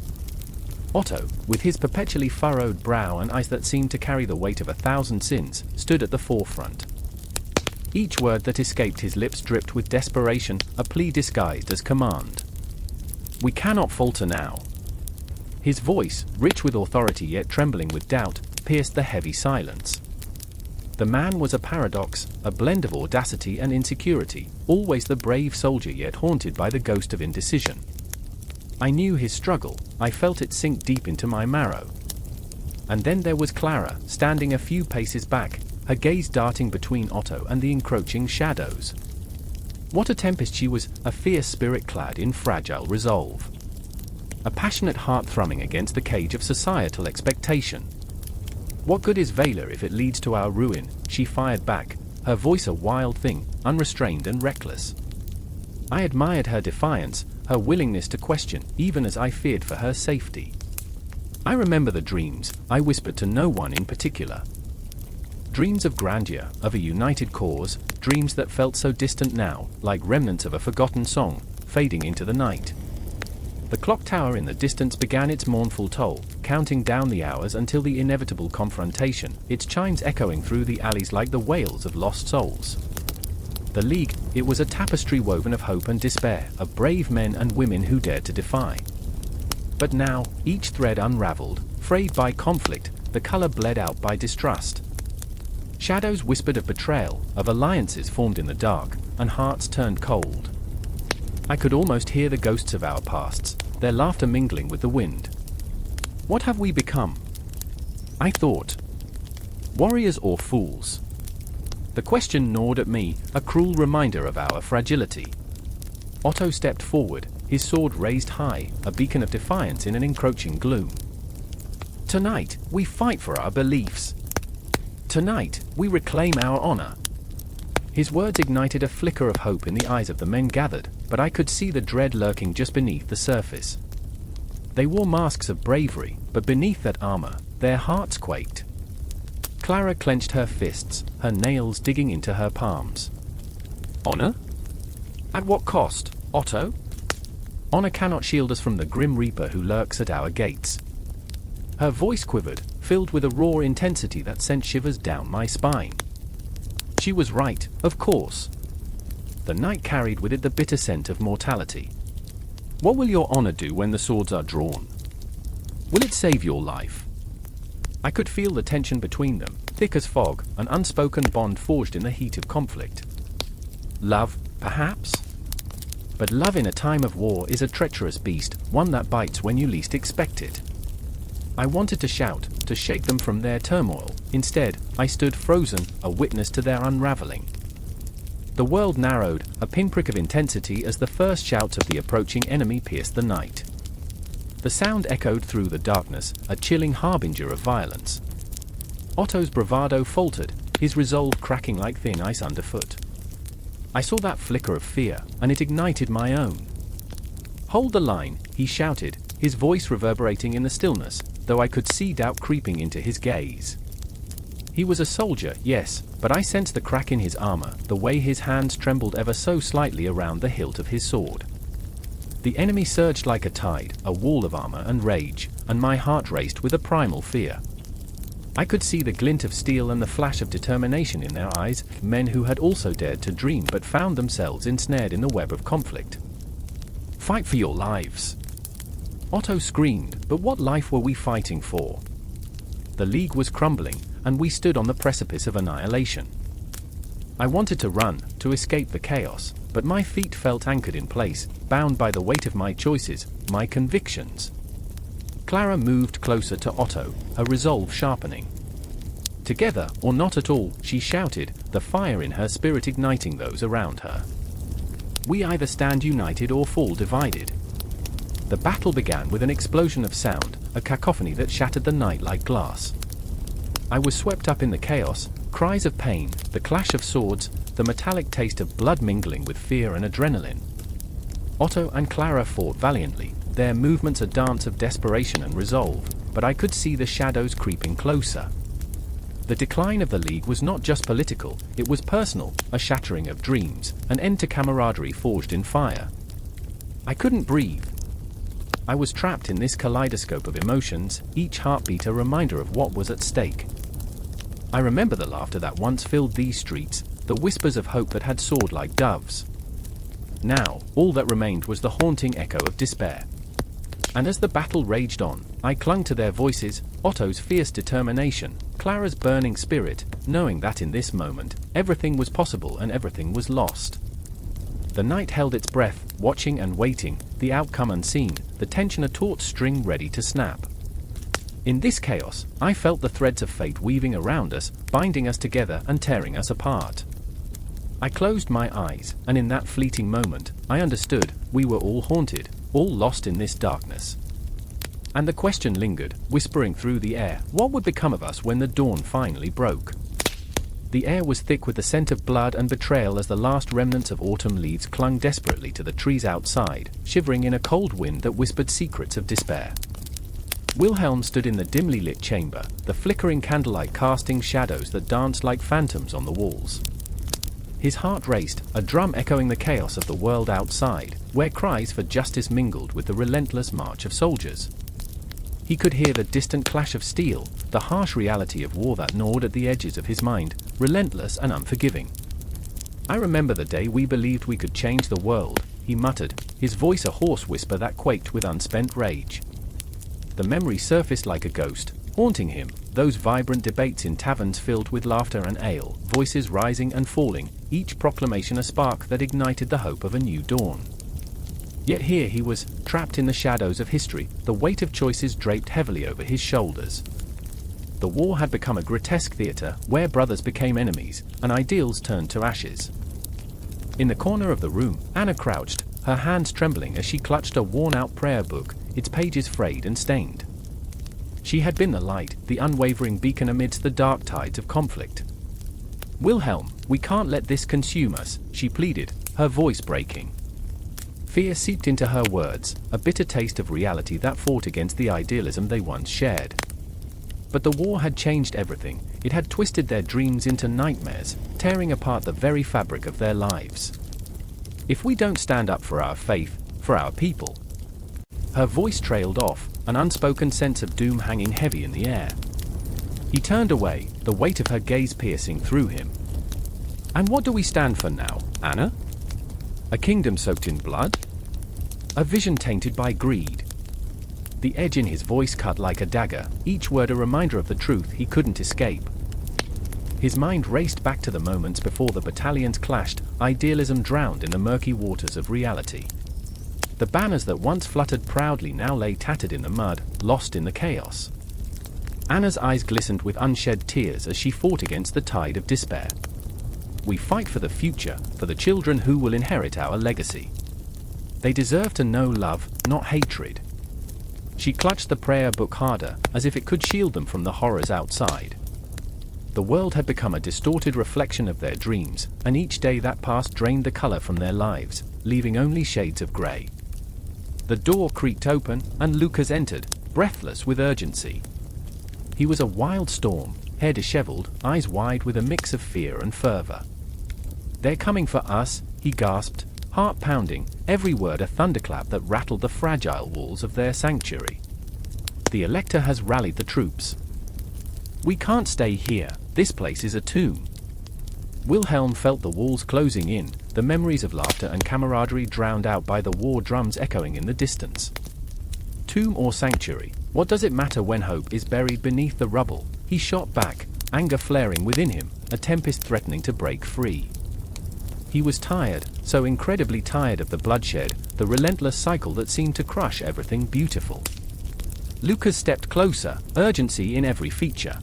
Otto, with his perpetually furrowed brow and eyes that seemed to carry the weight of 1,000 sins, stood at the forefront. Each word that escaped his lips dripped with desperation, a plea disguised as command. "We cannot falter now." His voice, rich with authority yet trembling with doubt, pierced the heavy silence. The man was a paradox, a blend of audacity and insecurity, always the brave soldier yet haunted by the ghost of indecision. I knew his struggle, I felt it sink deep into my marrow. And then there was Clara, standing a few paces back, her gaze darting between Otto and the encroaching shadows. What a tempest she was, a fierce spirit clad in fragile resolve. A passionate heart thrumming against the cage of societal expectation. "What good is valor if it leads to our ruin?" she fired back, her voice a wild thing, unrestrained and reckless. I admired her defiance, her willingness to question, even as I feared for her safety. I remember the dreams, I whispered to no one in particular. Dreams of grandeur, of a united cause, dreams that felt so distant now, like remnants of a forgotten song, fading into the night. The clock tower in the distance began its mournful toll, counting down the hours until the inevitable confrontation, its chimes echoing through the alleys like the wails of lost souls. The League, it was a tapestry woven of hope and despair, of brave men and women who dared to defy. But now, each thread unraveled, frayed by conflict, the color bled out by distrust. Shadows whispered of betrayal, of alliances formed in the dark, and hearts turned cold. I could almost hear the ghosts of our pasts, their laughter mingling with the wind. What have we become? I thought. Warriors or fools? The question gnawed at me, a cruel reminder of our fragility. Otto stepped forward, his sword raised high, a beacon of defiance in an encroaching gloom. "Tonight, we fight for our beliefs. Tonight, we reclaim our honor." His words ignited a flicker of hope in the eyes of the men gathered, but I could see the dread lurking just beneath the surface. They wore masks of bravery, but beneath that armor, their hearts quaked. Clara clenched her fists, her nails digging into her palms. "Honor? At what cost, Otto? Honor cannot shield us from the grim reaper who lurks at our gates." Her voice quivered, filled with a raw intensity that sent shivers down my spine. She was right, of course. The night carried with it the bitter scent of mortality. What will your honor do when the swords are drawn? Will it save your life? I could feel the tension between them, thick as fog, an unspoken bond forged in the heat of conflict. Love, perhaps? But love in a time of war is a treacherous beast, one that bites when you least expect it. I wanted to shout, to shake them from their turmoil. Instead, I stood frozen, a witness to their unraveling. The world narrowed, a pinprick of intensity as the first shouts of the approaching enemy pierced the night. The sound echoed through the darkness, a chilling harbinger of violence. Otto's bravado faltered, his resolve cracking like thin ice underfoot. I saw that flicker of fear, and it ignited my own. "Hold the line," he shouted, his voice reverberating in the stillness, though I could see doubt creeping into his gaze. He was a soldier, yes, but I sensed the crack in his armor, the way his hands trembled ever so slightly around the hilt of his sword. The enemy surged like a tide, a wall of armor and rage, and my heart raced with a primal fear. I could see the glint of steel and the flash of determination in their eyes, men who had also dared to dream but found themselves ensnared in the web of conflict. "Fight for your lives!" Otto screamed, but what life were we fighting for? The League was crumbling, and we stood on the precipice of annihilation. I wanted to run, to escape the chaos, but my feet felt anchored in place, bound by the weight of my choices, my convictions. Clara moved closer to Otto, her resolve sharpening. "Together, or not at all," she shouted, the fire in her spirit igniting those around her. "We either stand united or fall divided." The battle began with an explosion of sound, a cacophony that shattered the night like glass. I was swept up in the chaos, cries of pain, the clash of swords, the metallic taste of blood mingling with fear and adrenaline. Otto and Clara fought valiantly, their movements a dance of desperation and resolve, but I could see the shadows creeping closer. The decline of the League was not just political, it was personal, a shattering of dreams, an end to camaraderie forged in fire. I couldn't breathe. I was trapped in this kaleidoscope of emotions, each heartbeat a reminder of what was at stake. I remember the laughter that once filled these streets, the whispers of hope that had soared like doves. Now, all that remained was the haunting echo of despair. And as the battle raged on, I clung to their voices, Otto's fierce determination, Clara's burning spirit, knowing that in this moment, everything was possible and everything was lost. The night held its breath, watching and waiting, the outcome unseen, the tension a taut string ready to snap. In this chaos, I felt the threads of fate weaving around us, binding us together and tearing us apart. I closed my eyes, and in that fleeting moment, I understood, we were all haunted, all lost in this darkness. And the question lingered, whispering through the air, what would become of us when the dawn finally broke? The air was thick with the scent of blood and betrayal as the last remnants of autumn leaves clung desperately to the trees outside, shivering in a cold wind that whispered secrets of despair. Wilhelm stood in the dimly lit chamber, the flickering candlelight casting shadows that danced like phantoms on the walls. His heart raced, a drum echoing the chaos of the world outside, where cries for justice mingled with the relentless march of soldiers. He could hear the distant clash of steel, the harsh reality of war that gnawed at the edges of his mind, relentless and unforgiving. "I remember the day we believed we could change the world," he muttered, his voice a hoarse whisper that quaked with unspent rage. The memory surfaced like a ghost, haunting him, those vibrant debates in taverns filled with laughter and ale, voices rising and falling, each proclamation a spark that ignited the hope of a new dawn. Yet here he was, trapped in the shadows of history, the weight of choices draped heavily over his shoulders. The war had become a grotesque theater, where brothers became enemies, and ideals turned to ashes. In the corner of the room, Anna crouched, her hands trembling as she clutched a worn-out prayer book, its pages frayed and stained. She had been the light, the unwavering beacon amidst the dark tides of conflict. "Wilhelm, we can't let this consume us," she pleaded, her voice breaking. Fear seeped into her words, a bitter taste of reality that fought against the idealism they once shared. But the war had changed everything, it had twisted their dreams into nightmares, tearing apart the very fabric of their lives. "If we don't stand up for our faith, for our people..." Her voice trailed off, an unspoken sense of doom hanging heavy in the air. He turned away, the weight of her gaze piercing through him. "And what do we stand for now, Anna? A kingdom soaked in blood? A vision tainted by greed?" The edge in his voice cut like a dagger, each word a reminder of the truth he couldn't escape. His mind raced back to the moments before the battalions clashed, idealism drowned in the murky waters of reality. The banners that once fluttered proudly now lay tattered in the mud, lost in the chaos. Anna's eyes glistened with unshed tears as she fought against the tide of despair. "We fight for the future, for the children who will inherit our legacy. They deserve to know love, not hatred." She clutched the prayer book harder, as if it could shield them from the horrors outside. The world had become a distorted reflection of their dreams, and each day that passed drained the color from their lives, leaving only shades of gray. The door creaked open, and Lucas entered, breathless with urgency. He was a wild storm, hair disheveled, eyes wide with a mix of fear and fervor. "They're coming for us," he gasped, heart-pounding, every word a thunderclap that rattled the fragile walls of their sanctuary. The Elector has rallied the troops. We can't stay here, this place is a tomb. Wilhelm felt the walls closing in, the memories of laughter and camaraderie drowned out by the war drums echoing in the distance. Tomb or sanctuary, what does it matter when hope is buried beneath the rubble? He shot back, anger flaring within him, a tempest threatening to break free. He was tired, so incredibly tired of the bloodshed, the relentless cycle that seemed to crush everything beautiful. Lucas stepped closer, urgency in every feature.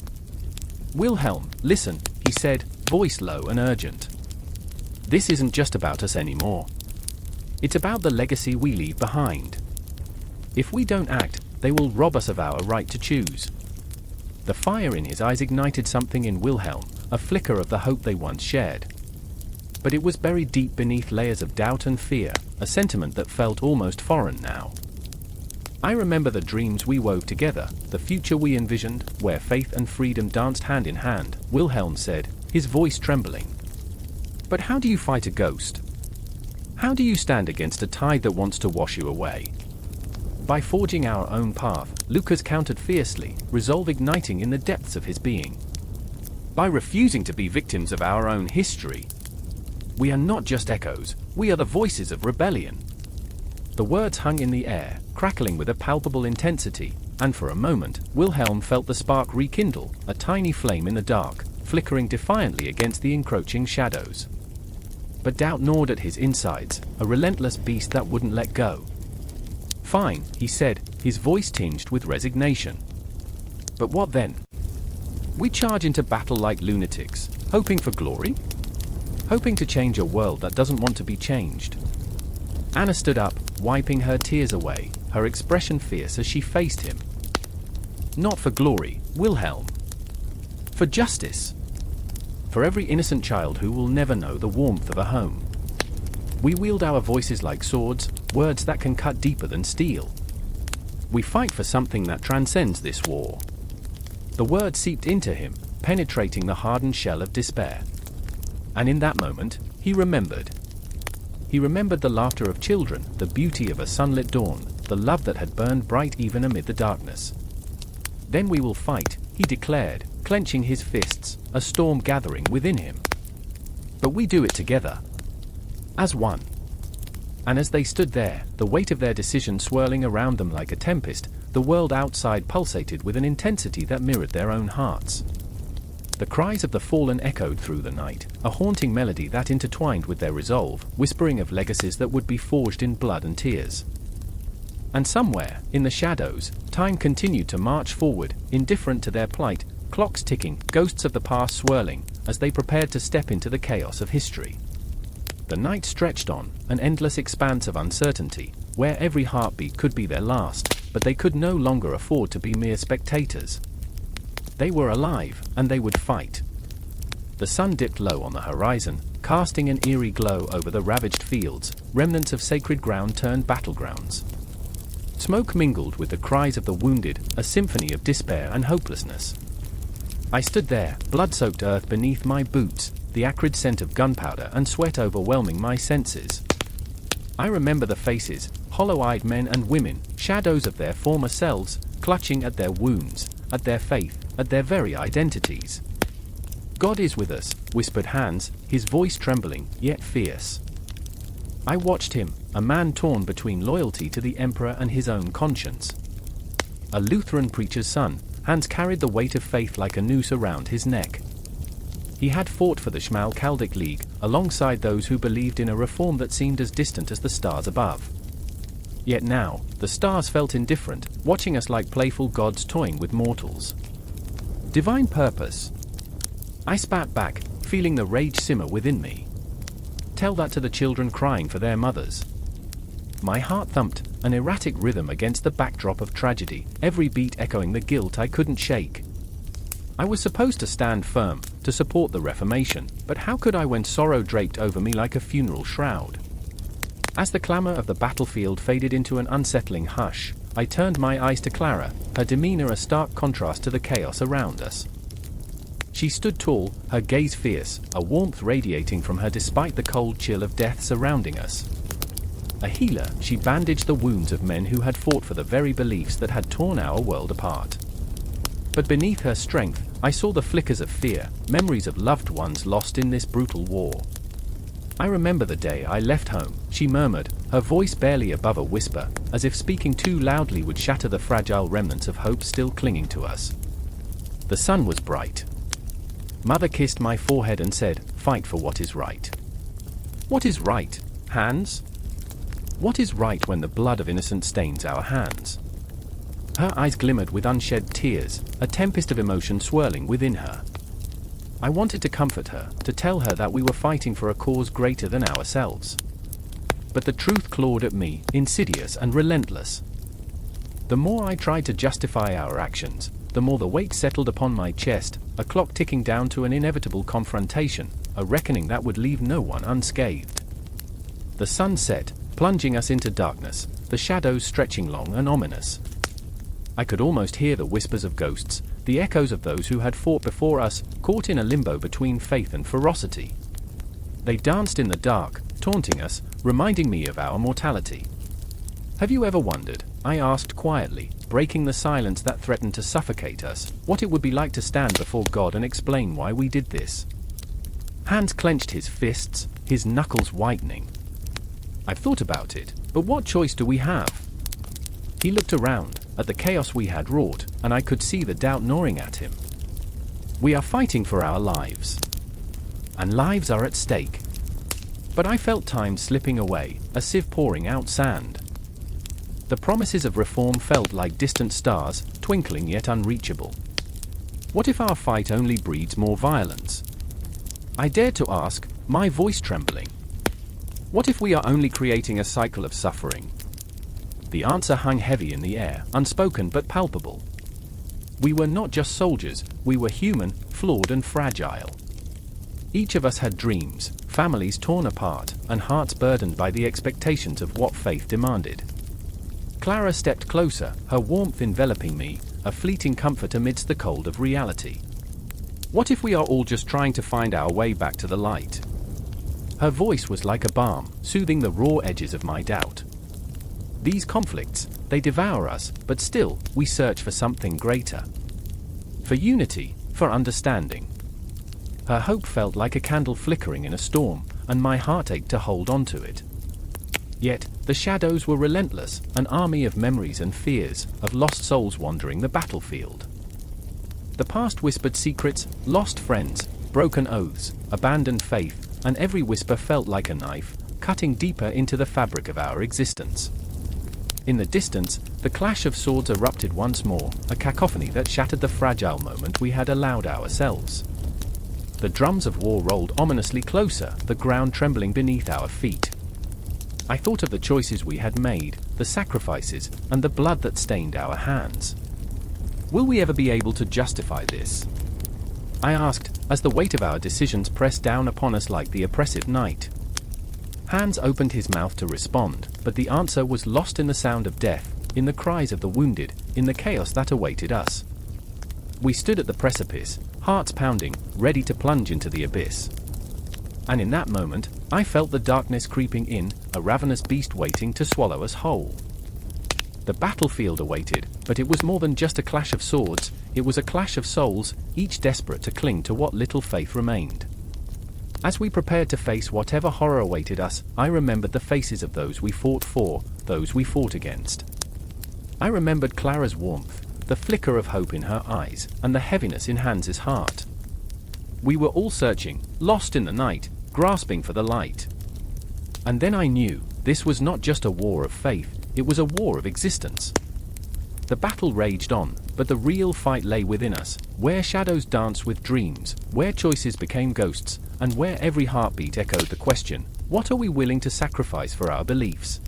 "Wilhelm, listen," he said, voice low and urgent. "This isn't just about us anymore. It's about the legacy we leave behind. If we don't act, they will rob us of our right to choose." The fire in his eyes ignited something in Wilhelm, a flicker of the hope they once shared. But it was buried deep beneath layers of doubt and fear, a sentiment that felt almost foreign now. "I remember the dreams we wove together, the future we envisioned, where faith and freedom danced hand in hand," Wilhelm said, his voice trembling. "But how do you fight a ghost? How do you stand against a tide that wants to wash you away?" "By forging our own path," Lucas countered fiercely, resolve igniting in the depths of his being. "By refusing to be victims of our own history. We are not just echoes, we are the voices of rebellion." The words hung in the air, crackling with a palpable intensity, and for a moment, Wilhelm felt the spark rekindle, a tiny flame in the dark, flickering defiantly against the encroaching shadows. But doubt gnawed at his insides, a relentless beast that wouldn't let go. "Fine," he said, his voice tinged with resignation. "But what then? We charge into battle like lunatics, hoping for glory? Hoping to change a world that doesn't want to be changed." Anna stood up, wiping her tears away, her expression fierce as she faced him. "Not for glory, Wilhelm. For justice. For every innocent child who will never know the warmth of a home. We wield our voices like swords, words that can cut deeper than steel. We fight for something that transcends this war." The word seeped into him, penetrating the hardened shell of despair. And in that moment, he remembered. He remembered the laughter of children, the beauty of a sunlit dawn, the love that had burned bright even amid the darkness. "Then we will fight," he declared, clenching his fists, a storm gathering within him. "But we do it together. As one." And as they stood there, the weight of their decision swirling around them like a tempest, the world outside pulsated with an intensity that mirrored their own hearts. The cries of the fallen echoed through the night, a haunting melody that intertwined with their resolve, whispering of legacies that would be forged in blood and tears. And somewhere, in the shadows, time continued to march forward, indifferent to their plight, clocks ticking, ghosts of the past swirling, as they prepared to step into the chaos of history. The night stretched on, an endless expanse of uncertainty, where every heartbeat could be their last, but they could no longer afford to be mere spectators. They were alive, and they would fight. The sun dipped low on the horizon, casting an eerie glow over the ravaged fields, remnants of sacred ground turned battlegrounds. Smoke mingled with the cries of the wounded, a symphony of despair and hopelessness. I stood there, blood-soaked earth beneath my boots, the acrid scent of gunpowder and sweat overwhelming my senses. I remember the faces, hollow-eyed men and women, shadows of their former selves, clutching at their wounds, at their faith, at their very identities. "God is with us," whispered Hans, his voice trembling, yet fierce. I watched him, a man torn between loyalty to the emperor and his own conscience. A Lutheran preacher's son, Hans carried the weight of faith like a noose around his neck. He had fought for the Schmalkaldic League, alongside those who believed in a reform that seemed as distant as the stars above. Yet now, the stars felt indifferent, watching us like playful gods toying with mortals. Divine purpose. I spat back, feeling the rage simmer within me. Tell that to the children crying for their mothers. My heart thumped, an erratic rhythm against the backdrop of tragedy, every beat echoing the guilt I couldn't shake. I was supposed to stand firm, to support the Reformation, but how could I when sorrow draped over me like a funeral shroud? As the clamor of the battlefield faded into an unsettling hush, I turned my eyes to Clara, her demeanor a stark contrast to the chaos around us. She stood tall, her gaze fierce, a warmth radiating from her despite the cold chill of death surrounding us. A healer, she bandaged the wounds of men who had fought for the very beliefs that had torn our world apart. But beneath her strength, I saw the flickers of fear, memories of loved ones lost in this brutal war. I remember the day I left home, she murmured, her voice barely above a whisper, as if speaking too loudly would shatter the fragile remnants of hope still clinging to us. The sun was bright. Mother kissed my forehead and said, "Fight for what is right." What is right, Hans? What is right when the blood of innocents stains our hands? Her eyes glimmered with unshed tears, a tempest of emotion swirling within her. I wanted to comfort her, to tell her that we were fighting for a cause greater than ourselves. But the truth clawed at me, insidious and relentless. The more I tried to justify our actions, the more the weight settled upon my chest, a clock ticking down to an inevitable confrontation, a reckoning that would leave no one unscathed. The sun set, plunging us into darkness, the shadows stretching long and ominous. I could almost hear the whispers of ghosts, the echoes of those who had fought before us, caught in a limbo between faith and ferocity. They danced in the dark, taunting us, reminding me of our mortality. Have you ever wondered, I asked quietly, breaking the silence that threatened to suffocate us, what it would be like to stand before God and explain why we did this? Hans clenched his fists, his knuckles whitening. I've thought about it, but what choice do we have? He looked around, at the chaos we had wrought, and I could see the doubt gnawing at him. We are fighting for our lives. And lives are at stake. But I felt time slipping away, a sieve pouring out sand. The promises of reform felt like distant stars, twinkling yet unreachable. What if our fight only breeds more violence? I dared to ask, my voice trembling. What if we are only creating a cycle of suffering? The answer hung heavy in the air, unspoken but palpable. We were not just soldiers, we were human, flawed and fragile. Each of us had dreams, families torn apart, and hearts burdened by the expectations of what faith demanded. Clara stepped closer, her warmth enveloping me, a fleeting comfort amidst the cold of reality. What if we are all just trying to find our way back to the light? Her voice was like a balm, soothing the raw edges of my doubt. These conflicts, they devour us, but still, we search for something greater. For unity, for understanding. Her hope felt like a candle flickering in a storm, and my heart ached to hold on to it. Yet, the shadows were relentless, an army of memories and fears, of lost souls wandering the battlefield. The past whispered secrets, lost friends, broken oaths, abandoned faith, and every whisper felt like a knife, cutting deeper into the fabric of our existence. In the distance, the clash of swords erupted once more, a cacophony that shattered the fragile moment we had allowed ourselves. The drums of war rolled ominously closer, the ground trembling beneath our feet. I thought of the choices we had made, the sacrifices, and the blood that stained our hands. Will we ever be able to justify this? I asked, as the weight of our decisions pressed down upon us like the oppressive night. Hans opened his mouth to respond, but the answer was lost in the sound of death, in the cries of the wounded, in the chaos that awaited us. We stood at the precipice, hearts pounding, ready to plunge into the abyss. And in that moment, I felt the darkness creeping in, a ravenous beast waiting to swallow us whole. The battlefield awaited, but it was more than just a clash of swords, it was a clash of souls, each desperate to cling to what little faith remained. As we prepared to face whatever horror awaited us, I remembered the faces of those we fought for, those we fought against. I remembered Clara's warmth, the flicker of hope in her eyes, and the heaviness in Hans's heart. We were all searching, lost in the night, grasping for the light. And then I knew, this was not just a war of faith, it was a war of existence. The battle raged on, but the real fight lay within us, where shadows danced with dreams, where choices became ghosts, and where every heartbeat echoed the question, what are we willing to sacrifice for our beliefs?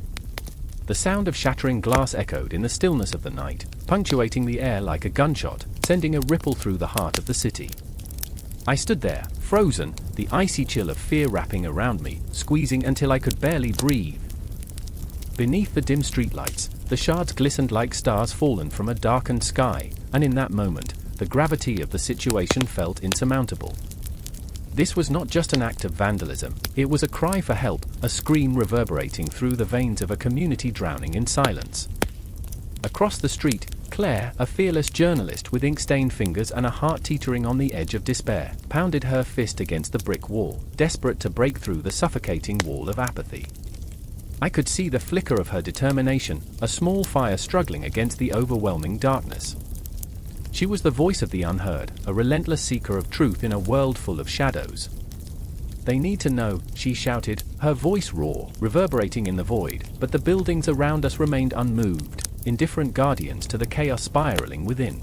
The sound of shattering glass echoed in the stillness of the night, punctuating the air like a gunshot, sending a ripple through the heart of the city. I stood there, frozen, the icy chill of fear wrapping around me, squeezing until I could barely breathe. Beneath the dim streetlights, the shards glistened like stars fallen from a darkened sky, and in that moment, the gravity of the situation felt insurmountable. This was not just an act of vandalism, it was a cry for help, a scream reverberating through the veins of a community drowning in silence. Across the street, Claire, a fearless journalist with ink-stained fingers and a heart teetering on the edge of despair, pounded her fist against the brick wall, desperate to break through the suffocating wall of apathy. I could see the flicker of her determination, a small fire struggling against the overwhelming darkness. She was the voice of the unheard, a relentless seeker of truth in a world full of shadows. "They need to know," she shouted, her voice raw, reverberating in the void, but the buildings around us remained unmoved, indifferent guardians to the chaos spiraling within.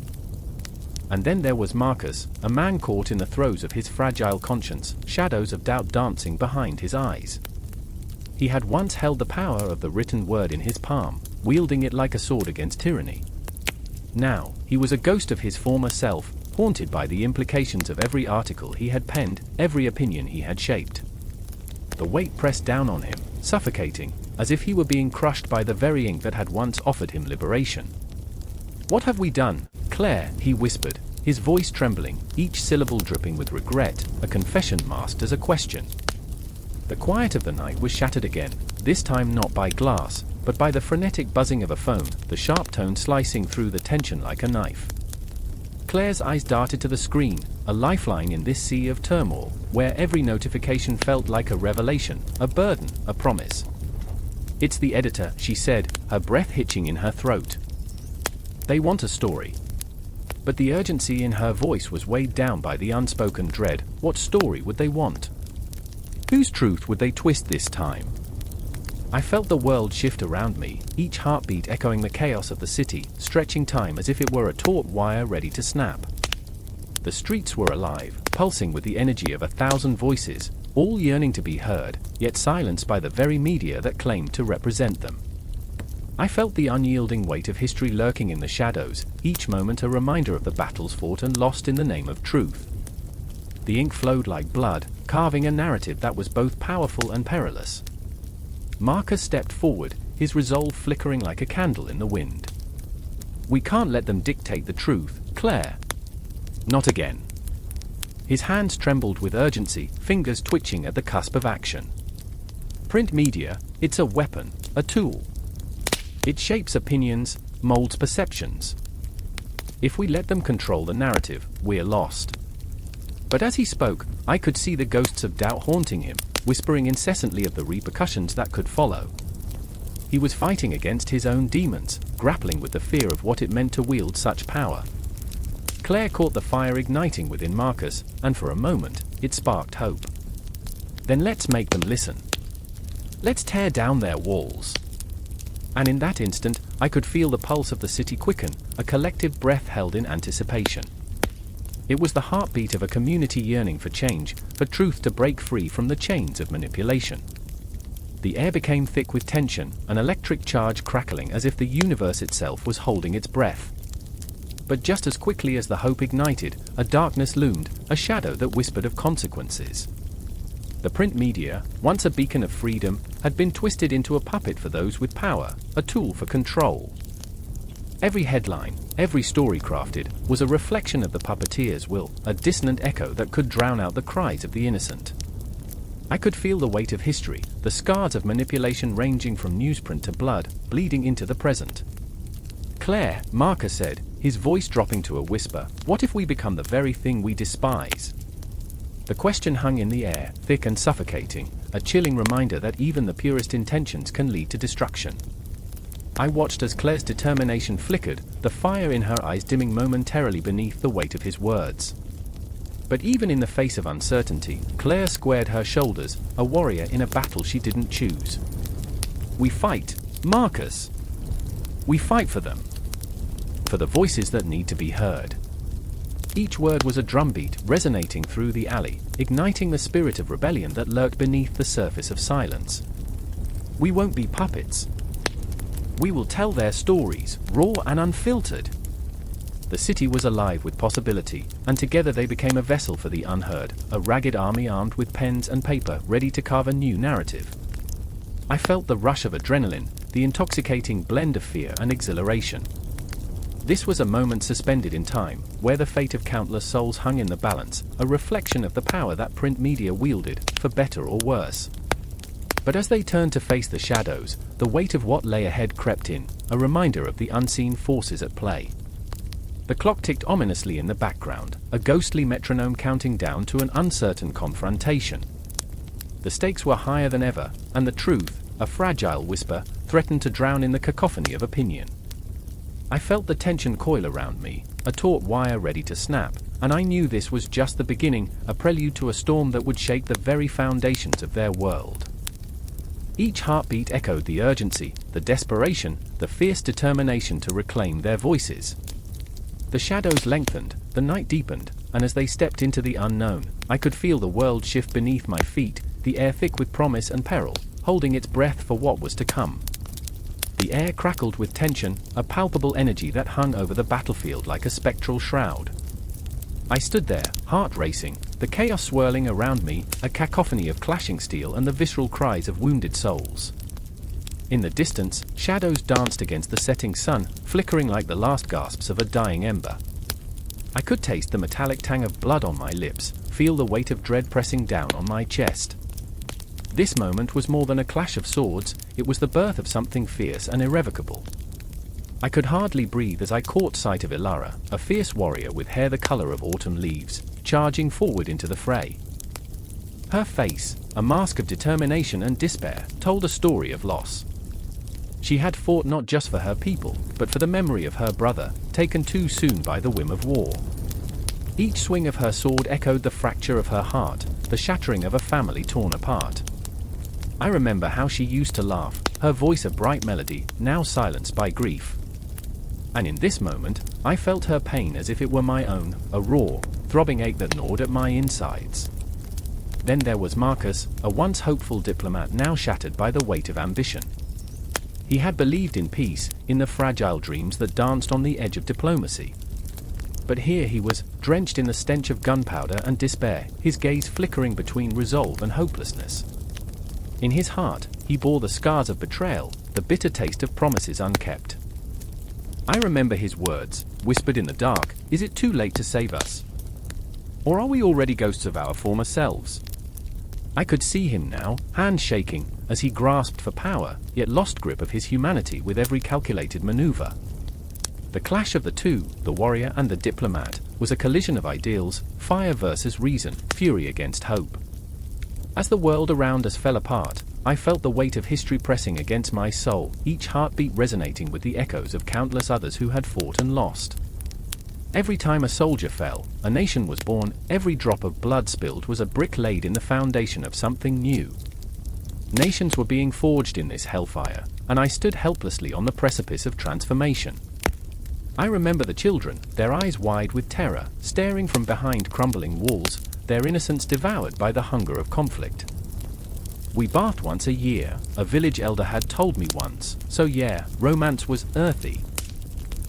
And then there was Marcus, a man caught in the throes of his fragile conscience, shadows of doubt dancing behind his eyes. He had once held the power of the written word in his palm, wielding it like a sword against tyranny. Now, he was a ghost of his former self, haunted by the implications of every article he had penned, every opinion he had shaped. The weight pressed down on him, suffocating, as if he were being crushed by the very ink that had once offered him liberation. "What have we done, Claire?" he whispered, his voice trembling, each syllable dripping with regret, a confession masked as a question. The quiet of the night was shattered again, this time not by glass, but by the frenetic buzzing of a phone, the sharp tone slicing through the tension like a knife. Claire's eyes darted to the screen, a lifeline in this sea of turmoil, where every notification felt like a revelation, a burden, a promise. "It's the editor," she said, her breath hitching in her throat. "They want a story." But the urgency in her voice was weighed down by the unspoken dread. What story would they want? Whose truth would they twist this time? I felt the world shift around me, each heartbeat echoing the chaos of the city, stretching time as if it were a taut wire ready to snap. The streets were alive, pulsing with the energy of 1,000 voices, all yearning to be heard, yet silenced by the very media that claimed to represent them. I felt the unyielding weight of history lurking in the shadows, each moment a reminder of the battles fought and lost in the name of truth. The ink flowed like blood, carving a narrative that was both powerful and perilous. Marcus stepped forward, his resolve flickering like a candle in the wind. "We can't let them dictate the truth, Claire." "Not again." His hands trembled with urgency, fingers twitching at the cusp of action. "Print media, it's a weapon, a tool. It shapes opinions, molds perceptions. If we let them control the narrative, we're lost." But as he spoke, I could see the ghosts of doubt haunting him, whispering incessantly of the repercussions that could follow. He was fighting against his own demons, grappling with the fear of what it meant to wield such power. Claire caught the fire igniting within Marcus, and for a moment, it sparked hope. "Then let's make them listen. Let's tear down their walls." And in that instant, I could feel the pulse of the city quicken, a collective breath held in anticipation. It was the heartbeat of a community yearning for change, for truth to break free from the chains of manipulation. The air became thick with tension, an electric charge crackling as if the universe itself was holding its breath. But just as quickly as the hope ignited, a darkness loomed, a shadow that whispered of consequences. The print media, once a beacon of freedom, had been twisted into a puppet for those with power, a tool for control. Every headline, every story crafted, was a reflection of the puppeteer's will, a dissonant echo that could drown out the cries of the innocent. I could feel the weight of history, the scars of manipulation ranging from newsprint to blood, bleeding into the present. "Claire," Marcus said, his voice dropping to a whisper, "what if we become the very thing we despise?" The question hung in the air, thick and suffocating, a chilling reminder that even the purest intentions can lead to destruction. I watched as Claire's determination flickered, the fire in her eyes dimming momentarily beneath the weight of his words. But even in the face of uncertainty, Claire squared her shoulders, a warrior in a battle she didn't choose. "We fight, Marcus. We fight for them. For the voices that need to be heard." Each word was a drumbeat, resonating through the alley, igniting the spirit of rebellion that lurked beneath the surface of silence. "We won't be puppets. We will tell their stories, raw and unfiltered." The city was alive with possibility, and together they became a vessel for the unheard, a ragged army armed with pens and paper ready to carve a new narrative. I felt the rush of adrenaline, the intoxicating blend of fear and exhilaration. This was a moment suspended in time, where the fate of countless souls hung in the balance, a reflection of the power that print media wielded, for better or worse. But as they turned to face the shadows, the weight of what lay ahead crept in, a reminder of the unseen forces at play. The clock ticked ominously in the background, a ghostly metronome counting down to an uncertain confrontation. The stakes were higher than ever, and the truth, a fragile whisper, threatened to drown in the cacophony of opinion. I felt the tension coil around me, a taut wire ready to snap, and I knew this was just the beginning, a prelude to a storm that would shake the very foundations of their world. Each heartbeat echoed the urgency, the desperation, the fierce determination to reclaim their voices. The shadows lengthened, the night deepened, and as they stepped into the unknown, I could feel the world shift beneath my feet, the air thick with promise and peril, holding its breath for what was to come. The air crackled with tension, a palpable energy that hung over the battlefield like a spectral shroud. I stood there, heart racing, the chaos swirling around me, a cacophony of clashing steel and the visceral cries of wounded souls. In the distance, shadows danced against the setting sun, flickering like the last gasps of a dying ember. I could taste the metallic tang of blood on my lips, feel the weight of dread pressing down on my chest. This moment was more than a clash of swords, it was the birth of something fierce and irrevocable. I could hardly breathe as I caught sight of Ilara, a fierce warrior with hair the color of autumn leaves, charging forward into the fray. Her face, a mask of determination and despair, told a story of loss. She had fought not just for her people, but for the memory of her brother, taken too soon by the whim of war. Each swing of her sword echoed the fracture of her heart, the shattering of a family torn apart. I remember how she used to laugh, her voice a bright melody, now silenced by grief. And in this moment, I felt her pain as if it were my own, a raw, throbbing ache that gnawed at my insides. Then there was Marcus, a once hopeful diplomat now shattered by the weight of ambition. He had believed in peace, in the fragile dreams that danced on the edge of diplomacy. But here he was, drenched in the stench of gunpowder and despair, his gaze flickering between resolve and hopelessness. In his heart, he bore the scars of betrayal, the bitter taste of promises unkept. I remember his words, whispered in the dark, "Is it too late to save us? Or are we already ghosts of our former selves?" I could see him now, hands shaking, as he grasped for power, yet lost grip of his humanity with every calculated maneuver. The clash of the two, the warrior and the diplomat, was a collision of ideals, fire versus reason, fury against hope. As the world around us fell apart, I felt the weight of history pressing against my soul, each heartbeat resonating with the echoes of countless others who had fought and lost. Every time a soldier fell, a nation was born, every drop of blood spilled was a brick laid in the foundation of something new. Nations were being forged in this hellfire, and I stood helplessly on the precipice of transformation. I remember the children, their eyes wide with terror, staring from behind crumbling walls, their innocence devoured by the hunger of conflict. We bathed once a year, a village elder had told me once, so yeah, romance was earthy.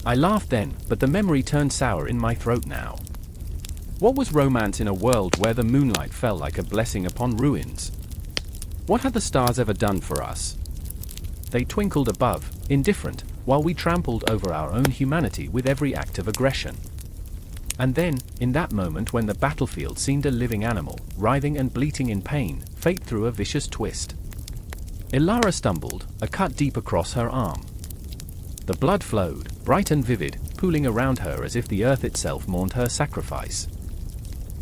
I laughed then, but the memory turned sour in my throat now. What was romance in a world where the moonlight fell like a blessing upon ruins? What had the stars ever done for us? They twinkled above, indifferent, while we trampled over our own humanity with every act of aggression. And then, in that moment when the battlefield seemed a living animal, writhing and bleating in pain, fate threw a vicious twist. Ilara stumbled, a cut deep across her arm. The blood flowed, bright and vivid, pooling around her as if the earth itself mourned her sacrifice.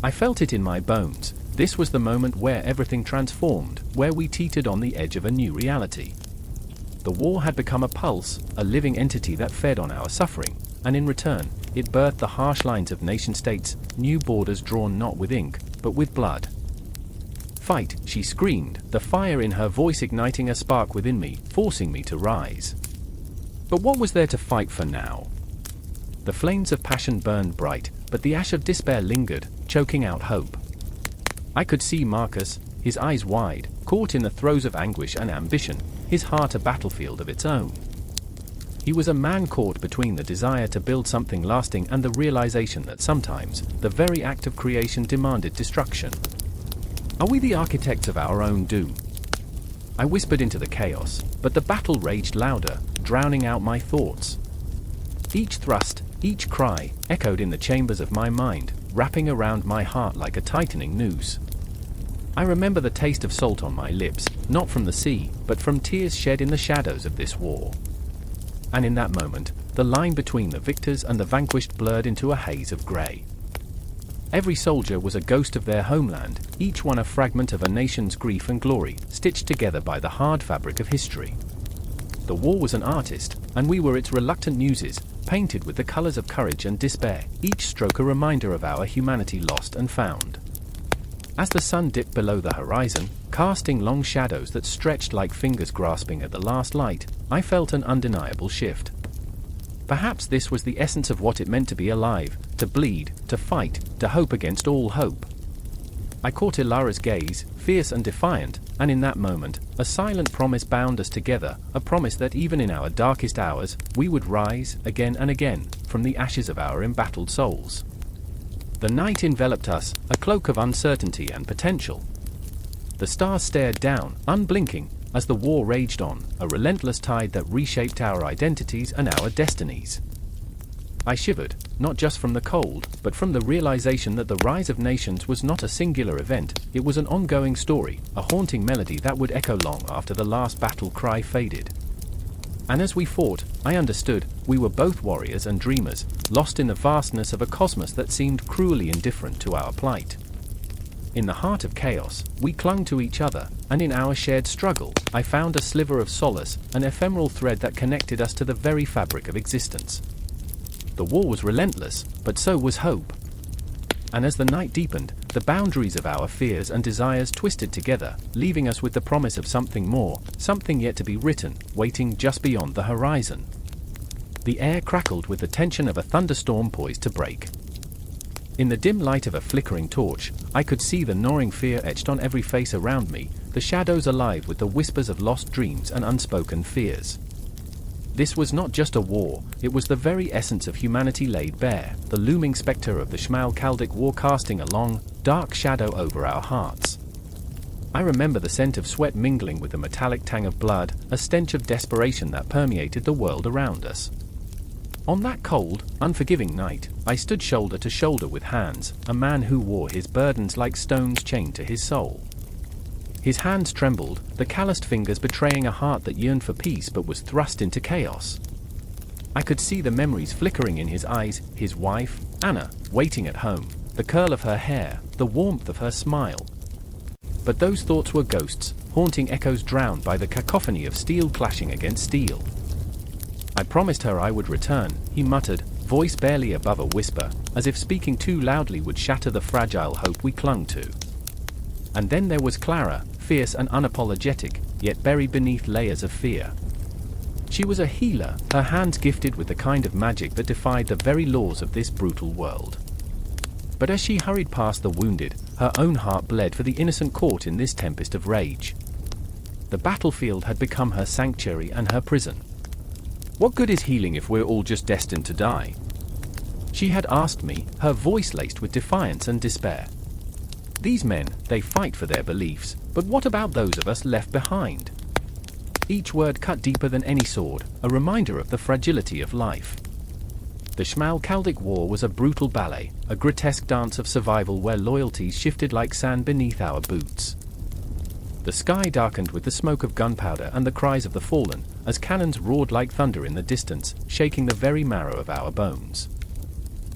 I felt it in my bones. This was the moment where everything transformed, where we teetered on the edge of a new reality. The war had become a pulse, a living entity that fed on our suffering, and in return, it birthed the harsh lines of nation-states, new borders drawn not with ink, but with blood. "Fight," she screamed, the fire in her voice igniting a spark within me, forcing me to rise. But what was there to fight for now? The flames of passion burned bright, but the ash of despair lingered, choking out hope. I could see Marcus, his eyes wide, caught in the throes of anguish and ambition, his heart a battlefield of its own. He was a man caught between the desire to build something lasting and the realization that sometimes, the very act of creation demanded destruction. Are we the architects of our own doom? I whispered into the chaos, but the battle raged louder, drowning out my thoughts. Each thrust, each cry, echoed in the chambers of my mind, wrapping around my heart like a tightening noose. I remember the taste of salt on my lips, not from the sea, but from tears shed in the shadows of this war. And in that moment, the line between the victors and the vanquished blurred into a haze of grey. Every soldier was a ghost of their homeland, each one a fragment of a nation's grief and glory, stitched together by the hard fabric of history. The war was an artist, and we were its reluctant muses, painted with the colors of courage and despair, each stroke a reminder of our humanity lost and found. As the sun dipped below the horizon, casting long shadows that stretched like fingers grasping at the last light, I felt an undeniable shift. Perhaps this was the essence of what it meant to be alive, to bleed, to fight, to hope against all hope. I caught Ilara's gaze, fierce and defiant, and in that moment, a silent promise bound us together, a promise that even in our darkest hours, we would rise, again and again, from the ashes of our embattled souls. The night enveloped us, a cloak of uncertainty and potential. The stars stared down, unblinking, as the war raged on, a relentless tide that reshaped our identities and our destinies. I shivered, not just from the cold, but from the realization that the rise of nations was not a singular event, it was an ongoing story, a haunting melody that would echo long after the last battle cry faded. And as we fought, I understood, we were both warriors and dreamers, lost in the vastness of a cosmos that seemed cruelly indifferent to our plight. In the heart of chaos, we clung to each other, and in our shared struggle, I found a sliver of solace, an ephemeral thread that connected us to the very fabric of existence. The war was relentless, but so was hope. And as the night deepened, the boundaries of our fears and desires twisted together, leaving us with the promise of something more, something yet to be written, waiting just beyond the horizon. The air crackled with the tension of a thunderstorm poised to break. In the dim light of a flickering torch, I could see the gnawing fear etched on every face around me, the shadows alive with the whispers of lost dreams and unspoken fears. This was not just a war, it was the very essence of humanity laid bare, the looming spectre of the Schmalkaldic War casting a long, dark shadow over our hearts. I remember the scent of sweat mingling with the metallic tang of blood, a stench of desperation that permeated the world around us. On that cold, unforgiving night, I stood shoulder to shoulder with Hans, a man who wore his burdens like stones chained to his soul. His hands trembled, the calloused fingers betraying a heart that yearned for peace but was thrust into chaos. I could see the memories flickering in his eyes, his wife, Anna, waiting at home, the curl of her hair, the warmth of her smile. But those thoughts were ghosts, haunting echoes drowned by the cacophony of steel clashing against steel. I promised her I would return, he muttered, voice barely above a whisper, as if speaking too loudly would shatter the fragile hope we clung to. And then there was Clara, fierce and unapologetic, yet buried beneath layers of fear. She was a healer, her hands gifted with the kind of magic that defied the very laws of this brutal world. But as she hurried past the wounded, her own heart bled for the innocent caught in this tempest of rage. The battlefield had become her sanctuary and her prison. What good is healing if we're all just destined to die? She had asked me, her voice laced with defiance and despair. These men, they fight for their beliefs, but what about those of us left behind? Each word cut deeper than any sword, a reminder of the fragility of life. The Schmalkaldic War was a brutal ballet, a grotesque dance of survival where loyalties shifted like sand beneath our boots. The sky darkened with the smoke of gunpowder and the cries of the fallen, as cannons roared like thunder in the distance, shaking the very marrow of our bones.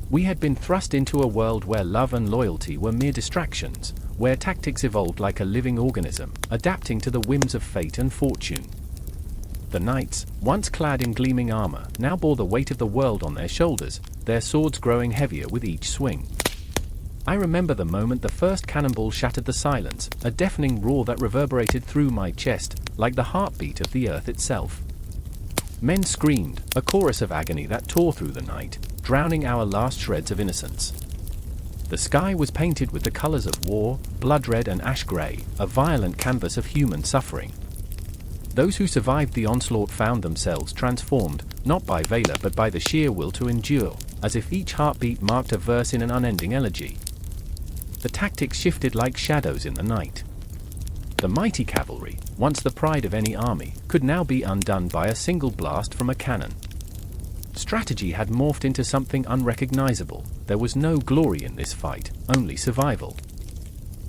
We had been thrust into a world where love and loyalty were mere distractions, where tactics evolved like a living organism, adapting to the whims of fate and fortune. The knights, once clad in gleaming armor, now bore the weight of the world on their shoulders, their swords growing heavier with each swing. I remember the moment the first cannonball shattered the silence, a deafening roar that reverberated through my chest, like the heartbeat of the earth itself. Men screamed, a chorus of agony that tore through the night, drowning our last shreds of innocence. The sky was painted with the colors of war, blood red and ash gray, a violent canvas of human suffering. Those who survived the onslaught found themselves transformed, not by valor but by the sheer will to endure, as if each heartbeat marked a verse in an unending elegy. The tactics shifted like shadows in the night. The mighty cavalry, once the pride of any army, could now be undone by a single blast from a cannon. Strategy had morphed into something unrecognizable. There was no glory in this fight, only survival.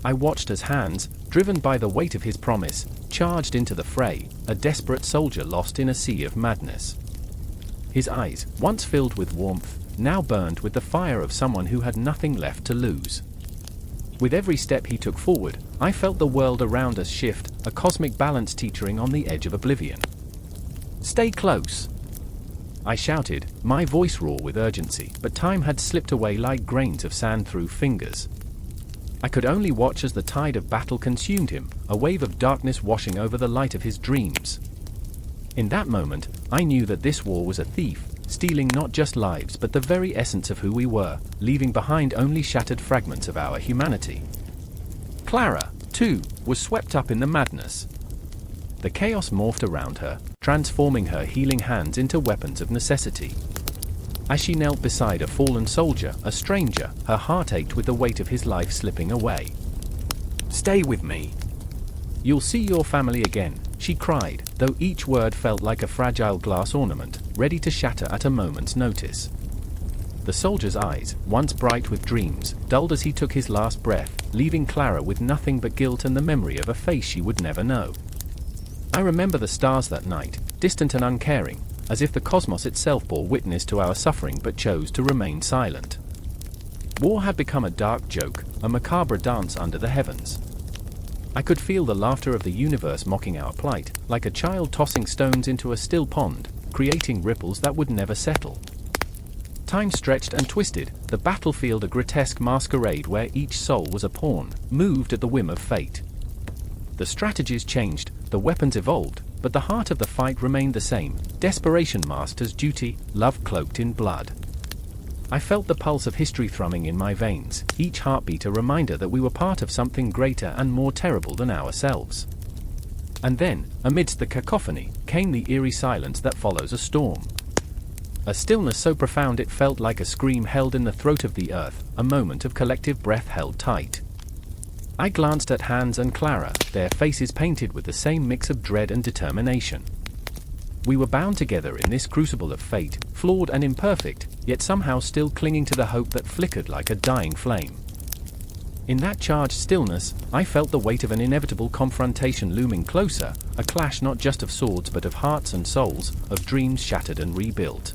I watched as Hans, driven by the weight of his promise, charged into the fray, a desperate soldier lost in a sea of madness. His eyes, once filled with warmth, now burned with the fire of someone who had nothing left to lose. With every step he took forward, I felt the world around us shift, a cosmic balance teetering on the edge of oblivion. "Stay close!" I shouted, my voice raw with urgency, but time had slipped away like grains of sand through fingers. I could only watch as the tide of battle consumed him, a wave of darkness washing over the light of his dreams. In that moment, I knew that this war was a thief, stealing not just lives but the very essence of who we were, leaving behind only shattered fragments of our humanity. Clara, too, was swept up in the madness. The chaos morphed around her, transforming her healing hands into weapons of necessity. As she knelt beside a fallen soldier, a stranger, her heart ached with the weight of his life slipping away. "Stay with me. You'll see your family again," she cried, though each word felt like a fragile glass ornament, ready to shatter at a moment's notice. The soldier's eyes, once bright with dreams, dulled as he took his last breath, leaving Clara with nothing but guilt and the memory of a face she would never know. I remember the stars that night, distant and uncaring, as if the cosmos itself bore witness to our suffering but chose to remain silent. War had become a dark joke, a macabre dance under the heavens. I could feel the laughter of the universe mocking our plight, like a child tossing stones into a still pond, creating ripples that would never settle. Time stretched and twisted, the battlefield a grotesque masquerade where each soul was a pawn, moved at the whim of fate. The strategies changed, the weapons evolved, but the heart of the fight remained the same, desperation masked as duty, love cloaked in blood. I felt the pulse of history thrumming in my veins, each heartbeat a reminder that we were part of something greater and more terrible than ourselves. And then, amidst the cacophony, came the eerie silence that follows a storm. A stillness so profound it felt like a scream held in the throat of the earth, a moment of collective breath held tight. I glanced at Hans and Clara, their faces painted with the same mix of dread and determination. We were bound together in this crucible of fate, flawed and imperfect, yet somehow still clinging to the hope that flickered like a dying flame. In that charged stillness, I felt the weight of an inevitable confrontation looming closer, a clash not just of swords but of hearts and souls, of dreams shattered and rebuilt.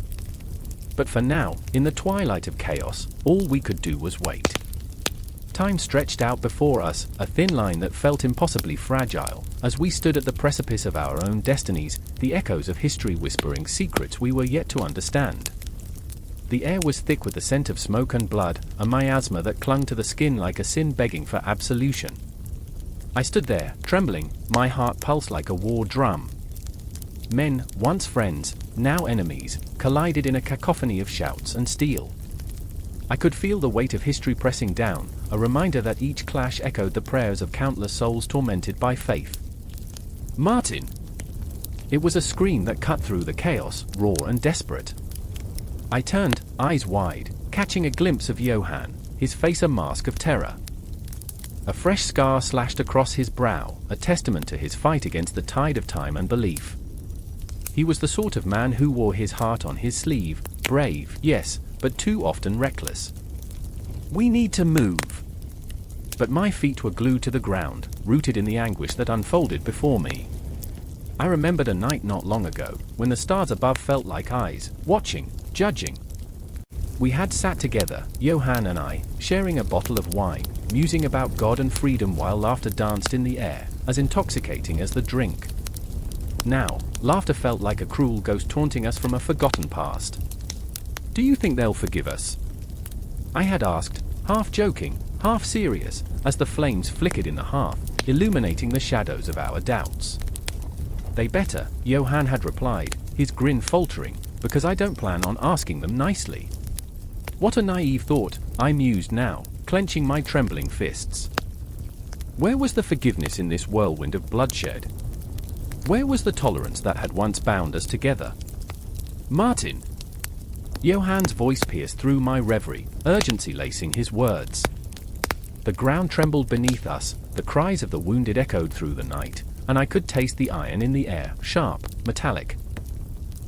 But for now, in the twilight of chaos, all we could do was wait. Time stretched out before us, a thin line that felt impossibly fragile, as we stood at the precipice of our own destinies, the echoes of history whispering secrets we were yet to understand. The air was thick with the scent of smoke and blood, a miasma that clung to the skin like a sin begging for absolution. I stood there, trembling, my heart pulsed like a war drum. Men, once friends, now enemies, collided in a cacophony of shouts and steel. I could feel the weight of history pressing down, a reminder that each clash echoed the prayers of countless souls tormented by faith. "Martin!" It was a scream that cut through the chaos, raw and desperate. I turned, eyes wide, catching a glimpse of Johann, his face a mask of terror. A fresh scar slashed across his brow, a testament to his fight against the tide of time and belief. He was the sort of man who wore his heart on his sleeve, brave, yes, but too often reckless. "We need to move." But my feet were glued to the ground, rooted in the anguish that unfolded before me. I remembered a night not long ago, when the stars above felt like eyes, watching, judging. We had sat together, Johann and I, sharing a bottle of wine, musing about God and freedom while laughter danced in the air, as intoxicating as the drink. Now, laughter felt like a cruel ghost taunting us from a forgotten past. "Do you think they'll forgive us?" I had asked, half joking, half serious, as the flames flickered in the hearth, illuminating the shadows of our doubts. "They better," Johann had replied, his grin faltering, "because I don't plan on asking them nicely." What a naive thought, I mused now, clenching my trembling fists. Where was the forgiveness in this whirlwind of bloodshed? Where was the tolerance that had once bound us together? "Martin!" Johann's voice pierced through my reverie, urgency lacing his words. The ground trembled beneath us, the cries of the wounded echoed through the night, and I could taste the iron in the air, sharp, metallic.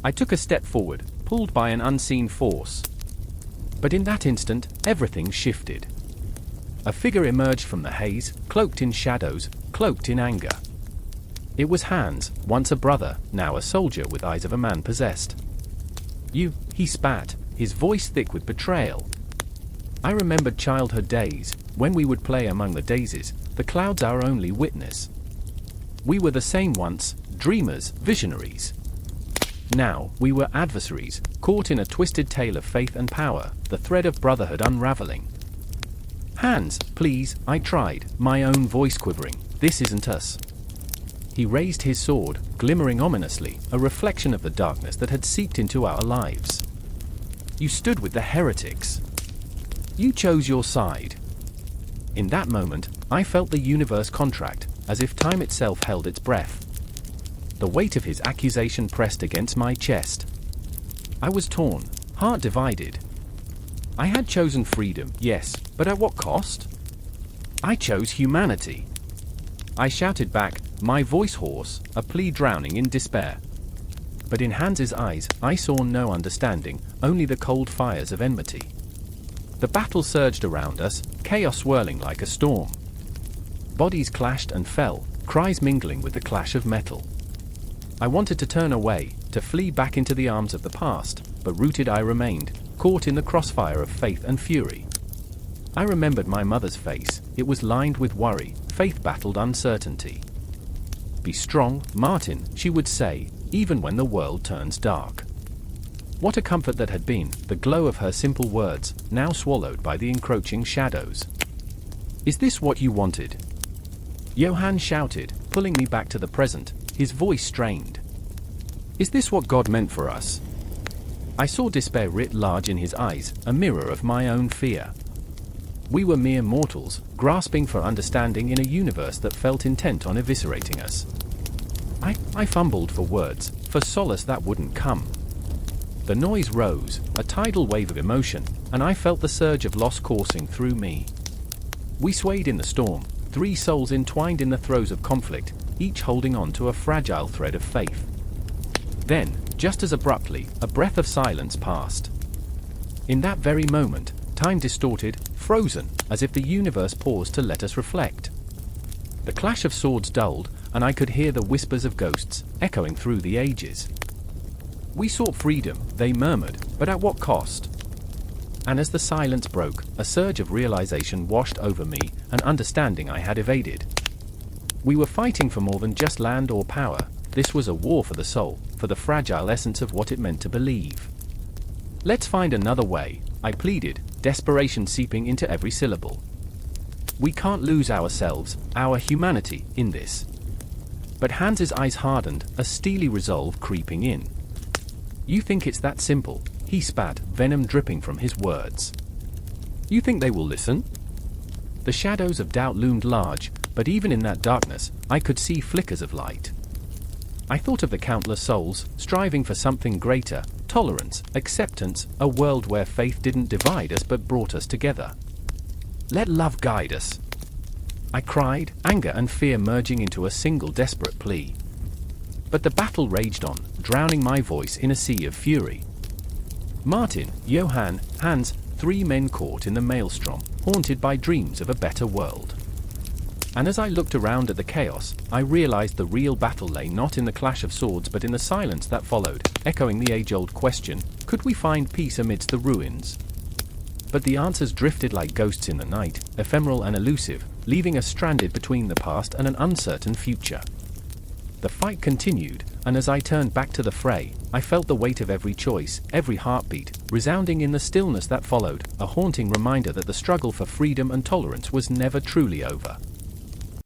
I took a step forward, pulled by an unseen force. But in that instant, everything shifted. A figure emerged from the haze, cloaked in shadows, cloaked in anger. It was Hans, once a brother, now a soldier with eyes of a man possessed. "You," he spat, his voice thick with betrayal. I remembered childhood days, when we would play among the daisies, the clouds our only witness. We were the same once, dreamers, visionaries. Now, we were adversaries, caught in a twisted tale of faith and power, the thread of brotherhood unraveling. "Hans, please," I tried, my own voice quivering, "this isn't us." He raised his sword, glimmering ominously, a reflection of the darkness that had seeped into our lives. "You stood with the heretics. You chose your side." In that moment, I felt the universe contract, as if time itself held its breath. The weight of his accusation pressed against my chest. I was torn, heart divided. I had chosen freedom, yes, but at what cost? I chose humanity. I shouted back, my voice hoarse, a plea drowning in despair. But in Hans's eyes, I saw no understanding, only the cold fires of enmity. The battle surged around us, chaos swirling like a storm. Bodies clashed and fell, cries mingling with the clash of metal. I wanted to turn away, to flee back into the arms of the past, but rooted I remained, caught in the crossfire of faith and fury. I remembered my mother's face, it was lined with worry, faith-battled uncertainty. "Be strong, Martin," she would say, even when the world turns dark. What a comfort that had been, the glow of her simple words, now swallowed by the encroaching shadows. "Is this what you wanted?" Johann shouted, pulling me back to the present, his voice strained. "Is this what God meant for us?" I saw despair writ large in his eyes, a mirror of my own fear. We were mere mortals, grasping for understanding in a universe that felt intent on eviscerating us. I fumbled for words, for solace that wouldn't come. The noise rose, a tidal wave of emotion, and I felt the surge of loss coursing through me. We swayed in the storm, three souls entwined in the throes of conflict, each holding on to a fragile thread of faith. Then, just as abruptly, a breath of silence passed. In that very moment, time distorted, frozen, as if the universe paused to let us reflect. The clash of swords dulled, and I could hear the whispers of ghosts, echoing through the ages. "We sought freedom," they murmured, "but at what cost?" And as the silence broke, a surge of realization washed over me, an understanding I had evaded. We were fighting for more than just land or power. This was a war for the soul, for the fragile essence of what it meant to believe. "Let's find another way," I pleaded, desperation seeping into every syllable. "We can't lose ourselves, our humanity, in this." But Hans's eyes hardened, a steely resolve creeping in. "You think it's that simple?" he spat, venom dripping from his words. "You think they will listen?" The shadows of doubt loomed large, but even in that darkness, I could see flickers of light. I thought of the countless souls, striving for something greater, tolerance, acceptance, a world where faith didn't divide us but brought us together. "Let love guide us," I cried, anger and fear merging into a single desperate plea. But the battle raged on, drowning my voice in a sea of fury. Martin, Johann, Hans, three men caught in the maelstrom, haunted by dreams of a better world. And as I looked around at the chaos, I realized the real battle lay not in the clash of swords but in the silence that followed, echoing the age-old question, could we find peace amidst the ruins? But the answers drifted like ghosts in the night, ephemeral and elusive, leaving us stranded between the past and an uncertain future. The fight continued, and as I turned back to the fray, I felt the weight of every choice, every heartbeat, resounding in the stillness that followed, a haunting reminder that the struggle for freedom and tolerance was never truly over.